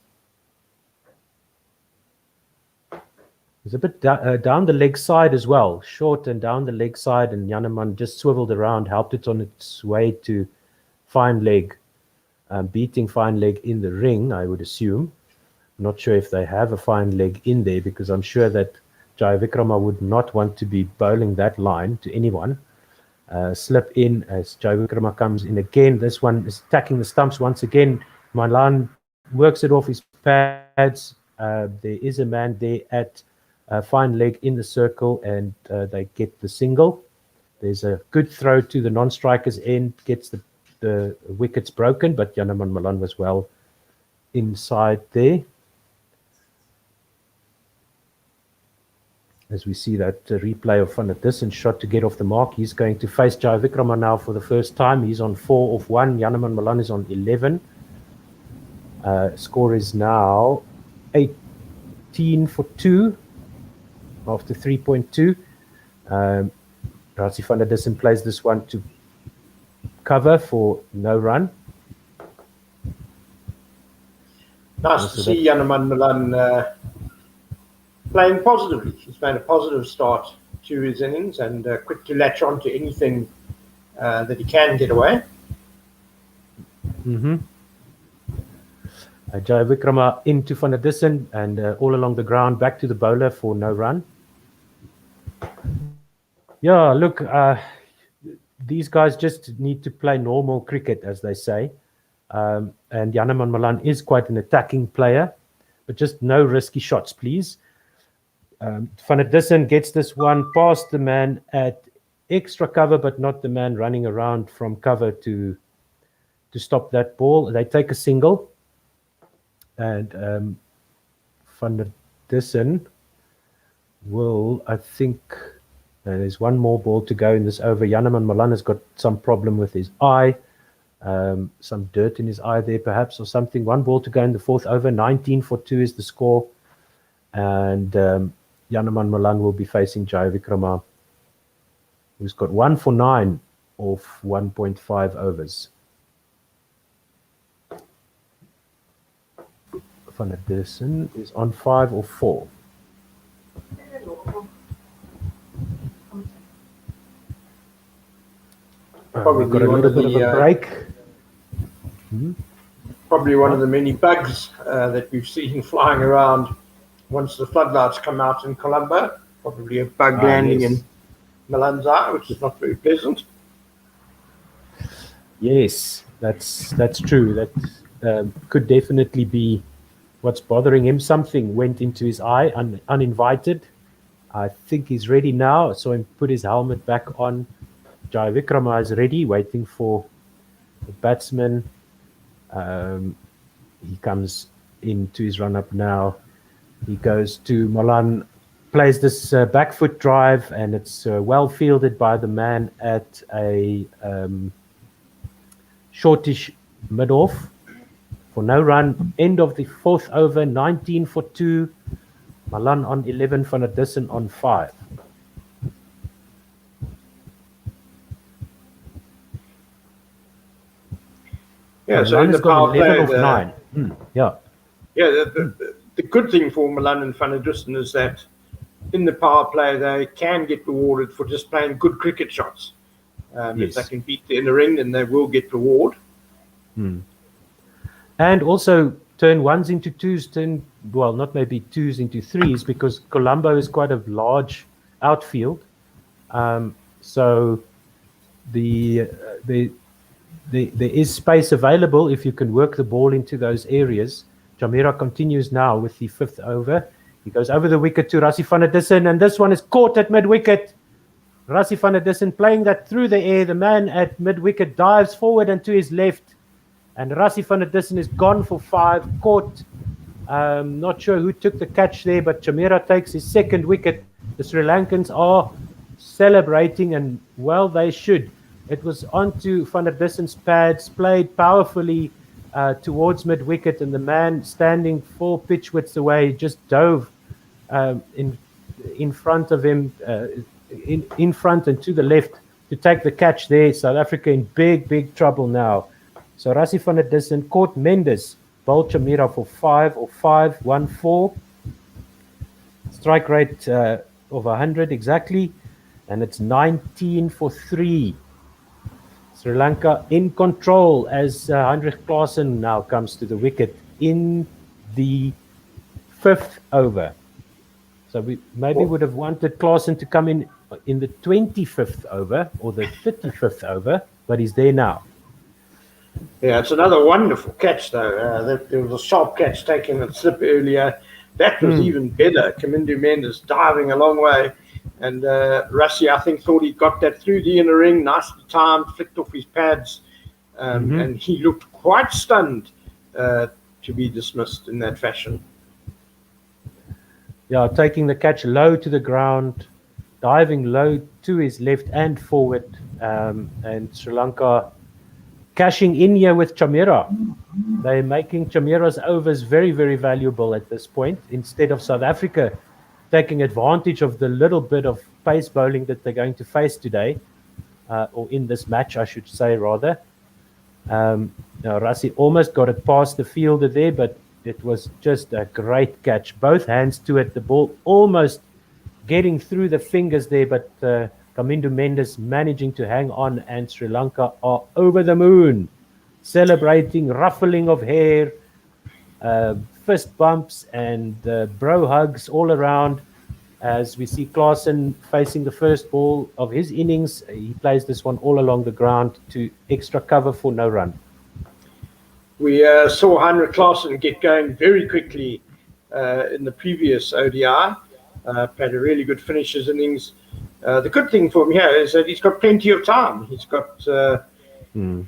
He's a bit down the leg side as well, short and down the leg side, and Janneman just swiveled around, helped it on its way to fine leg, beating fine leg in the ring, I would assume. Not sure if they have a fine leg in there, because I'm sure that Jaya Vikrama would not want to be bowling that line to anyone. Slip in as Jaya Vikrama comes in again. This one is attacking the stumps once again. Malan works it off his pads. There is a man there at fine leg in the circle, and they get the single. There's a good throw to the non-striker's end, gets the wickets broken, but Janneman Malan was well inside there. As we see that replay of Van der Dussen shot to get off the mark, he's going to face Jaya Vikrama now for the first time. He's on 4 off 1. Janneman Malan is on 11. Score is now 18-2 after 3.2. Rassie van der Dussen plays this one to cover for no run. Nice to see Janneman Malan playing positively. He's made a positive start to his innings and quick to latch on to anything that he can get away. Jaya Vikrama into Van der Dussen and all along the ground back to the bowler for no run. Yeah, look, these guys just need to play normal cricket, as they say. And Janneman Malan is quite an attacking player, but just no risky shots, please. Van der Dussen gets this one past the man at extra cover, but not the man running around from cover to stop that ball. They take a single, and Van der Dussen will, I think, there's one more ball to go in this over. Janneman Malan has got some problem with his eye, some dirt in his eye there perhaps, or something. One ball to go in the fourth over. 19-2 is the score, and Janneman Malan will be facing Jaya Vikrama, who's got 1 for 9 off 1.5 overs. Van der Dussen is on 5 or 4. We've got a little bit of a break. Probably one of the many bugs that we've seen flying around once the floodlights come out in Colombo. Probably a bug landing in Malan's eye, which is not very pleasant. Yes, that's true. That could definitely be what's bothering him. Something went into his eye uninvited. I think he's ready now. I saw him put his helmet back on. Jaya Vikrama is ready, waiting for the batsman. He comes into his run-up now. He goes to Malan, plays this back foot drive, and it's well fielded by the man at a shortish mid-off for no run. End of the fourth over, 19-2. Malan on 11, Van der Dussen on 5. Yeah, so in the power play, yeah. The good thing for Malan and Van der Dussen is that in the power play they can get rewarded for just playing good cricket shots. If they can beat the inner ring, then they will get reward. And also turn ones into twos, not maybe twos into threes, because Colombo is quite a large outfield. So there is space available if you can work the ball into those areas. Jamira continues now with the fifth over. He goes over the wicket to Rassie van der Dussen, and this one is caught at mid-wicket. Rassie van der Dussen playing that through the air. The man at mid-wicket dives forward and to his left, and Rassie van der Dussen is gone for 5, caught. Not sure who took the catch there, but Jamira takes his second wicket. The Sri Lankans are celebrating, and well, they should. It was onto Van der Dussen's pads, played powerfully towards mid-wicket, and the man standing 4 pitch widths away just dove in front of him, in front and to the left to take the catch there. South Africa in big trouble now. So Rassie van der Dussen caught Mendes, bowled Jamira for 5 or 5-1-4. Strike rate of 100 exactly, and it's 19-3. Sri Lanka in control as Heinrich Klaasen now comes to the wicket in the 5th over. So we maybe would have wanted Klaasen to come in the 25th over or the 35th over, but he's there now. Yeah, it's another wonderful catch though. There was a sharp catch taking a slip earlier. That was even better. Kamindu Mendes diving a long way. And Rassie, I think, thought he got that through the inner ring, nicely timed, flicked off his pads, and he looked quite stunned to be dismissed in that fashion. Yeah, taking the catch low to the ground, diving low to his left and forward, and Sri Lanka cashing in here with Jamira. They're making Jamira's overs very, very valuable at this point, instead of South Africa taking advantage of the little bit of pace bowling that they're going to face today, or in this match, I should say, rather. Now, Rassie almost got it past the fielder there, but it was just a great catch. Both hands to it, the ball almost getting through the fingers there, but Kamindu Mendes managing to hang on, and Sri Lanka are over the moon, celebrating, ruffling of hair, fist bumps and bro hugs all around as we see Klaasen facing the first ball of his innings. He plays this one all along the ground to extra cover for no run. We saw Heinrich Klaasen get going very quickly in the previous ODI. Played a really good finishes innings. The good thing for him here is that he's got plenty of time. He's got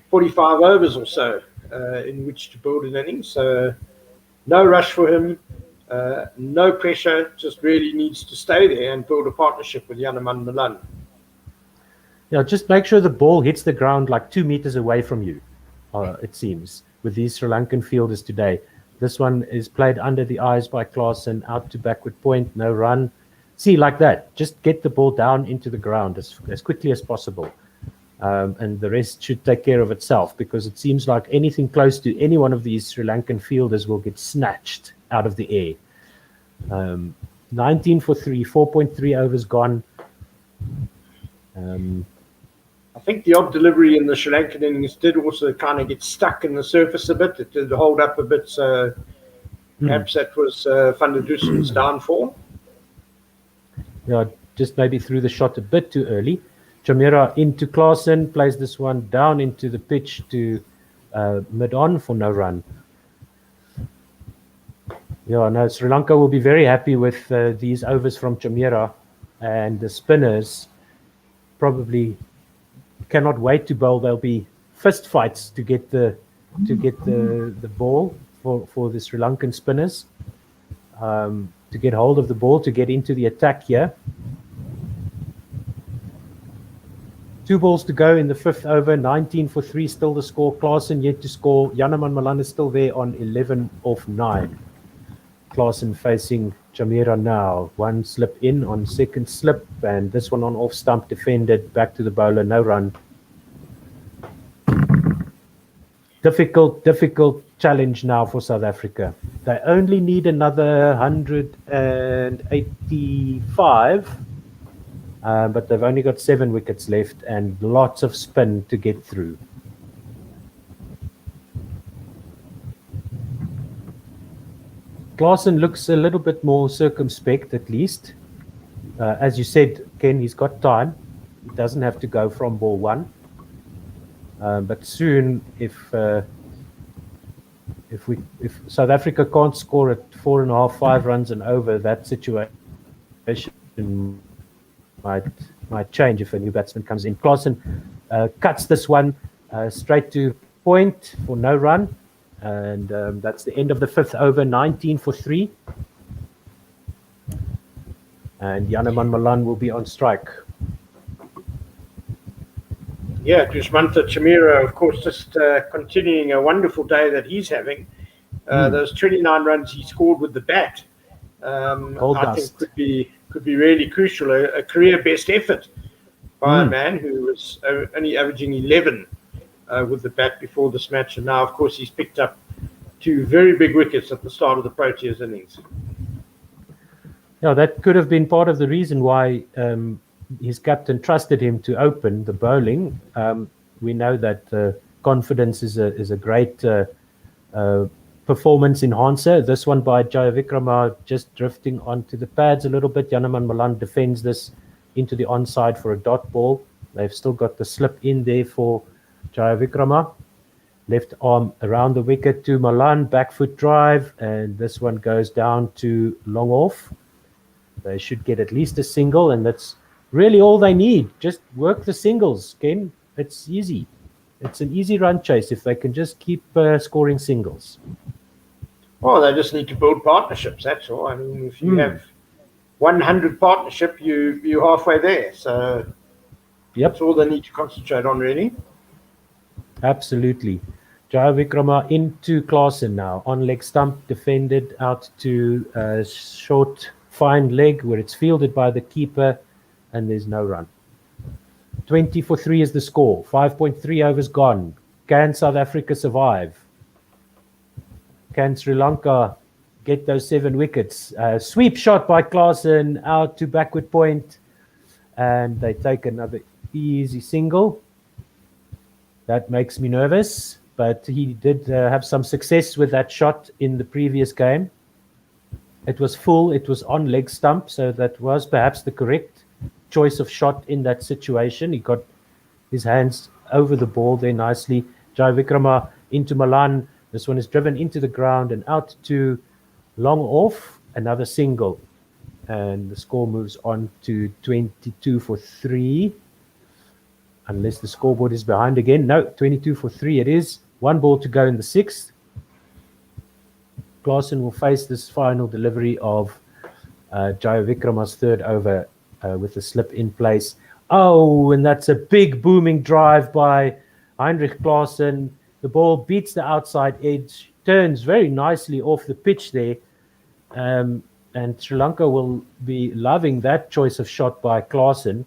45 overs or so in which to build an innings. So no rush for him, no pressure, just really needs to stay there and build a partnership with Janneman Malan. Yeah, just make sure the ball hits the ground like 2 meters away from you, it seems, with these Sri Lankan fielders today. This one is played under the eyes by Klaasen, out to backward point, no run. See, like that, just get the ball down into the ground as quickly as possible. And the rest should take care of itself, because it seems like anything close to any one of these Sri Lankan fielders will get snatched out of the air. 19 for 3, 4.3 overs gone. I think the odd delivery in the Sri Lankan innings did also kind of get stuck in the surface a bit. It did hold up a bit, so perhaps that was Van der Dusen's downfall. Yeah, just maybe threw the shot a bit too early. Chameera into Klaasen, plays this one down into the pitch to mid-on for no run. Yeah, no, Sri Lanka will be very happy with these overs from Chameera, and the spinners probably cannot wait to bowl. There'll be fist fights to get the ball for the Sri Lankan spinners, to get hold of the ball, to get into the attack here. 2 balls to go in the 5th over, 19 for 3, still the score. Klaasen yet to score. Janneman Malan is still there on 11 off 9. Klaasen facing Chameera now. 1 slip in on 2nd slip, and this one on off stump defended. Back to the bowler, no run. Difficult challenge now for South Africa. They only need another 185. But they've only got 7 wickets left and lots of spin to get through. Klaasen looks a little bit more circumspect, at least. As you said, Ken, he's got time. He doesn't have to go from ball 1. But soon, if South Africa can't score at 4.5, 5 runs and over, that situation might change if a new batsman comes in. Klaasen cuts this one straight to point for no run, and that's the end of the 5th over. 19 for 3, and Janneman Malan will be on strike. Yeah, Dushmantha Chameera, of course, just continuing a wonderful day that he's having. Those 29 runs he scored with the bat, I think could be really crucial. A career best effort by a man who was only averaging 11 with the bat before this match, and now, of course, he's picked up 2 very big wickets at the start of the Proteas innings. Yeah, that could have been part of the reason why his captain trusted him to open the bowling. We know that confidence is a great performance enhancer. This one by Jayavikrama just drifting onto the pads a little bit. Janneman Malan defends this into the onside for a dot ball. They've still got the slip in there for Jayavikrama. Left arm around the wicket to Malan, back foot drive, and this one goes down to long off. They should get at least a single, and that's really all they need. Just work the singles, Ken. It's easy. It's an easy run chase if they can just keep scoring singles. Well, they just need to build partnerships, that's all. I mean, if you have 100 partnership, you're halfway there. So that's all they need to concentrate on, really. Absolutely. Jayavikrama into Klaasen now. On leg stump, defended out to a short, fine leg where it's fielded by the keeper, and there's no run. 20 for 3 is the score. 5.3 overs gone. Can South Africa survive? Can Sri Lanka get those 7 wickets? Sweep shot by Klaasen out to backward point, and they take another easy single. That makes me nervous, but he did have some success with that shot in the previous game. It was full, it was on leg stump, so that was perhaps the correct choice of shot in that situation. He got his hands over the ball there nicely. Jayavikrama into Malan. This one is driven into the ground and out to long off. Another single. and the score moves on to 22 for 3. Unless the scoreboard is behind again. No, 22 for 3 it is. 1 ball to go in the 6th. Klaasen will face this final delivery of Jaya Vikrama's third over with the slip in place. Oh, and that's a big booming drive by Heinrich Klaasen. The ball beats the outside edge, turns very nicely off the pitch there. And Sri Lanka will be loving that choice of shot by Klaasen.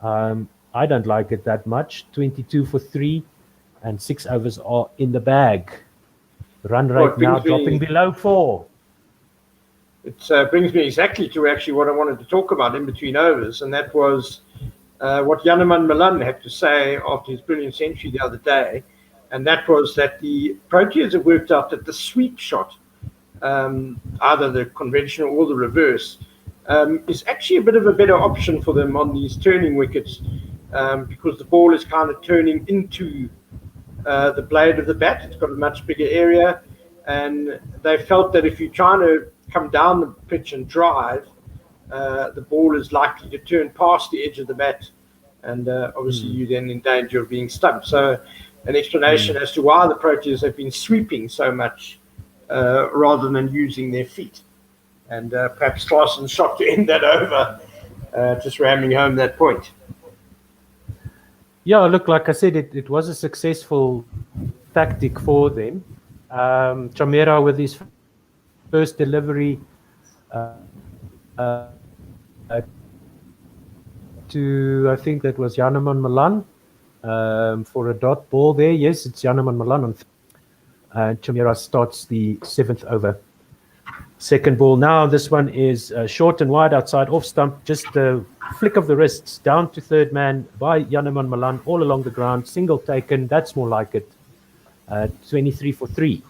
I don't like it that much. 22 for 3 and 6 overs are in the bag. Run rate now dropping below 4. It brings me exactly to actually what I wanted to talk about in between overs, and that was what Janneman Malan had to say after his brilliant century the other day, and that was that the Proteas have worked out that the sweep shot, either the conventional or the reverse, is actually a bit of a better option for them on these turning wickets, because the ball is kind of turning into the blade of the bat. It's got a much bigger area, and they felt that if you're trying to come down the pitch and drive, the ball is likely to turn past the edge of the bat, and obviously you're then in danger of being stumped. So an explanation as to why the Proteas have been sweeping so much rather than using their feet. And perhaps Klaasen's shot to end that over, just ramming home that point. Yeah, look, like I said, it was a successful tactic for them. Chamera with his first delivery to, I think that was Janneman Malan for a dot ball there. Yes, it's Janneman Malan. Chamera starts the 7th over. Second ball now. This one is short and wide outside off stump. Just a flick of the wrists down to third man by Janneman Malan all along the ground. Single taken. That's more like it. 23 for 3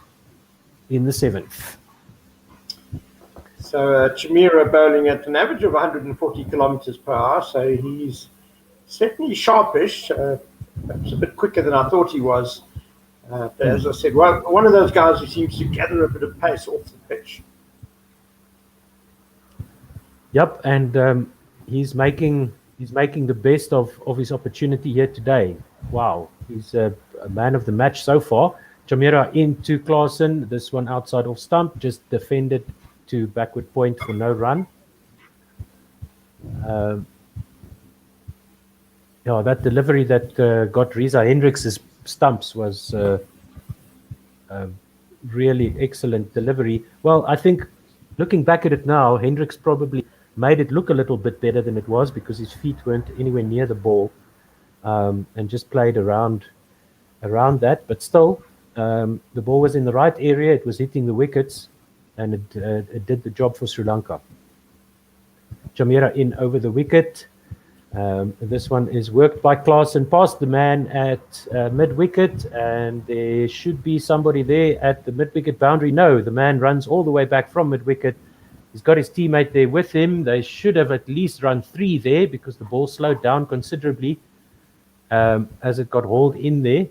in the 7th. So Chamera bowling at an average of 140 kilometers per hour. So he's certainly sharpish, perhaps a bit quicker than I thought he was. But as I said, one of those guys who seems to gather a bit of pace off the pitch. Yep, and he's making the best of his opportunity here today. Wow, he's a man of the match so far. Chamera into Klaasen. This one outside off stump, just defended to backward point for no run. That delivery that got Riza Hendricks' stumps was really excellent delivery. Well, I think looking back at it now, Hendricks probably made it look a little bit better than it was because his feet weren't anywhere near the ball, and just played around that. But still, the ball was in the right area. It was hitting the wickets, and it did the job for Sri Lanka. Chamera in over the wicket. This one is worked by Klaasen past the man at mid-wicket, and there should be somebody there at the mid-wicket boundary. No, the man runs all the way back from mid-wicket. He's got his teammate there with him. They should have at least run 3 there because the ball slowed down considerably as it got hauled in there.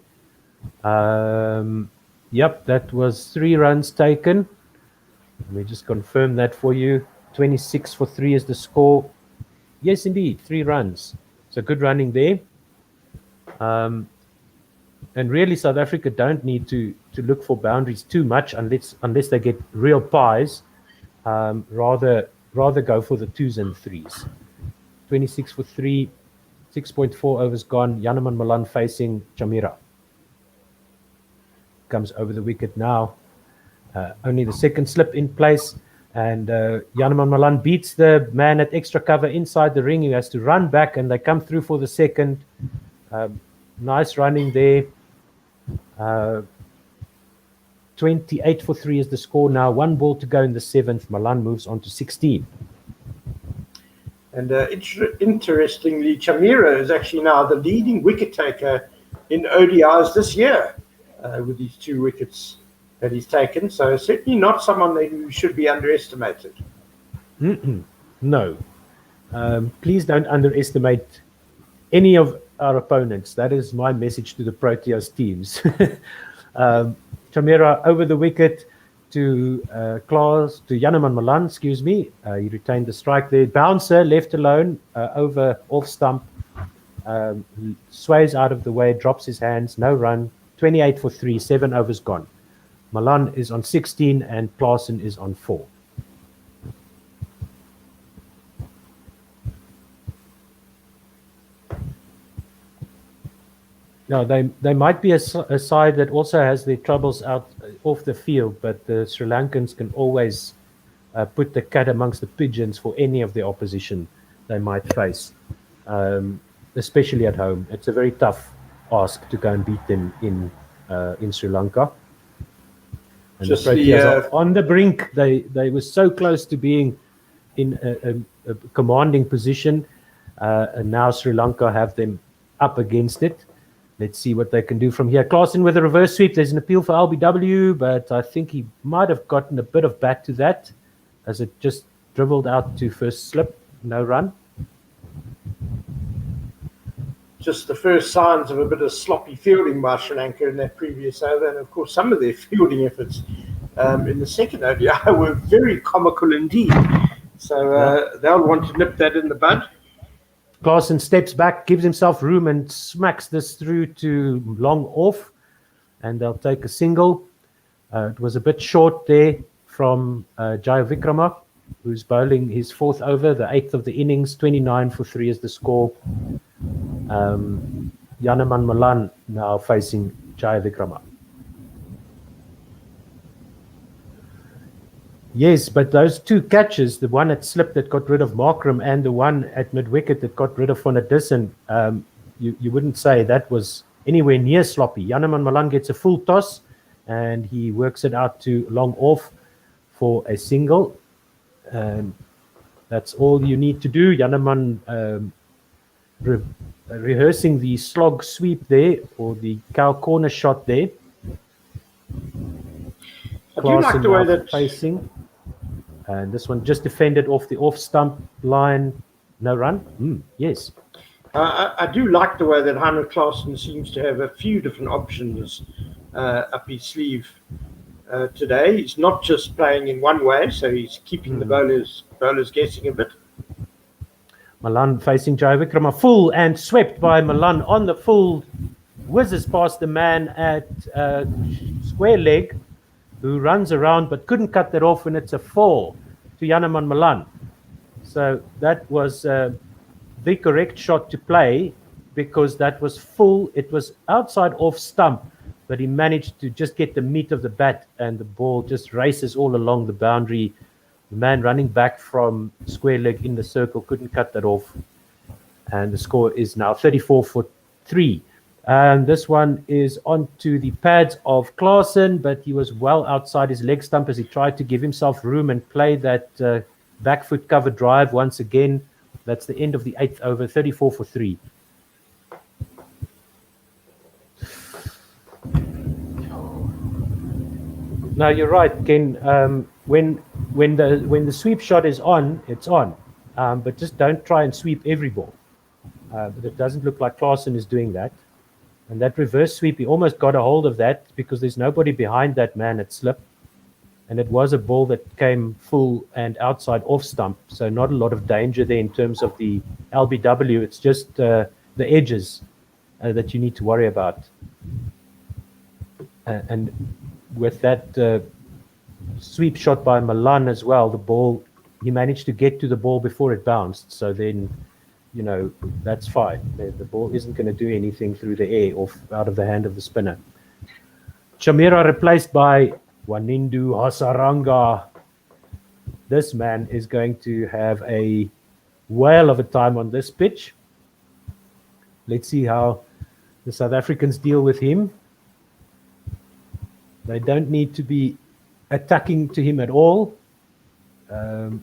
Yep, that was 3 runs taken. Let me just confirm that for you. 26 for 3 is the score. Yes, indeed, 3 runs. So good running there. And really, South Africa don't need to look for boundaries too much unless they get real pies. Rather go for the 2s and 3s. 26 for 3, 6.4 overs gone. Janneman Malan facing Chamera. Comes over the wicket now. Only the second slip in place. And Janneman Malan beats the man at extra cover inside the ring. He has to run back, and they come through for the second. Nice running there. 28 for 3 is the score now. 1 ball to go in the 7th. Malan moves on to 16. And interestingly, Chamera is actually now the leading wicket taker in ODIs this year with these 2 wickets that he's taken. So certainly not someone who should be underestimated. No. Please don't underestimate any of our opponents. That is my message to the Proteas teams. Chamera over the wicket. to Janneman Malan, excuse me. He retained the strike there. Bouncer left alone over off stump. Sways out of the way, drops his hands, no run. 28 for 3, 7 overs gone. Malan is on 16 and Klaasen is on 4. No, they might be a side that also has their troubles out off the field, but the Sri Lankans can always put the cat amongst the pigeons for any of the opposition they might face, especially at home. It's a very tough ask to go and beat them in Sri Lanka. And Just the Proteas are on the brink. They were so close to being in a commanding position, and now Sri Lanka have them up against it. Let's see what they can do from here. Klaasen with a reverse sweep. There's an appeal for LBW, but I think he might have gotten a bit of bat to that as it just dribbled out to first slip. No run. Just the first signs of a bit of sloppy fielding by Sri Lanka in that previous over. And, of course, some of their fielding efforts in the second ODI were very comical indeed. So they'll want to nip that in the bud. Klaasen steps back, gives himself room and smacks this through to long off, and they'll take a single. It was a bit short there from Jaya Vikrama, who's bowling his 4th over, the 8th of the innings. 29 for 3 is the score. Janneman Malan now facing Jaya Vikrama. Yes, but those 2 catches, the one at slip that got rid of Markram and the one at mid-wicket that got rid of Van der Dussen, you wouldn't say that was anywhere near sloppy. Janneman Malan gets a full toss and he works it out to long off for a single. That's all you need to do. Janneman rehearsing the slog sweep there, or the cow corner shot there. I do like the way that facing. And this one just defended off the off stump line. No run? Yes. I do like the way that Heinrich Klaasen seems to have a few different options up his sleeve today. He's not just playing in one way, so he's keeping the bowlers guessing a bit. Malan facing Jaya Vikrama, full and swept by Malan on the full. Whizzes past the man at square leg, who runs around but couldn't cut that off, and it's a 4 to Janneman Malan. So that was the correct shot to play, because that was full. It was outside off stump, but he managed to just get the meat of the bat, and the ball just races all along the boundary. The man running back from square leg in the circle couldn't cut that off. And the score is now 34 for 3. And this one is onto the pads of Klaasen, but he was well outside his leg stump as he tried to give himself room and play that back foot cover drive once again. That's the end of the 8th over, 34 for 3. Now you're right, Ken. When the sweep shot is on, it's on. But just don't try and sweep every ball. But it doesn't look like Klaasen is doing that. And that reverse sweep, he almost got a hold of that because there's nobody behind that man at slip. And it was a ball that came full and outside off stump. So not a lot of danger there in terms of the LBW. It's just the edges that you need to worry about. And with that sweep shot by Malan as well, the ball, he managed to get to the ball before it bounced. So then, that's fine. The ball isn't going to do anything through the air or out of the hand of the spinner. Chamira replaced by Wanindu Hasaranga. This man is going to have a whale of a time on this pitch. Let's see how the South Africans deal with him. They don't need to be attacking to him at all. They've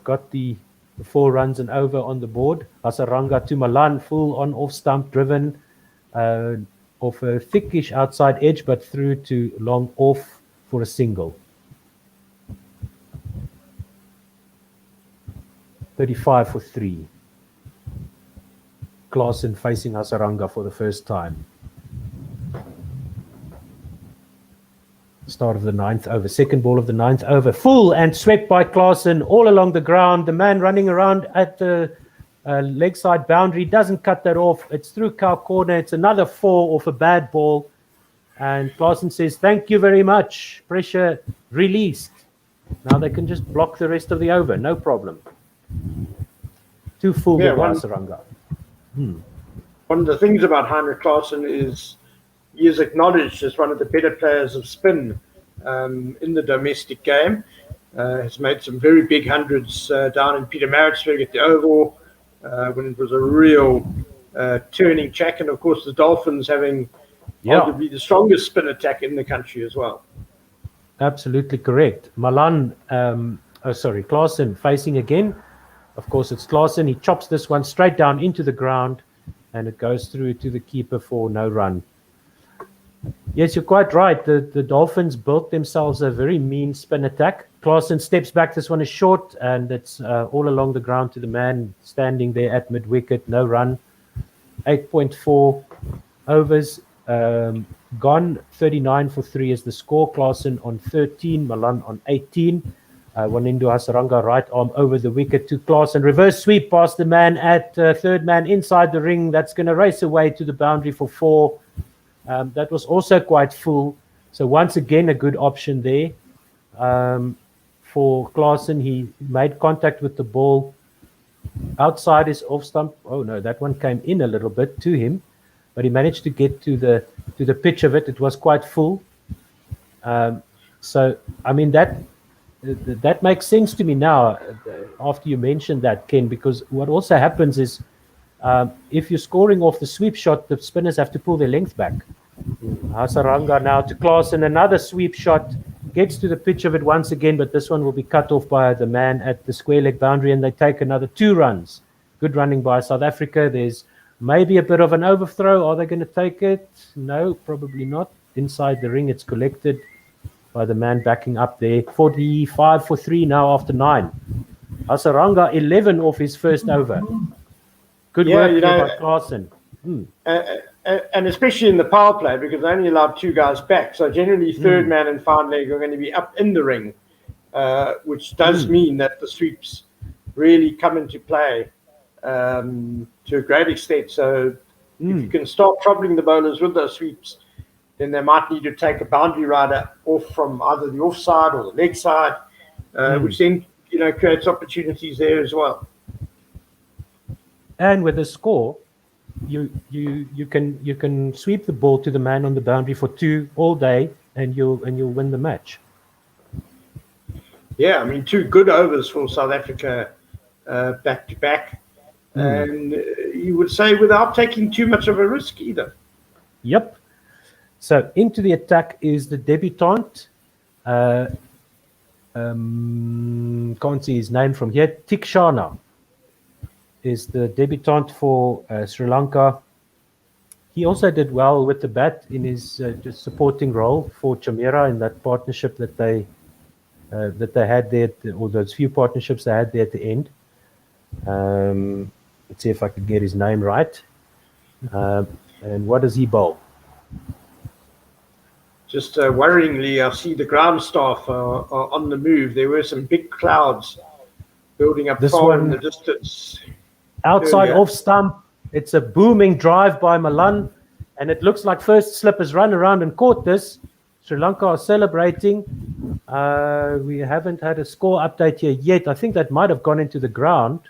got the 4 runs and over on the board. Hasaranga to Malan, full on off stump driven off a thickish outside edge, but through to long off for a single. 35 for 3. Klaasen facing Hasaranga for the first time. start of the 9th over. Second ball of the 9th over. Full and swept by Klaasen all along the ground. The man running around at the leg side boundary doesn't cut that off. It's through cow corner. It's another 4 off a bad ball. And Klaasen says, thank you very much. Pressure released. Now they can just block the rest of the over. No problem. 2 full by Saranga. One of the things about Heinrich Klaasen is he is acknowledged as one of the better players of spin in the domestic game. Has made some very big hundreds down in Pietermaritzburg at the Oval when it was a real turning track. And, of course, the Dolphins having arguably the strongest spin attack in the country as well. Absolutely correct. Klaasen facing again. Of course, it's Klaasen. He chops this one straight down into the ground, and it goes through to the keeper for no run. Yes, you're quite right. The Dolphins built themselves a very mean spin attack. Klaasen steps back. This one is short, and it's all along the ground to the man standing there at mid-wicket. No run. 8.4 overs. Gone. 39 for 3 is the score. Klaasen on 13. Malan on 18. Wanindu Hasaranga right arm over the wicket to Klaasen. Reverse sweep past the man at third man inside the ring. That's going to race away to the boundary for 4. That was also quite full. So once again, a good option there. For Klaasen, he made contact with the ball outside his off stump. Oh no, that one came in a little bit to him, but he managed to get to the pitch of it. It was quite full. So I mean that makes sense to me now after you mentioned that, Ken, because what also happens is if you're scoring off the sweep shot, the spinners have to pull their length back. Hasaranga now to Klaasen, another sweep shot, gets to the pitch of it once again, but this one will be cut off by the man at the square leg boundary, and they take another 2 runs. Good running by South Africa. There's maybe a bit of an overthrow. Are they going to take it? No, probably not. Inside the ring, it's collected by the man backing up there. 45 for 3 now after 9. Hasaranga 11 off his first over. Good work by Klaasen. And especially in the power play, because they only allowed 2 guys back. So generally, third man and fine leg are going to be up in the ring, which does mean that the sweeps really come into play to a great extent. So if you can start troubling the bowlers with those sweeps, then they might need to take a boundary rider off from either the offside or the leg side, which then creates opportunities there as well. And with a score, you can sweep the ball to the man on the boundary for 2 all day, and you'll win the match. Yeah, I mean 2 good overs for South Africa back to back, and you would say without taking too much of a risk either. Yep. So into the attack is the debutant. Can't see his name from here. Tikshana is the debutant for Sri Lanka. He also did well with the bat in his just supporting role for Chamera in that partnership that they had there, or those few partnerships they had there at the end. Let's see if I could get his name right. And what does he bowl? Just worryingly, I see the ground staff are on the move. There were some big clouds building up far in the distance. Outside off stump, it's a booming drive by Malan, and it looks like first slip has run around and caught this. Sri Lanka are celebrating. We haven't had a score update here yet. I think that might have gone into the ground.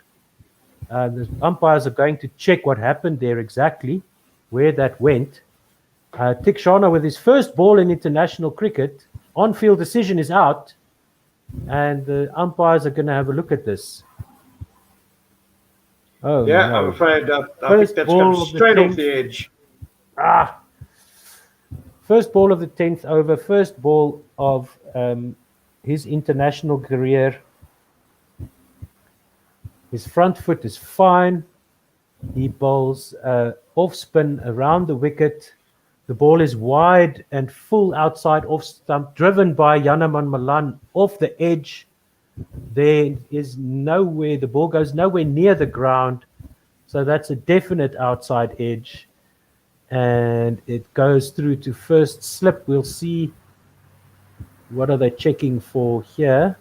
The umpires are going to check what happened there exactly, where that went. Tikshana with his first ball in international cricket, on-field decision is out, and the umpires are going to have a look at this. Oh, yeah, no. I'm afraid I think that's come straight off the edge. First ball of the 10th over, first ball of his international career. His front foot is fine. He bowls off spin around the wicket. The ball is wide and full outside off stump, driven by Yanaman Malan off the edge. There is nowhere, the ball goes nowhere near the ground. So that's a definite outside edge. And it goes through to first slip. We'll see what are they checking for here?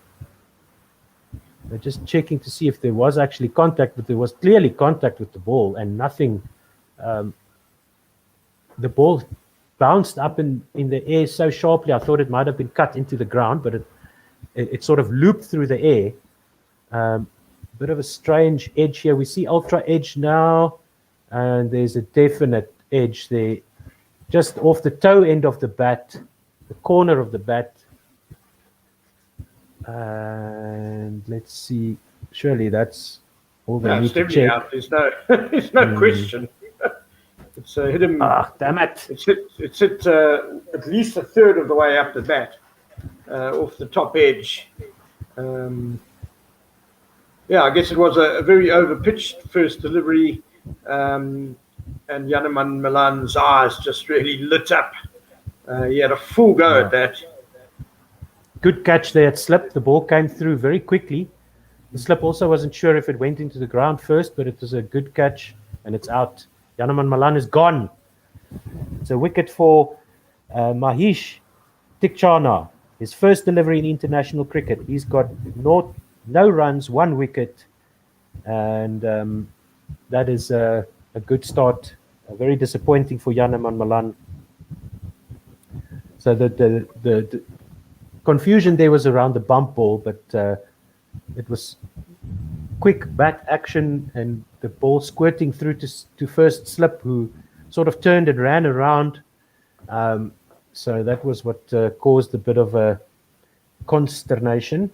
They're just checking to see if there was actually contact, but there was clearly contact with the ball and nothing. The ball bounced up in the air so sharply, I thought it might have been cut into the ground, but it sort of looped through the air. Bit of a strange edge here. We see ultra edge now, and there's a definite edge there, just off the toe end of the bat, the corner of the bat. And let's see. Surely that's all they need to check. Out. There's no question. It's hit him. Ah, damn it! It's hit at least a third of the way up the bat, off the top edge. I guess it was a very overpitched first delivery, and Janneman Malan's eyes just really lit up. He had a full go at that. Good catch there at slip. The ball came through very quickly. The slip also wasn't sure if it went into the ground first, but it was a good catch, and it's out. Janneman Malan is gone. It's a wicket for Mahish Tikchana. His first delivery in international cricket. He's got no runs, 1 wicket, and that is a good start. Very disappointing for Janneman Malan. So the confusion there was around the bump ball, but it was quick bat action and the ball squirting through to first slip, who sort of turned and ran around. So that was what caused a bit of a consternation.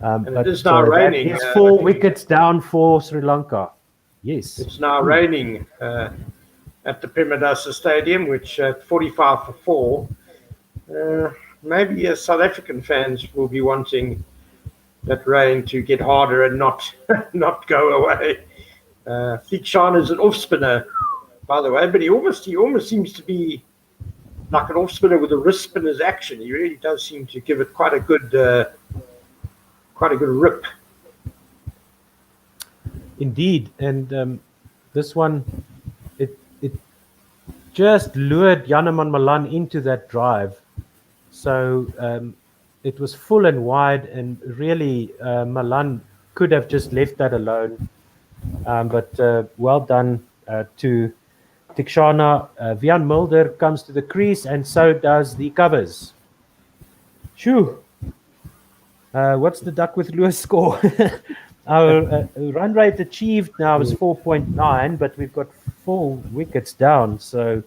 And it is now raining. It's 4 wickets down for Sri Lanka. Yes. It's now raining at the Premadasa Stadium, which at 45 for 4. Maybe South African fans will be wanting that rain to get harder and not go away. Thikshan is an off spinner, by the way, but he almost seems to be like an off spinner with a wrist spinner's action. He really does seem to give it quite a good rip. Indeed, and this one, it just lured Janneman Malan into that drive. So it was full and wide, and really Malan could have just left that alone. But well done to Tikshana. Vian Mulder comes to the crease, and so does the covers. Shoo! What's the Duck with Lewis score? Our run rate achieved now is 4.9, but we've got 4 wickets down. So,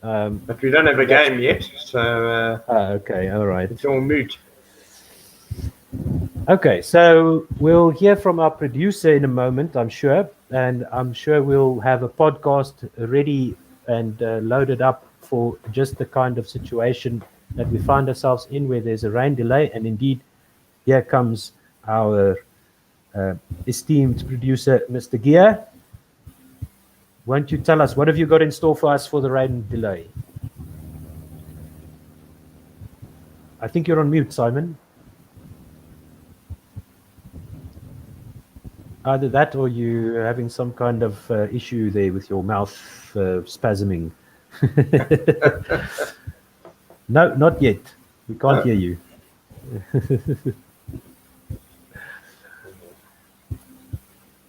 but we don't have a game yet. So okay, all right. It's all moot. Okay, so we'll hear from our producer in a moment, I'm sure, and I'm sure we'll have a podcast ready and loaded up for just the kind of situation that we find ourselves in, where there's a rain delay. And indeed, here comes our esteemed producer, Mr. Gear. Won't you tell us, what have you got in store for us for the rain delay? I think you're on mute, Simon. Either that or you're having some kind of issue there with your mouth spasming. No, not yet. We can't hear you.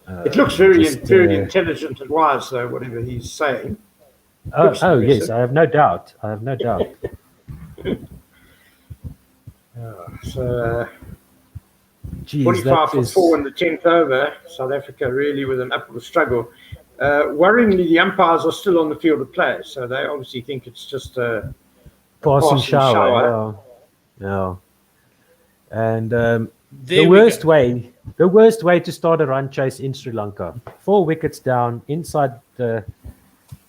It looks very intelligent and wise, though, whatever he's saying. Oh yes, I have no doubt. So, Jeez, 45 for 4 in the 10th over. South Africa really with an upward struggle. Worryingly, the umpires are still on the field of play, so they obviously think it's just a passing shower. Yeah. And the worst way to start a run chase in Sri Lanka. 4 wickets down inside the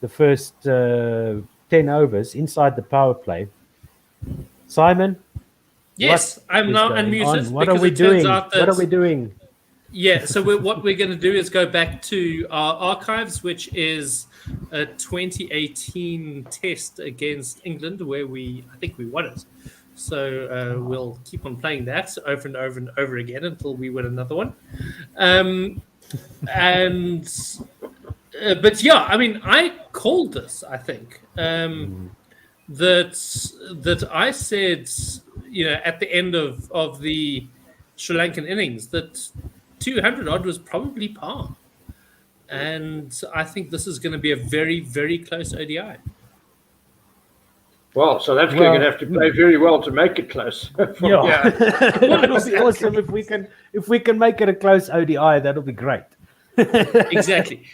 first 10 overs, inside the power play. Simon? Yes, I'm now unmuted. What are we doing? Yeah, so what we're going to do is go back to our archives, which is a 2018 test against England, where I think we won it. So we'll keep on playing that over and over and over again until we win another one. But yeah, I mean, I called this, I think, that I said at the end of the Sri Lankan innings that 200 odd was probably par. And I think this is going to be a very, very close ODI. Well, South Africa are going to have to play very well to make it close. Yeah, that'll be awesome if we can make it a close ODI. That'll be great. Exactly.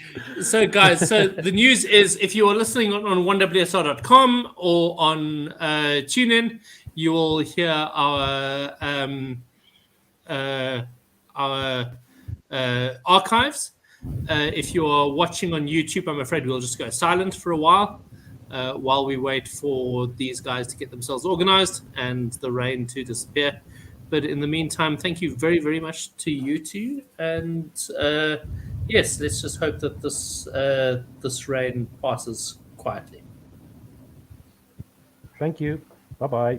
So, guys, the news is if you are listening on 1WSR.com or on TuneIn, you will hear our archives. If you are watching on YouTube, I'm afraid we'll just go silent for a while we wait for these guys to get themselves organized and the rain to disappear. But in the meantime, thank you very, very much to you two. And yes, let's just hope that this rain passes quietly. Thank you. Bye-bye.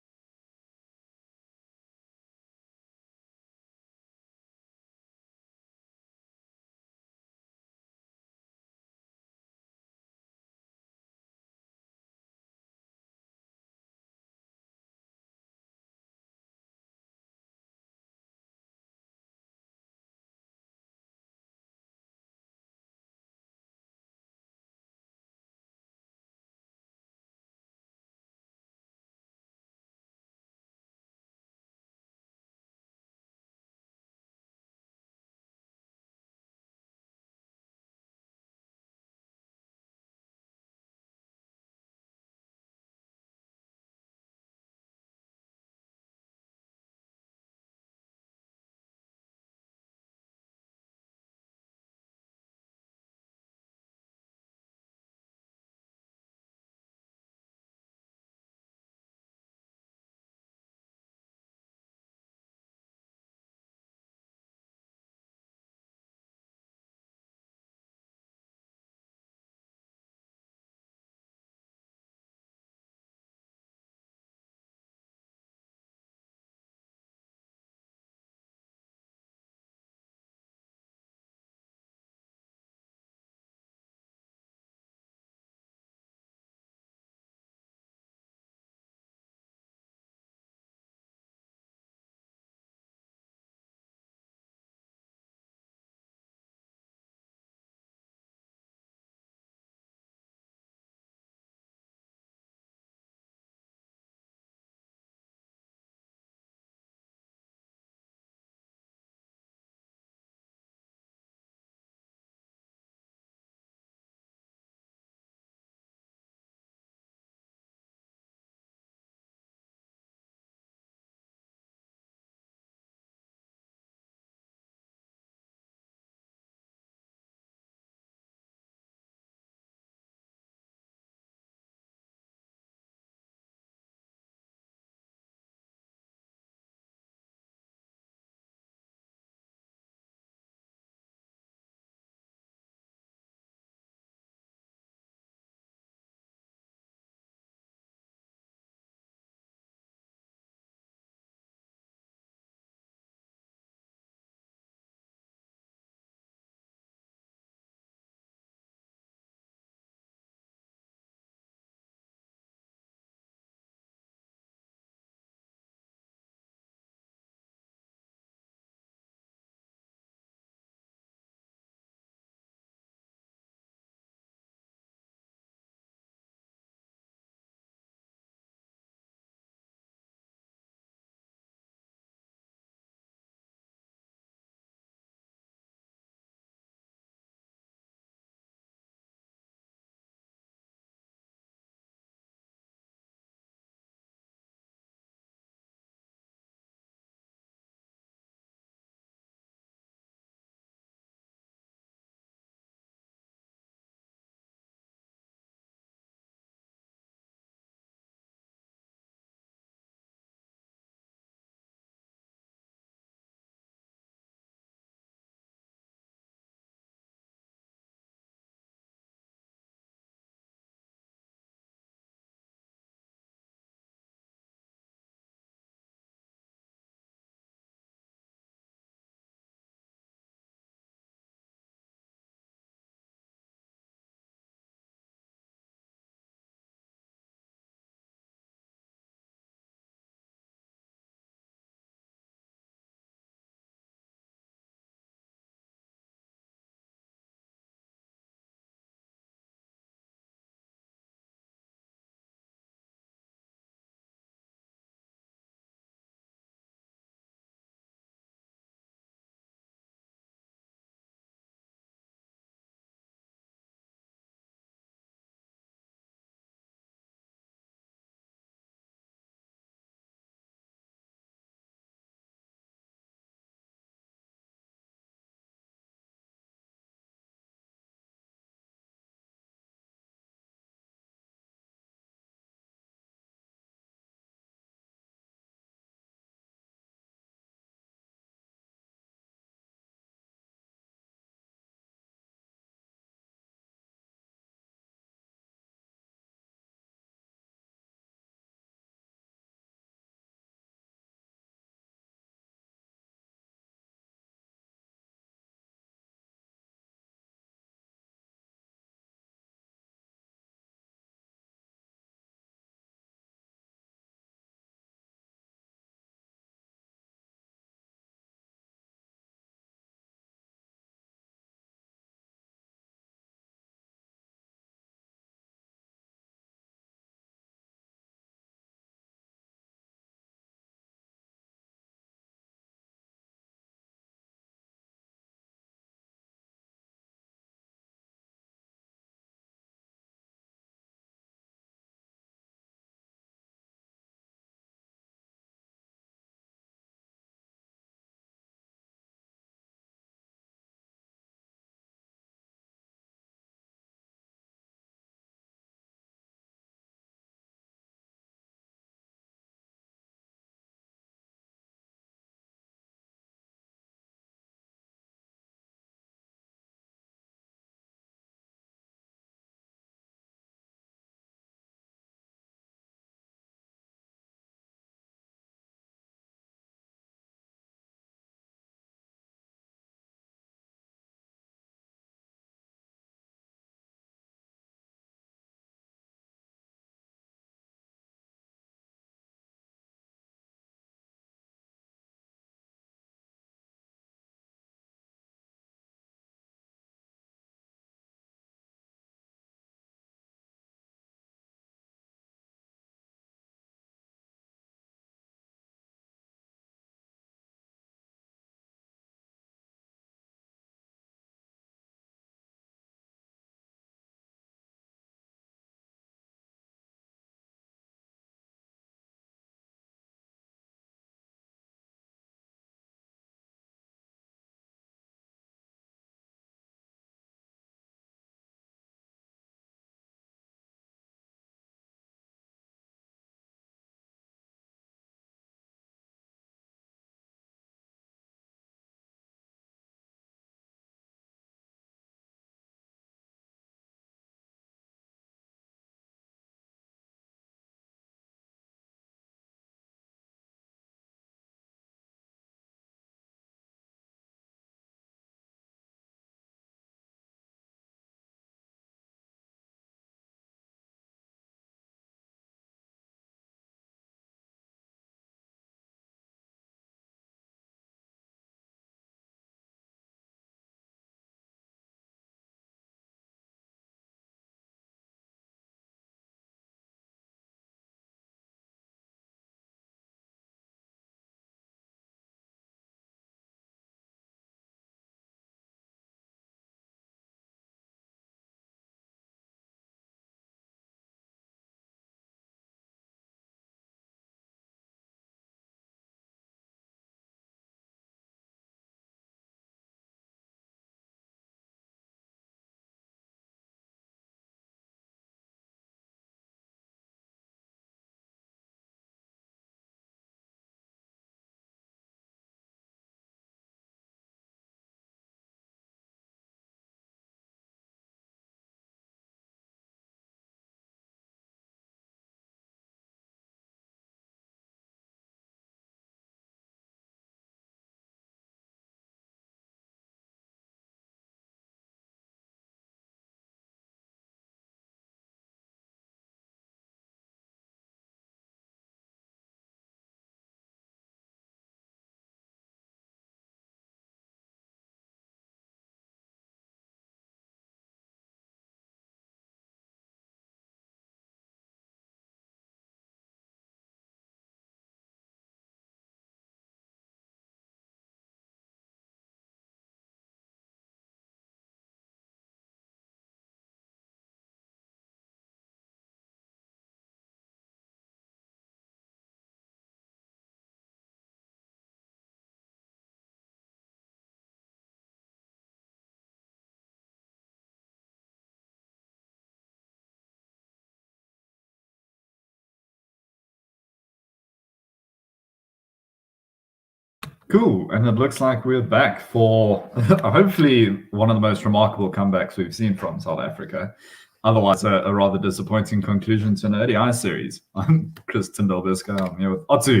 Cool. And it looks like we're back for hopefully one of the most remarkable comebacks we've seen from South Africa. Otherwise, a rather disappointing conclusion to an ODI series. I'm Chris Tyndall-Bisca. I'm here with Otto,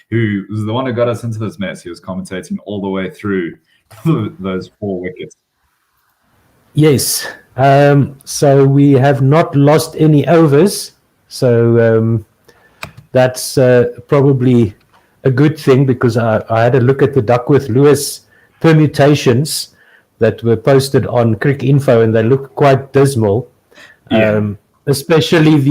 who was the one who got us into this mess. He was commentating all the way through those 4 wickets. Yes. So we have not lost any overs. So that's probably a good thing, because I had a look at the Duckworth-Lewis permutations that were posted on Crick Info, and they look quite dismal. Yeah. Especially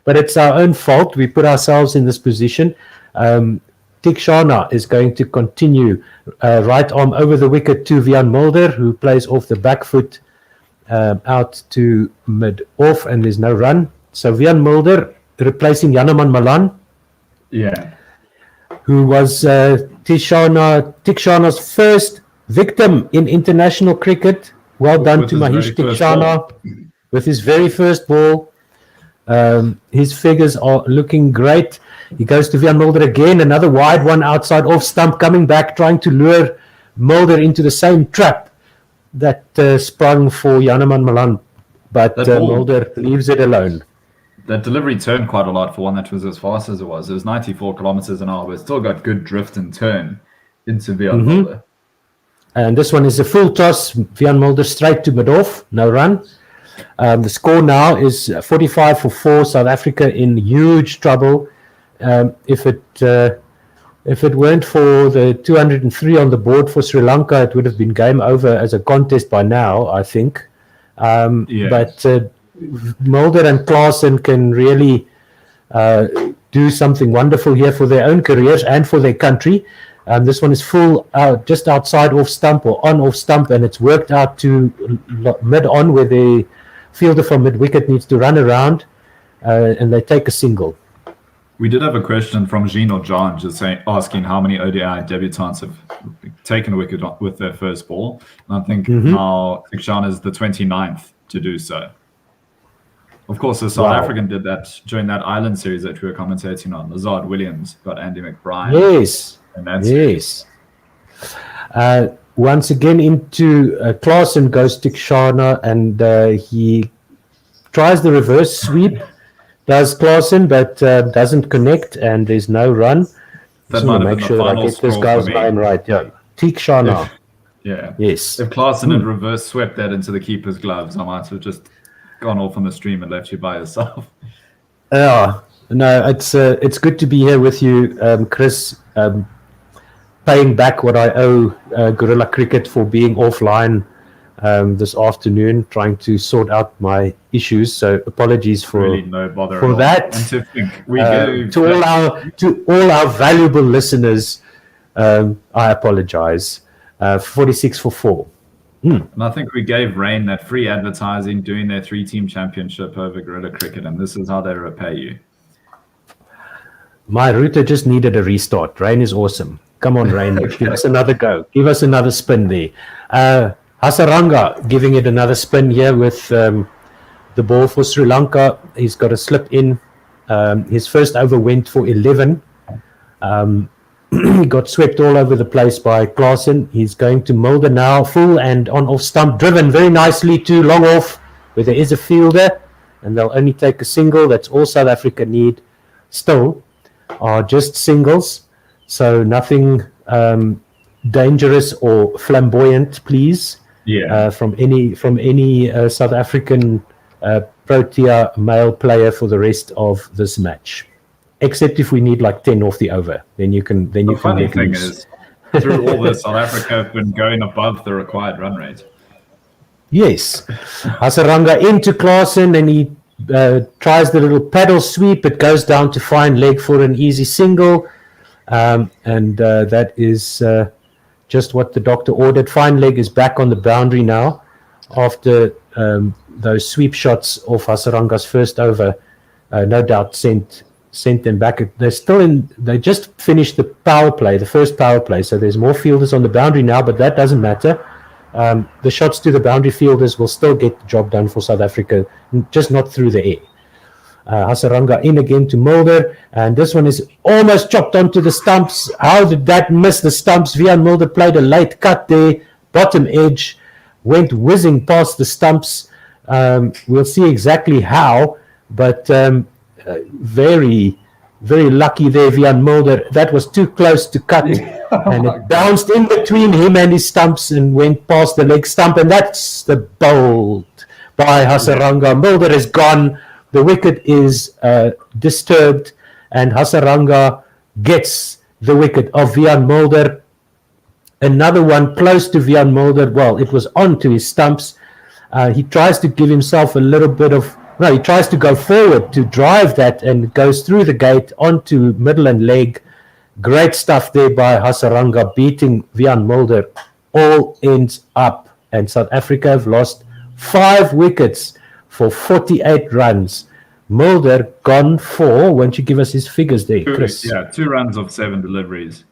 but it's our own fault. We put ourselves in this position. Tikshana is going to continue right arm over the wicket to Vian Mulder, who plays off the back foot out to mid-off, and there's no run. So Vian Mulder replacing Janneman Malan. Yeah. Who was Tikshana's first victim in international cricket. Well done With to his Mahish very first Tikshana with his very first ball. His figures are looking great. He goes to Vian Mulder again, another wide one outside off stump, coming back, trying to lure Mulder into the same trap that sprung for Janneman Malan. But Mulder leaves it alone. That delivery turned quite a lot for one that was as fast as it was. It was 94 kilometers an hour, but it still got good drift and turn into Vian Mulder. And this one is a full toss. Vian Mulder straight to mid-off, no run. The score now is 45 for 4. South Africa in huge trouble. If it weren't for the 203 on the board for Sri Lanka, it would have been game over as a contest by now, I think. But Mulder and Klaasen can really do something wonderful here for their own careers and for their country. This one is full out, just outside off stump or on off stump, and it's worked out to mid-on, where the fielder from mid-wicket needs to run around, and they take a single. We did have a question from Gino John just asking how many ODI debutants have taken a wicket with their first ball. And I think now Tikshana is the 29th to do so. Of course, the South African did that during that Island series that we were commentating on. Lazard Williams got Andy McBride. Yes. And that's yes. Once again into Klaasen goes Tikshana, and he tries the reverse sweep. Does Klaasen, but doesn't connect, and there's no run. That might make sure that I get this guy's name right. Yeah, Tikshana. Yeah. Yes. If Klaasen had reverse swept that into the keeper's gloves, I might have just gone off on the stream and left you by yourself. No, it's good to be here with you, Chris. Paying back what I owe Guerrilla Cricket for being offline this afternoon, trying to sort out my issues. So apologies for really no bother for that. And to think we to all our valuable listeners, I apologize. 46 for 4. And I think we gave Rain that free advertising doing their 3-team championship over Guerrilla Cricket, and this is how they repay you. My router just needed a restart. Rain is awesome. Come on, Rain. Give us another go. Give us another spin there. Hasaranga giving it another spin here with the ball for Sri Lanka. He's got a slip in. His first over went for 11. He got swept all over the place by Klaasen. He's going to Mulder now, full and on off stump, driven very nicely to long off, where there is a fielder, and they'll only take a single. That's all South Africa need still, are just singles. So nothing dangerous or flamboyant, please. Yeah. From any South African Protea male player for the rest of this match. Except if we need like 10 off the over, then you can The funny get thing loose. is, through all this, South Africa have been going above the required run rate. Yes. Hasaranga into Klaasen, and he tries the little paddle sweep. It goes down to fine leg for an easy single. And that is just what the doctor ordered. Fine leg is back on the boundary now after those sweep shots off Hasaranga's first over. No doubt sent them back. They're still in. They just finished the power play, the first power play. So there's more fielders on the boundary now, but that doesn't matter. The shots to the boundary fielders will still get the job done for South Africa, just not through the air. Hasaranga in again to Mulder, and this one is almost chopped onto the stumps. How did that miss the stumps? Vian Mulder played a late cut there, bottom edge, went whizzing past the stumps. We'll see exactly how, but very, very lucky there, Vian Mulder. That was too close to cut, and it bounced in between him and his stumps and went past the leg stump, and that's the bowled by Hasaranga. Mulder is gone. The wicket is disturbed, and Hasaranga gets the wicket of Vian Mulder. Another one close to Vian Mulder. Well, it was onto his stumps. He tries to give himself a little bit of... No, he tries to go forward to drive that, and it goes through the gate onto middle and leg. Great stuff there by Hasaranga, beating Vian Mulder. All ends up, and South Africa have lost 5 wickets for 48 runs. Mulder gone for, won't you give us his figures there, Chris? Yeah, 2 runs of 7 deliveries.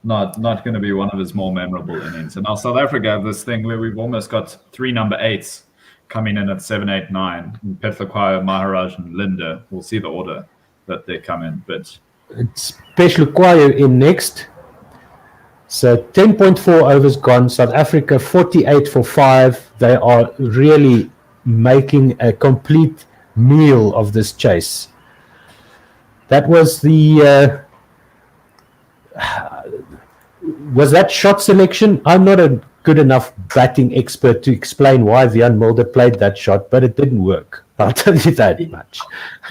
Not going to be one of his more memorable innings. And now South Africa have this thing where we've almost got 3 number 8s coming in at 7, 8, 9. Petlakwaya, Maharaj, and Linda. We'll see the order that they come in. But it's Petlakwaya in next. So 10.4 overs gone. South Africa 48 for 5. They are really making a complete meal of this chase. That was the was that shot selection? I'm not a good enough batting expert to explain why Vian Mulder played that shot, but it didn't work. I'll tell you that much.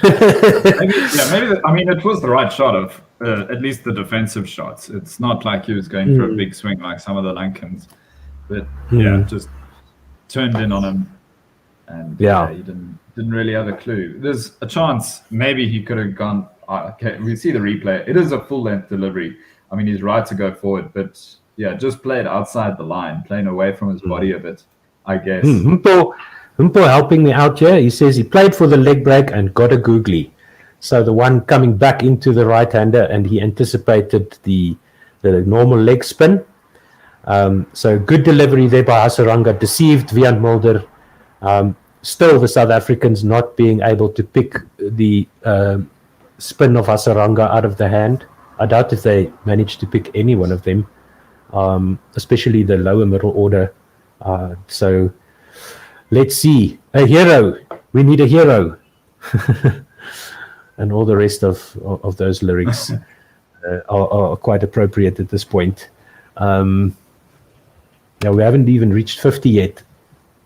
maybe I mean, it was the right shot of at least the defensive shots. It's not like he was going for a big swing like some of the Lankans, but just turned in on him, and he didn't really have a clue. There's a chance maybe he could have gone. Okay, we see the replay. It is a full length delivery. I mean, he's right to go forward, but just played outside the line, playing away from his body a bit, I guess. Humpo helping me out here. He says he played for the leg break and got a googly. So the one coming back into the right-hander, and he anticipated the normal leg spin. So good delivery there by Hasaranga. Deceived Vian Mulder. Still the South Africans not being able to pick the spin of Hasaranga out of the hand. I doubt if they managed to pick any one of them, especially the lower middle order. So let's see. A hero. We need a hero. And all the rest of those lyrics are quite appropriate at this point. We haven't even reached 50 yet.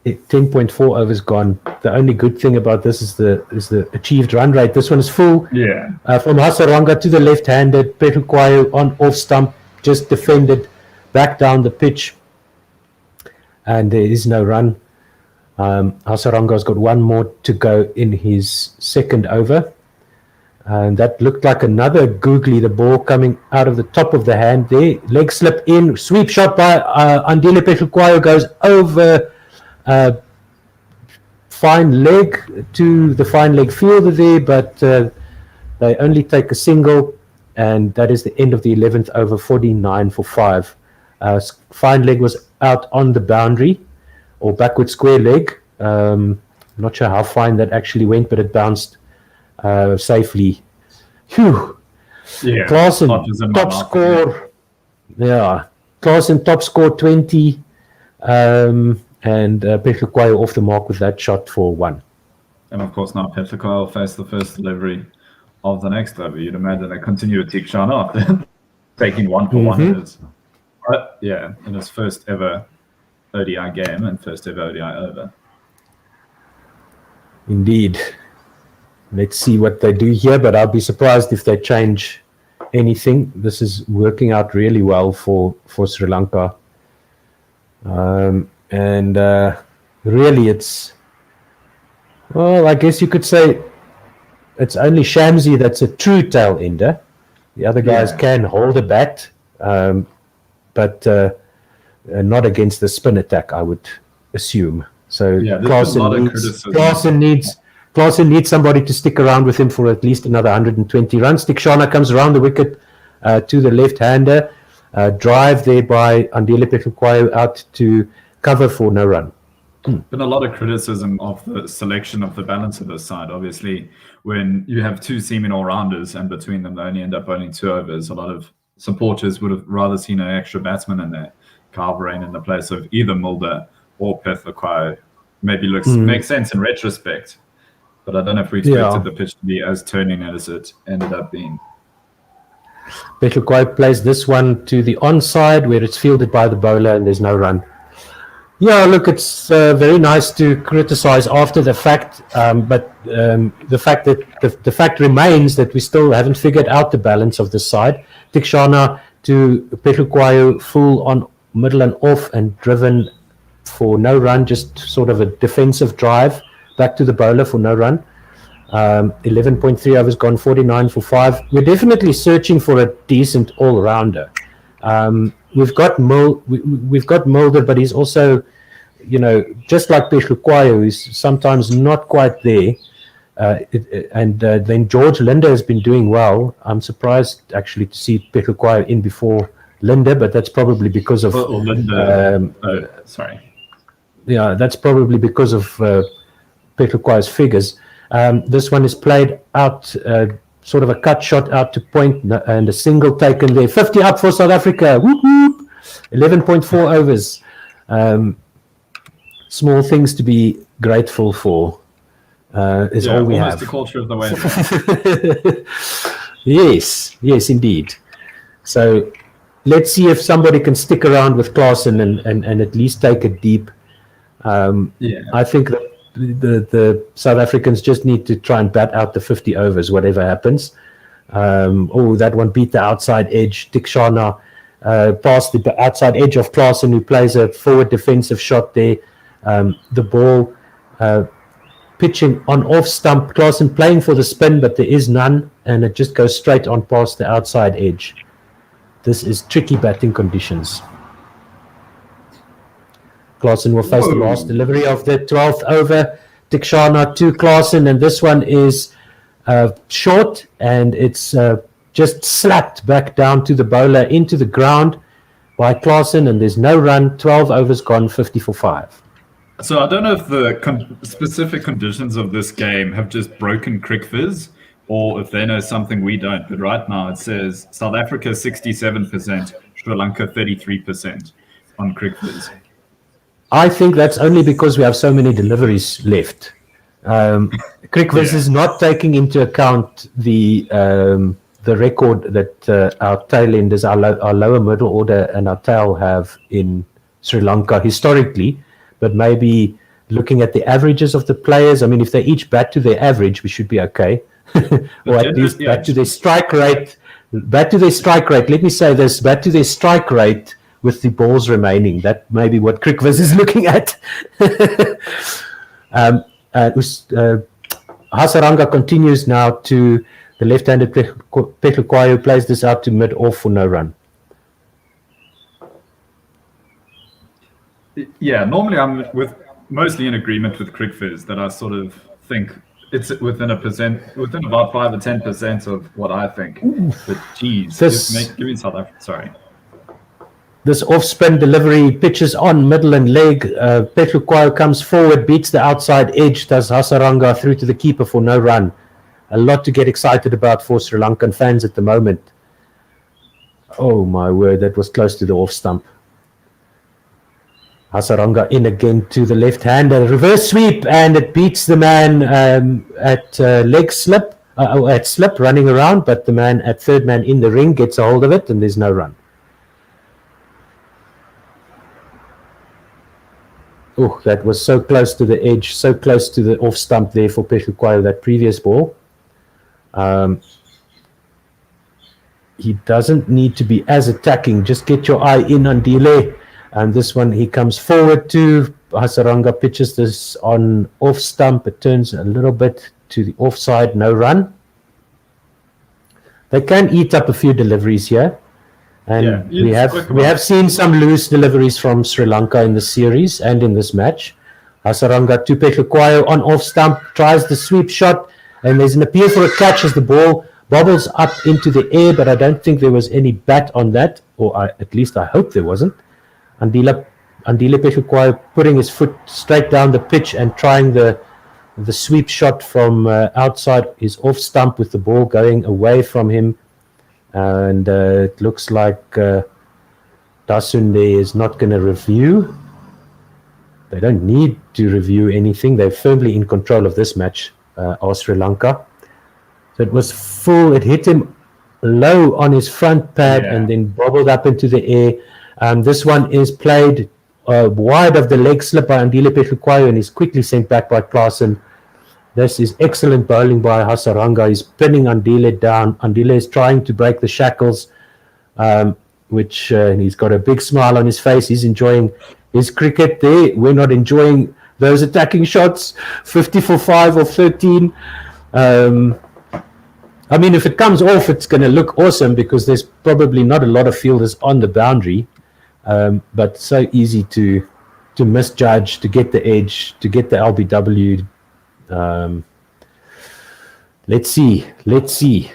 10.4 overs gone. The only good thing about this is the achieved run rate. This one is full. From Hasaranga to the left-handed. Petlakwaya on off stump, just defended, back down the pitch, and there is no run. Hasaranga's got one more to go in his second over, and that looked like another googly. The ball coming out of the top of the hand there. Leg slip in, sweep shot by Andile Petlakwaya goes over. Fine leg to the fine leg fielder there, but they only take a single, and that is the end of the 11th over, 49 for 5. Fine leg was out on the boundary, or backward square leg. Not sure how fine that actually went, but it bounced safely. Phew. Clausen, top score. Clausen, top score 20. And Petlakwaya off the mark with that shot for 1. And of course, now Petlakwaya will face the first delivery of the next over. You'd imagine they continue with Tikshana after taking 1 for 1. In his first ever ODI game and first ever ODI over. Indeed. Let's see what they do here, but I'll be surprised if they change anything. This is working out really well for Sri Lanka. And really it's, well, I guess you could say it's only Shamsi that's a true tail ender. The other guys can hold a bat, but not against the spin attack, I would assume. So Clausen needs somebody to stick around with him for at least another 120 runs. Tikshana comes around the wicket to the left-hander. Drive there by Andile Petlakwaya out to cover for no run. been a lot of criticism of the selection of the balance of this side. Obviously, when you have two seeming all-rounders and between them they only end up owning 2 overs, a lot of supporters would have rather seen an extra batsman in there, Calverain in the place of either Mulder or Pethlequayo. Maybe makes sense in retrospect, but I don't know if we expected the pitch to be as turning as it ended up being. Pethlequayo plays this one to the onside where it's fielded by the bowler and there's no run. Yeah, look, it's very nice to criticize after the fact, but the fact remains that we still haven't figured out the balance of the side. Tikshana to Pethlequayo full on middle and off and driven for no run, just sort of a defensive drive back to the bowler for no run. 11.3 overs gone, 49 for 5. We're definitely searching for a decent all-rounder. We've got Mulder, but he's also, just like Pethlequayo, he's sometimes not quite there. Then George Linde has been doing well. I'm surprised actually to see Pethlequayo in before Linde, but that's probably because of that's probably because of Pethlequayo's figures. This one is played out, sort of a cut shot out to point, and a single taken there. 50 up for South Africa. Whoop, whoop. 11.4 overs. Small things to be grateful for is all we have. The culture of the way. Yes, indeed. So let's see if somebody can stick around with Klaasen and at least take it deep. I think that the South Africans just need to try and bat out the 50 overs, whatever happens. That one beat the outside edge. Tikshana past the outside edge of Klaasen, who plays a forward defensive shot there. The ball pitching on off stump. Klaasen playing for the spin, but there is none, and it just goes straight on past the outside edge. This is tricky batting conditions. Klaasen will face the last delivery of the 12th over. Tikshana to Klaasen, and this one is short, and it's just slapped back down to the bowler into the ground by Klaasen, and there's no run. 12 overs gone, 50 for 5. So I don't know if the specific conditions of this game have just broken CricViz, or if they know something we don't. But right now it says South Africa 67%, Sri Lanka 33% on CricViz. I think that's only because we have so many deliveries left. CricViz is not taking into account the record that our tailenders, our lower middle order, and our tail have in Sri Lanka historically, but maybe looking at the averages of the players. I mean, if they each bat to their average, we should be okay. Or at least bat to their strike rate. Bat to their strike rate. Let me say this: bat to their strike rate with the balls remaining. That may be what CricViz is looking at. Hasaranga continues now to the left-handed Pethlequayo, plays this out to mid-off for no run. Yeah, normally I'm mostly in agreement with CricViz that I sort of think it's within about 5 or 10% of what I think. But geez, give me South Africa. Sorry. This off-spin delivery pitches on middle and leg. Pethlequayo comes forward, beats the outside edge, does Hasaranga through to the keeper for no run. A lot to get excited about for Sri Lankan fans at the moment. Oh my word, that was close to the off stump. Hasaranga in again to the left-hander. Reverse sweep, and it beats the man at leg slip, at slip running around, but the man at third man in the ring gets a hold of it, and there's no run. Oh, that was so close to the edge, so close to the off stump there for Pethlequayo, that previous ball. He doesn't need to be as attacking. Just get your eye in on delay. And this one, he comes forward to Hasaranga, pitches this on off stump. It turns a little bit to the offside, no run. They can eat up a few deliveries here. And we have seen some loose deliveries from Sri Lanka in the series and in this match. Hasaranga to Pethlequayo on off stump, tries the sweep shot, and there's an appeal for a catch as the ball bobbles up into the air, but I don't think there was any bat on that, or at least I hope there wasn't. Andila Andile Peshukwayo putting his foot straight down the pitch and trying the sweep shot from outside his off stump with the ball going away from him. And it looks like Dasunde is not going to review. They don't need to review anything. They're firmly in control of this match, Sri Lanka. So it was full. It hit him low on his front pad and then bobbled up into the air. This one is played wide of the leg slip by Andile Peshukwayo and is quickly sent back by Klaasen. This is excellent bowling by Hasaranga. He's pinning Andile down. Andile is trying to break the shackles, which he's got a big smile on his face. He's enjoying his cricket there. We're not enjoying those attacking shots. 50 for 5 or 13. I mean, if it comes off, it's going to look awesome because there's probably not a lot of fielders on the boundary. But so easy to misjudge, to get the edge, to get the LBW. Let's see.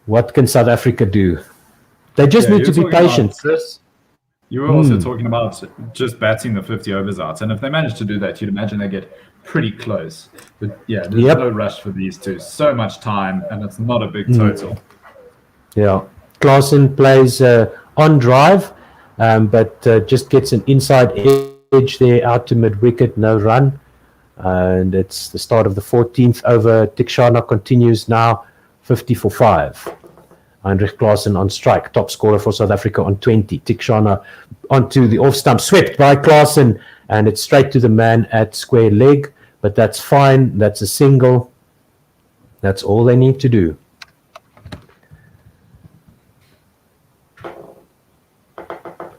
What can South Africa do? They just need to be patient, Chris. You were also talking about just batting the 50 overs out. And if they manage to do that, you'd imagine they get pretty close. But yeah, there's no rush for these two. So much time, and it's not a big total. Yeah. Klaasen plays on drive, but just gets an inside edge there out to mid-wicket, no run. And it's the start of the 14th over. Tikshana continues now, 50 for 5. Heinrich Klaasen on strike, top scorer for South Africa on 20. Tikshana onto the off stump, swept by Klaasen, and it's straight to the man at square leg. But that's fine. That's a single. That's all they need to do.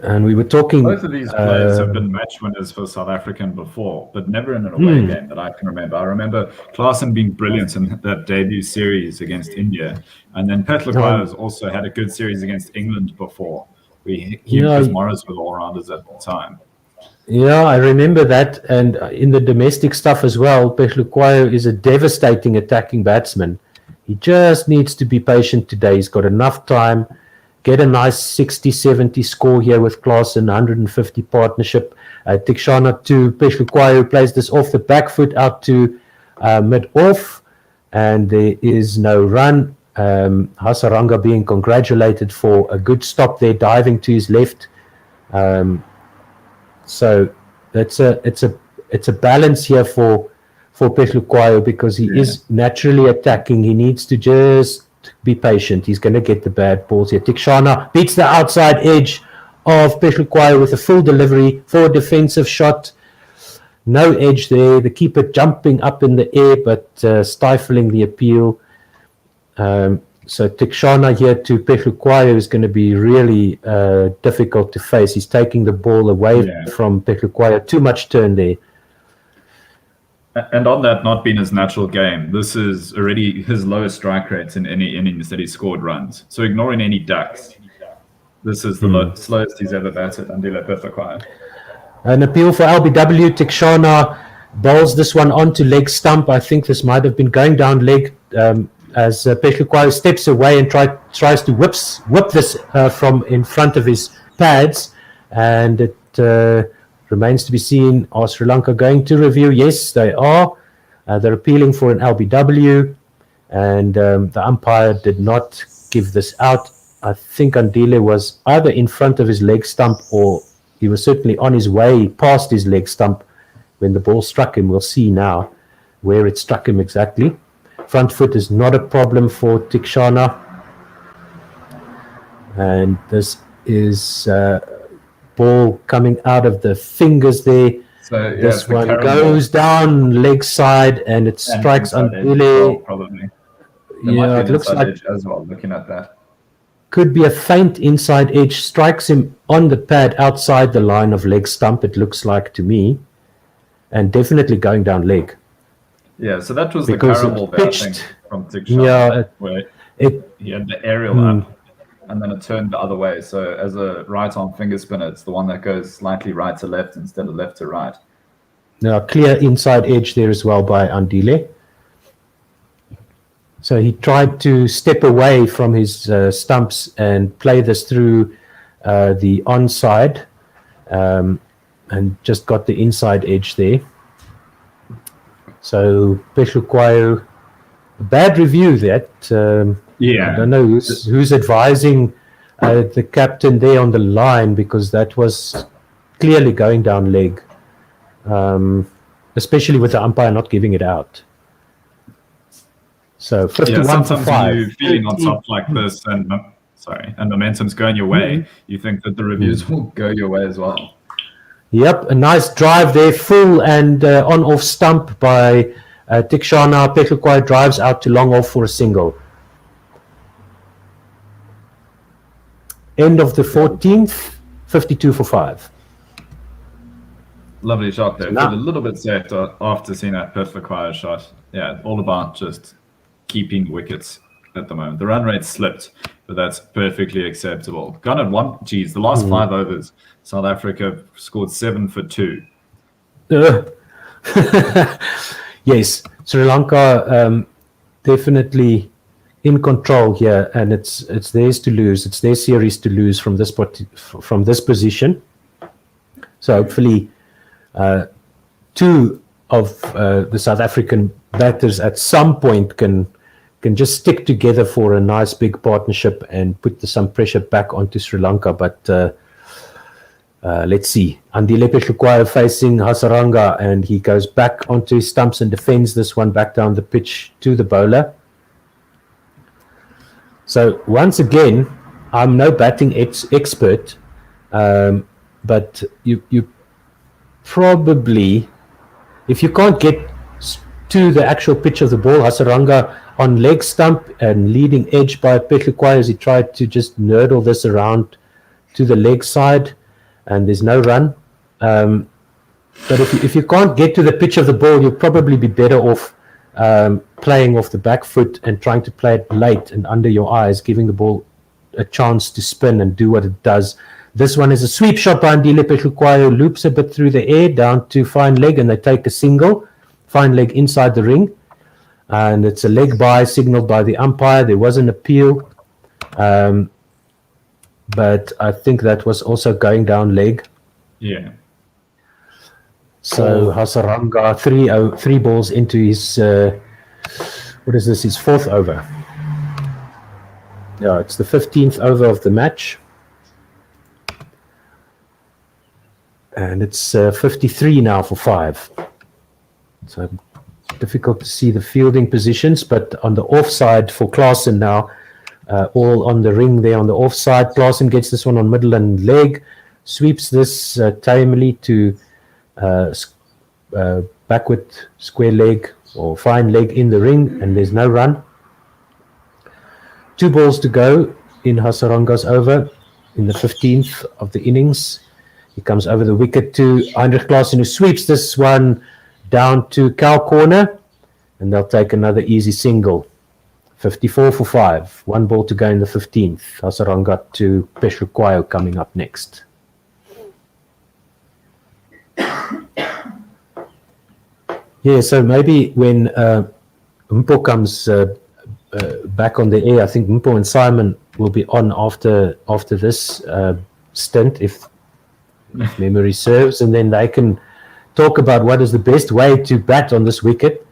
And we were talking. Both of these players have been match winners for South African before, but never in an away game that I can remember. I remember Klaasen being brilliant in that debut series against India, and then Petlakwayo has also had a good series against England before. He and Chris Morris were all-rounders at the time. Yeah, I remember that, and in the domestic stuff as well, Petlakwayo is a devastating attacking batsman. He just needs to be patient today. He's got enough time. Get a nice 60-70 score here with Klaasen, 150 partnership. Tikshana to Peshukwayo plays this off the back foot out to mid-off, and there is no run. Hasaranga being congratulated for a good stop there, diving to his left. So it's a balance here for Peshukwayo because he is naturally attacking. He needs to just be patient. He's going to get the bad balls here. Tikshana beats the outside edge of Peshukwayo with a full delivery for a defensive shot. No edge there. The keeper jumping up in the air but stifling the appeal. So Tikshana here to Peshukwayo is going to be really difficult to face. He's taking the ball away from Peshukwayo. Too much turn there. And on that not being his natural game, this is already his lowest strike rates in any innings that he scored runs. So ignoring any ducks, this is the slowest he's ever batted, Andile Peshukwayo. An appeal for LBW. Tikshana bowls this one onto leg stump. I think this might have been going down leg as Peshukwayo steps away and tries to whip this from in front of his pads. And it remains to be seen. Are Sri Lanka going to review? Yes, they are. They're appealing for an LBW, and the umpire did not give this out. I think Andile was either in front of his leg stump or he was certainly on his way past his leg stump when the ball struck him. We'll see now where it struck him exactly. Front foot is not a problem for Tikshana. And this is ball coming out of the fingers there. So this one goes down leg side and it strikes Andile. Probably. Yeah, it looks like as well. Looking at that, could be a faint inside edge. Strikes him on the pad outside the line of leg stump. It looks like to me, and definitely going down leg. Yeah, so that was because the terrible batting from Tikshana. Yeah, where he had the aerial up. And then it turned the other way. So as a right-arm finger spinner, it's the one that goes slightly right to left instead of left to right. Now, clear inside edge there as well by Andile. So he tried to step away from his stumps and play this through the onside. and just got the inside edge there. So Pehluquayo, a bad review that. I don't know who's advising the captain there on the line, because that was clearly going down leg, especially with the umpire not giving it out. So 51 for 5. You're feeling on top like this, and momentum's going your way. You think that the reviews will go your way as well. Yep, a nice drive there, full and on-off stump by Tikshana. Pehluquayo drives out to long off for a single. End of the 14th, 52 for 5. Lovely shot there. Felt a little bit safe after seeing that Pehluquayo shot. Yeah, all about just keeping wickets at the moment. The run rate slipped, but that's perfectly acceptable. Gone at the last 5 overs, South Africa scored 7 for 2. Yes, Sri Lanka definitely in control here, and it's theirs to lose. It's their series to lose from this position. So hopefully, 2 of the South African batters at some point can just stick together for a nice big partnership and put some pressure back onto Sri Lanka. But let's see. Andile Pehluquayo facing Hasaranga, and he goes back onto his stumps and defends this one back down the pitch to the bowler. So once again, I'm no batting expert, but you probably, if you can't get to the actual pitch of the ball, Hasaranga on leg stump and leading edge by Pehluquayo as he tried to just nurdle this around to the leg side, and there's no run. But if you can't get to the pitch of the ball, you'll probably be better off playing off the back foot and trying to play it late and under your eyes, giving the ball a chance to spin and do what it does. This one is a sweep shot by Andile Pehluquayo, loops a bit through the air down to fine leg, and they take a single. Fine leg inside the ring, and it's a leg by signaled by the umpire. There was an appeal, but I think that was also going down leg. Yeah. So Hasaranga, 3 balls into his, his 4th over. Yeah, it's the 15th over of the match. And it's 53 now for 5. So difficult to see the fielding positions, but on the offside for Klaasen now, all on the ring there on the offside. Klaasen gets this one on middle and leg, sweeps this tamely to backward square leg or fine leg in the ring, and there's no run. 2 balls to go in Hasaranga's over in the 15th of the innings. He comes over the wicket to Heinrich Klaasen, who sweeps this one down to cow corner, and they'll take another easy single. 54 for 5. 1 ball to go in the 15th. Hasaranga to Pehluquayo coming up next. Yeah, so maybe when Mpo comes back on the air, I think Mpo and Simon will be on after this stint, if memory serves, and then they can talk about what is the best way to bat on this wicket,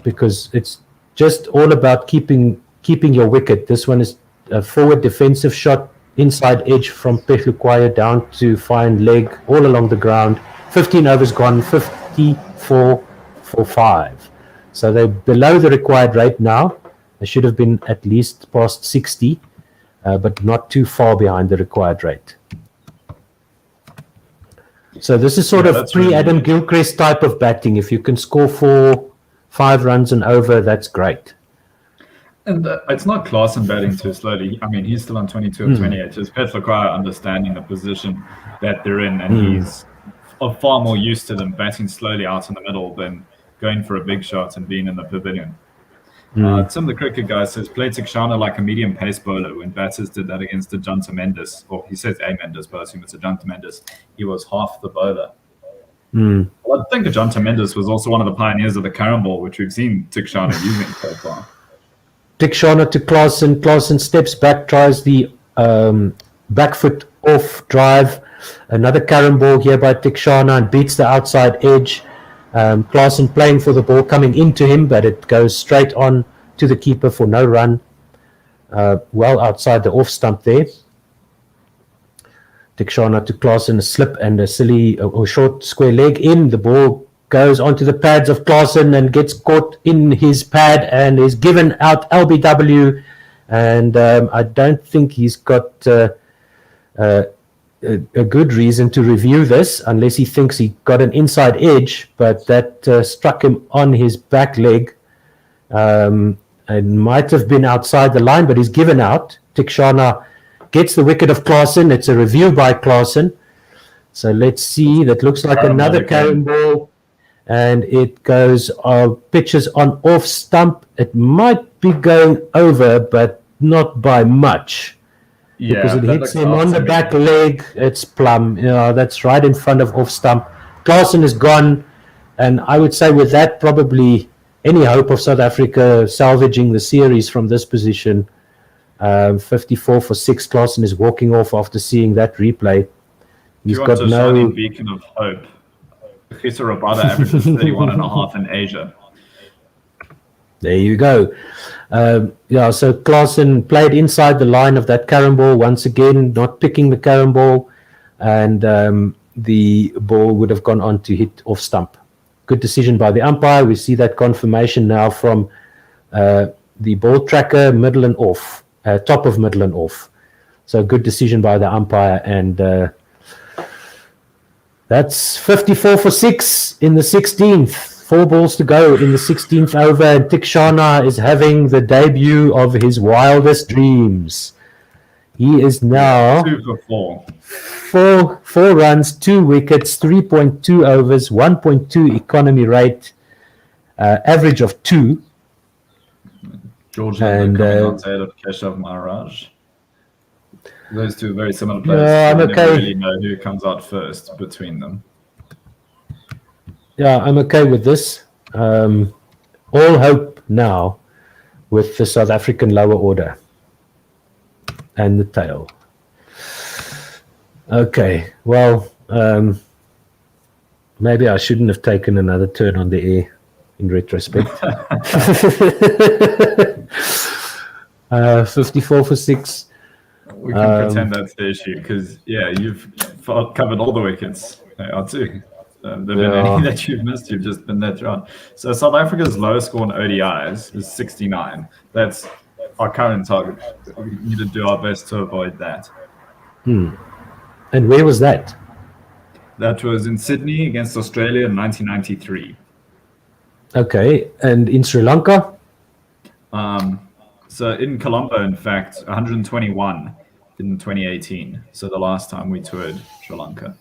because it's just all about keeping your wicket. This one is a forward defensive shot, inside edge from Pehluquayo down to fine leg all along the ground. 15 overs gone, 54 for 5. So they're below the required rate now. They should have been at least past 60, but not too far behind the required rate. So this is sort of pre-Adam Gilchrist type of batting. If you can score 4-5 runs and over, that's great. And it's not Klaasen batting too slowly. I mean, he's still on 22 or 28. It's Pehluquayo understanding the position that they're in, and he's far more used to them batting slowly out in the middle than going for a big shot and being in the pavilion. Some of the cricket guys says play Tikshana like a medium pace bowler. When batters did that against Ajanta Mendes, or he says A Mendes, but I assume it's Ajanta Mendes, he was half the bowler. Well, I think Ajanta Mendes was also one of the pioneers of the current ball, which we've seen Tikshana using so far. Tikshana to Klaasen. Klaasen steps back, tries the back foot off drive, Another carom ball here by Tikshana and beats the outside edge. Klaasen playing for the ball coming into him, but it goes straight on to the keeper for no run. Well outside the off stump there. Tikshana to Klaasen, a slip and a silly or short square leg in. The ball goes onto the pads of Klaasen and gets caught in his pad and is given out LBW. And I don't think he's got a good reason to review this unless he thinks he got an inside edge, but that struck him on his back leg. It might have been outside the line, but he's given out. Tikshana gets the wicket of Klaasen. It's a review by Klaasen. So let's see. That looks like another carom ball. And it goes pitches on off stump. It might be going over, but not by much. Yeah, because it hits him on the back leg. It's plumb. That's right in front of off stump. Klaasen is gone. And I would say with that, probably any hope of South Africa salvaging the series from this position. 54 for 6. Klaasen is walking off after seeing that replay. He's got a shining beacon of hope. Gisa Rabada averages 31.5 in Asia. There you go. So Klaasen played inside the line of that carom ball once again, not picking the carom ball, and the ball would have gone on to hit off stump. Good decision by the umpire. We see that confirmation now from the ball tracker, middle and off, top of middle and off. So good decision by the umpire, and that's 54 for 6 in the 16th. 4 balls to go in the 16th over, and Tikshana is having the debut of his wildest dreams. He is now 2 for 4. 4 runs, 2 wickets, 3.2 overs, 1.2 economy rate, average of 2. George and commentator of Keshav Maharaj. Those two very similar players. I'm I okay. never really know who comes out first between them. Yeah, I'm okay with this. All hope now with the South African lower order and the tail. Okay, well, maybe I shouldn't have taken another turn on the air in retrospect. 54 for 6. We can pretend that's the issue because, you've covered all the wickets. They are too. There have been any that you've missed, you've just been there throughout. So South Africa's lowest score in ODIs is 69. That's our current target. We need to do our best to avoid that. And where was that? That was in Sydney against Australia in 1993. Okay, and in Sri Lanka? So in Colombo, in fact, 121 in 2018. So the last time we toured Sri Lanka.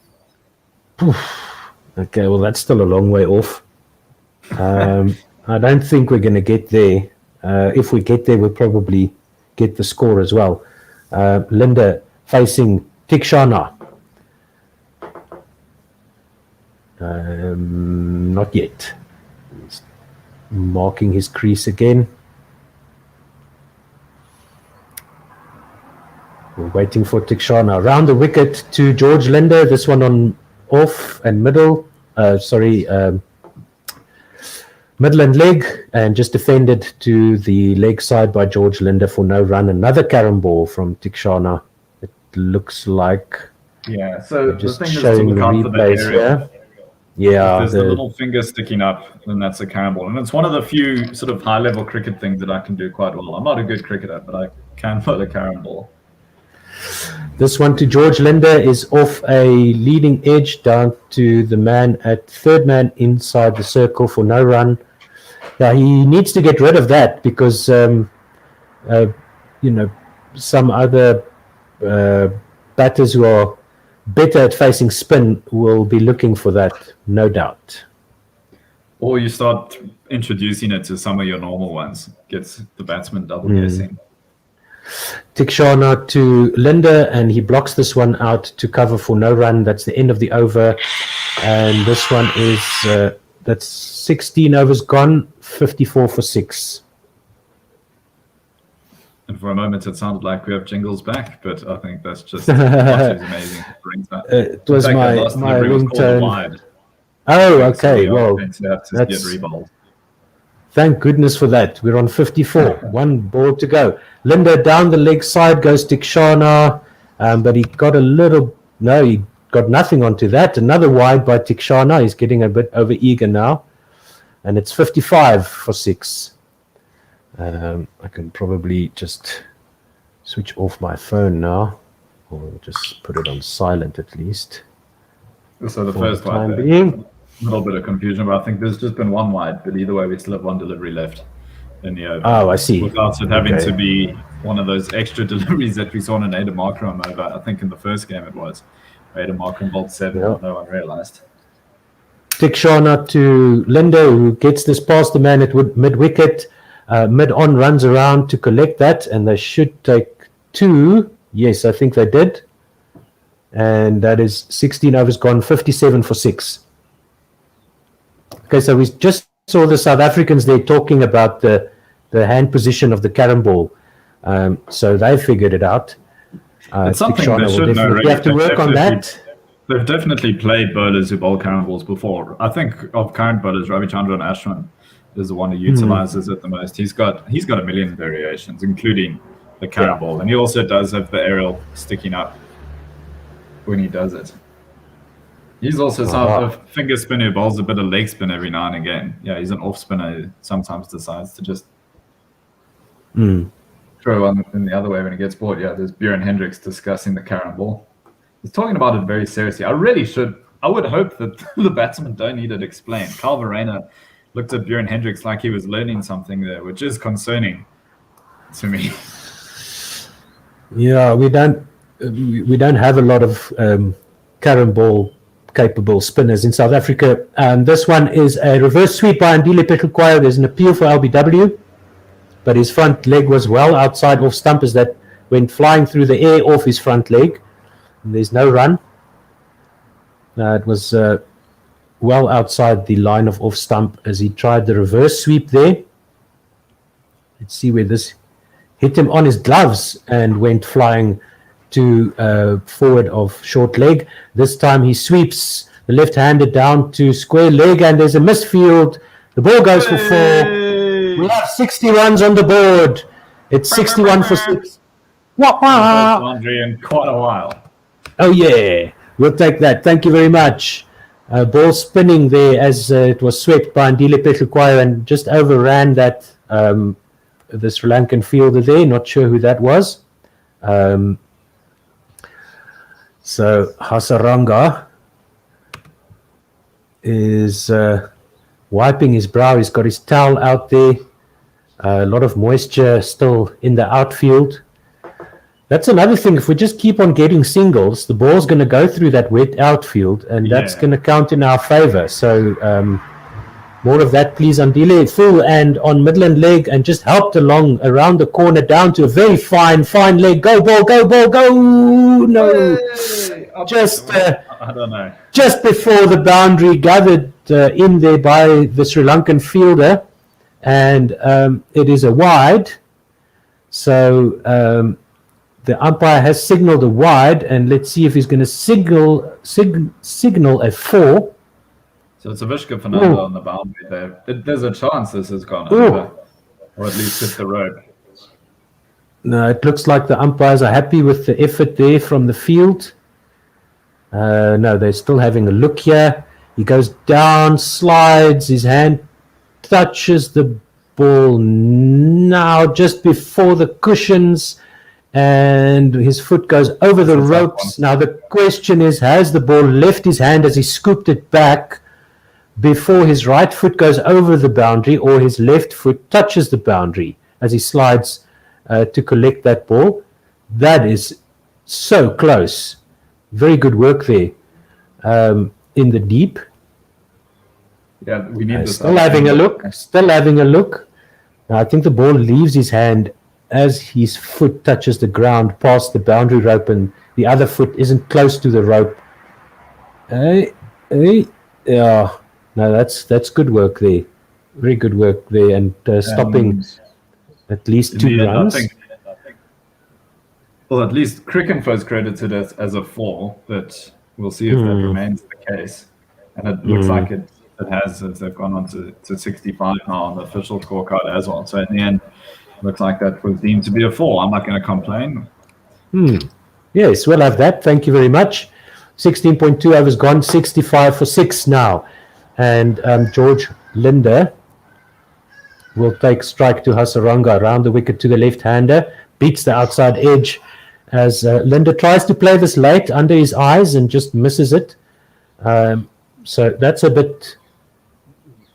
Okay, well, that's still a long way off. I don't think we're going to get there. If we get there, we'll probably get the score as well. Linda facing Tikshana. Not yet. He's marking his crease again. We're waiting for Tikshana. Around the wicket to George Linder. This one on off and middle. Middle and leg. And just defended to the leg side by George Linder for no run. Another carom ball from Tikshana. It looks like. Yeah, so just the thing showing is to the look out for replays the here. area. Yeah, If there's the little finger sticking up, then that's a carom ball. And it's one of the few sort of high-level cricket things that I can do quite well. I'm not a good cricketer, but I can put a carom ball. This one to George Linder is off a leading edge down to the man at third man inside the circle for no run. Now he needs to get rid of that because, some other batters who are better at facing spin will be looking for that, no doubt. Or you start introducing it to some of your normal ones. Gets the batsman double guessing. Tikshana to Linder, and he blocks this one out to cover for no run. That's the end of the over. And this one is, that's 16 overs gone, 54 for 6. And for a moment, it sounded like we have Jingles back, but I think that's just amazing. It was my ringtone. Oh, okay. Well, that's... Thank goodness for that. We're on 54. One ball to go. Linda down the leg side goes Tikshana, but he got a little... No, he got nothing onto that. Another wide by Tikshana. He's getting a bit over eager now. And it's 55 for 6. I can probably just switch off my phone now, or just put it on silent at least. So the first wide, a little bit of confusion, but I think there's just been one wide, but either way we still have one delivery left in the over. Oh, I see. Without it having to be one of those extra deliveries that we saw in an Ada Markram over, I think in the first game it was. Ada Markram bowled 7, no one realised. Tikshana to Linda, who gets this past the man at mid-wicket. Mid-on runs around to collect that, and they should take 2. Yes, I think they did. And that is 16 overs gone, 57 for 6. Okay, so we just saw the South Africans there talking about the hand position of the carom ball. So they figured it out. It's something they should know. We have to work on that. They've definitely played bowlers who bowl carom balls before. I think of current bowlers, Ravichandran Ashwin is the one who utilizes it the most. He's got a million variations, including the carom ball, and he also does have the aerial sticking up when he does it. He's also a finger spinner who bowls a bit of leg spin every now and again. Yeah, he's an off spinner who sometimes decides to just throw on in the other way when he gets bored. Yeah, there's Bjorn Hendricks discussing the carom ball. He's talking about it very seriously. I would hope that the batsmen don't need it explained. Carl Verreynne looked at Bjorn Hendricks like he was learning something there, which is concerning to me. Yeah, we don't have a lot of carom ball capable spinners in South Africa. This one is a reverse sweep by Andile Petlukwayo. There's an appeal for LBW, but his front leg was well outside off stump as that went flying through the air off his front leg. And there's no run. It was well outside the line of off stump as he tried the reverse sweep there. Let's see where this hit him on his gloves and went flying to forward of short leg. This time he sweeps the left-handed down to square leg, and there's a misfield. The ball goes for 4. We have 60 runs on the board. It's 61 for 6. Laundry in quite a while. Oh yeah, we'll take that. Thank you very much. Ball spinning there as it was swept by Andile Petlukwayo and just overran that the Sri Lankan fielder there. Not sure who that was. So Hasaranga is wiping his brow. He's got his towel out there. A lot of moisture still in the outfield. That's another thing. If we just keep on getting singles, the ball's going to go through that wet outfield, and that's going to count in our favor. So more of that, please. Andile full and on Midland leg, and just helped along around the corner down to a very fine leg. Go ball, go ball, go! No, I don't know. Just before the boundary, gathered in there by the Sri Lankan fielder, and it is a wide. So. The umpire has signaled a wide, and let's see if he's going to signal a 4. So it's a Vishka Fernando on the boundary there. There's a chance this has gone over, or at least hit the road. No, it looks like the umpires are happy with the effort there from the field. No, they're still having a look here. He goes down, slides, his hand touches the ball now just before the cushions, and his foot goes over the ropes. Now the question is, has the ball left his hand as he scooped it back before his right foot goes over the boundary, or his left foot touches the boundary as he slides to collect that ball? That is so close. Very good work there in the deep. Yeah, we need this. Still having a look. Now, I think the ball leaves his hand as his foot touches the ground past the boundary rope, and the other foot isn't close to the rope. Yeah, no, that's good work there. Very good work there, and stopping at least 2 runs. well, at least Cricinfo's credited it as a 4, but we'll see if that remains the case. And it looks like it has, as they've gone on to 65 now on the official scorecard as well. So in the end, it looks like that was deemed to be a 4. I'm not going to complain. Yes, we'll have that. Thank you very much. 16.2 overs gone, 65 for 6 now. And George Linder will take strike to Hasaranga around the wicket to the left-hander, beats the outside edge as Linder tries to play this late under his eyes and just misses it. So that's a bit,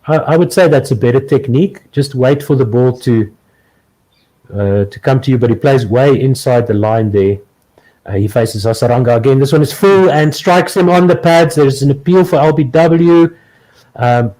I would say that's a better technique. Just wait for the ball to come to you, but he plays way inside the line there. He faces Hasaranga again. This one is full and strikes him on the pads. There's an appeal for LBW,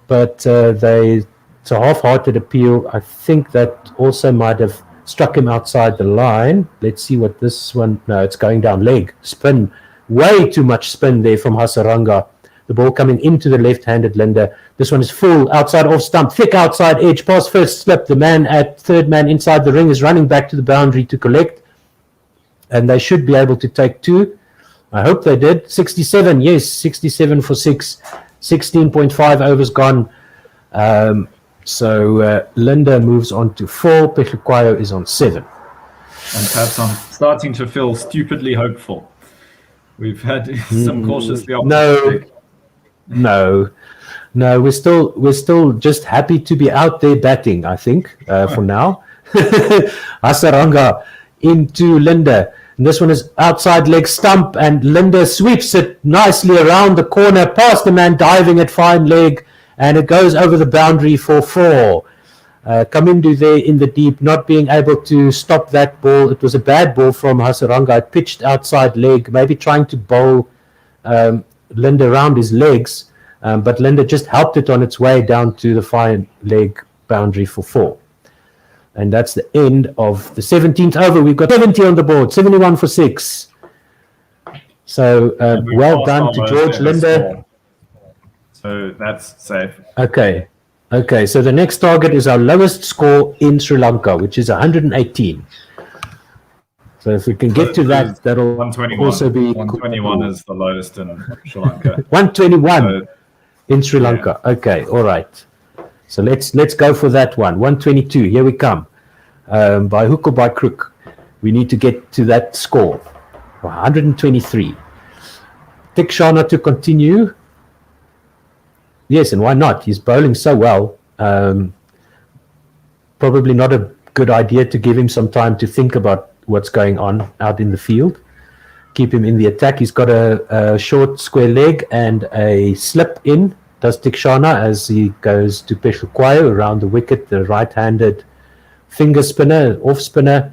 but it's a half-hearted appeal. I think that also might have struck him outside the line. Let's see what this one... No, it's going down leg. Spin. Way too much spin there from Hasaranga. The ball coming into the left-handed Linder. This one is full, outside off stump, thick outside edge, past first slip. The man at third man inside the ring is running back to the boundary to collect. And they should be able to take 2. I hope they did. 67, yes, 67 for 6. 16.5 overs gone. So Linder moves on to 4. Pehlukayo is on 7. And perhaps I'm starting to feel stupidly hopeful. We've had some cautiously optimistic. No, we're still just happy to be out there batting, I think, for now. Hasaranga into Linder. And this one is outside leg stump, and Linder sweeps it nicely around the corner, past the man diving at fine leg, and it goes over the boundary for 4. Kamindu there in the deep, not being able to stop that ball. It was a bad ball from Hasaranga. It pitched outside leg, maybe trying to bowl Linder around his legs, but Linder just helped it on its way down to the fine leg boundary for 4. And that's the end of the 17th over. We've got 70 on the board, 71 for 6. So well done to George Linder. So that's safe. Okay, so the next target is our lowest score in Sri Lanka, which is 118. So if we can get to that, that'll 121. also be 121 is the lowest in Sri Lanka. 121 in Sri Lanka. Yeah. Okay, all right. So let's go for that one. 122. Here we come. By hook or by crook, we need to get to that score. 123. Tikshana to continue. Yes, and why not? He's bowling so well. Probably not a good idea to give him some time to think about what's going on out in the field. Keep him in the attack. He's got a short square leg and a slip in. Does Tikshana as he goes to Pehlukayo around the wicket, the right-handed finger spinner, off spinner.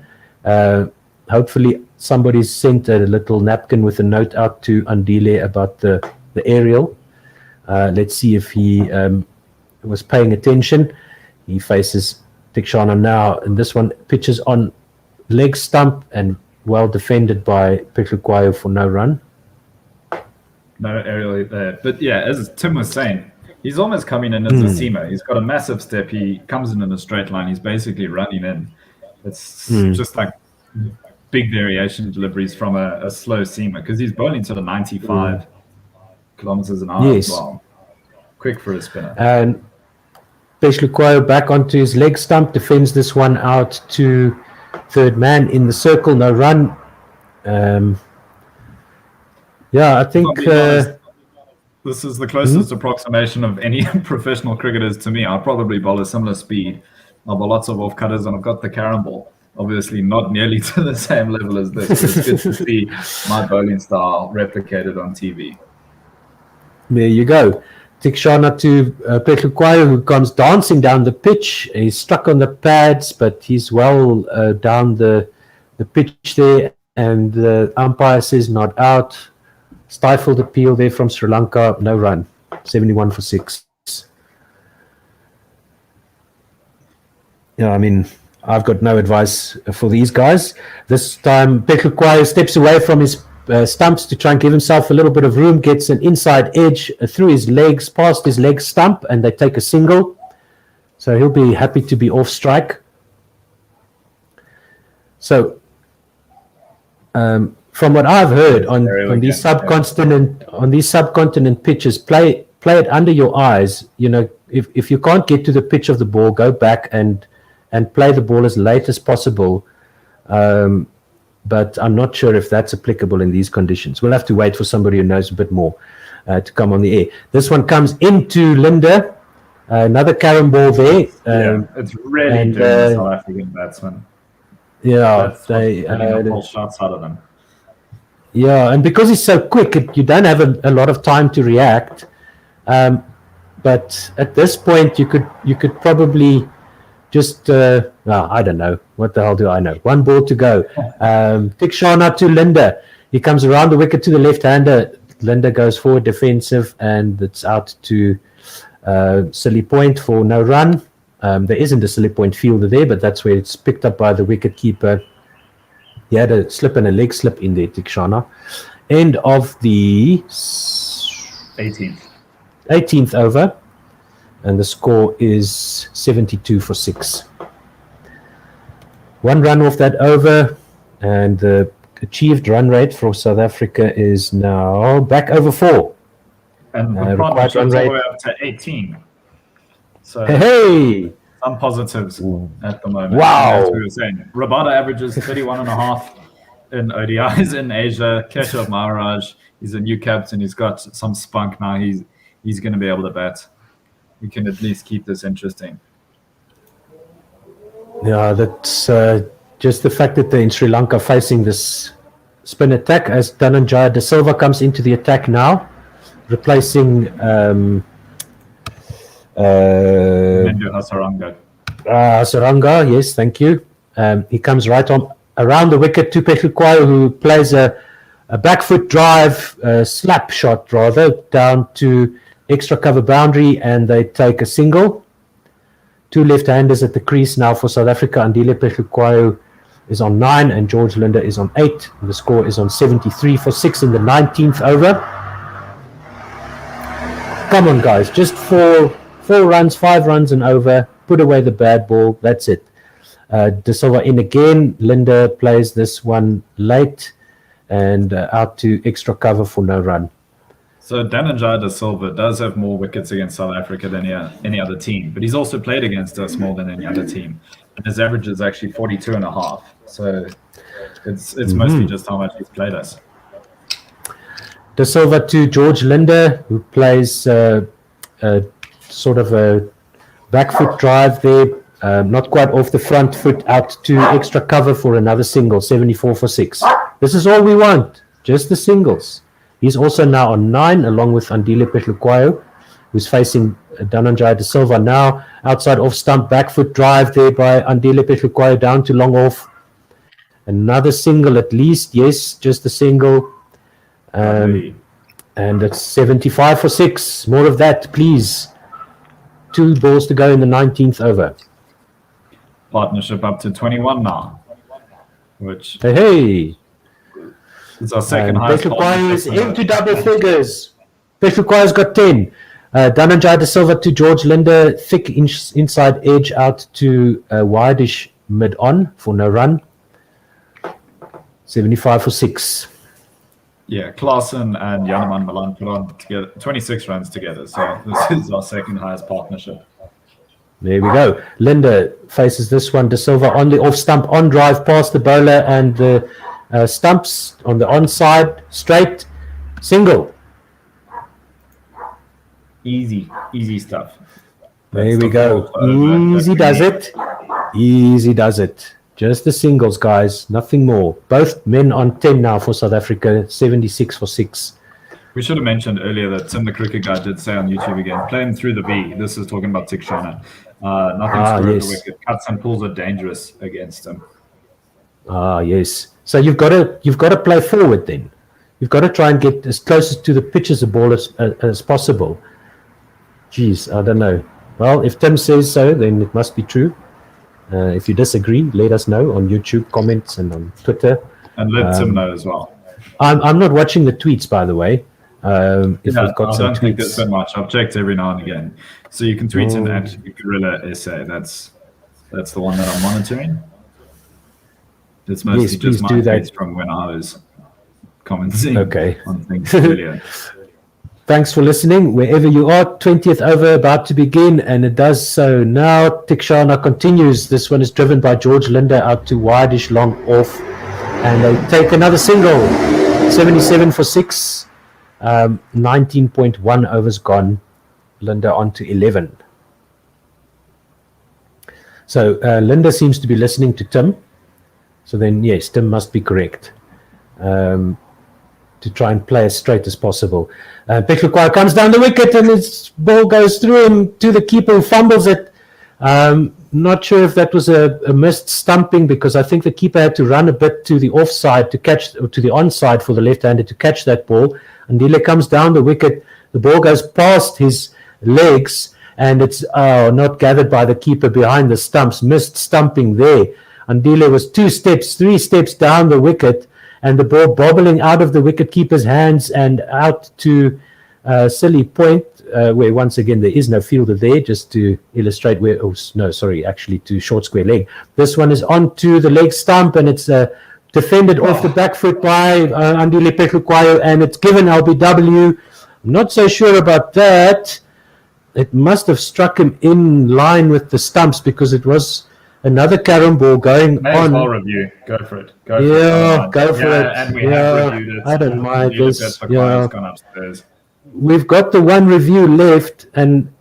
Hopefully somebody's sent a little napkin with a note out to Andile about the aerial. Let's see if he was paying attention. He faces Tikshana now, and this one pitches on leg stump and well defended by Pehlukayo for no run. No aerial there. But yeah, as Tim was saying, he's almost coming in as a seamer. He's got a massive step. He comes in a straight line. He's basically running in. It's just like big variation deliveries from a slow seamer because he's bowling to the 95 kilometers an hour as well. Quick for a spinner. And Pehlukayo back onto his leg stump, defends this one out to third man in the circle. No run. Yeah, I think this is the closest approximation of any professional cricketers to me. I'll probably bowl a similar speed. I'll bowl lots of off cutters, and I've got the carom ball. Obviously, not nearly to the same level as this. It's good to see my bowling style replicated on TV. There you go. Tikshana to Pehlukayo, who comes dancing down the pitch. He's stuck on the pads, but he's well down the pitch there, and the umpire says not out. Stifled appeal there from Sri Lanka. No run. 71 for 6. Yeah, I mean, I've got no advice for these guys. This time, Pehlukayo steps away from his stumps to try and give himself a little bit of room, gets an inside edge through his legs, past his leg stump, and they take a single. So he'll be happy to be off strike. So from what I've heard on these again. subcontinent pitches, play it under your eyes. You know, if you can't get to the pitch of the ball, go back and play the ball as late as possible. But I'm not sure if that's applicable in these conditions. We'll have to wait for somebody who knows a bit more to come on the air. This one comes into Linda. Another carom ball there. It's really doing the South African batsman. Yeah, they pull shots out of them. Yeah, and because he's so quick, you don't have a lot of time to react. But at this point, you could probably just I don't know. What the hell do I know? One ball to go. Tikshana to Linda. He comes around the wicket to the left-hander. Linda goes forward defensive, and it's out to silly point for no run. There isn't a silly point fielder there, but that's where it's picked up by the wicket keeper. He had a slip and a leg slip in there, Tikshana. End of the 18th over, and the score is 72 for 6. One run off that over, and the achieved run rate for South Africa is now back over 4. And the partnership all the way up to 18. So hey, some positives at the moment. Wow. As we were saying, Rabada averages 31.5 in ODIs in Asia. Keshav Maharaj, he's a new captain. He's got some spunk now. He's going to be able to bat. We can at least keep this interesting. Yeah, that's just the fact that they're in Sri Lanka facing this spin attack as Dhananjaya De Silva comes into the attack now, replacing Hasaranga. Hasaranga, yes, thank you. He comes right on around the wicket to Petrukwai, who plays a back foot drive, slap shot rather, down to extra cover boundary, and they take a single. 2 left-handers at the crease now for South Africa. Andile Petrukwai is on 9 and George Linda is on 8. And the score is on 73 for 6 in the 19th over. Come on, guys. Just 4 runs, 5 runs and over. Put away the bad ball. That's it. De Silva in again. Linda plays this one late and out to extra cover for no run. So Dhananjaya De Silva does have more wickets against South Africa than any other team, but he's also played against us more than any other team. And his average is actually 42.5. So it's mostly just how much he's played us. De Silva to George Linda, who plays sort of a back foot drive there, not quite off the front foot, out to extra cover for another single, 74 for 6. This is all we want, just the singles. He's also now on 9, along with Andile Petrukwai, who's facing Dhananjaya De Silva now. Outside off stump, back foot drive there by Andile Petrukwai down to long off. Another single at least, yes, just a single. And it's 75 for 6. More of that, please. 2 balls to go in the 19th over. Partnership up to 21 now, which... Hey. It's our second highest. Petrukwai is into double figures. Petrukwai's got 10. Dhananjaya De Silva to George Linda, thick inside edge out to wideish mid on for no run. 75 for 6. Yeah, Klaasen and Janeman Milan put on together 26 runs together. So this is our second highest partnership. There we go. Linda faces this one. De Silva on the off stump, on drive past the bowler and the stumps on the onside, straight, single. Easy stuff. There we go. Easy does it. Easy does it. Just the singles, guys. Nothing more. Both men on 10 now for South Africa. 76 for 6. We should have mentioned earlier that Tim the Cricket Guy did say on YouTube again, play him through the V. This is talking about Tikshana. Nothing screwed the wicket. Cuts and pulls are dangerous against him. Yes. So you've got to play forward then. You've got to try and get as close to the pitch as the ball as possible. Jeez, I don't know. Well, if Tim says so, then it must be true. If you disagree, let us know on YouTube comments and on Twitter. And let Tim know as well. I'm not watching the tweets, by the way. I don't think there's been much. I've checked every now and again. So you can tweet in at Gorilla SA. That's the one that I'm monitoring. It's mostly Yes, just please my do that. tweets from when I was commenting Okay. on things earlier. Thanks for listening. Wherever you are, 20th over about to begin, and it does so now. Tikshana continues. This one is driven by George Linder out to wide-ish long off, and they take another single. 77 for 6. 19.1 overs gone. Linder on to 11. So Linda seems to be listening to Tim. So then, yes, Tim must be correct to try and play as straight as possible. Peklukwa comes down the wicket and his ball goes through him to the keeper who fumbles it. Not sure if that was a missed stumping, because I think the keeper had to run a bit to the offside to catch, to the onside for the left-hander to catch that ball. Ndile comes down the wicket. The ball goes past his legs and it's not gathered by the keeper behind the stumps. Missed stumping there. Ndile was 3 steps down the wicket, and the ball bobbling out of the wicket-keeper's hands and out to Silly Point, where once again there is no fielder there, just to illustrate where, actually to short square leg. This one is onto the leg stump, and it's defended off the back foot by Andile Peklukwayo, and it's given LBW. I'm not so sure about that. It must have struck him in line with the stumps, because it was another carom ball going May on. as well review. Go for it. Go for it. And we have reviewed it. I don't mind this. Gone upstairs. We've got the one review left, and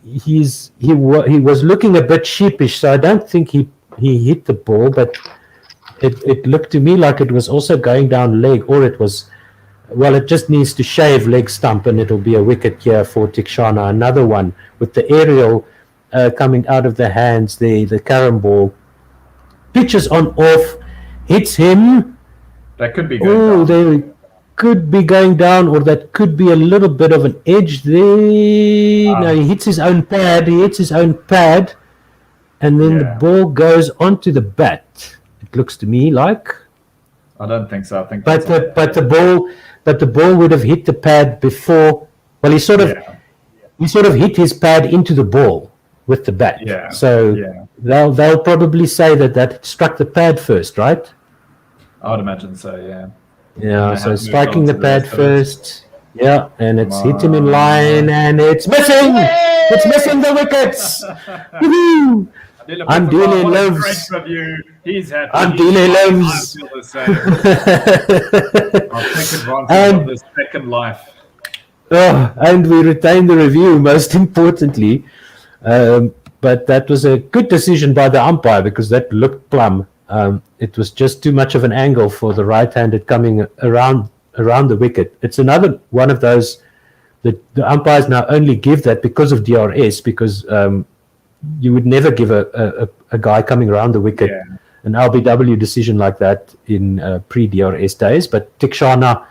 he was looking a bit sheepish, so I don't think he hit the ball, but it looked to me like it was also going down leg, or it was, well, it just needs to shave leg stump, and it'll be a wicket here for Tikshana. Another one with the aerial coming out of the hands there, the carom ball. Pitches on off, hits him. That could be going down. There could be going down, or that could be a little bit of an edge there. No, he hits his own pad. And then the ball goes onto the bat. It looks to me like. I don't think so. I think. But the ball would have hit the pad before. Well, he sort of hit his pad into the ball with the bat. Yeah. So they'll probably say that struck the pad first, right? I would imagine so. Yeah. Yeah, so striking the pad first. Yeah, and it's hit him in line, and it's missing! It's missing the wickets! Woohoo! Andile lives. He's happy. Andile lives. I feel the same. I'll take advantage of this second life. And we retain the review, most importantly. But that was a good decision by the umpire, because that looked plumb. It was just too much of an angle for the right-handed coming around the wicket. It's another one of those that the umpires now only give that because of DRS, because you would never give a guy coming around the wicket an LBW decision like that in pre-DRS days. But Tikshana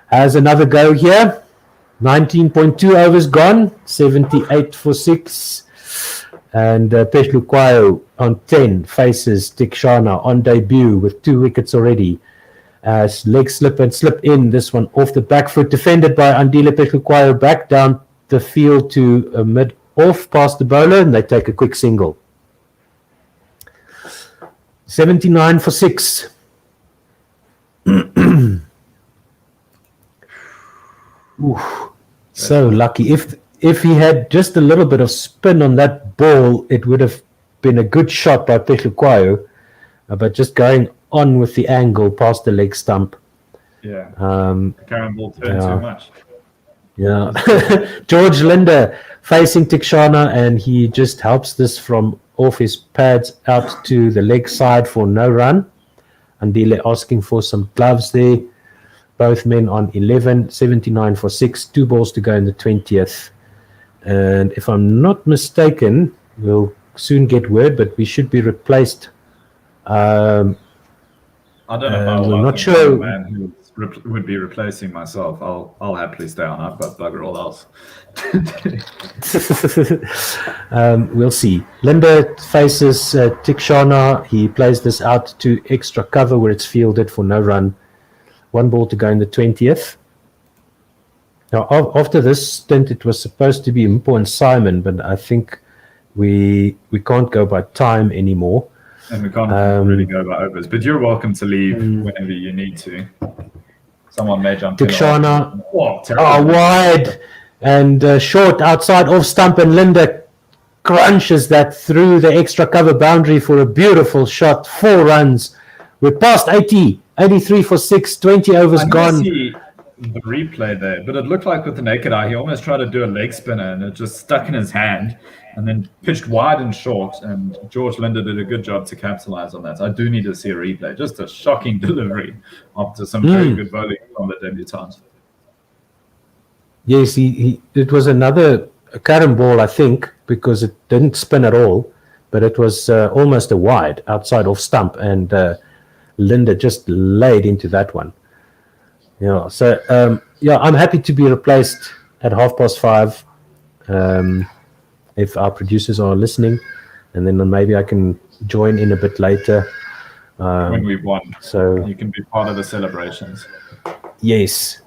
has another go here. 19.2 overs gone, 78 for 6. And Peklukwayo on 10 faces Tikshana on debut with 2 wickets already. Leg slip and slip in. This one off the back foot, defended by Andile Peklukwayo, back down the field to mid-off past the bowler, and they take a quick single. 79 for 6. So lucky. If he had just a little bit of spin on that ball, it would have been a good shot by Peklukwayo, but just going on with the angle past the leg stump. Yeah. The carom ball turned too much. Yeah. George Linder facing Tikshana, and he just helps this from off his pads out to the leg side for no run. Andile asking for some gloves there. Both men on 11, 79 for 6, 2 balls to go in the 20th. And if I'm not mistaken, we'll soon get word, but we should be replaced. I don't know if I'm not sure. Man who would be replacing myself. I'll happily stay on. I've got bugger all else. We'll see. Linda faces Tikshana. He plays this out to extra cover where it's fielded for no run. 1 ball to go in the 20th. Now, after this stint, it was supposed to be Mpo and Simon, but I think we can't go by time anymore. And we can't really go by overs. But you're welcome to leave whenever you need to. Someone may jump in. Tikshana, terrible. wide and short outside off stump, and Linda crunches that through the extra cover boundary for a beautiful shot. 4 runs. We're past 80, 83 for 6, 20 overs gone. See the replay there, but it looked like with the naked eye, he almost tried to do a leg spinner and it just stuck in his hand and then pitched wide and short. And George Linda did a good job to capitalize on that. I do need to see a replay. Just a shocking delivery after some very good bowling from the debutant. Yes, it was another carom ball, I think, because it didn't spin at all, but it was almost a wide outside off stump, and Linda just laid into that one. Yeah, so I'm happy to be replaced at 5:30 if our producers are listening, and then maybe I can join in a bit later. When we've won, so you can be part of the celebrations. Yes.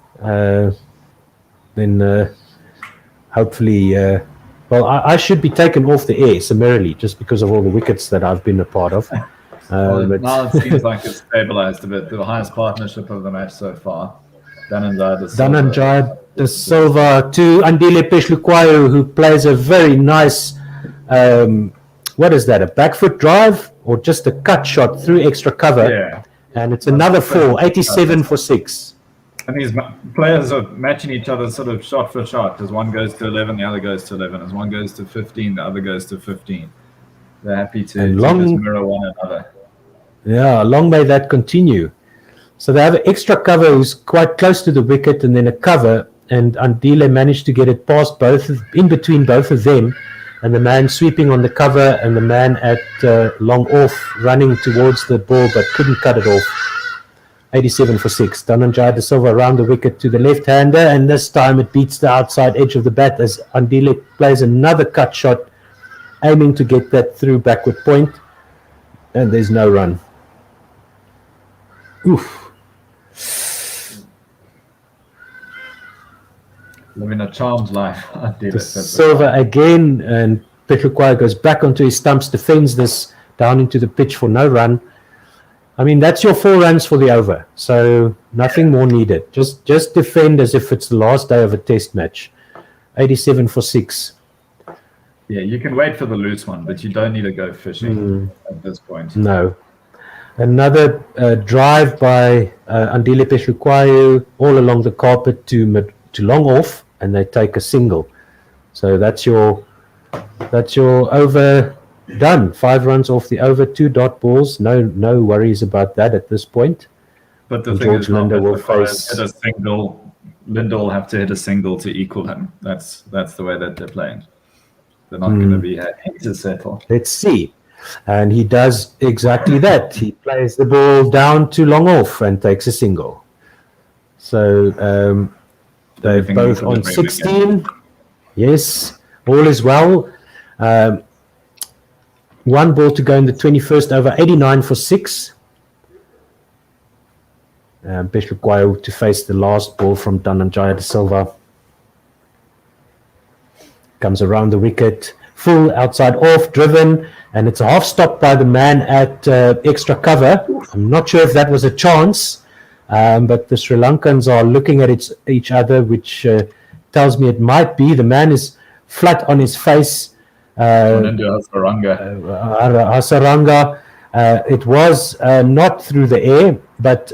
Then hopefully, I should be taken off the air summarily just because of all the wickets that I've been a part of. Now it seems like it's stabilized a bit. The highest partnership of the match so far. Dhananjaya De Silva to Andile Peshluquayo, who plays a very nice, what is that, a back foot drive or just a cut shot through extra cover? Yeah. And it's another 4, 87 for 6. And these players are matching each other sort of shot for shot. As one goes to 11, the other goes to 11. As one goes to 15, the other goes to 15. They're happy to just mirror one another. Yeah, long may that continue. So they have an extra cover who's quite close to the wicket and then a cover, and Andile managed to get it past in between both of them, and the man sweeping on the cover and the man at long off running towards the ball but couldn't cut it off. 87 for 6. Dhananjaya De Silva around the wicket to the left-hander, and this time it beats the outside edge of the bat as Andile plays another cut shot, aiming to get that through backward point, and there's no run. Oof. Living a charmed life. De Silva again, and Peshluquayo goes back onto his stumps, defends this down into the pitch for no run. I mean, that's your 4 runs for the over, so nothing more needed. Just defend as if it's the last day of a test match. 87 for 6. Yeah, you can wait for the loose one, but you don't need to go fishing at this point. No. Another drive by Andile Peshluquayo all along the carpet to long off, and they take a single. So that's your over done. 5 runs off the over, 2 dot balls. No worries about that at this point. But the thing George is, Linda will face hit a single. Linda will have to hit a single to equal him. That's the way that they're playing. They're not going to be happy to settle. Let's see. And he does exactly that. He plays the ball down to long off and takes a single. So they're both on 16. Yes, all is well. 1 ball to go in the 21st over, 89 for 6. Peshluquayo to face the last ball from Dhananjaya De Silva. Comes around the wicket, full outside off, driven, and it's a half stop by the man at extra cover. I'm not sure if that was a chance, but the Sri Lankans are looking at each other, which tells me it might be. The man is flat on his face. Hasaranga. It was not through the air, but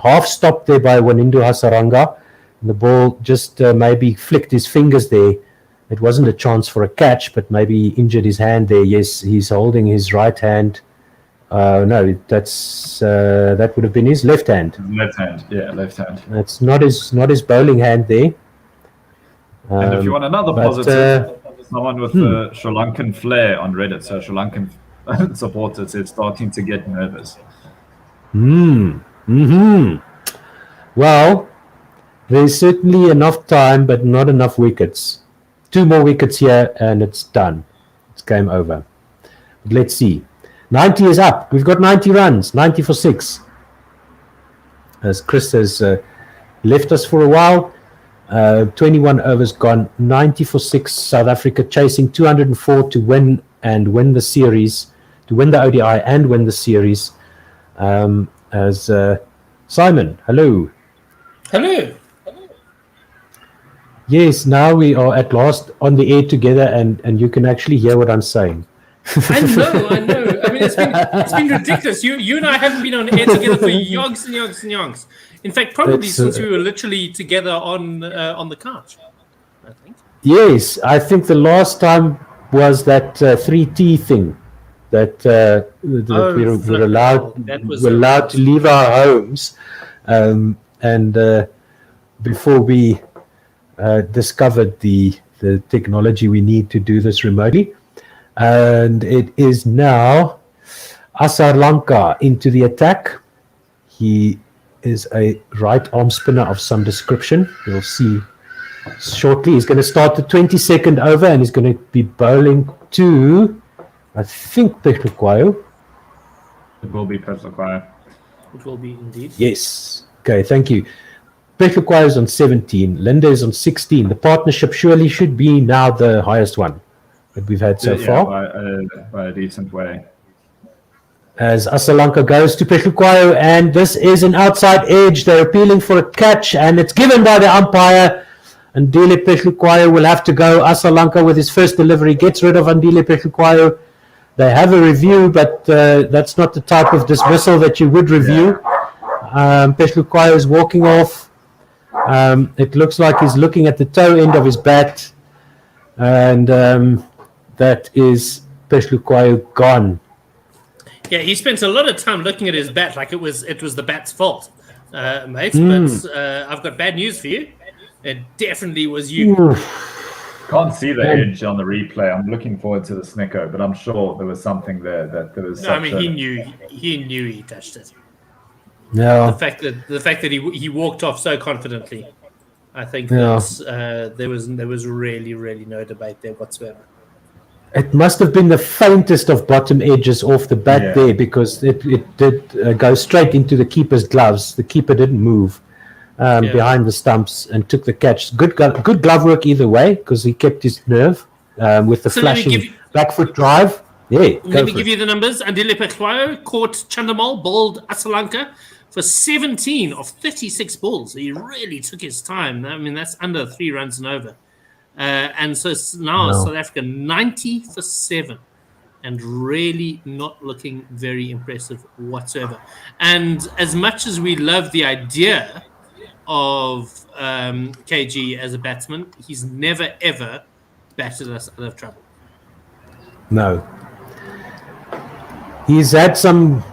half stopped there by Wanindu Hasaranga. The ball just maybe flicked his fingers there. It wasn't a chance for a catch, but maybe he injured his hand there. Yes, he's holding his right hand. No, that would have been his left hand. Left hand, yeah, left hand. That's not his bowling hand there. And if you want another positive, someone with the Sri Lankan flair on Reddit, so Sri Lankan supporters, it's starting to get nervous. Well, there's certainly enough time, but not enough wickets. 2 more wickets here, and it's done. It's game over. But let's see. 90 is up. We've got 90 runs, 90 for 6. As Chris has left us for a while. 21 overs gone, 90 for 6. South Africa chasing 204 to win the series. to win the ODI and win the series. As Simon, hello. Hello. Yes, now we are at last on the air together, and you can actually hear what I'm saying. I know. I mean, it's been ridiculous. You and I haven't been on air together for yonks and yonks and yonks. In fact, probably since we were literally together on the couch, I think. Yes, I think the last time was that 3T thing that we're allowed to leave our homes, and before we discovered the technology we need to do this remotely. And it is now Sri Lanka into the attack. He is a right arm spinner of some description. You'll see shortly. He's going to start the 22nd over, and he's going to be bowling to, I think, Pehlukwayo. It will be Pehlukwayo. It will be indeed. Yes. Okay, thank you. Pehlukwayo is on 17. Linda is on 16. The partnership surely should be now the highest one that we've had so far. By a decent way. As Sri Lanka goes to Pehlukwayo, and this is an outside edge. They're appealing for a catch, and it's given by the umpire. Andile Pehlukwayo will have to go. Sri Lanka with his first delivery gets rid of Andile Pehlukwayo. They have a review, but that's not the type of dismissal that you would review. Pehlukwayo is walking off. It looks like he's looking at the toe end of his bat, and that is Pehlukwayo gone. Yeah, he spent a lot of time looking at his bat like it was the bat's fault, mate. But I've got bad news for you. It definitely was you. Can't see the edge on the replay. I'm looking forward to the snicko, but I'm sure there was something there that there was. No, I mean he knew he touched it. No. The fact that he walked off so confidently, I think that there was really no debate there whatsoever. It must have been the faintest of bottom edges off the bat there, because it did go straight into the keeper's gloves. The keeper didn't move behind the stumps and took the catch. Good glove work either way, because he kept his nerve with the flashing back foot drive. Yeah, let me give you the numbers. Andile Pehlukwayo caught Chandamal, bowled Sri Lanka for 17 of 36 balls. He really took his time. I mean, that's under 3 runs and over. And so now South Africa 90 for 7, and really not looking very impressive whatsoever. And as much as we love the idea of KG as a batsman, he's never ever batted us out of trouble. No. He's had some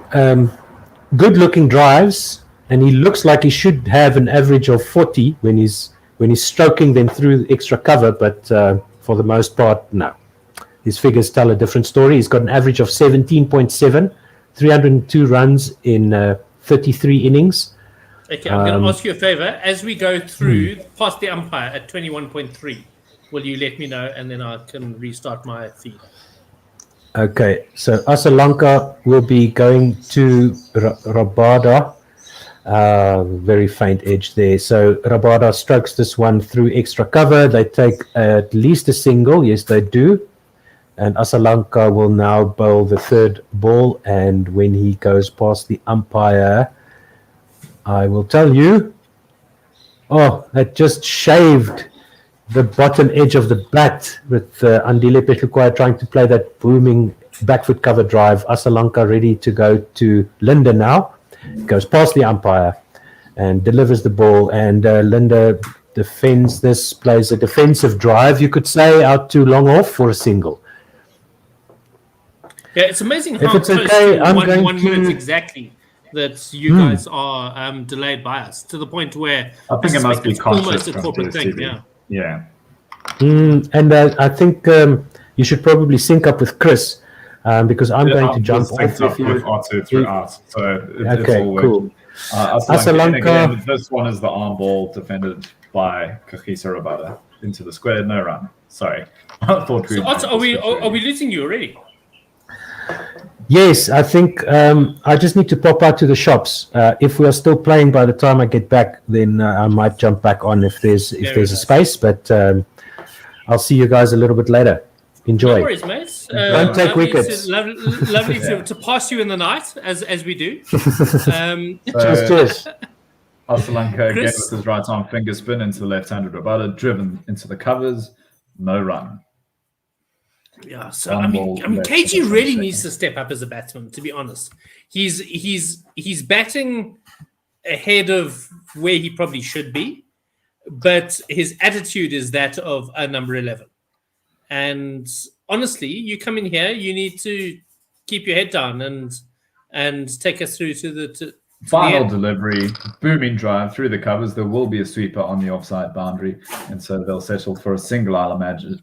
good-looking drives, and he looks like he should have an average of 40 when he's stroking them through extra cover, but for the most part, no. His figures tell a different story. He's got an average of 17.7, 302 runs in 33 innings. Okay, I'm going to ask you a favor. As we go through past the umpire at 21.3, will you let me know, and then I can restart my feed? Okay, so Sri Lanka will be going to Rabada. Very faint edge there. So Rabada strokes this one through extra cover. They take at least a single. Yes, they do. And Sri Lanka will now bowl the third ball. And when he goes past the umpire, I will tell you, that just shaved the bottom edge of the bat with Andile Pehlukwayo trying to play that booming back foot cover drive. Sri Lanka ready to go to Linda now. Goes past the umpire and delivers the ball, and Linda defends this, plays a defensive drive, you could say, out to long off for a single. Yeah, it's amazing how if it's close okay, to I'm one going minute to... exactly that you guys are delayed by us, to the point where I think it must be conscious almost a corporate thing. TV. Yeah. And I think you should probably sync up with Chris, because I'm going to jump off. With R2 through art, so it's all cool. Sri Lanka. This one is the arm ball defended by Kagiso Rabada into the square, no run. Sorry, I thought we. So are we losing you already? Yes, I think I just need to pop out to the shops. If we are still playing by the time I get back, then I might jump back on if there's a space. But I'll see you guys a little bit later. Enjoy. No worries, mate. Don't take wickets. Lovely to pass you in the night, as we do. Cheers. Sri Lanka again Chris? with his right arm finger spin into the left-handed Rabada, driven into the covers, no run. Yeah, so One I mean, ball left KG in the really second. needs to step up as a batsman. To be honest, he's batting ahead of where he probably should be, but his attitude is that of a number 11. And honestly, you come in here, you need to keep your head down and take us through to the Final delivery, booming drive through the covers. There will be a sweeper on the offside boundary, and so they'll settle for a single, I'd imagine,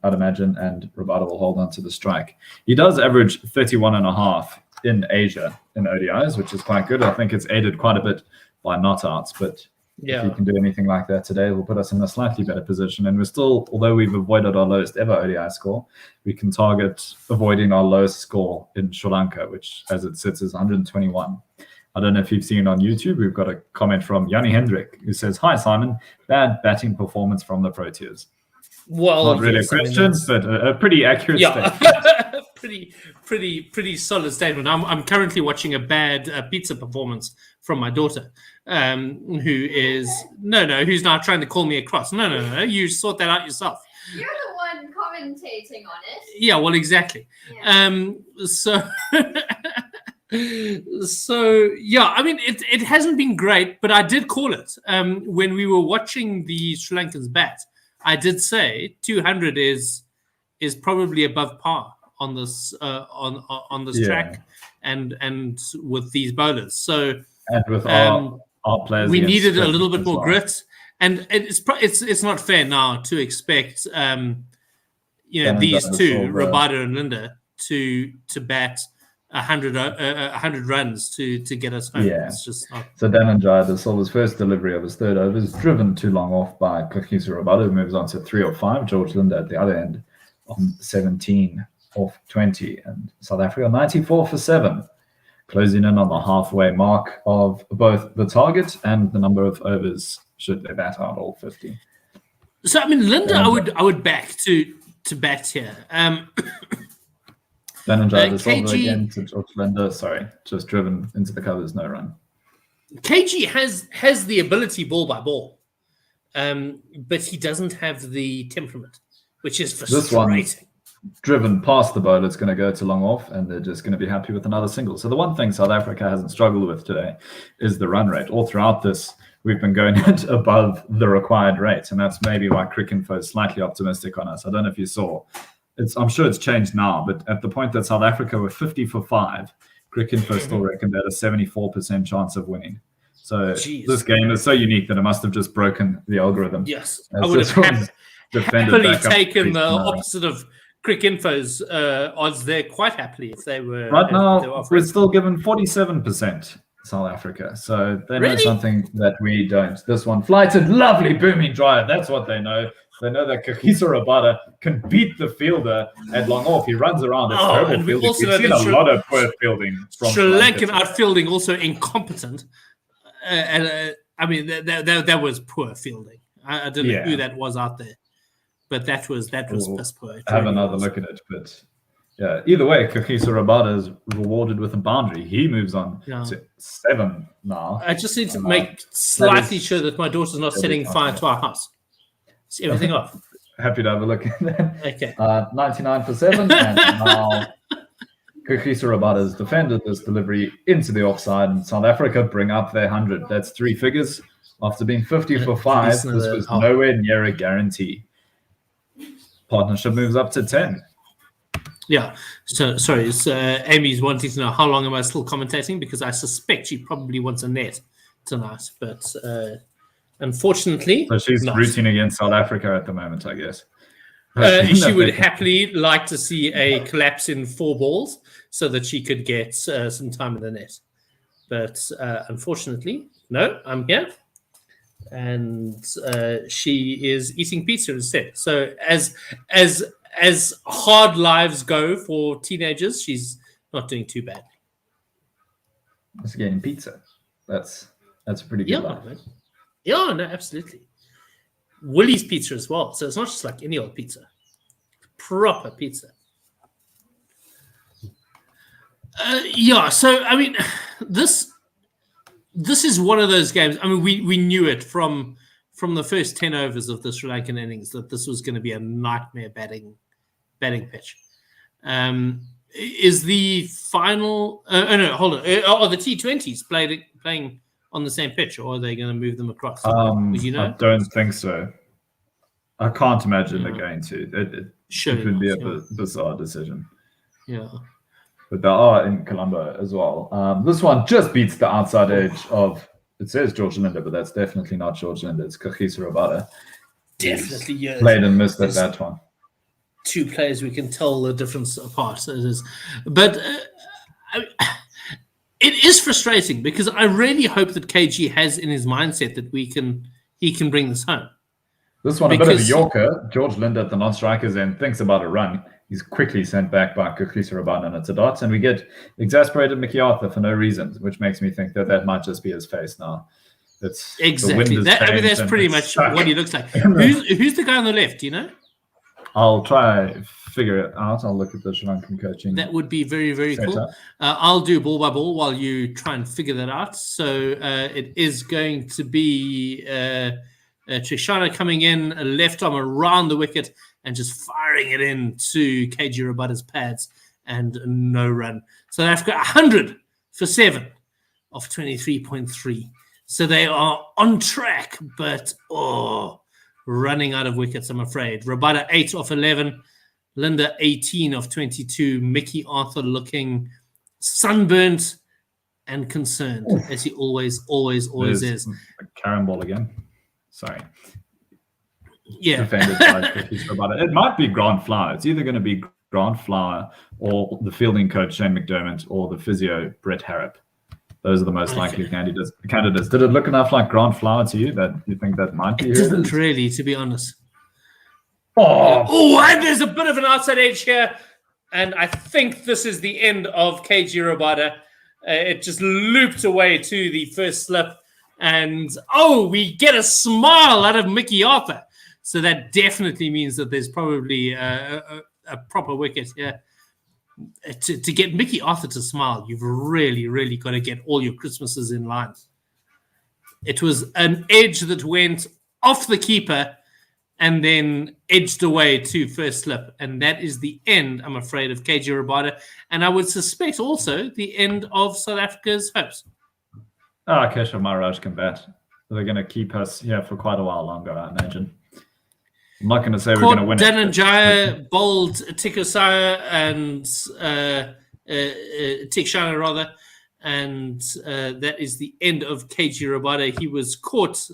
and Rabada will hold on to the strike. He does average 31.5 in Asia in ODIs, which is quite good. I think it's aided quite a bit by not outs, but if he can do anything like that today, it will put us in a slightly better position. And we're still, although we've avoided our lowest ever ODI score, we can target avoiding our lowest score in Sri Lanka, which as it sits is 121. I don't know if you've seen on YouTube, we've got a comment from Yanni Hendrik who says, "Hi, Simon. Bad batting performance from the Proteas." Well, not really a question, but a pretty accurate statement. pretty solid statement. I'm currently watching a bad pizza performance from my daughter, who's now trying to call me across. No. You sort that out yourself. You're the one commentating on it. Yeah, well, exactly. Yeah. So yeah, I mean, it hasn't been great, but I did call it when we were watching the Sri Lankans bat. I did say 200 is probably above par on this on this track, and with these bowlers. So and with our players, we needed a little bit more grit, and it's not fair now to expect these two, Rabada and Linda, to bat 100 runs to get us home. Yeah. It's just not... So Dhananjaya, the Silver's first delivery of his third over is driven too long off by Kakisa Rabada, who moves on to 3 or 5. George Linda at the other end on 17 off 20. And South Africa 94 for 7, closing in on the halfway mark of both the target and the number of overs should they bat out all 50. So I mean, Linda, I would back to bat here. Dhananjaya the Silver again to George Linda. Sorry, just driven into the covers, no run. KG has the ability ball by ball, but he doesn't have the temperament, which is frustrating. This one, driven past the bowler, it's going to go to long off, and they're just going to be happy with another single. So the one thing South Africa hasn't struggled with today is the run rate. All throughout this, we've been going at above the required rate, and that's maybe why Cricinfo is slightly optimistic on us. I don't know if you saw. I'm sure it's changed now, but at the point that South Africa were 50 for 5, Cricinfo still reckoned at a 74% chance of winning. So This game is so unique that it must have just broken the algorithm. Yes, I would have happily taken the opposite of Cricinfo's odds there quite happily if they were. Right now, we're still given 47% South Africa. So they know something that we don't. This one, flighted, lovely, booming drive. That's what they know. They know that Kakisa Rabada can beat the fielder at long off. He runs around. It's terrible fielding. We've seen a lot of poor fielding from Sri Lankan outfielding, also incompetent. I mean, that was poor fielding. I don't know who that was out there, but that was piss poor. Have another look at it, but yeah. Either way, Kakisa Rabada is rewarded with a boundary. He moves on to 7 now. I just need to make slightly sure that my daughter's not setting fire to our house. See everything off. Happy to have a look at that. Okay. 99 for 7, and now Kakisa Rabada has defended this delivery into the offside, and South Africa bring up their 100. That's 3 figures. After being 50 for 5, this was nowhere near a guarantee. Partnership moves up to 10. Yeah. So sorry, Amy's wanting to know how long am I still commentating, because I suspect she probably wants a net tonight, but unfortunately, so she's rooting against South Africa at the moment, I guess. She would happily like to see a collapse in 4 balls so that she could get some time in the net. But unfortunately, no, I'm here. And she is eating pizza instead. So as hard lives go for teenagers, she's not doing too badly. Just getting pizza. That's a pretty good life. Man. Yeah, no, absolutely. Willie's pizza as well. So it's not just like any old pizza. Proper pizza. Yeah, so I mean, this is one of those games. I mean, we knew it from the first 10 overs of the Sri Lankan innings that this was going to be a nightmare batting pitch. Is the final? Oh no, hold on. Are the T20s playing on the same pitch, or are they going to move them across? Would you know? I don't think so. I can't imagine they're going to. It would be a bizarre decision. Yeah. But they are in Colombo as well. This one just beats the outside edge of, it says George Linder, but that's definitely not George Linder. It's Kagiso Rabada. Definitely, yeah. Played and missed at that one. Two players, we can tell the difference apart. It is, but it is frustrating because I really hope that KG has in his mindset that he can bring this home. This one, a bit of a Yorker. George Linder at the non-strikers end thinks about a run. He's quickly sent back by Kagiso Rabada, and it's a dot. And we get exasperated Mickey Arthur for no reason, which makes me think that might just be his face now. It's exactly that. I mean, that's pretty much what he looks like. Who's the guy on the left? Do you know? I'll try figure it out. I'll look at the Sri Lankan coaching. That would be very, very cool. I'll do ball by ball while you try and figure that out. So it is going to be Trishana coming in, a left arm around the wicket and just firing it into KG Rabada's pads and no run. South Africa 100 for 7 of 23.3. So they are on track, but running out of wickets, I'm afraid. Rabada 8 of 11, Linda 18 of 22, Mickey Arthur looking sunburnt and concerned, as he always is. A carom ball again. Sorry. Yeah. Defended by Rabada. It might be Grant Flower. It's either going to be Grant Flower or the fielding coach Shane McDermott or the physio Brett Harrop. Those are the most likely candidates. Did it look enough like Grant Flower to you that you think that might be? It didn't really, to be honest. And there's a bit of an outside edge here, and I think this is the end of KG Rabada. It just looped away to the first slip, and we get a smile out of Mickey Arthur. So that definitely means that there's probably a proper wicket here. To get Mickey Arthur to smile, you've really, really got to get all your Christmases in line. It was an edge that went off the keeper and then edged away to first slip. And that is the end, I'm afraid, of KG Rabada. And I would suspect also the end of South Africa's hopes. Keshav Maharaj can bat. They're going to keep us here for quite a while longer, I imagine. I'm not going to say we're going to win Dhananjaya bowled Tikosaya and Tikshana rather, and that is the end of KG Rabada. He was caught.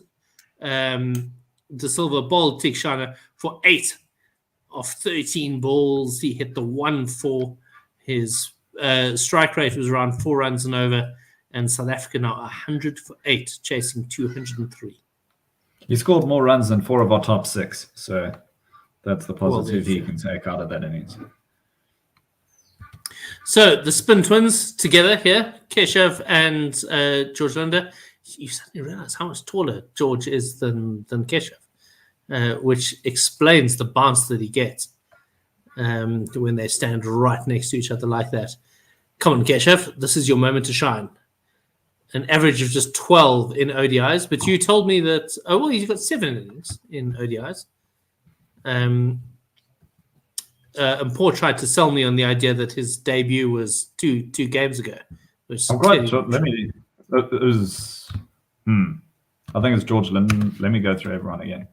De Silva bowled Tikshana for 8 of 13 balls. He hit the 1 for his strike rate was around 4 runs and over, and South Africa now 100 for 8, chasing 203. He scored more runs than 4 of our top 6, so that's the positive he can take out of that innings. So the spin twins together here, Keshav and George Linder. You suddenly realize how much taller George is than Keshav, which explains the bounce that he gets when they stand right next to each other like that. Come on, Keshav, this is your moment to shine. An average of just 12 in ODIs, but you told me that, he's got 7 innings in ODIs. And Paul tried to sell me on the idea that his debut was two games ago. Which I'm quite sure. I think it's George Linden. Let me go through everyone again.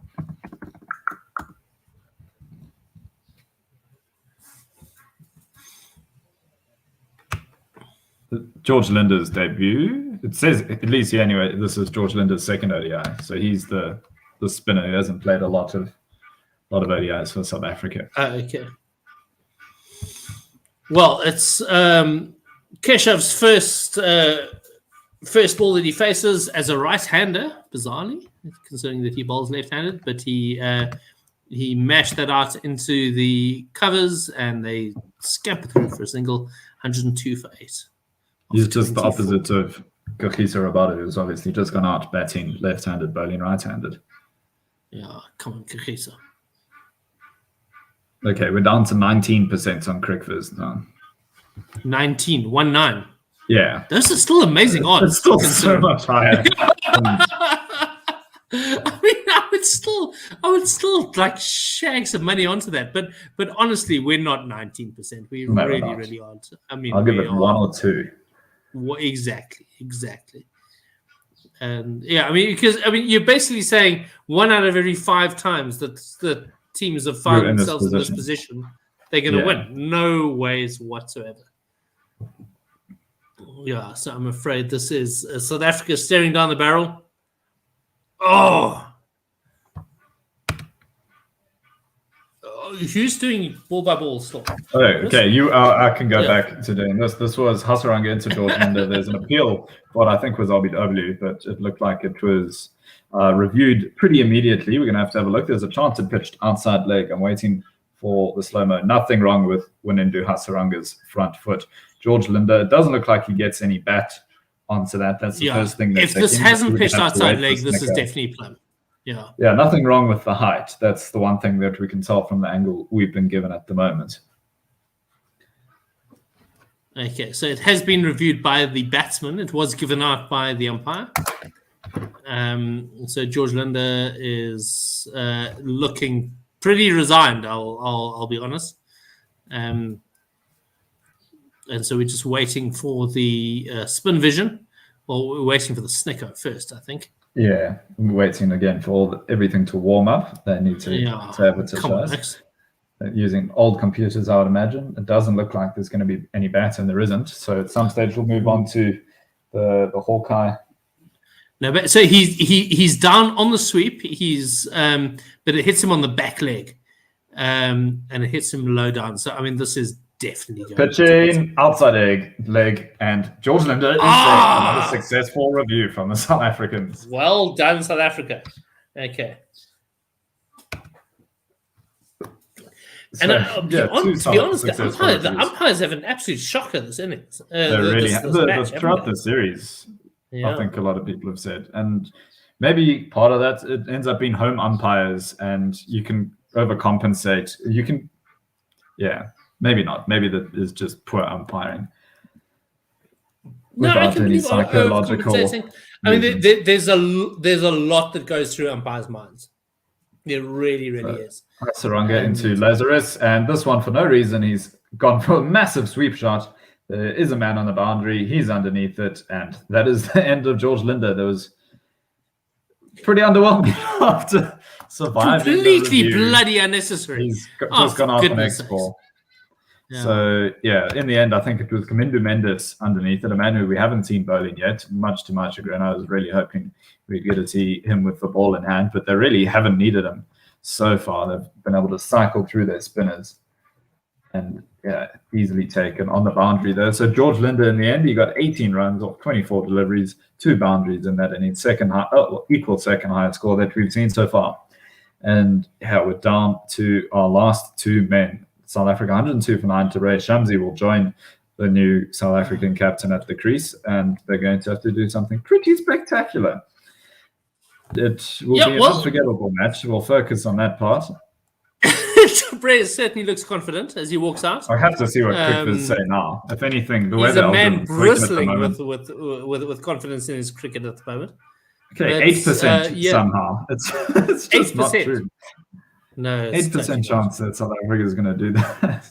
George Linder's debut. It says, at least, anyway, this is George Linder's second ODI. So he's the spinner who hasn't played a lot of ODIs for South Africa. Okay. Well, it's Keshav's first ball that he faces as a right-hander, bizarrely, considering that he bowls left-handed, but he mashed that out into the covers and they scamper through for a single 102 for 8. He's just the opposite of Kagiso Rabada, who's obviously just gone out batting left-handed, bowling right-handed. Yeah, come on, Kagiso. Okay, we're down to 19% on Crickfizz now. 19, 1-9. Yeah. Those are still amazing odds. It's still so much higher. I mean, I would still like shag some money onto that, but honestly, we're not 19%. We No, really, we're not. really aren't. I mean, I'll give we it 1 or 2. Exactly. And yeah, I mean, because you're basically saying 1 out of every 5 times that the teams have found You're in this themselves in this position, they're going to win. No ways whatsoever. Yeah, so I'm afraid this is South Africa staring down the barrel. Oh, who's doing ball by ball still? Oh, okay. I can go back to doing this. This was Hasaranga into George Linde. There's an appeal for what I think was RBW, but it looked like it was reviewed pretty immediately. We're going to have a look. There's a chance it pitched outside leg. I'm waiting for the slow-mo. Nothing wrong with Winindu Hasaranga's front foot. George Linde, it doesn't look like he gets any bat onto that. That's the first thing. If this hasn't pitched outside leg, this is definitely plum. Yeah. Yeah, nothing wrong with the height. That's the one thing that we can tell from the angle we've been given at the moment. Okay, so it has been reviewed by the batsman. It was given out by the umpire. So George Linde is looking pretty resigned. I'll be honest. And so we're just waiting for the spin vision. Well, we're waiting for the snicker first, I think. Yeah, we're waiting again for everything to warm up. They need to have it to show us. Using old computers, I would imagine. It doesn't look like there's going to be any bat, and there isn't. So at some stage, we'll move on to the Hawkeye. No, but so he's down on the sweep. But it hits him on the back leg, and it hits him low down. So I mean, this is definitely going pitching outside leg, and George Linde is another successful review from the South Africans. Well done, South Africa. Okay. So, and to be honest, the umpires have an absolute shocker this innings. They really have. Throughout the series, I think a lot of people have said. And maybe part of that, it ends up being home umpires, and you can overcompensate. You can, maybe not. Maybe that is just poor umpiring. No, I can believe psychological. I mean, there's a lot that goes through umpires' minds. There really is. Hasaranga into Lazarus, and this one for no reason he's gone for a massive sweep shot. There is a man on the boundary. He's underneath it, and that is the end of George Linde. That was pretty underwhelming after surviving. Completely bloody unnecessary. He's just gone off an X-ball. Yeah. So, in the end, I think it was Kamindu Mendes underneath it, a man who we haven't seen bowling yet, much to my chagrin. I was really hoping we'd get to see him with the ball in hand, but they really haven't needed him so far. They've been able to cycle through their spinners and, easily taken on the boundary there. So, George Linde, in the end, he got 18 runs off 24 deliveries, 2 boundaries in that innings, equal second highest score that we've seen so far. And, we're down to our last 2 men. South Africa 102 for 9. Tarehe Shamsi will join the new South African captain at the crease, and they're going to have to do something pretty spectacular. It will be an unforgettable match. We'll focus on that part. Tarehe certainly looks confident as he walks out. I have to see what cricketers say now. If anything, the he's weather a man bristling with confidence in his cricket at the moment. Okay, 8% somehow. It's just 8%. Not true. No, 8% chance that South Africa is going to do that.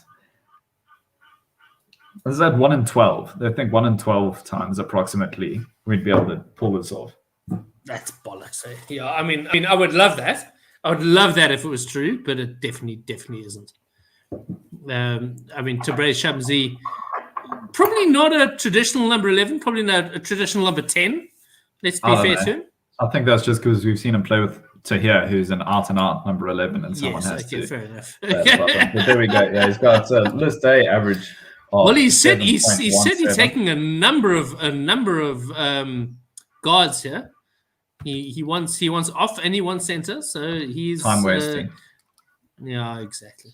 Is that 1 in 12? They think 1 in 12 times approximately we'd be able to pull this off. That's bollocks. Yeah, I mean, I would love that. I would love that if it was true, but it definitely isn't. I mean, Tarehe Shamsi, probably not a traditional number 11, probably not a traditional number 10. Let's be fair to him. I think that's just because we've seen him play with Tahir, who's an out-and-out number 11, and someone has to. Fair enough. But there we go. Yeah, he's got a list A average. Well, he's certainly taking a number of guards here. He wants off and he wants center, so he's time wasting. Yeah, exactly.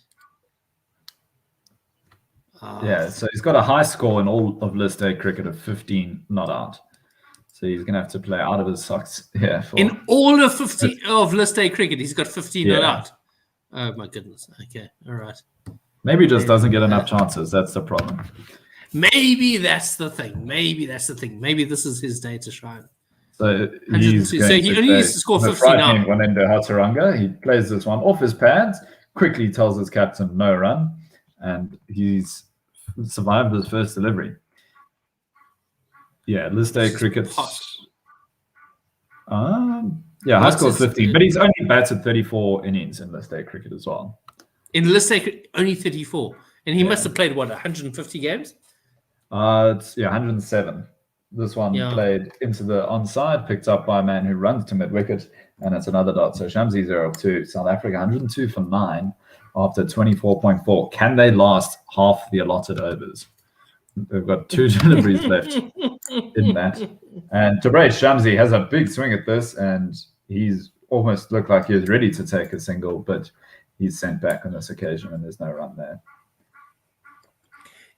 So he's got a high score in all of list A cricket of 15 not out. So he's going to have to play out of his socks. In all of 50 of list A cricket, he's got 15 not out. Oh my goodness. Okay, all right. Maybe he just doesn't get enough chances. That's the problem. Maybe that's the thing. Maybe this is his day to shine. So he's 102. going So he to only play needs to score the 50 frightening now. Wanendo Hataranga. He plays this one off his pads, quickly tells his captain no run, and he's survived his first delivery. Yeah, list day cricket. High score 15, but he's only batted 34 innings in list day cricket as well. In list day, only 34, and he must have played what 150 games. It's 107. This one played into the onside, picked up by a man who runs to mid wicket, and it's another dot. So Shamsi 0-2, South Africa 102 for 9 after 24.4. Can they last half the allotted overs? They've got 2 deliveries left in that. And Tabraiz Shamsi has a big swing at this, and he's almost looked like he was ready to take a single, but he's sent back on this occasion, and there's no run there.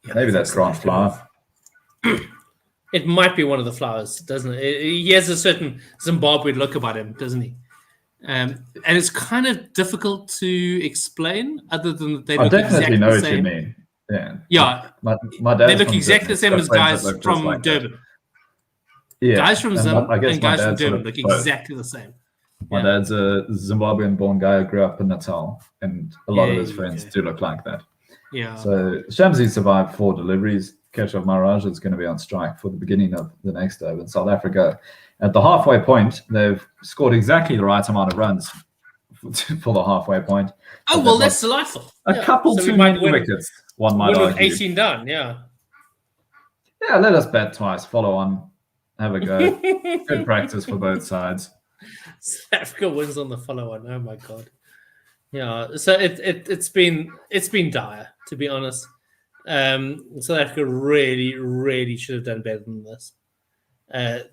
Yeah, maybe that's Grant Flower. It might be one of the Flowers, doesn't it? He has a certain Zimbabwe look about him, doesn't he? And it's kind of difficult to explain, other than that they look exactly the same. I definitely know what you mean. Yeah. My dad. They look exactly the same as guys from like Durban. That. Yeah. Guys from Zim and guys from Durban look both. exactly the same. My dad's a Zimbabwean-born guy who grew up in Natal, and a lot of his friends do look like that. Yeah. So Shamsi survived 4 deliveries. Keshav Maharaj is going to be on strike for the beginning of the next over. In South Africa, at the halfway point, they've scored exactly the right amount of runs for the halfway point. Oh, well, that's delightful. A couple too many wickets, one might argue. 18 done, yeah. Yeah, let us bat twice, follow on, have a go. Good practice for both sides. South Africa wins on the follow-on. Oh my god. Yeah, so it's been dire, to be honest. South Africa really should have done better than this.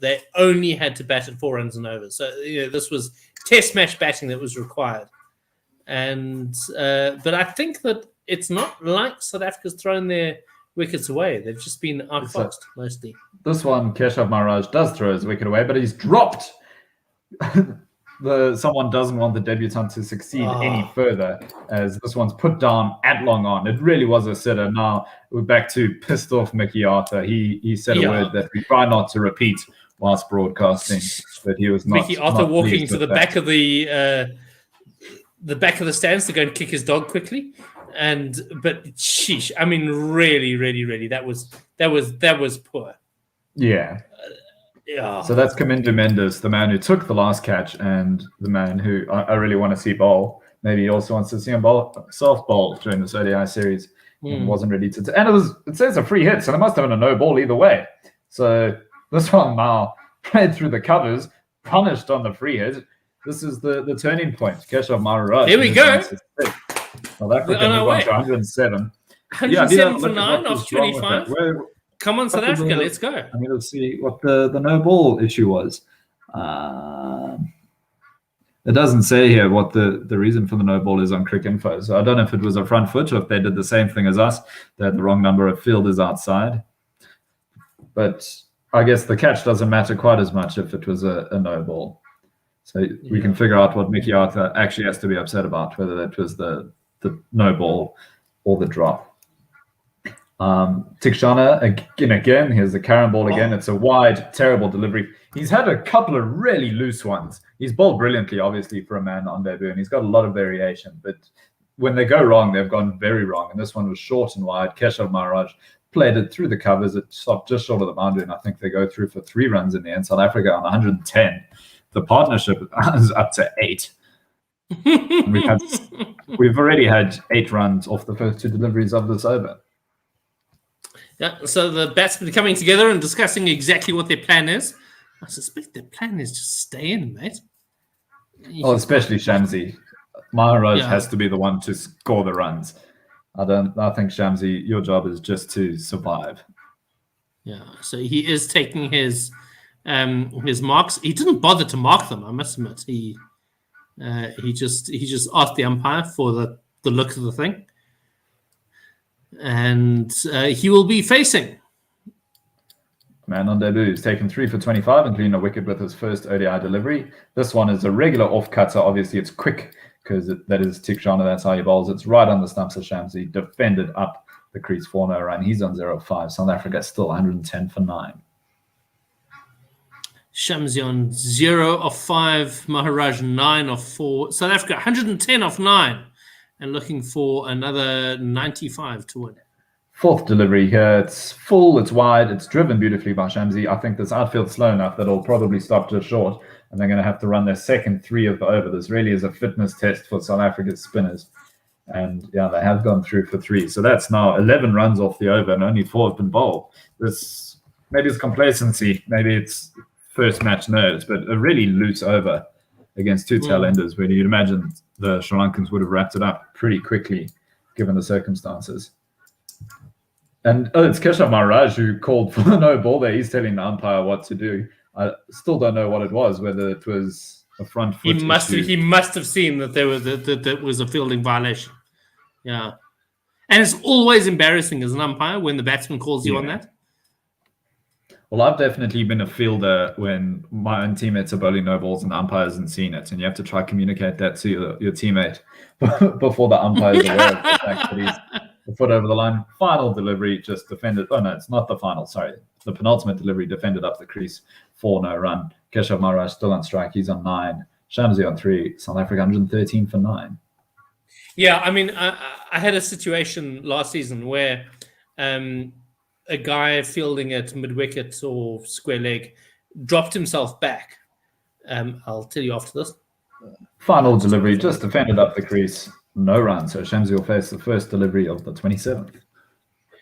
They only had to bat at 4 runs and over. So this was test match batting that was required. And but I think that it's not like South Africa's thrown their wickets away. They've just been outfoxed mostly. This one, Keshav Maharaj does throw his wicket away, but he's dropped. Someone doesn't want the debutant to succeed any further, as this one's put down at long on. It really was a sitter. Now we're back to pissed off Mickey Arthur. He said a word that we try not to repeat whilst broadcasting, but he was not. Mickey Arthur not walking to the that. back of the back of the stands to go and kick his dog quickly. But sheesh, I mean, really, that was poor. Yeah. Yeah. So that's Kamindu Mendes, the man who took the last catch, and the man who I really want to see bowl. Maybe he also wants to see him self bowl during this ODI series, and wasn't ready to. And it says a free hit, so there must have been a no ball either way. So this one now played through the covers, punished on the free hit. This is the turning point. Keshav Maharaj. Here we go. South Africa move on to 107. 107 for 9 off 25. Come on, South Africa, let's go. I mean, let's see what the no ball issue was. It doesn't say here what the reason for the no ball is on Cricinfo. So I don't know if it was a front foot or if they did the same thing as us. They had the wrong number of fielders outside. But I guess the catch doesn't matter quite as much if it was a no ball. So we can figure out what Mickey Arthur actually has to be upset about, whether that was the no ball or the drop. Tikshana, again, here's the Karen ball again. It's a wide, terrible delivery. He's had a couple of really loose ones. He's bowled brilliantly, obviously, for a man on debut, and he's got a lot of variation. But when they go wrong, they've gone very wrong. And this one was short and wide. Keshav Maharaj played it through the covers. It stopped just short of the boundary, and I think they go through for 3 runs in the end. South Africa on 110. The partnership is up to 8. We've already had 8 runs off the first 2 deliveries of this over. Yeah, so the batsmen coming together and discussing exactly what their plan is. I suspect their plan is just stay in, mate. Especially Shamsi. Maharaj has to be the one to score the runs. I think Shamsi, your job is just to survive. Yeah, so he is taking his marks. He didn't bother to mark them, I must admit. He just asked the umpire for the look of the thing. And he will be facing. Man on debut has taken 3 for 25, including a wicket with his first ODI delivery. This one is a regular off-cutter. Obviously, it's quick because that is Tikshana. That's how he bowls. It's right on the stumps of Shamsi, defended up the crease for no run. He's on 0-5. South Africa still 110 for 9. Shamsi on 0 of 5, Maharaj 9 of 4. South Africa 110 of 9 and looking for another 95 to win. Fourth delivery here. It's full, it's wide, it's driven beautifully by Shamsi. I think this outfield's slow enough that it'll probably stop just short, and they're going to have to run their second 3 of the over. This really is a fitness test for South Africa's spinners. And yeah, they have gone through for 3. So that's now 11 runs off the over, and only 4 have been bowled. This maybe it's complacency, maybe it's first match nerves, but a really loose over against 2 tailenders, where you'd imagine the Sri Lankans would have wrapped it up pretty quickly, given the circumstances. And it's Keshav Maharaj who called for the no ball there. He's telling the umpire what to do. I still don't know what it was, whether it was a front foot issue. He must have seen that there was that was a fielding violation. Yeah. And it's always embarrassing as an umpire when the batsman calls you on that. Well, I've definitely been a fielder when my own teammates are bowling no balls and the umpire hasn't seen it, and you have to try to communicate that to your teammate before the umpire is aware of the fact that he's the foot over the line. Final delivery just defended. Oh, no, it's not the final. Sorry. The penultimate delivery defended up the crease for no run. Keshav Maharaj still on strike. He's on 9. Shamsi on 3. South Africa 113 for 9. Yeah, I mean, I had a situation last season where a guy fielding at mid-wicket or square leg dropped himself back. I'll tell you after this. Final delivery just defended up the crease. No run. So Shamsi will face the first delivery of the 27th.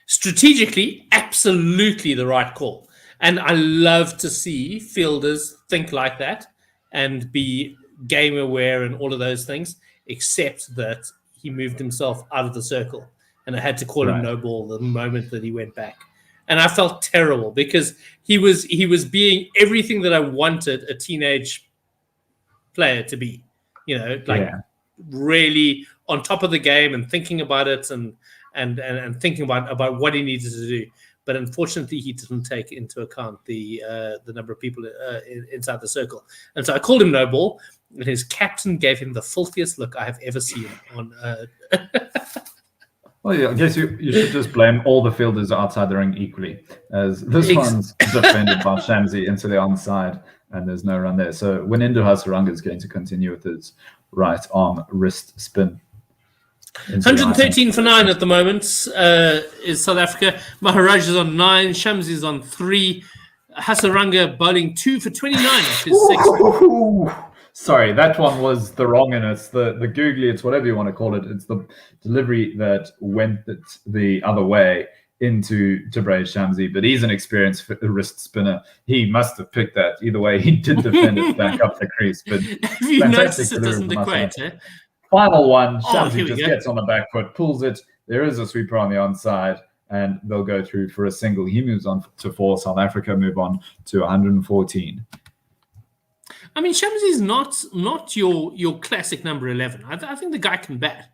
Strategically, absolutely the right call. And I love to see fielders think like that and be game aware and all of those things, except that he moved himself out of the circle. And I had to call him no ball the moment that he went back. And I felt terrible because he was being everything that I wanted a teenage player to be. You know, really on top of the game and thinking about it and thinking about what he needed to do. But unfortunately, he didn't take into account the number of people inside the circle. And so I called him no ball, and his captain gave him the filthiest look I have ever seen on. Well, yeah, I guess you should just blame all the fielders outside the ring equally, as this one's defended by Shamsi into the onside, and there's no run there. So Winindu Hasaranga is going to continue with his right arm wrist spin. 113 for 9 at the moment is South Africa. Maharaj is on 9. Shamsi is on 3. Hasaranga bowling 2 for 29 off his 6. Sorry, that one was the wrong, and it's the googly, it's whatever you want to call it. It's the delivery that went the other way into Tabraiz Shamsi, but he's an experienced wrist spinner. He must have picked that. Either way, he did defend it back up the crease. But if you notice, it doesn't equate. Final one, Shamsi just gets on the back foot, pulls it. There is a sweeper on the onside, and they'll go through for a single. He moves on to 4. South Africa move on to 114. I mean, Shamsi is not your classic number 11. I think the guy can bat.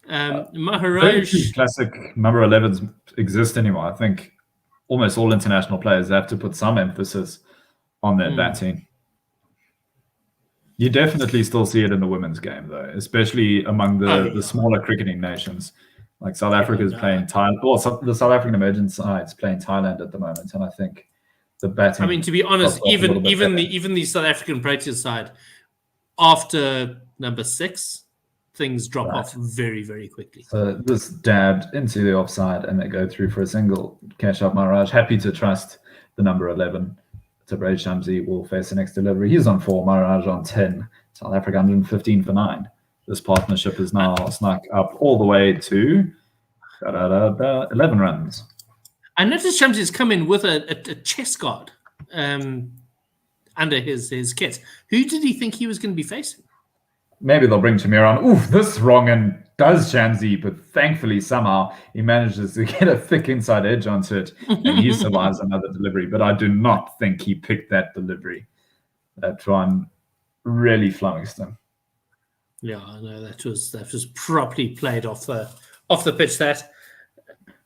Maharaj. Very few classic number 11s exist anymore. I think almost all international players have to put some emphasis on their batting. You definitely still see it in the women's game, though, especially among the smaller cricketing nations. Like South Africa is playing Thailand. Well, the South African emerging side is playing Thailand at the moment, and I think the batting. I mean, to be honest, even the South African Proteas side, after number 6, things drop off very, very quickly. So this dabbed into the offside, and they go through for a single. Keshav Maharaj happy to trust the number 11. Tabraiz Shamsi will face the next delivery. He's on 4, Maharaj on 10. South Africa 115 for 9. This partnership is now snuck up all the way to 11 runs. I noticed Shamsi's come in with a chest guard under his kit. Who did he think he was going to be facing? Maybe they'll bring Tamir on. Oof, this wrong and does Shamsi, but thankfully somehow he manages to get a thick inside edge onto it, and he survives another delivery. But I do not think he picked that delivery. That one really flummoxed him. Yeah, I know that was properly played off the pitch. That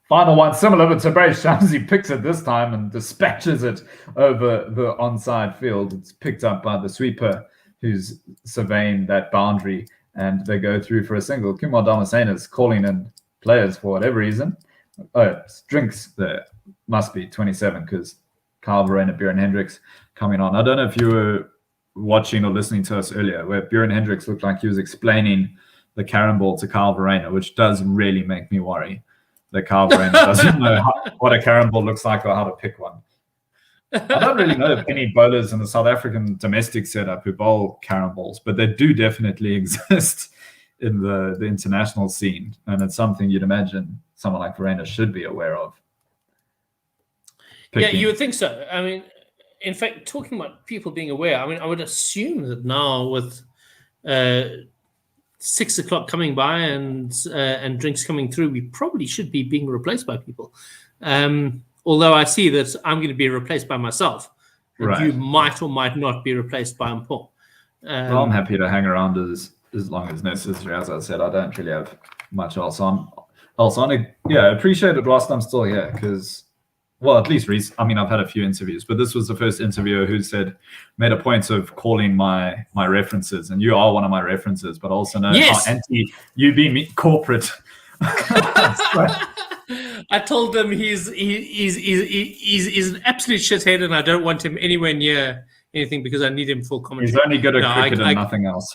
final one, similar to Tabraiz Shamsi, picks it this time and dispatches it over the onside field. It's picked up by the sweeper, who's surveying that boundary, and they go through for a single. Kumar Dharmasena is calling in players for whatever reason. drinks there must be 27 because Kyle Verreynne, Björn Hendricks coming on. I don't know if you were watching or listening to us earlier, where Björn Hendricks looked like he was explaining the carom ball to Kyle Verreynne, which does really make me worry that Kyle Verreynne doesn't know what a carom ball looks like or how to pick one. I don't really know of any bowlers in the South African domestic setup who bowl carom balls, but they do definitely exist in the international scene, and it's something you'd imagine someone like Verreynne should be aware of. Yeah, you would think so. I mean, in fact, talking about people being aware, I mean, I would assume that now with 6 o'clock coming by and drinks coming through, we probably should be being replaced by people. Although I see that I'm going to be replaced by myself, and Right. you might or might not be replaced by Mpho. Well, I'm happy to hang around as long as necessary. As I said, I don't really have much else on. Yeah, I appreciate it whilst I'm still here because, well, at least I've had a few interviews, but this was the first interviewer who made a point of calling my references, and you are one of my references, but also know Yes. how anti you being corporate. I told them he's an absolute shithead, and I don't want him anywhere near anything because I need him for commentary. He's only good at cricket and nothing else.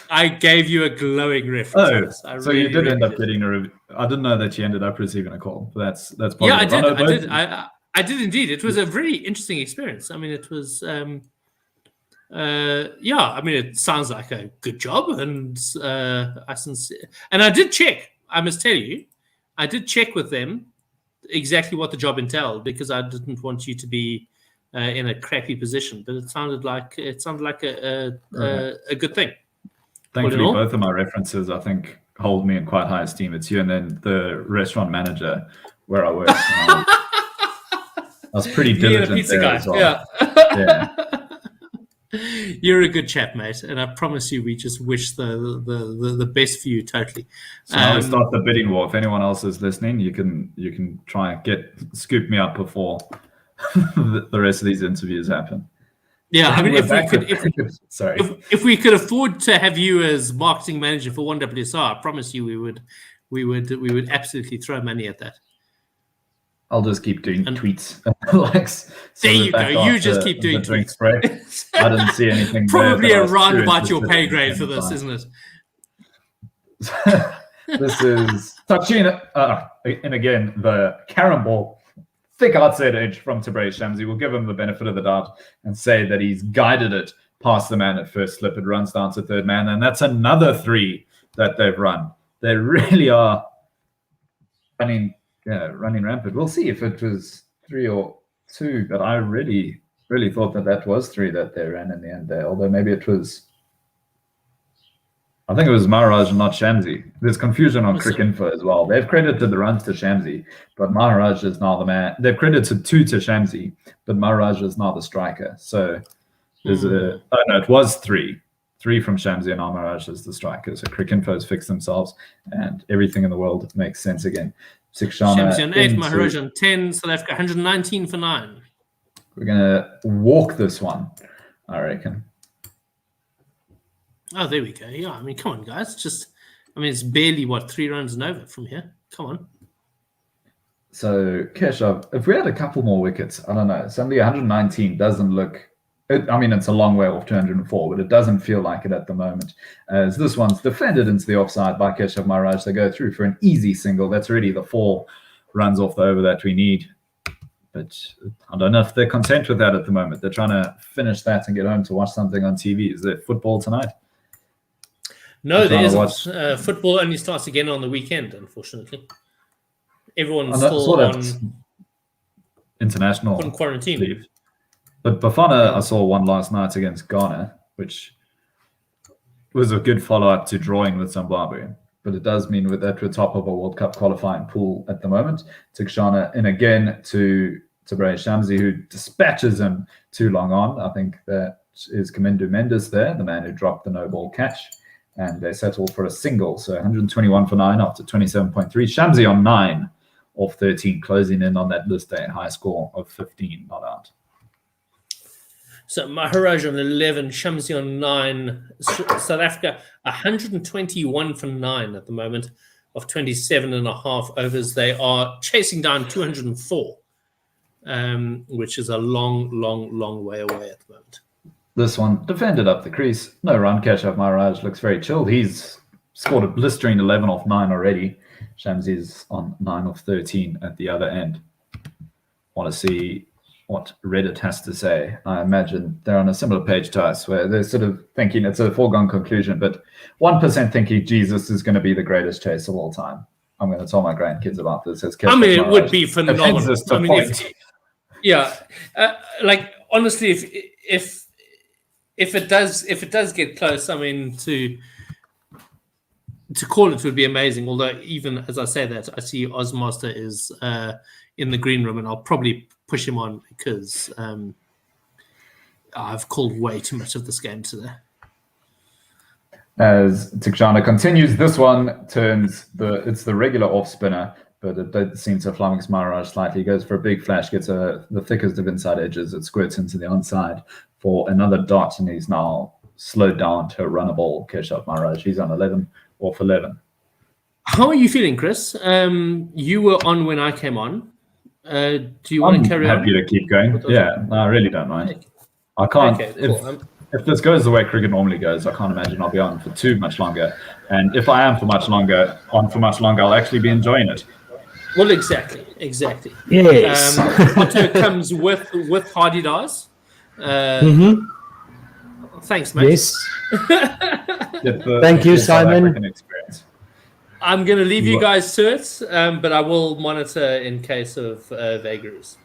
I gave you a glowing reference. So you did end up getting a review. I didn't know that you ended up receiving a call. But that's positive. Yeah, I did. I did indeed. It was a very interesting experience. I mean, it was. I mean, it sounds like a good job, and I did check. I must tell you, I did check with them exactly what the job entailed because I didn't want you to be in a crappy position. But it sounded like a good thing. Thankfully, both of my references, I think, hold me in quite high esteem. It's you and then the restaurant manager where I work. I was pretty diligent there as well. Yeah. You're a good chap, mate, and I promise you, we just wish the best for you. Totally. So now we start the bidding war. If anyone else is listening, you can try and scoop me up before the rest of these interviews happen. Yeah, I mean, if we could afford to have you as marketing manager for 1WSR, I promise you, we would absolutely throw money at that. I'll just keep doing tweets. Likes. There you go. You just keep doing tweets. I didn't see anything. Probably a roundabout your pay grade for this, isn't it? This is Tachina. And again, the carom ball. Thick outside edge from Tabraiz Shamsi. We'll give him the benefit of the doubt and say that he's guided it past the man at first slip. It runs down to third man, and that's another 3 that they've run. They really are running rampant. We'll see if it was 3 or 2, but I really thought that was 3 that they ran in the end there. Although maybe it was, I think it was Maharaj and not Shamsi. There's confusion on Cricinfo as well. They've credited the runs to Shamsi, but Maharaj is now the man. They've credited 2 to Shamsi, but Maharaj is now the striker. So there's it was 3. 3 from Shamsi and Maharaj is the striker. So Cricinfo has fixed themselves, and everything in the world makes sense again. Shamsi on 8, Maharaj on 10, South Africa 119 for 9. We're going to walk this one, I reckon. Oh, there we go. Yeah, I mean, come on, guys. It's barely, 3 runs and over from here. Come on. So, Keshav, if we had a couple more wickets, I don't know. Suddenly 119 doesn't look... it's a long way off 204, but it doesn't feel like it at the moment. As this one's defended into the offside by Keshav Maharaj. They go through for an easy single. That's already the 4 runs off the over that we need. But I don't know if they're content with that at the moment. They're trying to finish that and get home to watch something on TV. Is there football tonight? No, there isn't. Football only starts again on the weekend, unfortunately. Everyone's still on international quarantine leave. But Bafana, I saw one last night against Ghana, which was a good follow-up to drawing with Zimbabwe. But it does mean that we're top of a World Cup qualifying pool at the moment. Tikshana in again to Tabraiz Shamsi, who dispatches him too long on. I think that is Kamindu Mendes there, the man who dropped the no-ball catch. And they settled for a single. So 121 for 9 after 27.3. Shamsi on 9 off 13, closing in on that list day high score of 15 not out. So Maharaj on 11, Shamsi on 9. South Africa 121 for 9 at the moment of 27.5 overs. They are chasing down 204, which is a long way away at the moment. This one defended up the crease. No run. Keshav Maharaj looks very chilled. He's scored a blistering 11 off 9 already. Shamsi's on 9 off 13 at the other end. Want to see what Reddit has to say. I imagine they're on a similar page to us where they're sort of thinking it's a foregone conclusion, but 1% thinking Jesus is going to to be the greatest chase of all time. I'm going to tell my grandkids about this. I mean, it would be phenomenal. I mean, honestly, if it does get close, I mean, to call it would be amazing. Although, even as I say that, I see Ozmaster is in the green room, and I'll probably push him on because I've called way too much of this game today. As Tikshana continues, this one turns it's the regular off spinner, but it seems to flummox Maharaj slightly. Goes for a big flash, gets the thickest of inside edges. It squirts into the onside for another dot, and he's now slowed down to a runnable Keshav Maharaj. He's on 11 off 11. How are you feeling, Chris? You were on when I came on. Do you want to carry on? I'm happy to keep going. Yeah, no, I really don't mind. I can't. Okay, cool. If this goes the way cricket normally goes, I can't imagine I'll be on for too much longer. And if I am for much longer, I'll actually be enjoying it. Well, exactly. Yes. Otto comes with Hardy Dars. Thanks, mate. Yes. Thank you, Simon. Experience. I'm going to leave you guys to it, but I will monitor in case of vagaries.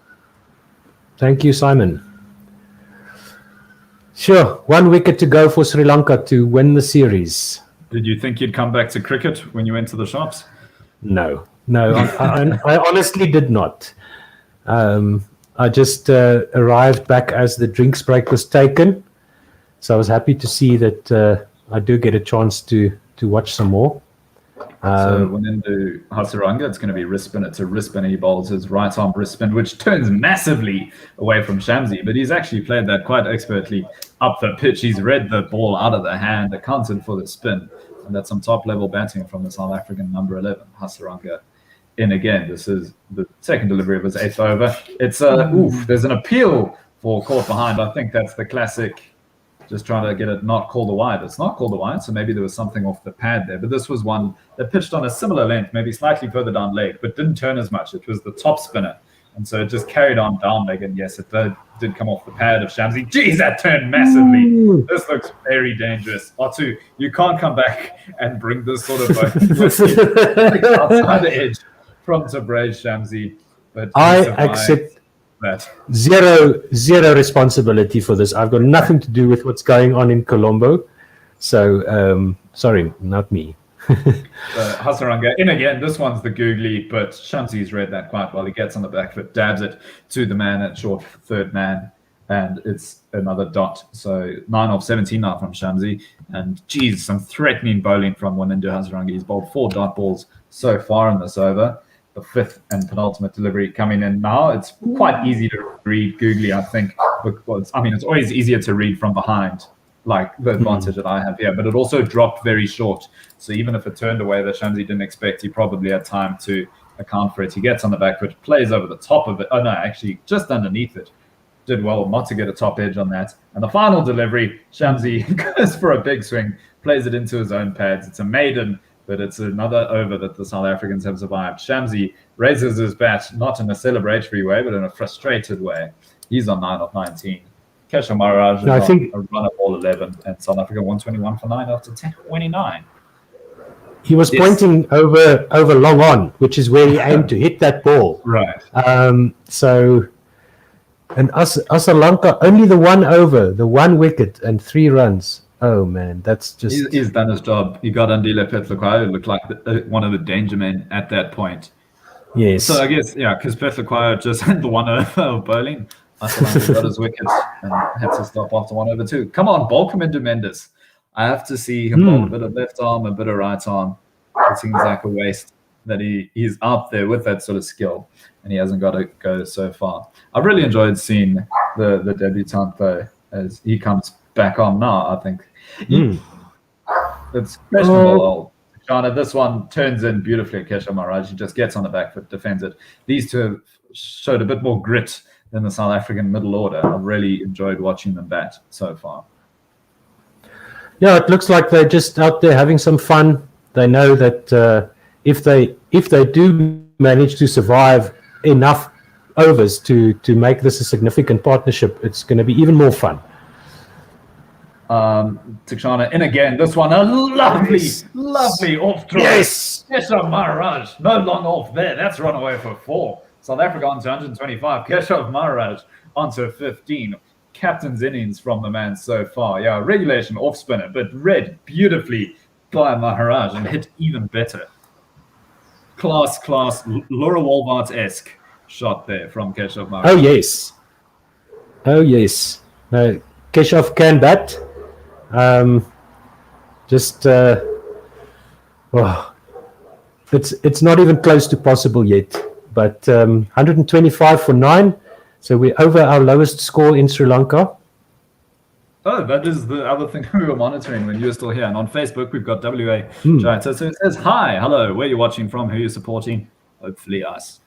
Thank you, Simon. Sure. 1 wicket to go for Sri Lanka to win the series. Did you think you'd come back to cricket when you went to the shops? No. I honestly did not. I just arrived back as the drinks break was taken. So I was happy to see that I do get a chance to watch some more. So when into Hasaranga, it's going to be wrist spin. It's a wrist spin. He bowls his right arm wrist spin, which turns massively away from Shamsi, but he's actually played that quite expertly up the pitch. He's read the ball out of the hand, accounted for the spin, and that's some top level batting from the South African number 11, Hasaranga. In again, this is the second delivery of his 8th over. It's there's an appeal for caught behind. I think that's the classic. Just trying to get it not called a wide. It's not called a wide, so maybe there was something off the pad there. But this was one that pitched on a similar length, maybe slightly further down leg, but didn't turn as much. It was the top spinner. And so it just carried on down leg. And yes, it did come off the pad of Shamsi. Geez, that turned massively. Ooh. This looks very dangerous. Otu, you can't come back and bring this sort of outside the edge from Tabraj Shamsi. But I accept that. Zero responsibility for this. I've got nothing to do with what's going on in Colombo. So, sorry, not me. Hasaranga in again. This one's the googly, but Shamsi's read that quite well. He gets on the back foot, dabs it to the man at short third man, and it's another dot. So 9 off 17 now from Shamsi. And geez, some threatening bowling from Wanindu Hasaranga. He's bowled 4 dot balls so far in this over. The 5th and penultimate delivery coming in now. It's quite easy to read googly, I think. Because, I mean, it's always easier to read from behind, like the advantage that I have here. But it also dropped very short. So even if it turned away that Shamsi didn't expect, he probably had time to account for it. He gets on the back foot, plays over the top of it. Oh, no, actually, just underneath it. Did well not to get a top edge on that. And the final delivery, Shamsi goes for a big swing, plays it into his own pads. It's a maiden, but it's another over that the South Africans have survived. Shamsi raises his bat, not in a celebratory way, but in a frustrated way. He's on 9 off 19. Keshav Maharaj is on a run of all 11, and South Africa 121 for 9 after 29. He was pointing over long on, which is where he aimed to hit that ball. Right. So, and Sri Lanka, only the 1 over, the 1 wicket and 3 runs. Oh man, that's just... He's done his job. He got Andile Petlakwaya, who looked like one of the danger men at that point. Yes. So I guess, yeah, because Petlakwaya just had the 1 over of bowling. Asalanka got his wickets and had to stop after 1 over 2. Come on, bowl Comindo Mendes. I have to see him bowl a bit of left arm, a bit of right arm. It seems like a waste that he's out there with that sort of skill, and he hasn't got to go so far. I've really enjoyed seeing the debutant, though, as he comes back on now, I think. It's questionable, Tikshana. This one turns in beautifully. Keshav Maharaj, he just gets on the back foot, defends it. These two have showed a bit more grit than the South African middle order. I've really enjoyed watching them bat so far. Yeah, it looks like they're just out there having some fun. They know that if they do manage to survive enough overs to make this a significant partnership, it's going to be even more fun. Tikshana in again. This one, a lovely off try. Yes! Keshav Maharaj, no long off there. That's run away for 4. South Africa onto 125. Keshav Maharaj onto 15. Captain's innings from the man so far. Yeah, regulation off spinner, but read beautifully by Maharaj and hit even better. Class, Laura Walbart-esque shot there from Keshav Maharaj. Oh yes. Keshav can bat. It's not even close to possible yet. But 125 for 9. So we're over our lowest score in Sri Lanka. Oh, that is the other thing we were monitoring when you were still here. And on Facebook, we've got WA Giants. So it says, hi, hello, where are you watching from? Who are you supporting? Hopefully us.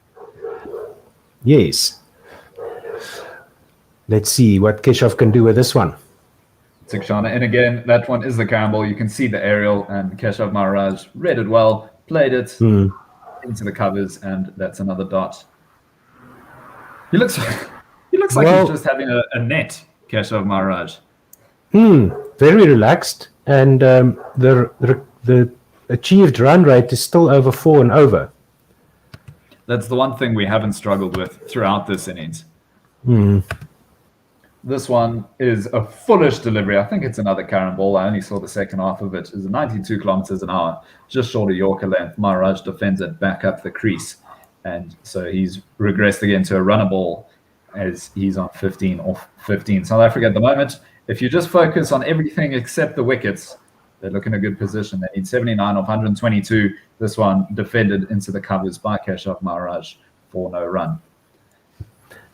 Yes. Let's see what Keshav can do with this one. Tikshana, and again, that one is the carom. You can see the aerial, and Keshav Maharaj read it well, played it into the covers, and that's another dot. He looks like he's just having a net, Keshav Maharaj. Very relaxed, and the achieved run rate is still over 4 and over. That's the one thing we haven't struggled with throughout this innings. This one is a foolish delivery. I think it's another carom ball. I only saw the second half of it. It's 92 kilometers an hour, just short of Yorker length. Maharaj defends it back up the crease. And so he's regressed again to a runner ball as he's on 15 off 15. South Africa at the moment, if you just focus on everything except the wickets, they look in a good position. They need 79 off 122. This one defended into the covers by Keshav Maharaj for no run.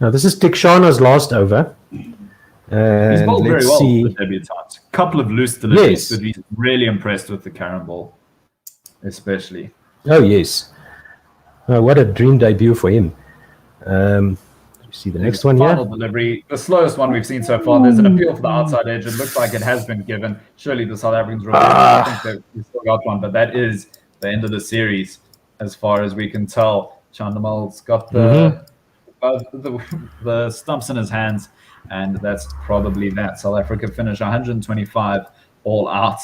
Now, this is Tikshana's last over. He's bowled very well for the debutant. Couple of loose deliveries, but he's really impressed with the carom ball, especially. Oh, yes. What a dream debut for him. See the next one here. Final delivery, the slowest one we've seen so far. There's an appeal for the outside edge. It looks like it has been given. Surely the South Africans will. I think they've still got one, but that is the end of the series as far as we can tell. Chandamal's got the stumps in his hands, and that's probably that. South Africa finish 125 all out.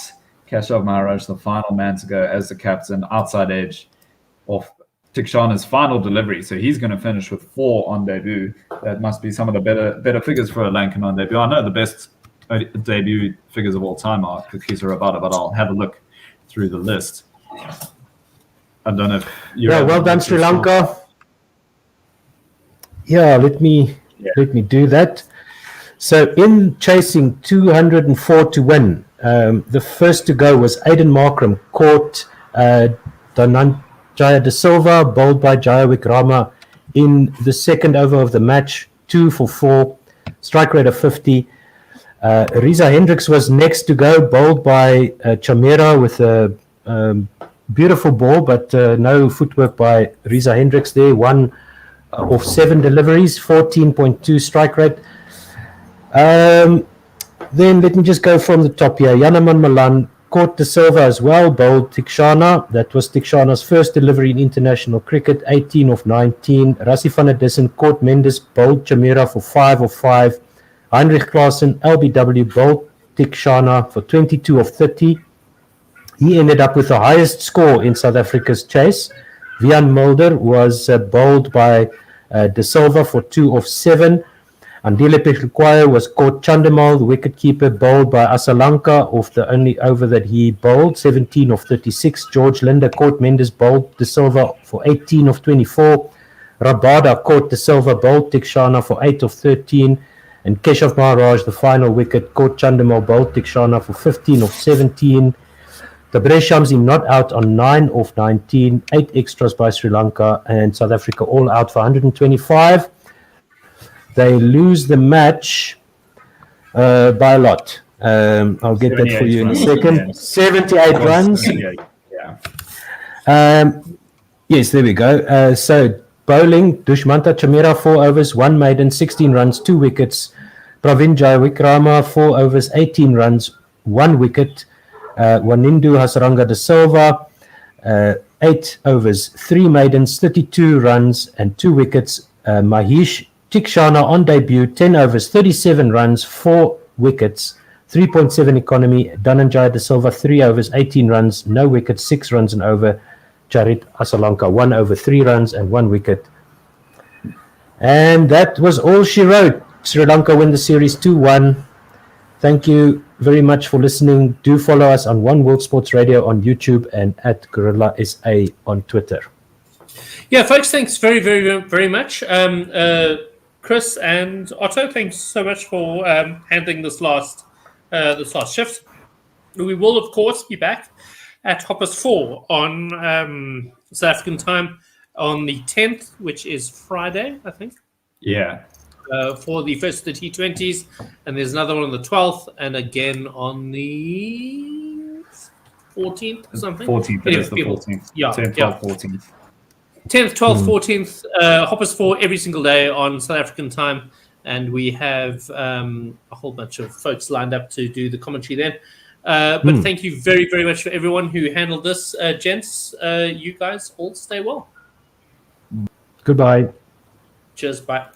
Keshav Maharaj, the final man to go as the captain, outside edge off Tikshana's final delivery. So he's going to finish with 4 on debut. That must be some of the better figures for a Lankan on debut. I know the best debut figures of all time are Kukisa Rabada, but I'll have a look through the list. I don't know if you're... Yeah, well done, Sri Lanka. Yeah, let me do that. So in chasing 204 to win, the first to go was Aiden Markram, caught Dhananjaya De Silva, bowled by Jaya Wickrama in the second over of the match, 2 for 4, strike rate of 50. Riza Hendricks was next to go, bowled by Chamera with a beautiful ball, but no footwork by Riza Hendricks there. 1 of 7 deliveries, 14.2 strike rate. Then let me just go from the top here. Yanaman Malan caught De Silva as well, bowled Tikshana. That was Tikshana's first delivery in international cricket, 18 of 19. Rassie van der Dussen caught Mendes, bowled Chamera for 5 of 5. Heinrich Klaasen, LBW, bowled Tikshana for 22 of 30. He ended up with the highest score in South Africa's chase. Vian Mulder was bowled by De Silva for 2 of 7. Andile Pechlukwaya was caught Chandamal, the wicketkeeper, bowled by Asalanka off the only over that he bowled, 17 of 36. George Linder caught Mendes, bowled De Silva for 18 of 24. Rabada caught De Silva, bowled Tikshana for 8 of 13. And Keshav Maharaj, the final wicket, caught Chandamal, bowled Tikshana for 15 of 17. Tabrez Shamsi not out on 9 of 19, 8 extras by Sri Lanka, and South Africa all out for 125. They lose the match by a lot. I'll get that for you in a second. 78 runs. Yeah. Yes, there we go. So bowling, Dushmanta Chamera 4 overs, 1 maiden, 16 runs, 2 wickets. Pravin Jayawikrama 4 overs, 18 runs, 1 wicket. Wanindu Hasaranga de Silva 8 overs, 3 maidens, 32 runs and 2 wickets. Mahish Tikshana on debut, 10 overs, 37 runs, 4 wickets, 3.7 economy. Dhananjaya de Silva 3 overs, 18 runs, no wickets, 6 runs and over. Charit Asalanka 1 over, 3 runs and 1 wicket. And that was all she wrote. Sri Lanka win the series 2-1. Thank you very much for listening. Do follow us on One World Sports Radio on YouTube and at Gorilla SA on Twitter. Yeah, folks, thanks very, very, very much. Chris and Otto, thanks so much for handling this last shift. We will, of course, be back at 4:30 on South African time on the 10th, which is Friday, I think. Yeah. For the first of the T20s, and there's another one on the 12th, and again on the 14th or something. 14th, it is the 14th. Yeah, 10th, 12th, 14th. 10th, 12th, 14th, Hoppers 4 every single day on South African time, and we have a whole bunch of folks lined up to do the commentary then. But thank you very, very much for everyone who handled this, gents. You guys all stay well. Goodbye. Cheers, bye.